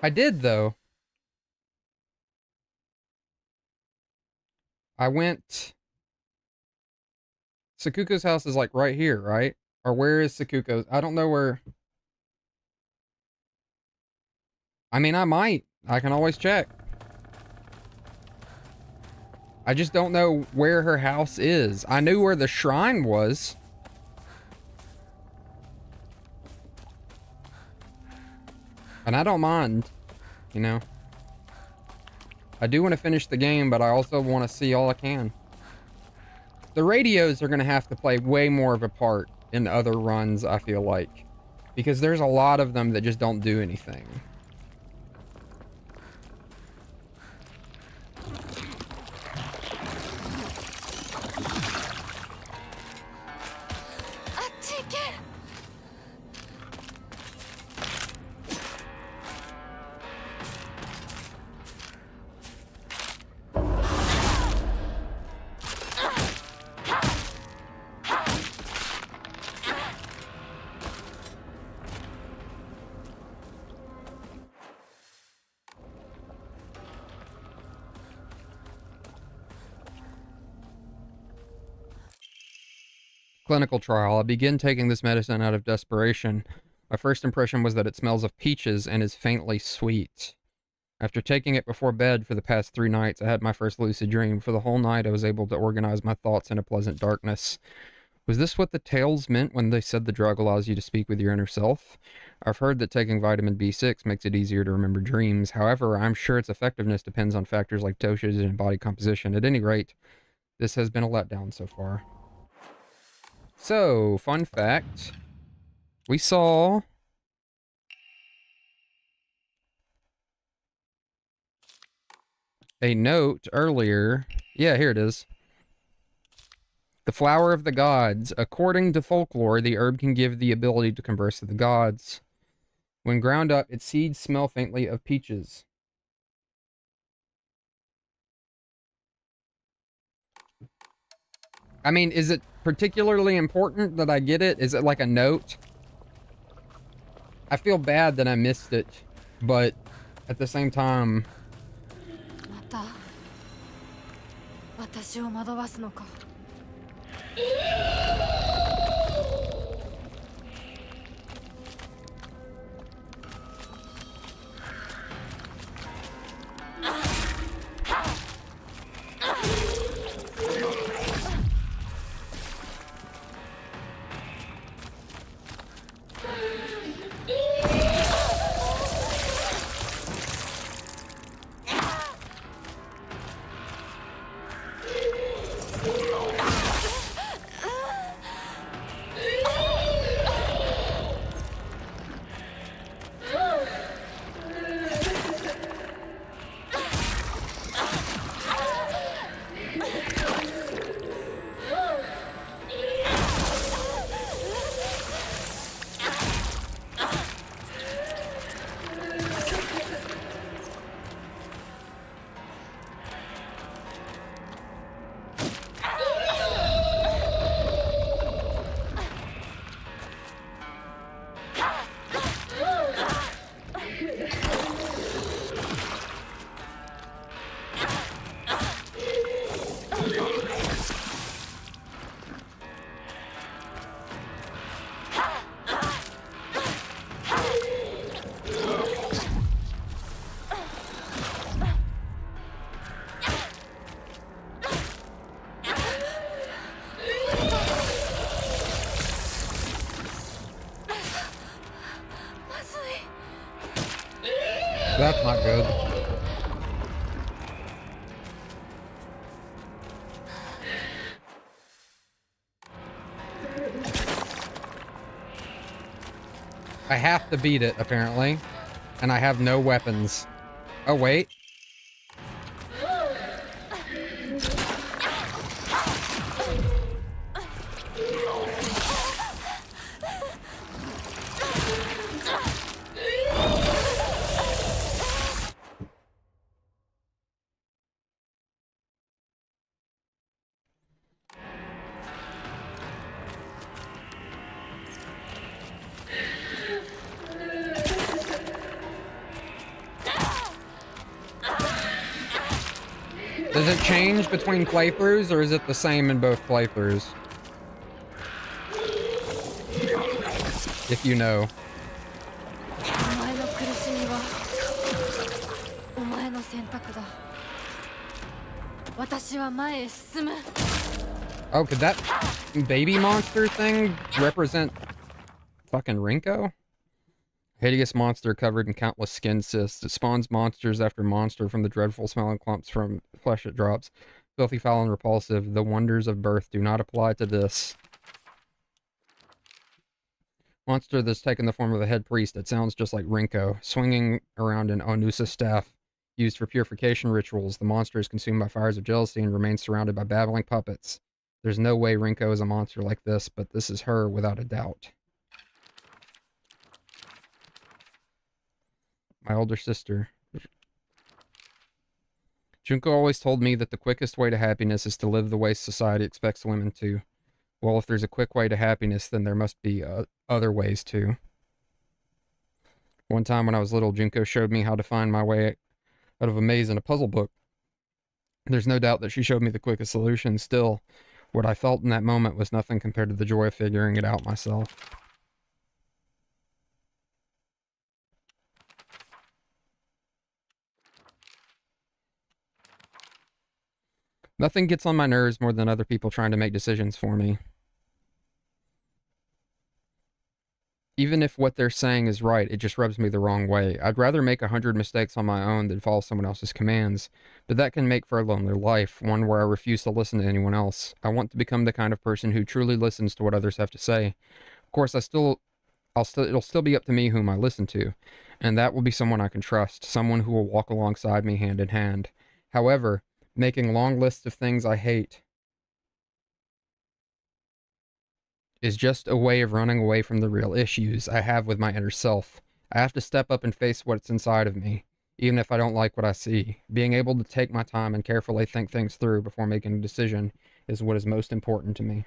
A: I did, though. I went... Sakuko's house is, like, right here, right? Or where is Sakuko's? I don't know where... I mean, I might. I can always check. I just don't know where her house is. I knew where the shrine was. And I don't mind, you know. I do want to finish the game, but I also want to see all I can. The radios are going to have to play way more of a part in other runs, I feel like. Because there's a lot of them that just don't do anything. Clinical trial. I begin taking this medicine out of desperation. My first impression was that it smells of peaches and is faintly sweet. After taking it before bed for the past 3 nights, I had my first lucid dream. For the whole night, I was able to organize my thoughts in a pleasant darkness. Was this what the tales meant when they said the drug allows you to speak with your inner self? I've heard that taking vitamin B6 makes it easier to remember dreams. However, I'm sure its effectiveness depends on factors like dosage and body composition. At any rate, this has been a letdown so far. So, fun fact. We saw... a note earlier. Yeah, here it is. The flower of the gods. According to folklore, the herb can give the ability to converse with the gods. When ground up, its seeds smell faintly of peaches. I mean, is it particularly important that I get it? Is it like a note? I feel bad that I missed it, but at the same time...
G: また私を惑わすのか。
A: That's not good. I have to beat it, apparently. And I have no weapons. Oh, wait. Does it change between playthroughs, or is it the same in both playthroughs? If you know.
G: お前の苦しみはお前の選択だ。私は前へ進む。
A: Oh, could that baby monster thing represent fucking Rinko? Hideous monster covered in countless skin cysts. It spawns monsters after monster from the dreadful smelling clumps from flesh it drops. Filthy, foul, and repulsive. The wonders of birth do not apply to this. Monster that's taken the form of a head priest. It sounds just like Rinko, swinging around an Onusa staff used for purification rituals. The monster is consumed by fires of jealousy and remains surrounded by babbling puppets. There's no way Rinko is a monster like this, but this is her without a doubt. My older sister. Junko always told me that the quickest way to happiness is to live the way society expects women to. Well, if there's a quick way to happiness, then there must be other ways too. One time when I was little, Junko showed me how to find my way out of a maze in a puzzle book. There's no doubt that she showed me the quickest solution. Still, what I felt in that moment was nothing compared to the joy of figuring it out myself. Nothing gets on my nerves more than other people trying to make decisions for me. Even if what they're saying is right, it just rubs me the wrong way. I'd rather make 100 mistakes on my own than follow someone else's commands, but that can make for a lonely life, one where I refuse to listen to anyone else. I want to become the kind of person who truly listens to what others have to say. Of course, it'll still be up to me whom I listen to, and that will be someone I can trust, someone who will walk alongside me hand in hand. However, making long lists of things I hate is just a way of running away from the real issues I have with my inner self. I have to step up and face what's inside of me, even if I don't like what I see. Being able to take my time and carefully think things through before making a decision is what is most important to me.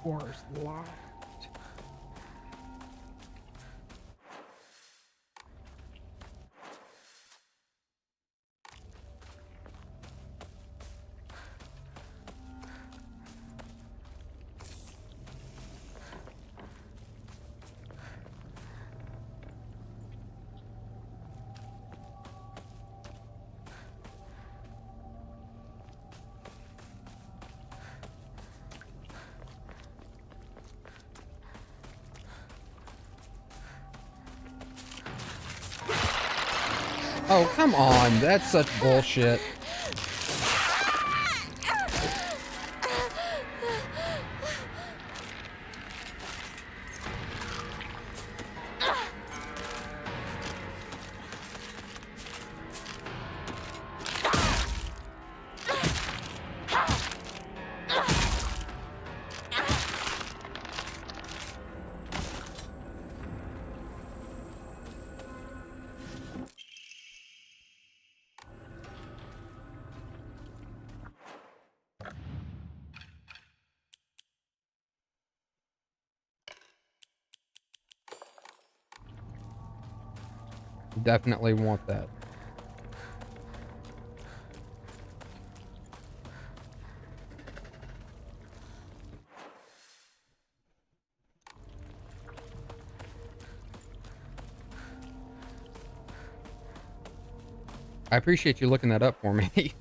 A: Doors locked. Oh, come on. That's such bullshit. Definitely want that. I appreciate you looking that up for me.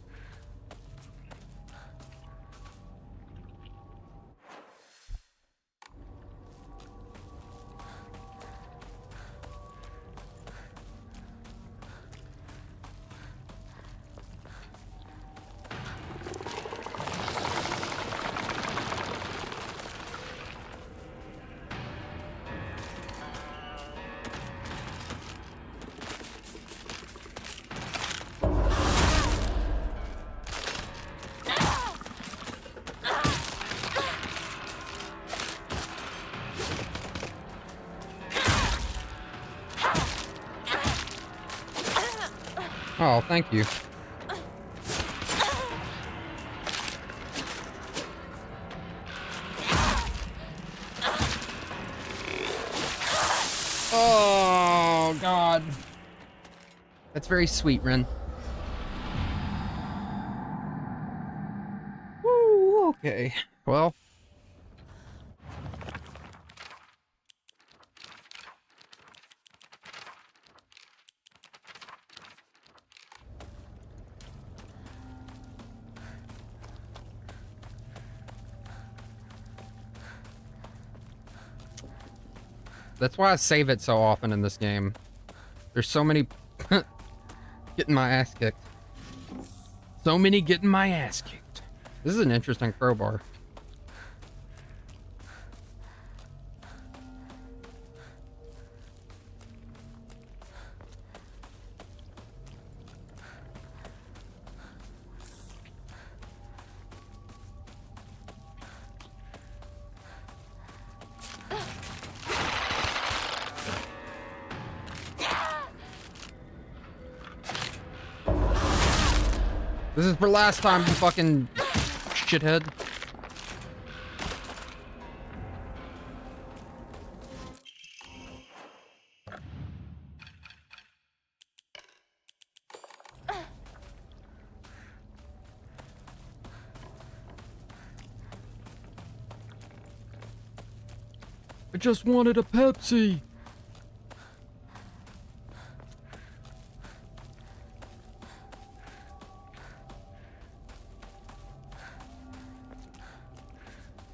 A: Oh, thank you. Oh, God. That's very sweet, Ren. Woo, okay. Well. That's why I save it so often in this game. There's so many getting my ass kicked. So many getting my ass kicked. This is an interesting crowbar. This is for last time, you fucking shithead. I just wanted a Pepsi.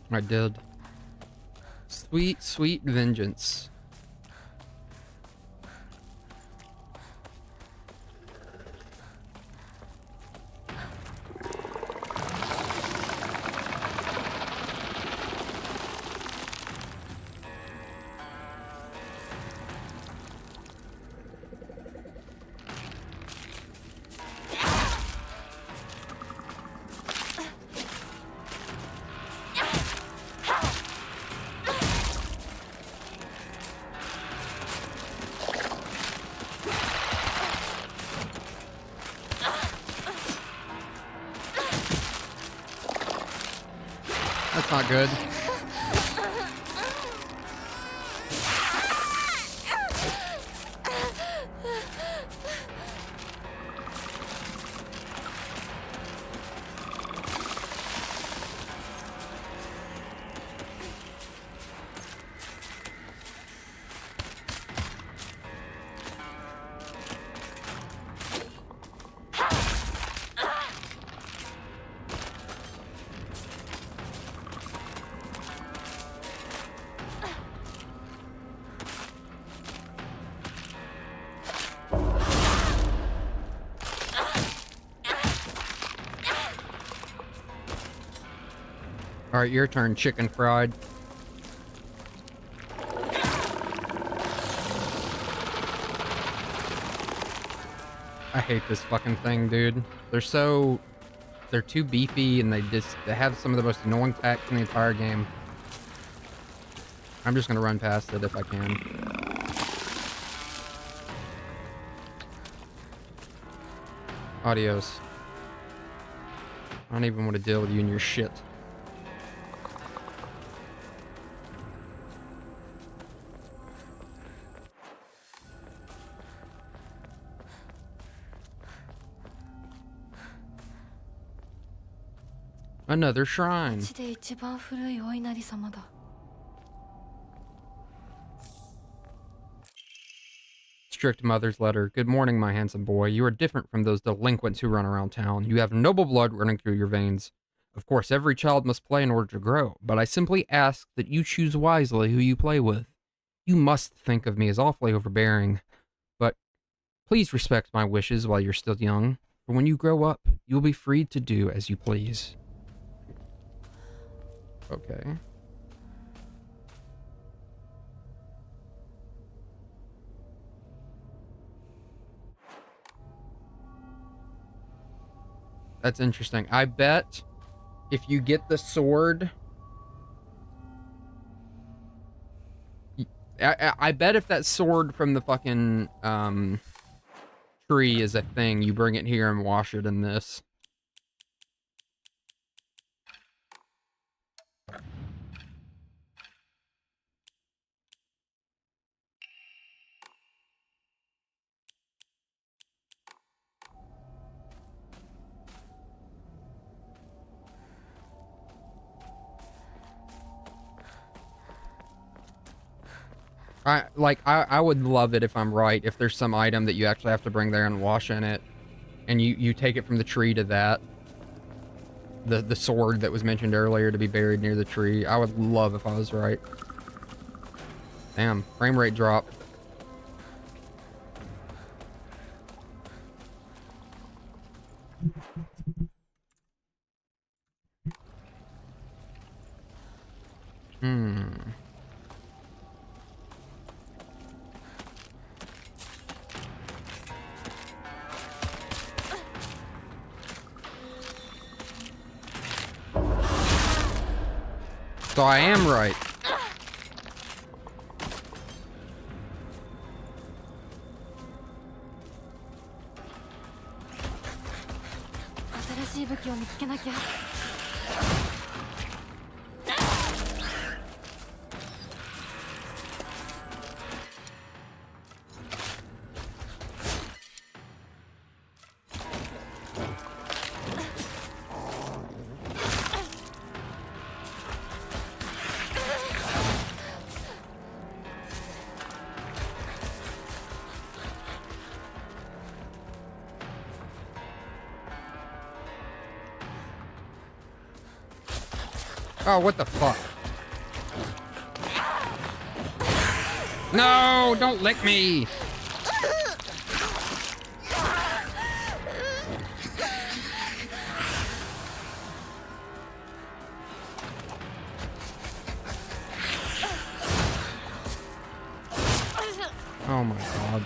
A: I did. Sweet, sweet vengeance. That's not good. All right, your turn, chicken fried. I hate this fucking thing, dude. They're too beefy, and they have some of the most annoying attacks in the entire game. I'm just gonna run past it if I can. Adios. I don't even want to deal with you and your shit. Another shrine.
G: 町で一番古いお稲荷様だ。
A: Strict mother's letter. Good morning, my handsome boy. You are different from those delinquents who run around town. You have noble blood running through your veins. Of course, every child must play in order to grow, but I simply ask that you choose wisely who you play with. You must think of me as awfully overbearing, but please respect my wishes while you're still young, for when you grow up, you will be free to do as you please. Okay. That's interesting. I bet if you get the sword, I bet if that sword from the fucking tree is a thing, you bring it here and wash it in this. I would love it if I'm right, if there's some item that you actually have to bring there and wash in it, and you take it from the tree to that. The sword that was mentioned earlier to be buried near the tree. I would love if I was right. Damn, frame rate drop. So I am right. Oh, what the fuck? No, don't lick me! Oh my god.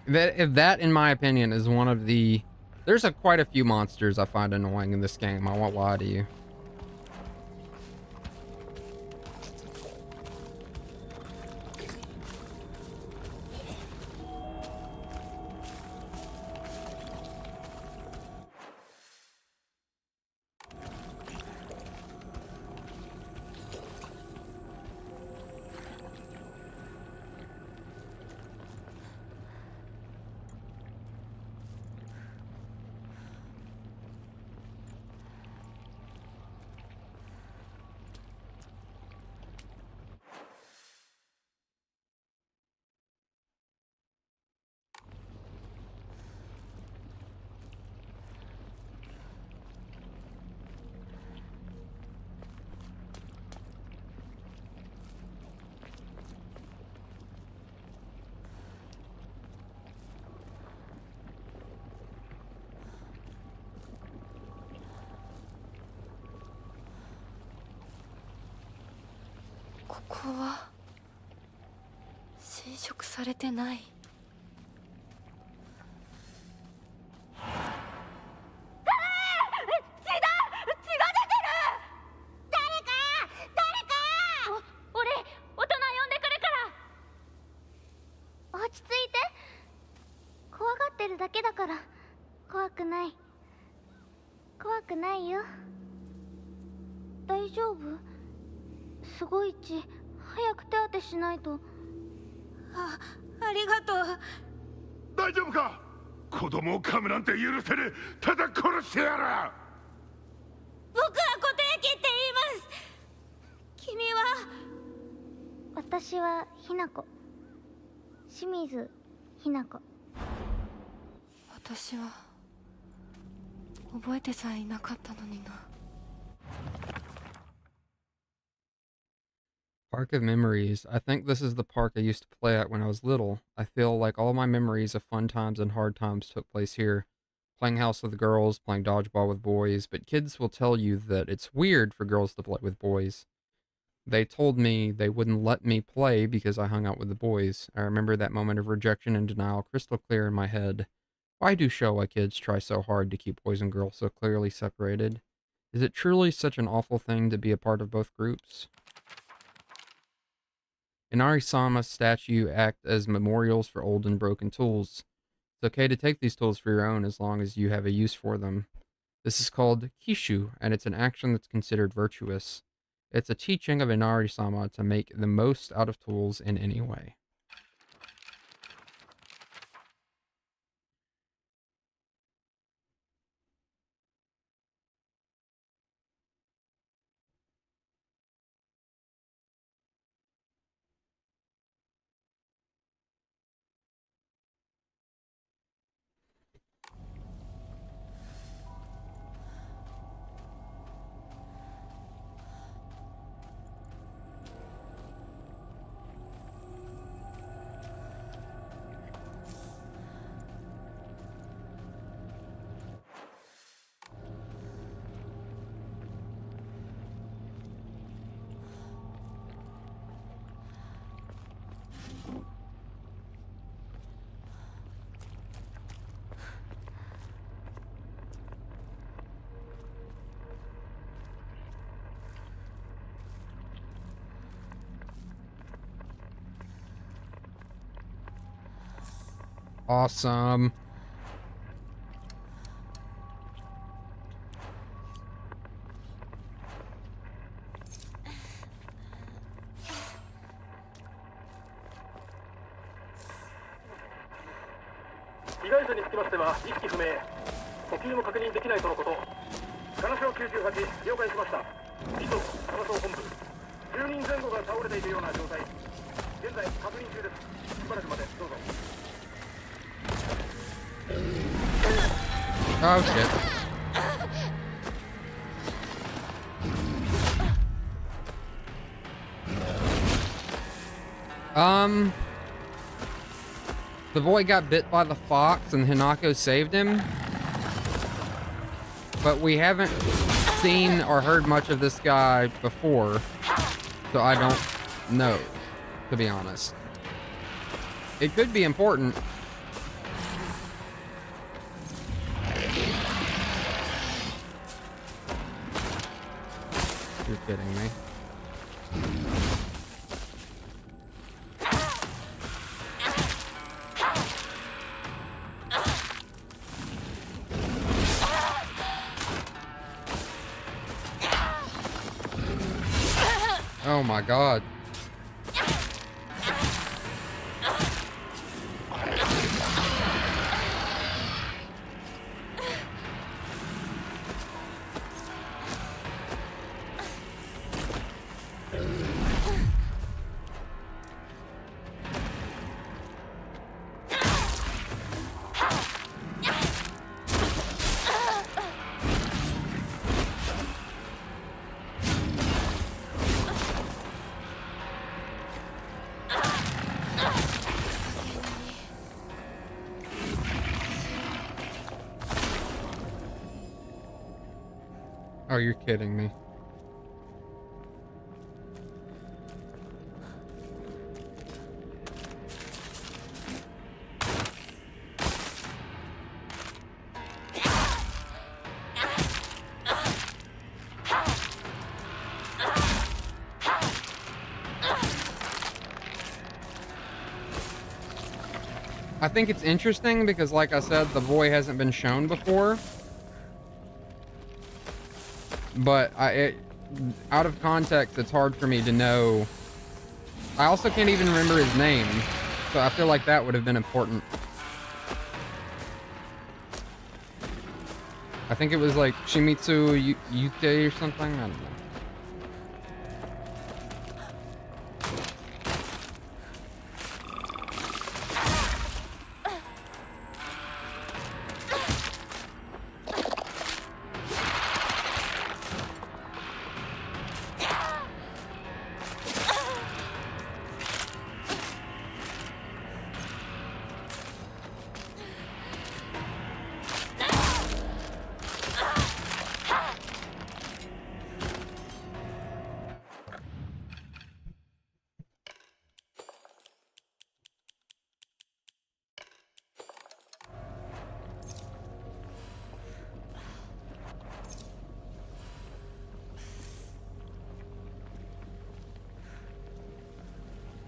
A: That, in my opinion, is one of the... There's quite a few monsters I find annoying in this game, I won't lie to you.
B: るだけだから怖くない。怖くないよ。大丈夫？すごい血。早く手当てしないと。ありがとう。
H: 大丈夫か？子供を噛むなんて許せねえ。ただ殺してやる。
B: 僕は固定機って言います。君は？私はひなこ。清水ひなこ。
G: 私は覚えてさえいなかったのにな。
A: Park of Memories. I think this is the park I used to play at when I was little. I feel like all my memories of fun times and hard times took place here. Playing house with girls, playing dodgeball with boys, but kids will tell you that it's weird for girls to play with boys. They told me they wouldn't let me play because I hung out with the boys. I remember that moment of rejection and denial crystal clear in my head. Why do Showa kids try so hard to keep boys and girls so clearly separated? Is it truly such an awful thing to be a part of both groups? Inari-sama statue act as memorials for old and broken tools. It's okay to take these tools for your own as long as you have a use for them. This is called kishu, and it's an action that's considered virtuous. It's a teaching of Inari-sama to make the most out of tools in any way. Awesome. Oh shit. The boy got bit by the fox and Hinako saved him. But we haven't seen or heard much of this guy before. So I don't know, to be honest. It could be important. You're kidding me. Oh my god. Oh, you're kidding me. I think it's interesting because, like I said, the boy hasn't been shown before. But out of context, it's hard for me to know. I also can't even remember his name, so I feel like that would have been important. I think it was like Shimizu Yute or something. I don't know.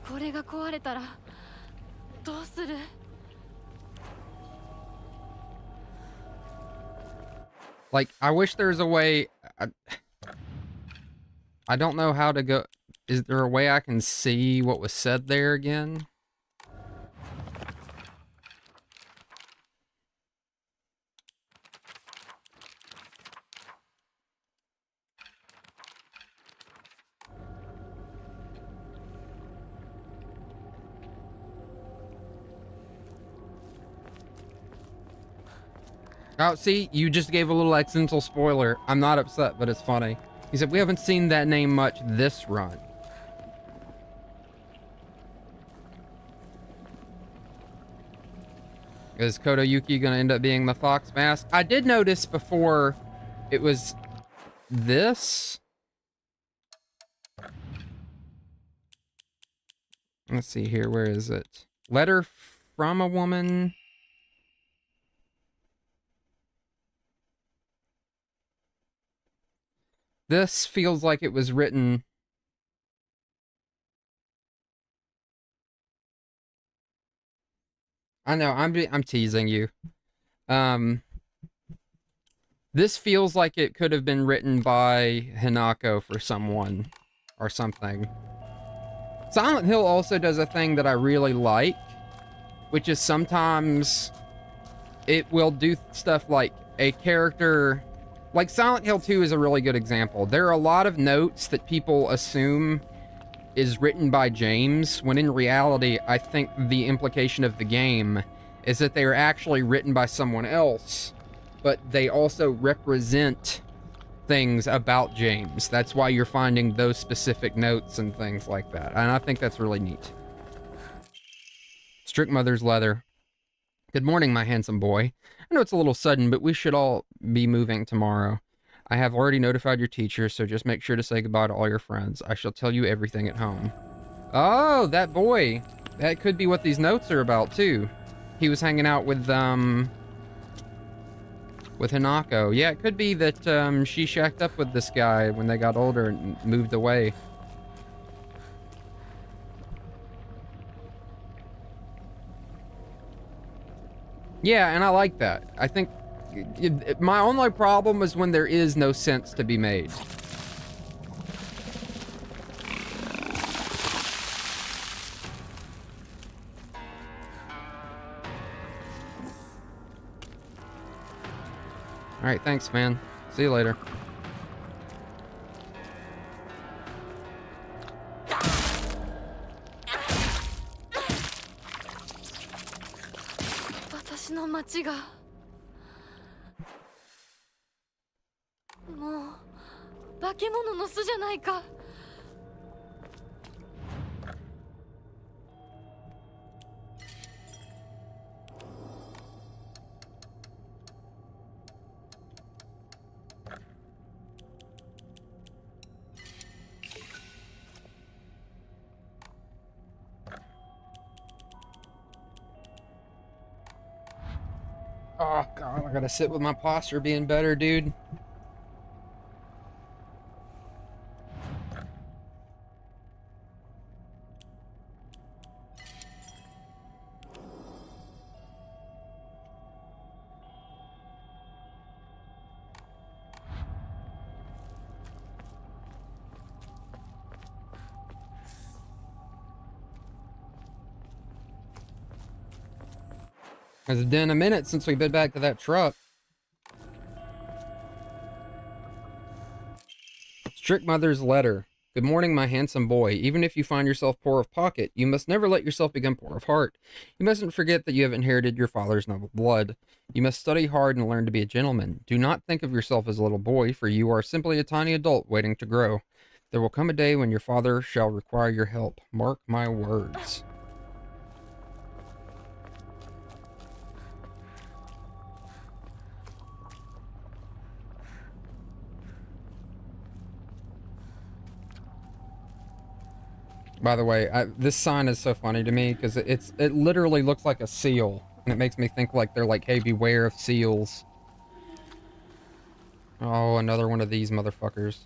G: これが壊れたらどうする？
A: Like, I wish there's a way. I don't know how to go. Is there a way I can see what was said there again? Oh, see, you just gave a little accidental spoiler. I'm not upset, but it's funny. He said, we haven't seen that name much this run. Is Kotoyuki gonna end up being the fox mask? I did notice before it was this. Let's see here, where is it? Letter from a woman. This feels like it was written. I know, I'm teasing you. This feels like it could have been written by Hinako for someone or something. Silent Hill also does a thing that I really like, which is sometimes it will do stuff like a character. Like Silent Hill 2 is a really good example. There are a lot of notes that people assume is written by James, when in reality, I think the implication of the game is that they are actually written by someone else, but they also represent things about James. That's why you're finding those specific notes and things like that. And I think that's really neat. Strict Mother's Leather. Good morning, my handsome boy. I know it's a little sudden, but we should all be moving tomorrow. I have already notified your teacher, so just make sure to say goodbye to all your friends. I shall tell you everything at home. Oh, that boy. That could be what these notes are about, too. He was hanging out with Hinako. Yeah, it could be that, she shacked up with this guy when they got older and moved away. Yeah, and I like that. I think my only problem is when there is no sense to be made. All right, thanks, man. See you later. Oh, God, I gotta sit with my posture being better, dude. It's been a minute since we've been back to that truck. Strict Mother's letter. Good morning, my handsome boy. Even if you find yourself poor of pocket, you must never let yourself become poor of heart. You mustn't forget that you have inherited your father's noble blood. You must study hard and learn to be a gentleman. Do not think of yourself as a little boy, for you are simply a tiny adult waiting to grow. There will come a day when your father shall require your help. Mark my words. By the way, this sign is so funny to me because it literally looks like a seal, and it makes me think like they're like, hey, beware of seals. Oh, another one of these motherfuckers.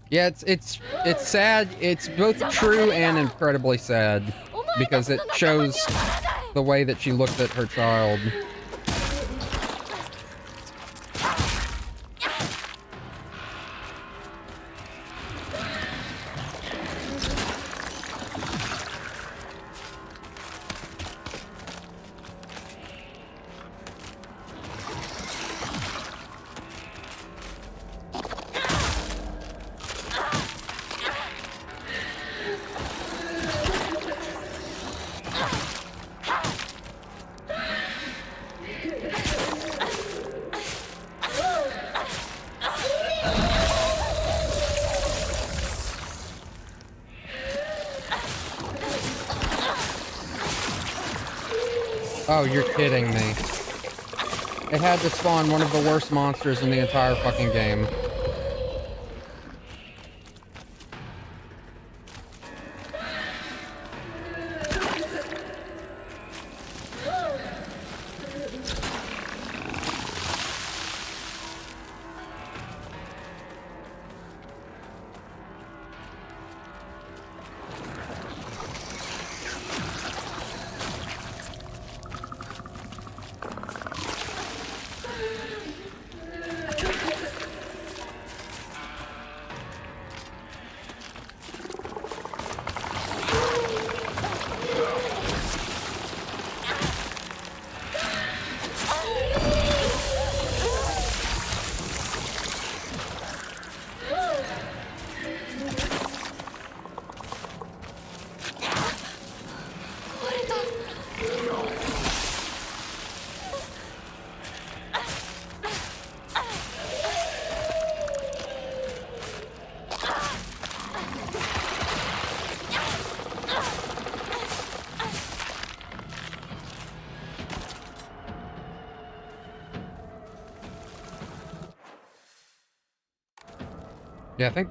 A: Yeah, it's sad. It's both true and incredibly sad because it shows the way that she looked at her child. Oh, you're kidding me. It had to spawn one of the worst monsters in the entire fucking game. Yeah, I think...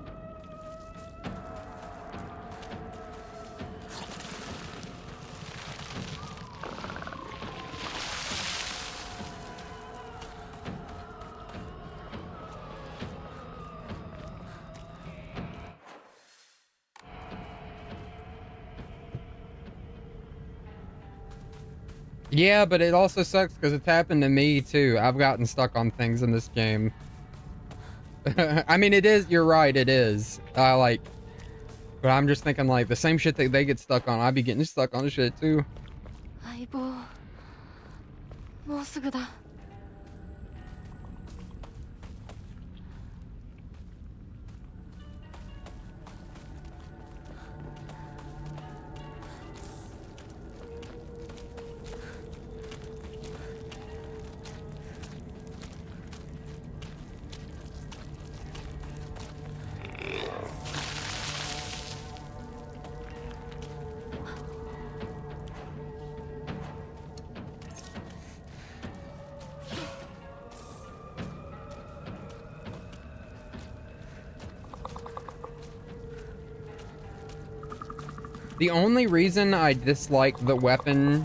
A: Yeah, but it also sucks because it's happened to me too. I've gotten stuck on things in this game. I mean, it is, you're right, it is. Like, but I'm just thinking like the same shit that they get stuck on, I'd be getting stuck on shit too.
G: 相棒もうすぐだ
A: The only reason I dislike the weapon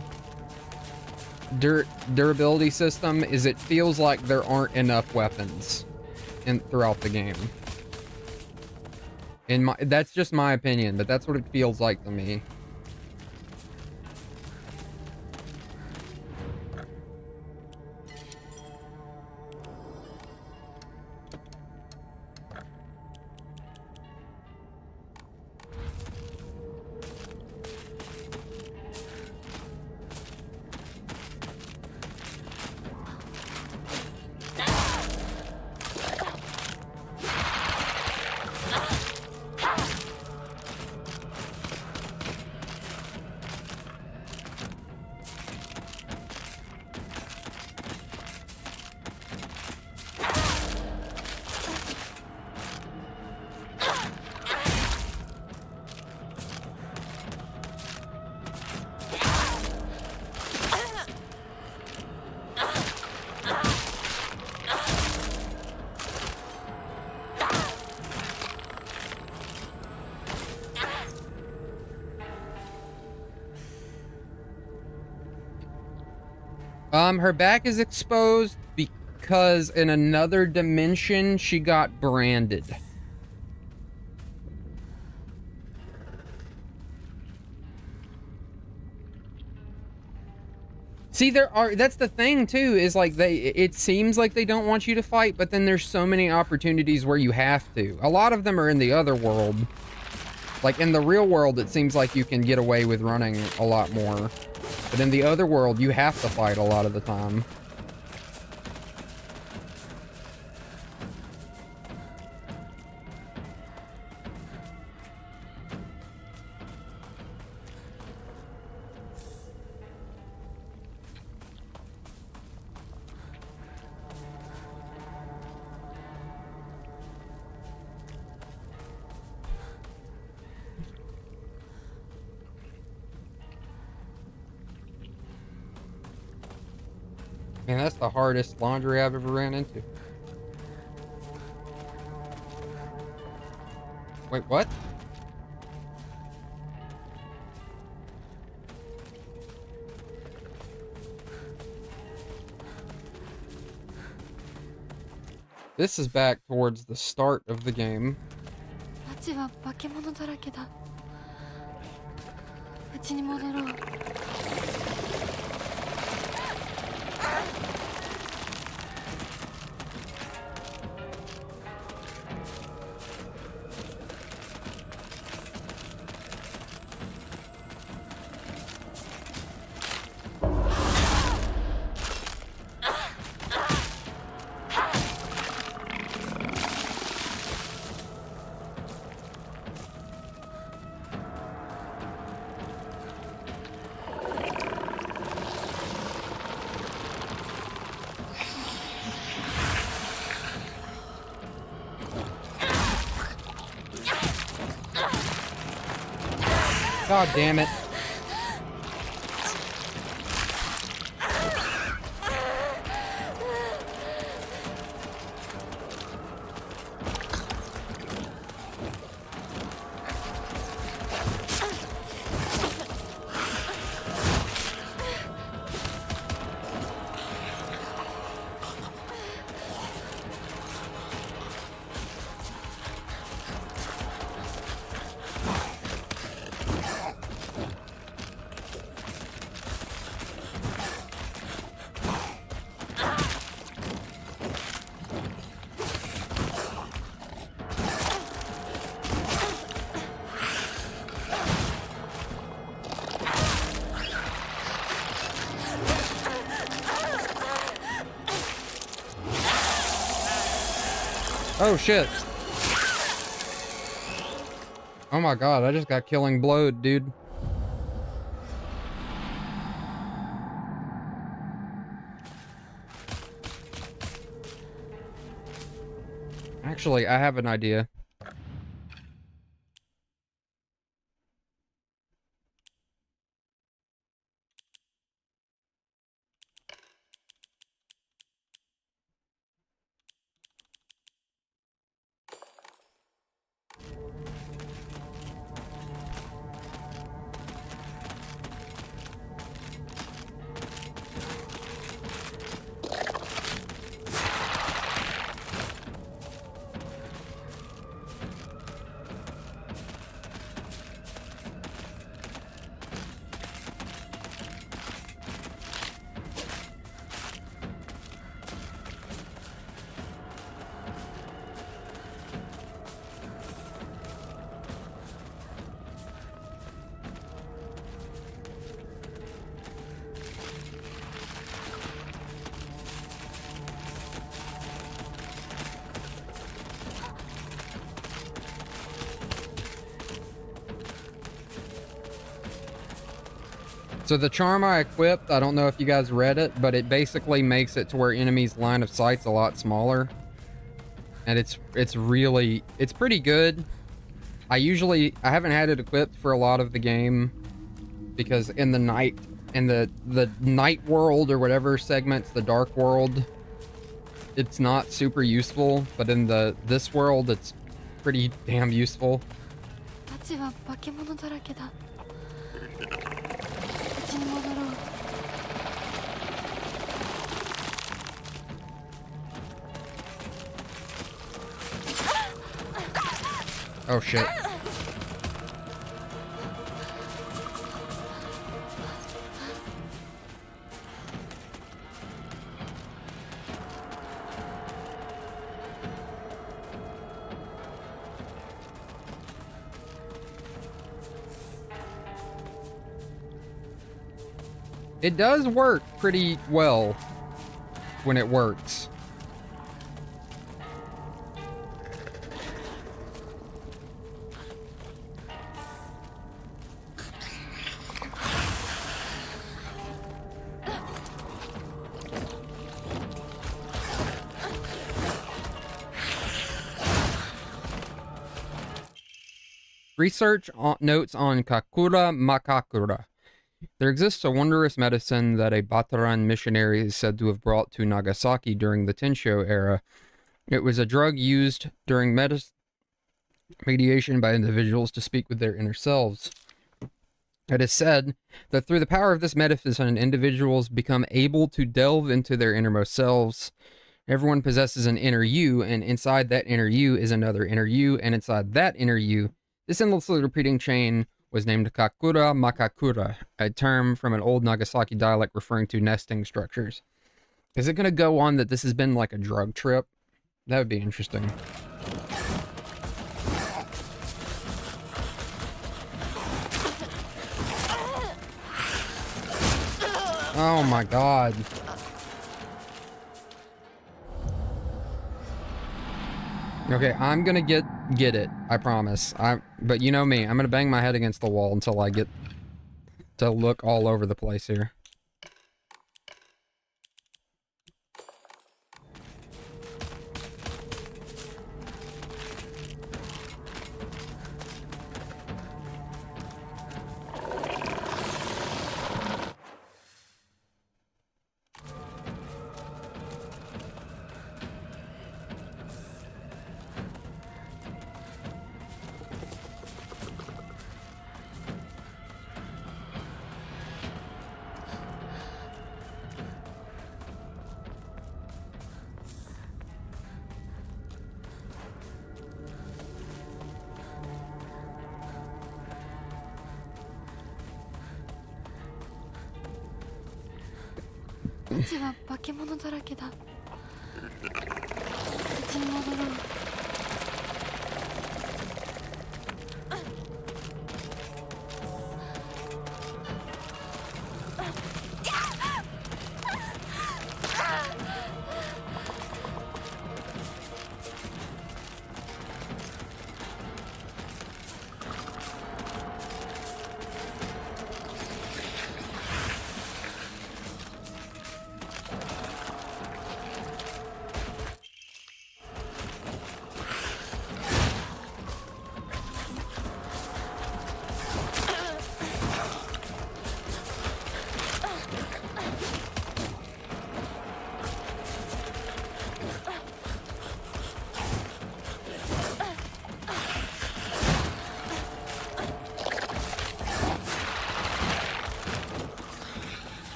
A: durability system is it feels like there aren't enough weapons throughout the game. That's just my opinion, but that's what it feels like to me. Her back is exposed because in another dimension she got branded. See, that's the thing too, is like it seems like they don't want you to fight, but then there's so many opportunities where you have to. A lot of them are in the other world. Like in the real world, it seems like you can get away with running a lot more. But in the other world, you have to fight a lot of the time. Man, that's the hardest laundry I've ever ran into. Wait, what? This is back towards the start of the game.
G: 街は化け物だらけだ。家に戻ろう。
A: God damn it. Oh shit. Oh my god, I just got killing blowed, dude. Actually, I have an idea. So the charm I equipped, I don't know if you guys read it, but it basically makes it to where enemies' line of sight's a lot smaller. And it's pretty good. I haven't had it equipped for a lot of the game because in the night world or whatever segments, the dark world, it's not super useful, but in this world it's pretty damn useful.
G: 街は化け物だらけだ。家に戻ろう。
A: Oh shit. It does work pretty well when it works. Notes on Kakura Makakura. There exists a wondrous medicine that a Bataran missionary is said to have brought to Nagasaki during the Tensho era. It was a drug used during mediation by individuals to speak with their inner selves. It is said that through the power of this medicine, individuals become able to delve into their innermost selves. Everyone possesses an inner you, and inside that inner you is another inner you, and inside that inner you, this endlessly repeating chain was named Kakura Makakura, a term from an old Nagasaki dialect referring to nesting structures. Is it going to go on that this has been like a drug trip? That would be interesting. Oh my god. Okay, I'm gonna get it. I promise. But you know me, I'm gonna bang my head against the wall until I get to look all over the place here.
G: 街は化け物だらけだ。家に戻ろう。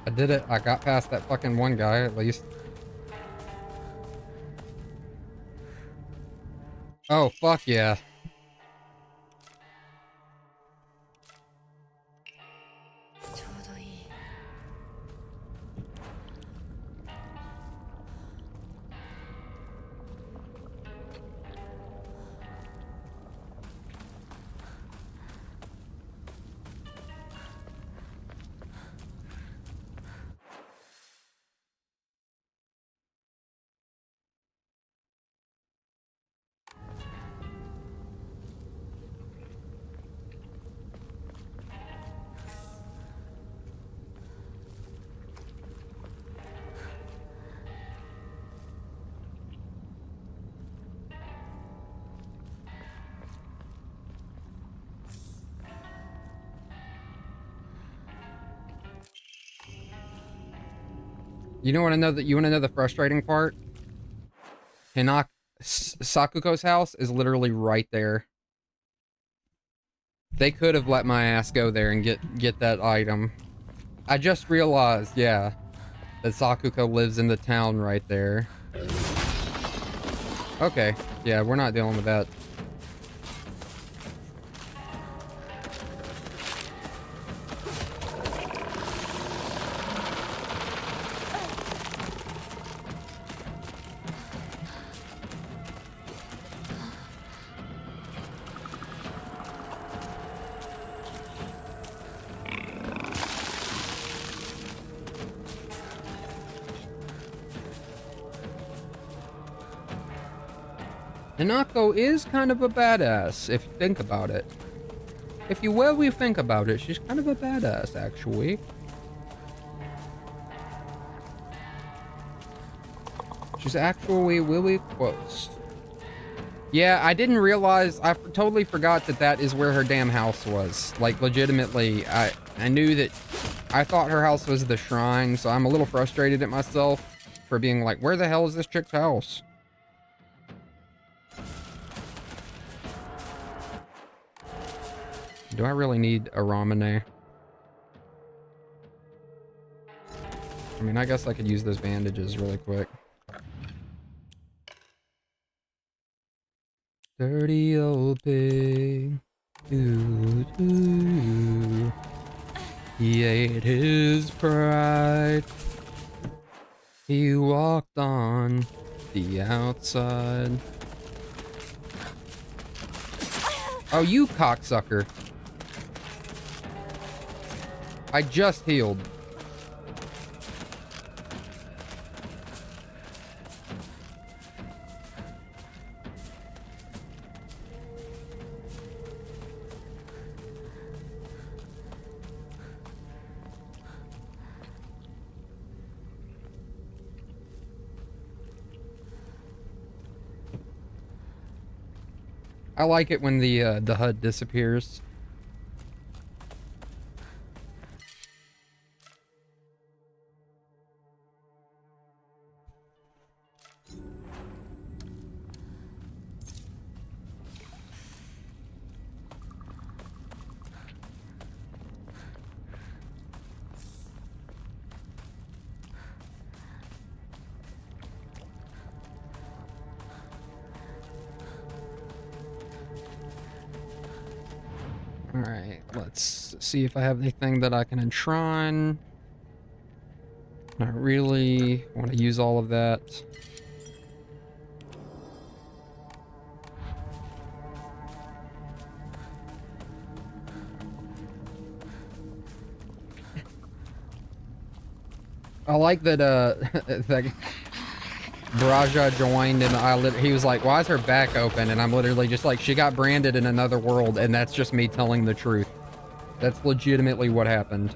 G: I did it. I got past that fucking one guy, at least. Oh, fuck yeah. You know what? You want to know the frustrating part? Sakuko's house is literally right there.
A: They could have let my ass go there and get that item. I just realized, yeah, that Sakuko lives in the town right there. Okay, yeah, we're not dealing with that. Hinako is kind of a badass, if you think about it. If you really think about it, she's kind of a badass, actually. She's actually really close. Yeah, I didn't realize, I totally forgot that that is where her damn house was. Like, legitimately, I knew that, I thought her house was the shrine, so I'm a little frustrated at myself for being like, where the hell is this chick's house? Do I really need a Ramune? I mean, I guess I could use those bandages really quick. Dirty old pig. Doo, doo. He ate his pride. He walked on the outside. Oh, you cocksucker. I just healed. I like it when the HUD disappears. Alright, let's see if I have anything that I can enshrine. Not really want to use all of that. I like that, that Braja joined and he was like, why is her back open? And I'm literally just like, she got branded in another world, and that's just me telling the truth. That's legitimately what happened.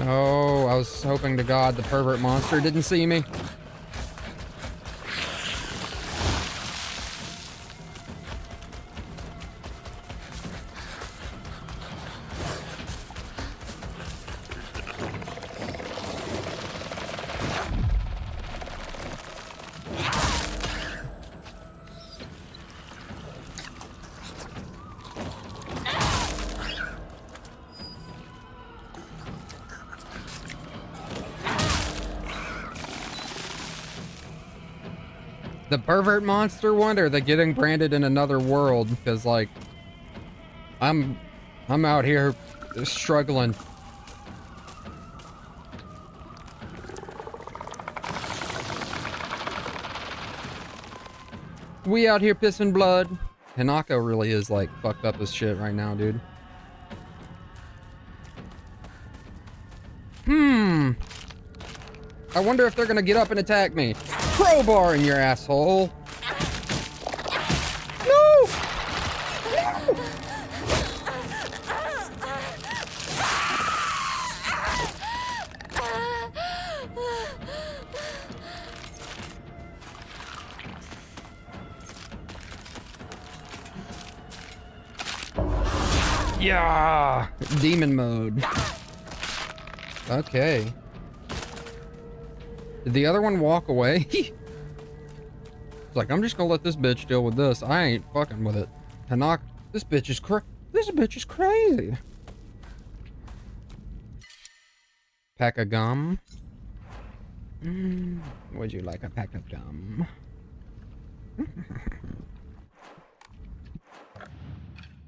A: Oh, I was hoping to God the pervert monster didn't see me. The pervert monster one, or the getting branded in another world? Because like, I'm out here struggling. We out here pissing blood. Hinako really is like fucked up as shit right now, dude. I wonder if they're gonna get up and attack me. Crowbar in your asshole. No! Yeah! Demon mode. Okay. Did the other one walk away? It's like, I'm just gonna let this bitch deal with this. I ain't fucking with it. Tanaka, this bitch is crazy. Pack of gum. Would you like a pack of gum?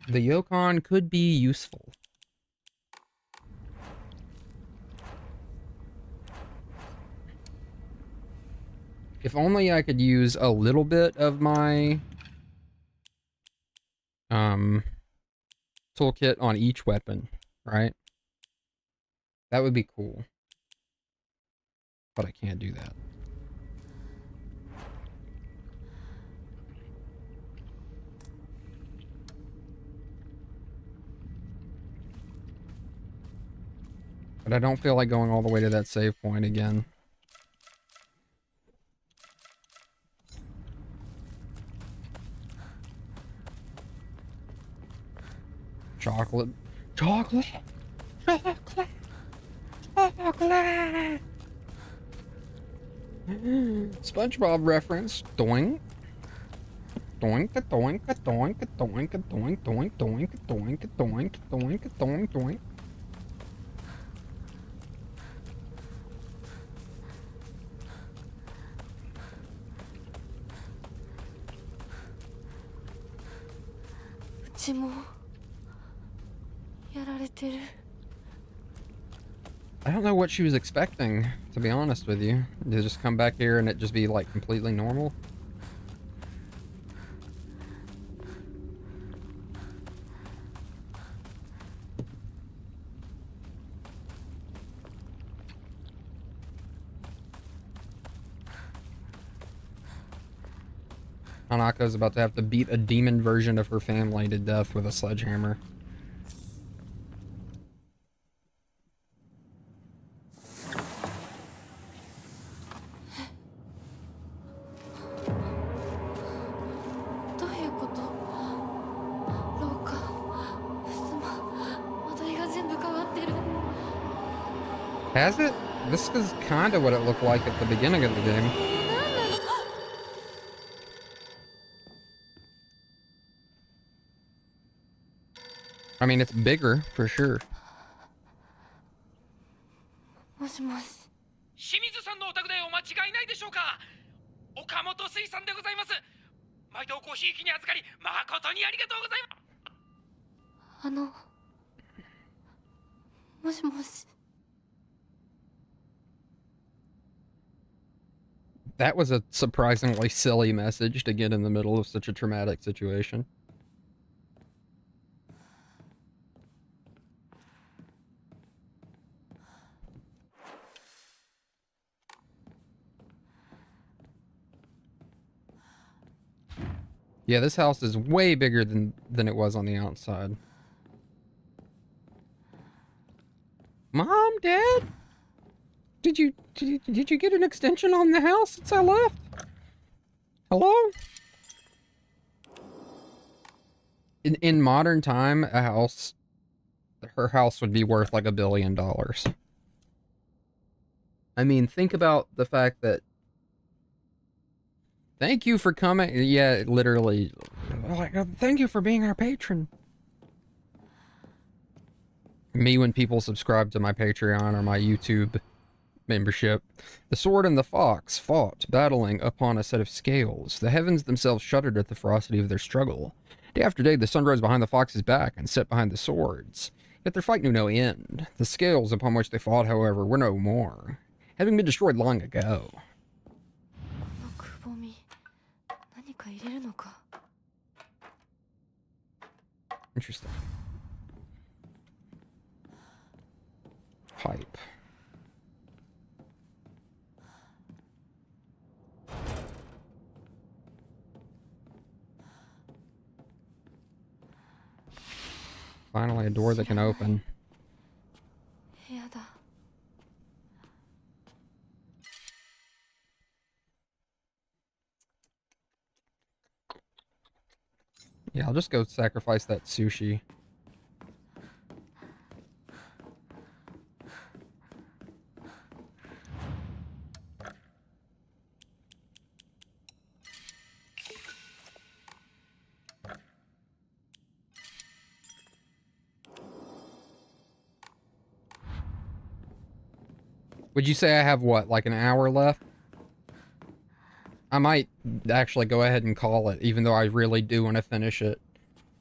A: The Yukon could be useful. If only I could use a little bit of my toolkit on each weapon, right? That would be cool. But I can't do that. But I don't feel like going all the way to that save point again. Chocolate. Chocolate. Chocolate. Chocolate. SpongeBob reference. Doink. Doink, doink, doink, doink, doink, doink, doink, doink, doink, doink, doink, doink. I don't know what she was expecting, to be honest with you. To just come back here and it just be like completely normal. Hanako's about to have to beat a demon version of her family to death with a sledgehammer. Has it? This is kind of what it looked like at the beginning of the game. I mean, it's bigger, for sure.
G: もしもし。
I: 清水さんのお宅でお間違いないでしょうか。岡本水産でございます。毎度ごひいきに預かり誠にありがとうございます。
G: もしもし。
A: That was a surprisingly silly message to get in the middle of such a traumatic situation. Yeah, this house is way bigger than it was on the outside. Mom, Dad? Did you get an extension on the house since I left? Hello? In modern time, her house would be worth like $1 billion. I mean, think about the fact that thank you for coming. Yeah, literally. Thank you for being our patron. Me when people subscribe to my Patreon or my YouTube membership. The sword and the fox fought, battling upon a set of scales. The heavens themselves shuddered at the ferocity of their struggle. Day after day, the sun rose behind the fox's back and set behind the swords. Yet their fight knew no end. The scales upon which they fought, however, were no more, having been destroyed long ago. Interesting. Pipe. Finally, a door that can open. Yeah, I'll just go sacrifice that sushi. Would you say I have what, like an hour left? I might actually go ahead and call it, even though I really do want to finish it.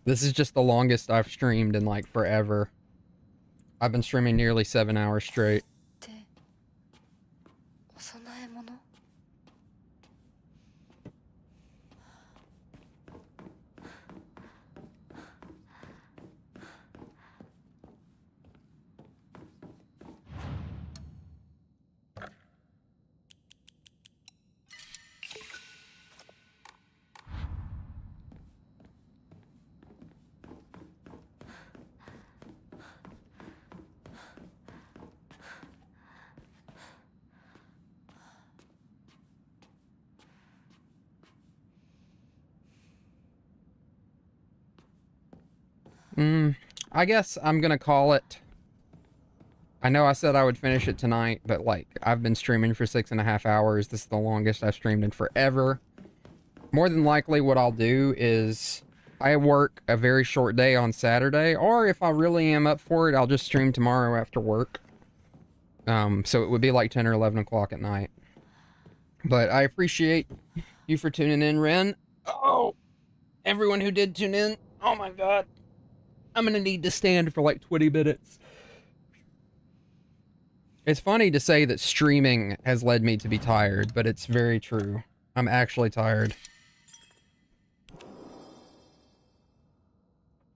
A: This is just the longest I've streamed in like forever. I've been streaming nearly 7 hours straight.
G: お供え物
A: I guess I'm gonna call it. I know I said I would finish it tonight, but like, I've been streaming for 6.5 hours. This is the longest I've streamed in forever. More than likely what I'll do is I work a very short day on Saturday, or if I really am up for it, I'll just stream tomorrow after work. So it would be like 10 or 11 o'clock at night. But I appreciate you for tuning in, Ren. Oh, everyone who did tune in. Oh my god. I'm gonna need to stand for like 20 minutes. It's funny to say that streaming has led me to be tired, but it's very true. I'm actually tired.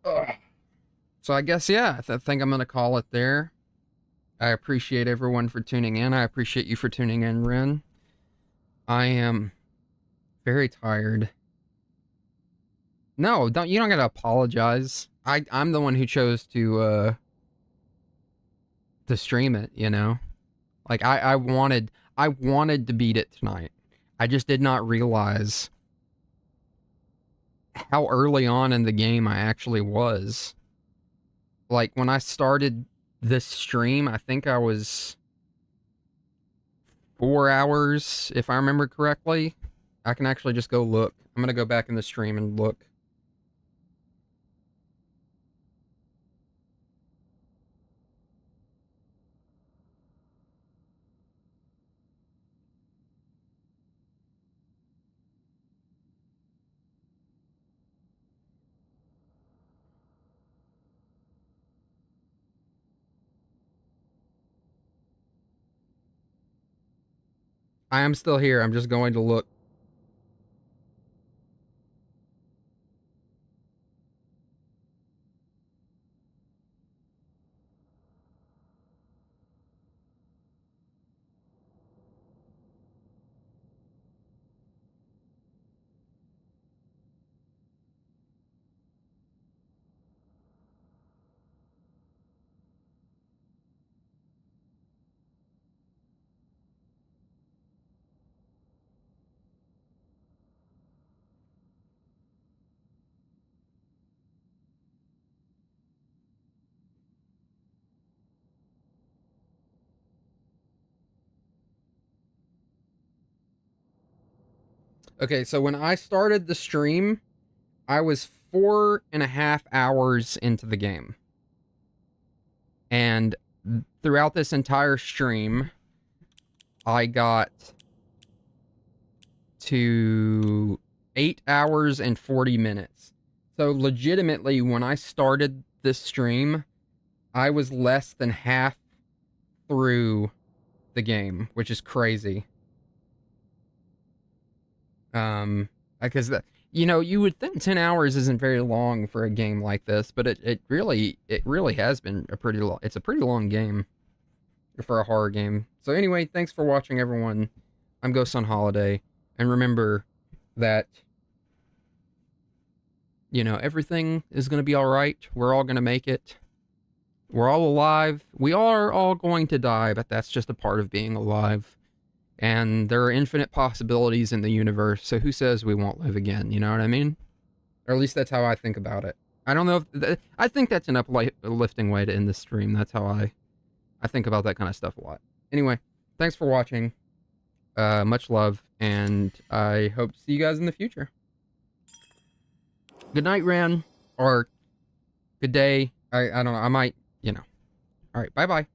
A: Ugh. So I guess, yeah, I think I'm gonna call it there. I appreciate everyone for tuning in. I appreciate you for tuning in, Ren. I am very tired. No, you don't gotta apologize. I'm the one who chose to stream it, you know? Like, I wanted to beat it tonight. I just did not realize how early on in the game I actually was. Like, when I started this stream, I think I was 4 hours, if I remember correctly. I can actually just go look. I'm gonna go back in the stream and look. I am still here. I'm just going to look. Okay, so when I started the stream, I was 4.5 hours into the game. And throughout this entire stream, I got to 8 hours and 40 minutes. So legitimately, when I started this stream, I was less than half through the game, which is crazy. Because that, you know, you would think 10 hours isn't very long for a game like this, but it really has been a pretty long, it's a pretty long game for a horror game. So anyway, thanks for watching, everyone. I'm GhostsOnHoliday, and remember that, you know, everything is going to be all right. We're all going to make it. We're all alive. We are all going to die, but that's just a part of being alive. And there are infinite possibilities in the universe, so who says we won't live again, you know what I mean? Or at least that's how I think about it. I don't know if... I think that's an uplifting way to end the stream. That's how I think about that kind of stuff a lot. Anyway, thanks for watching. Much love, and I hope to see you guys in the future. Good night, Ran. Or good day. I don't know. I might, you know. Alright, bye-bye.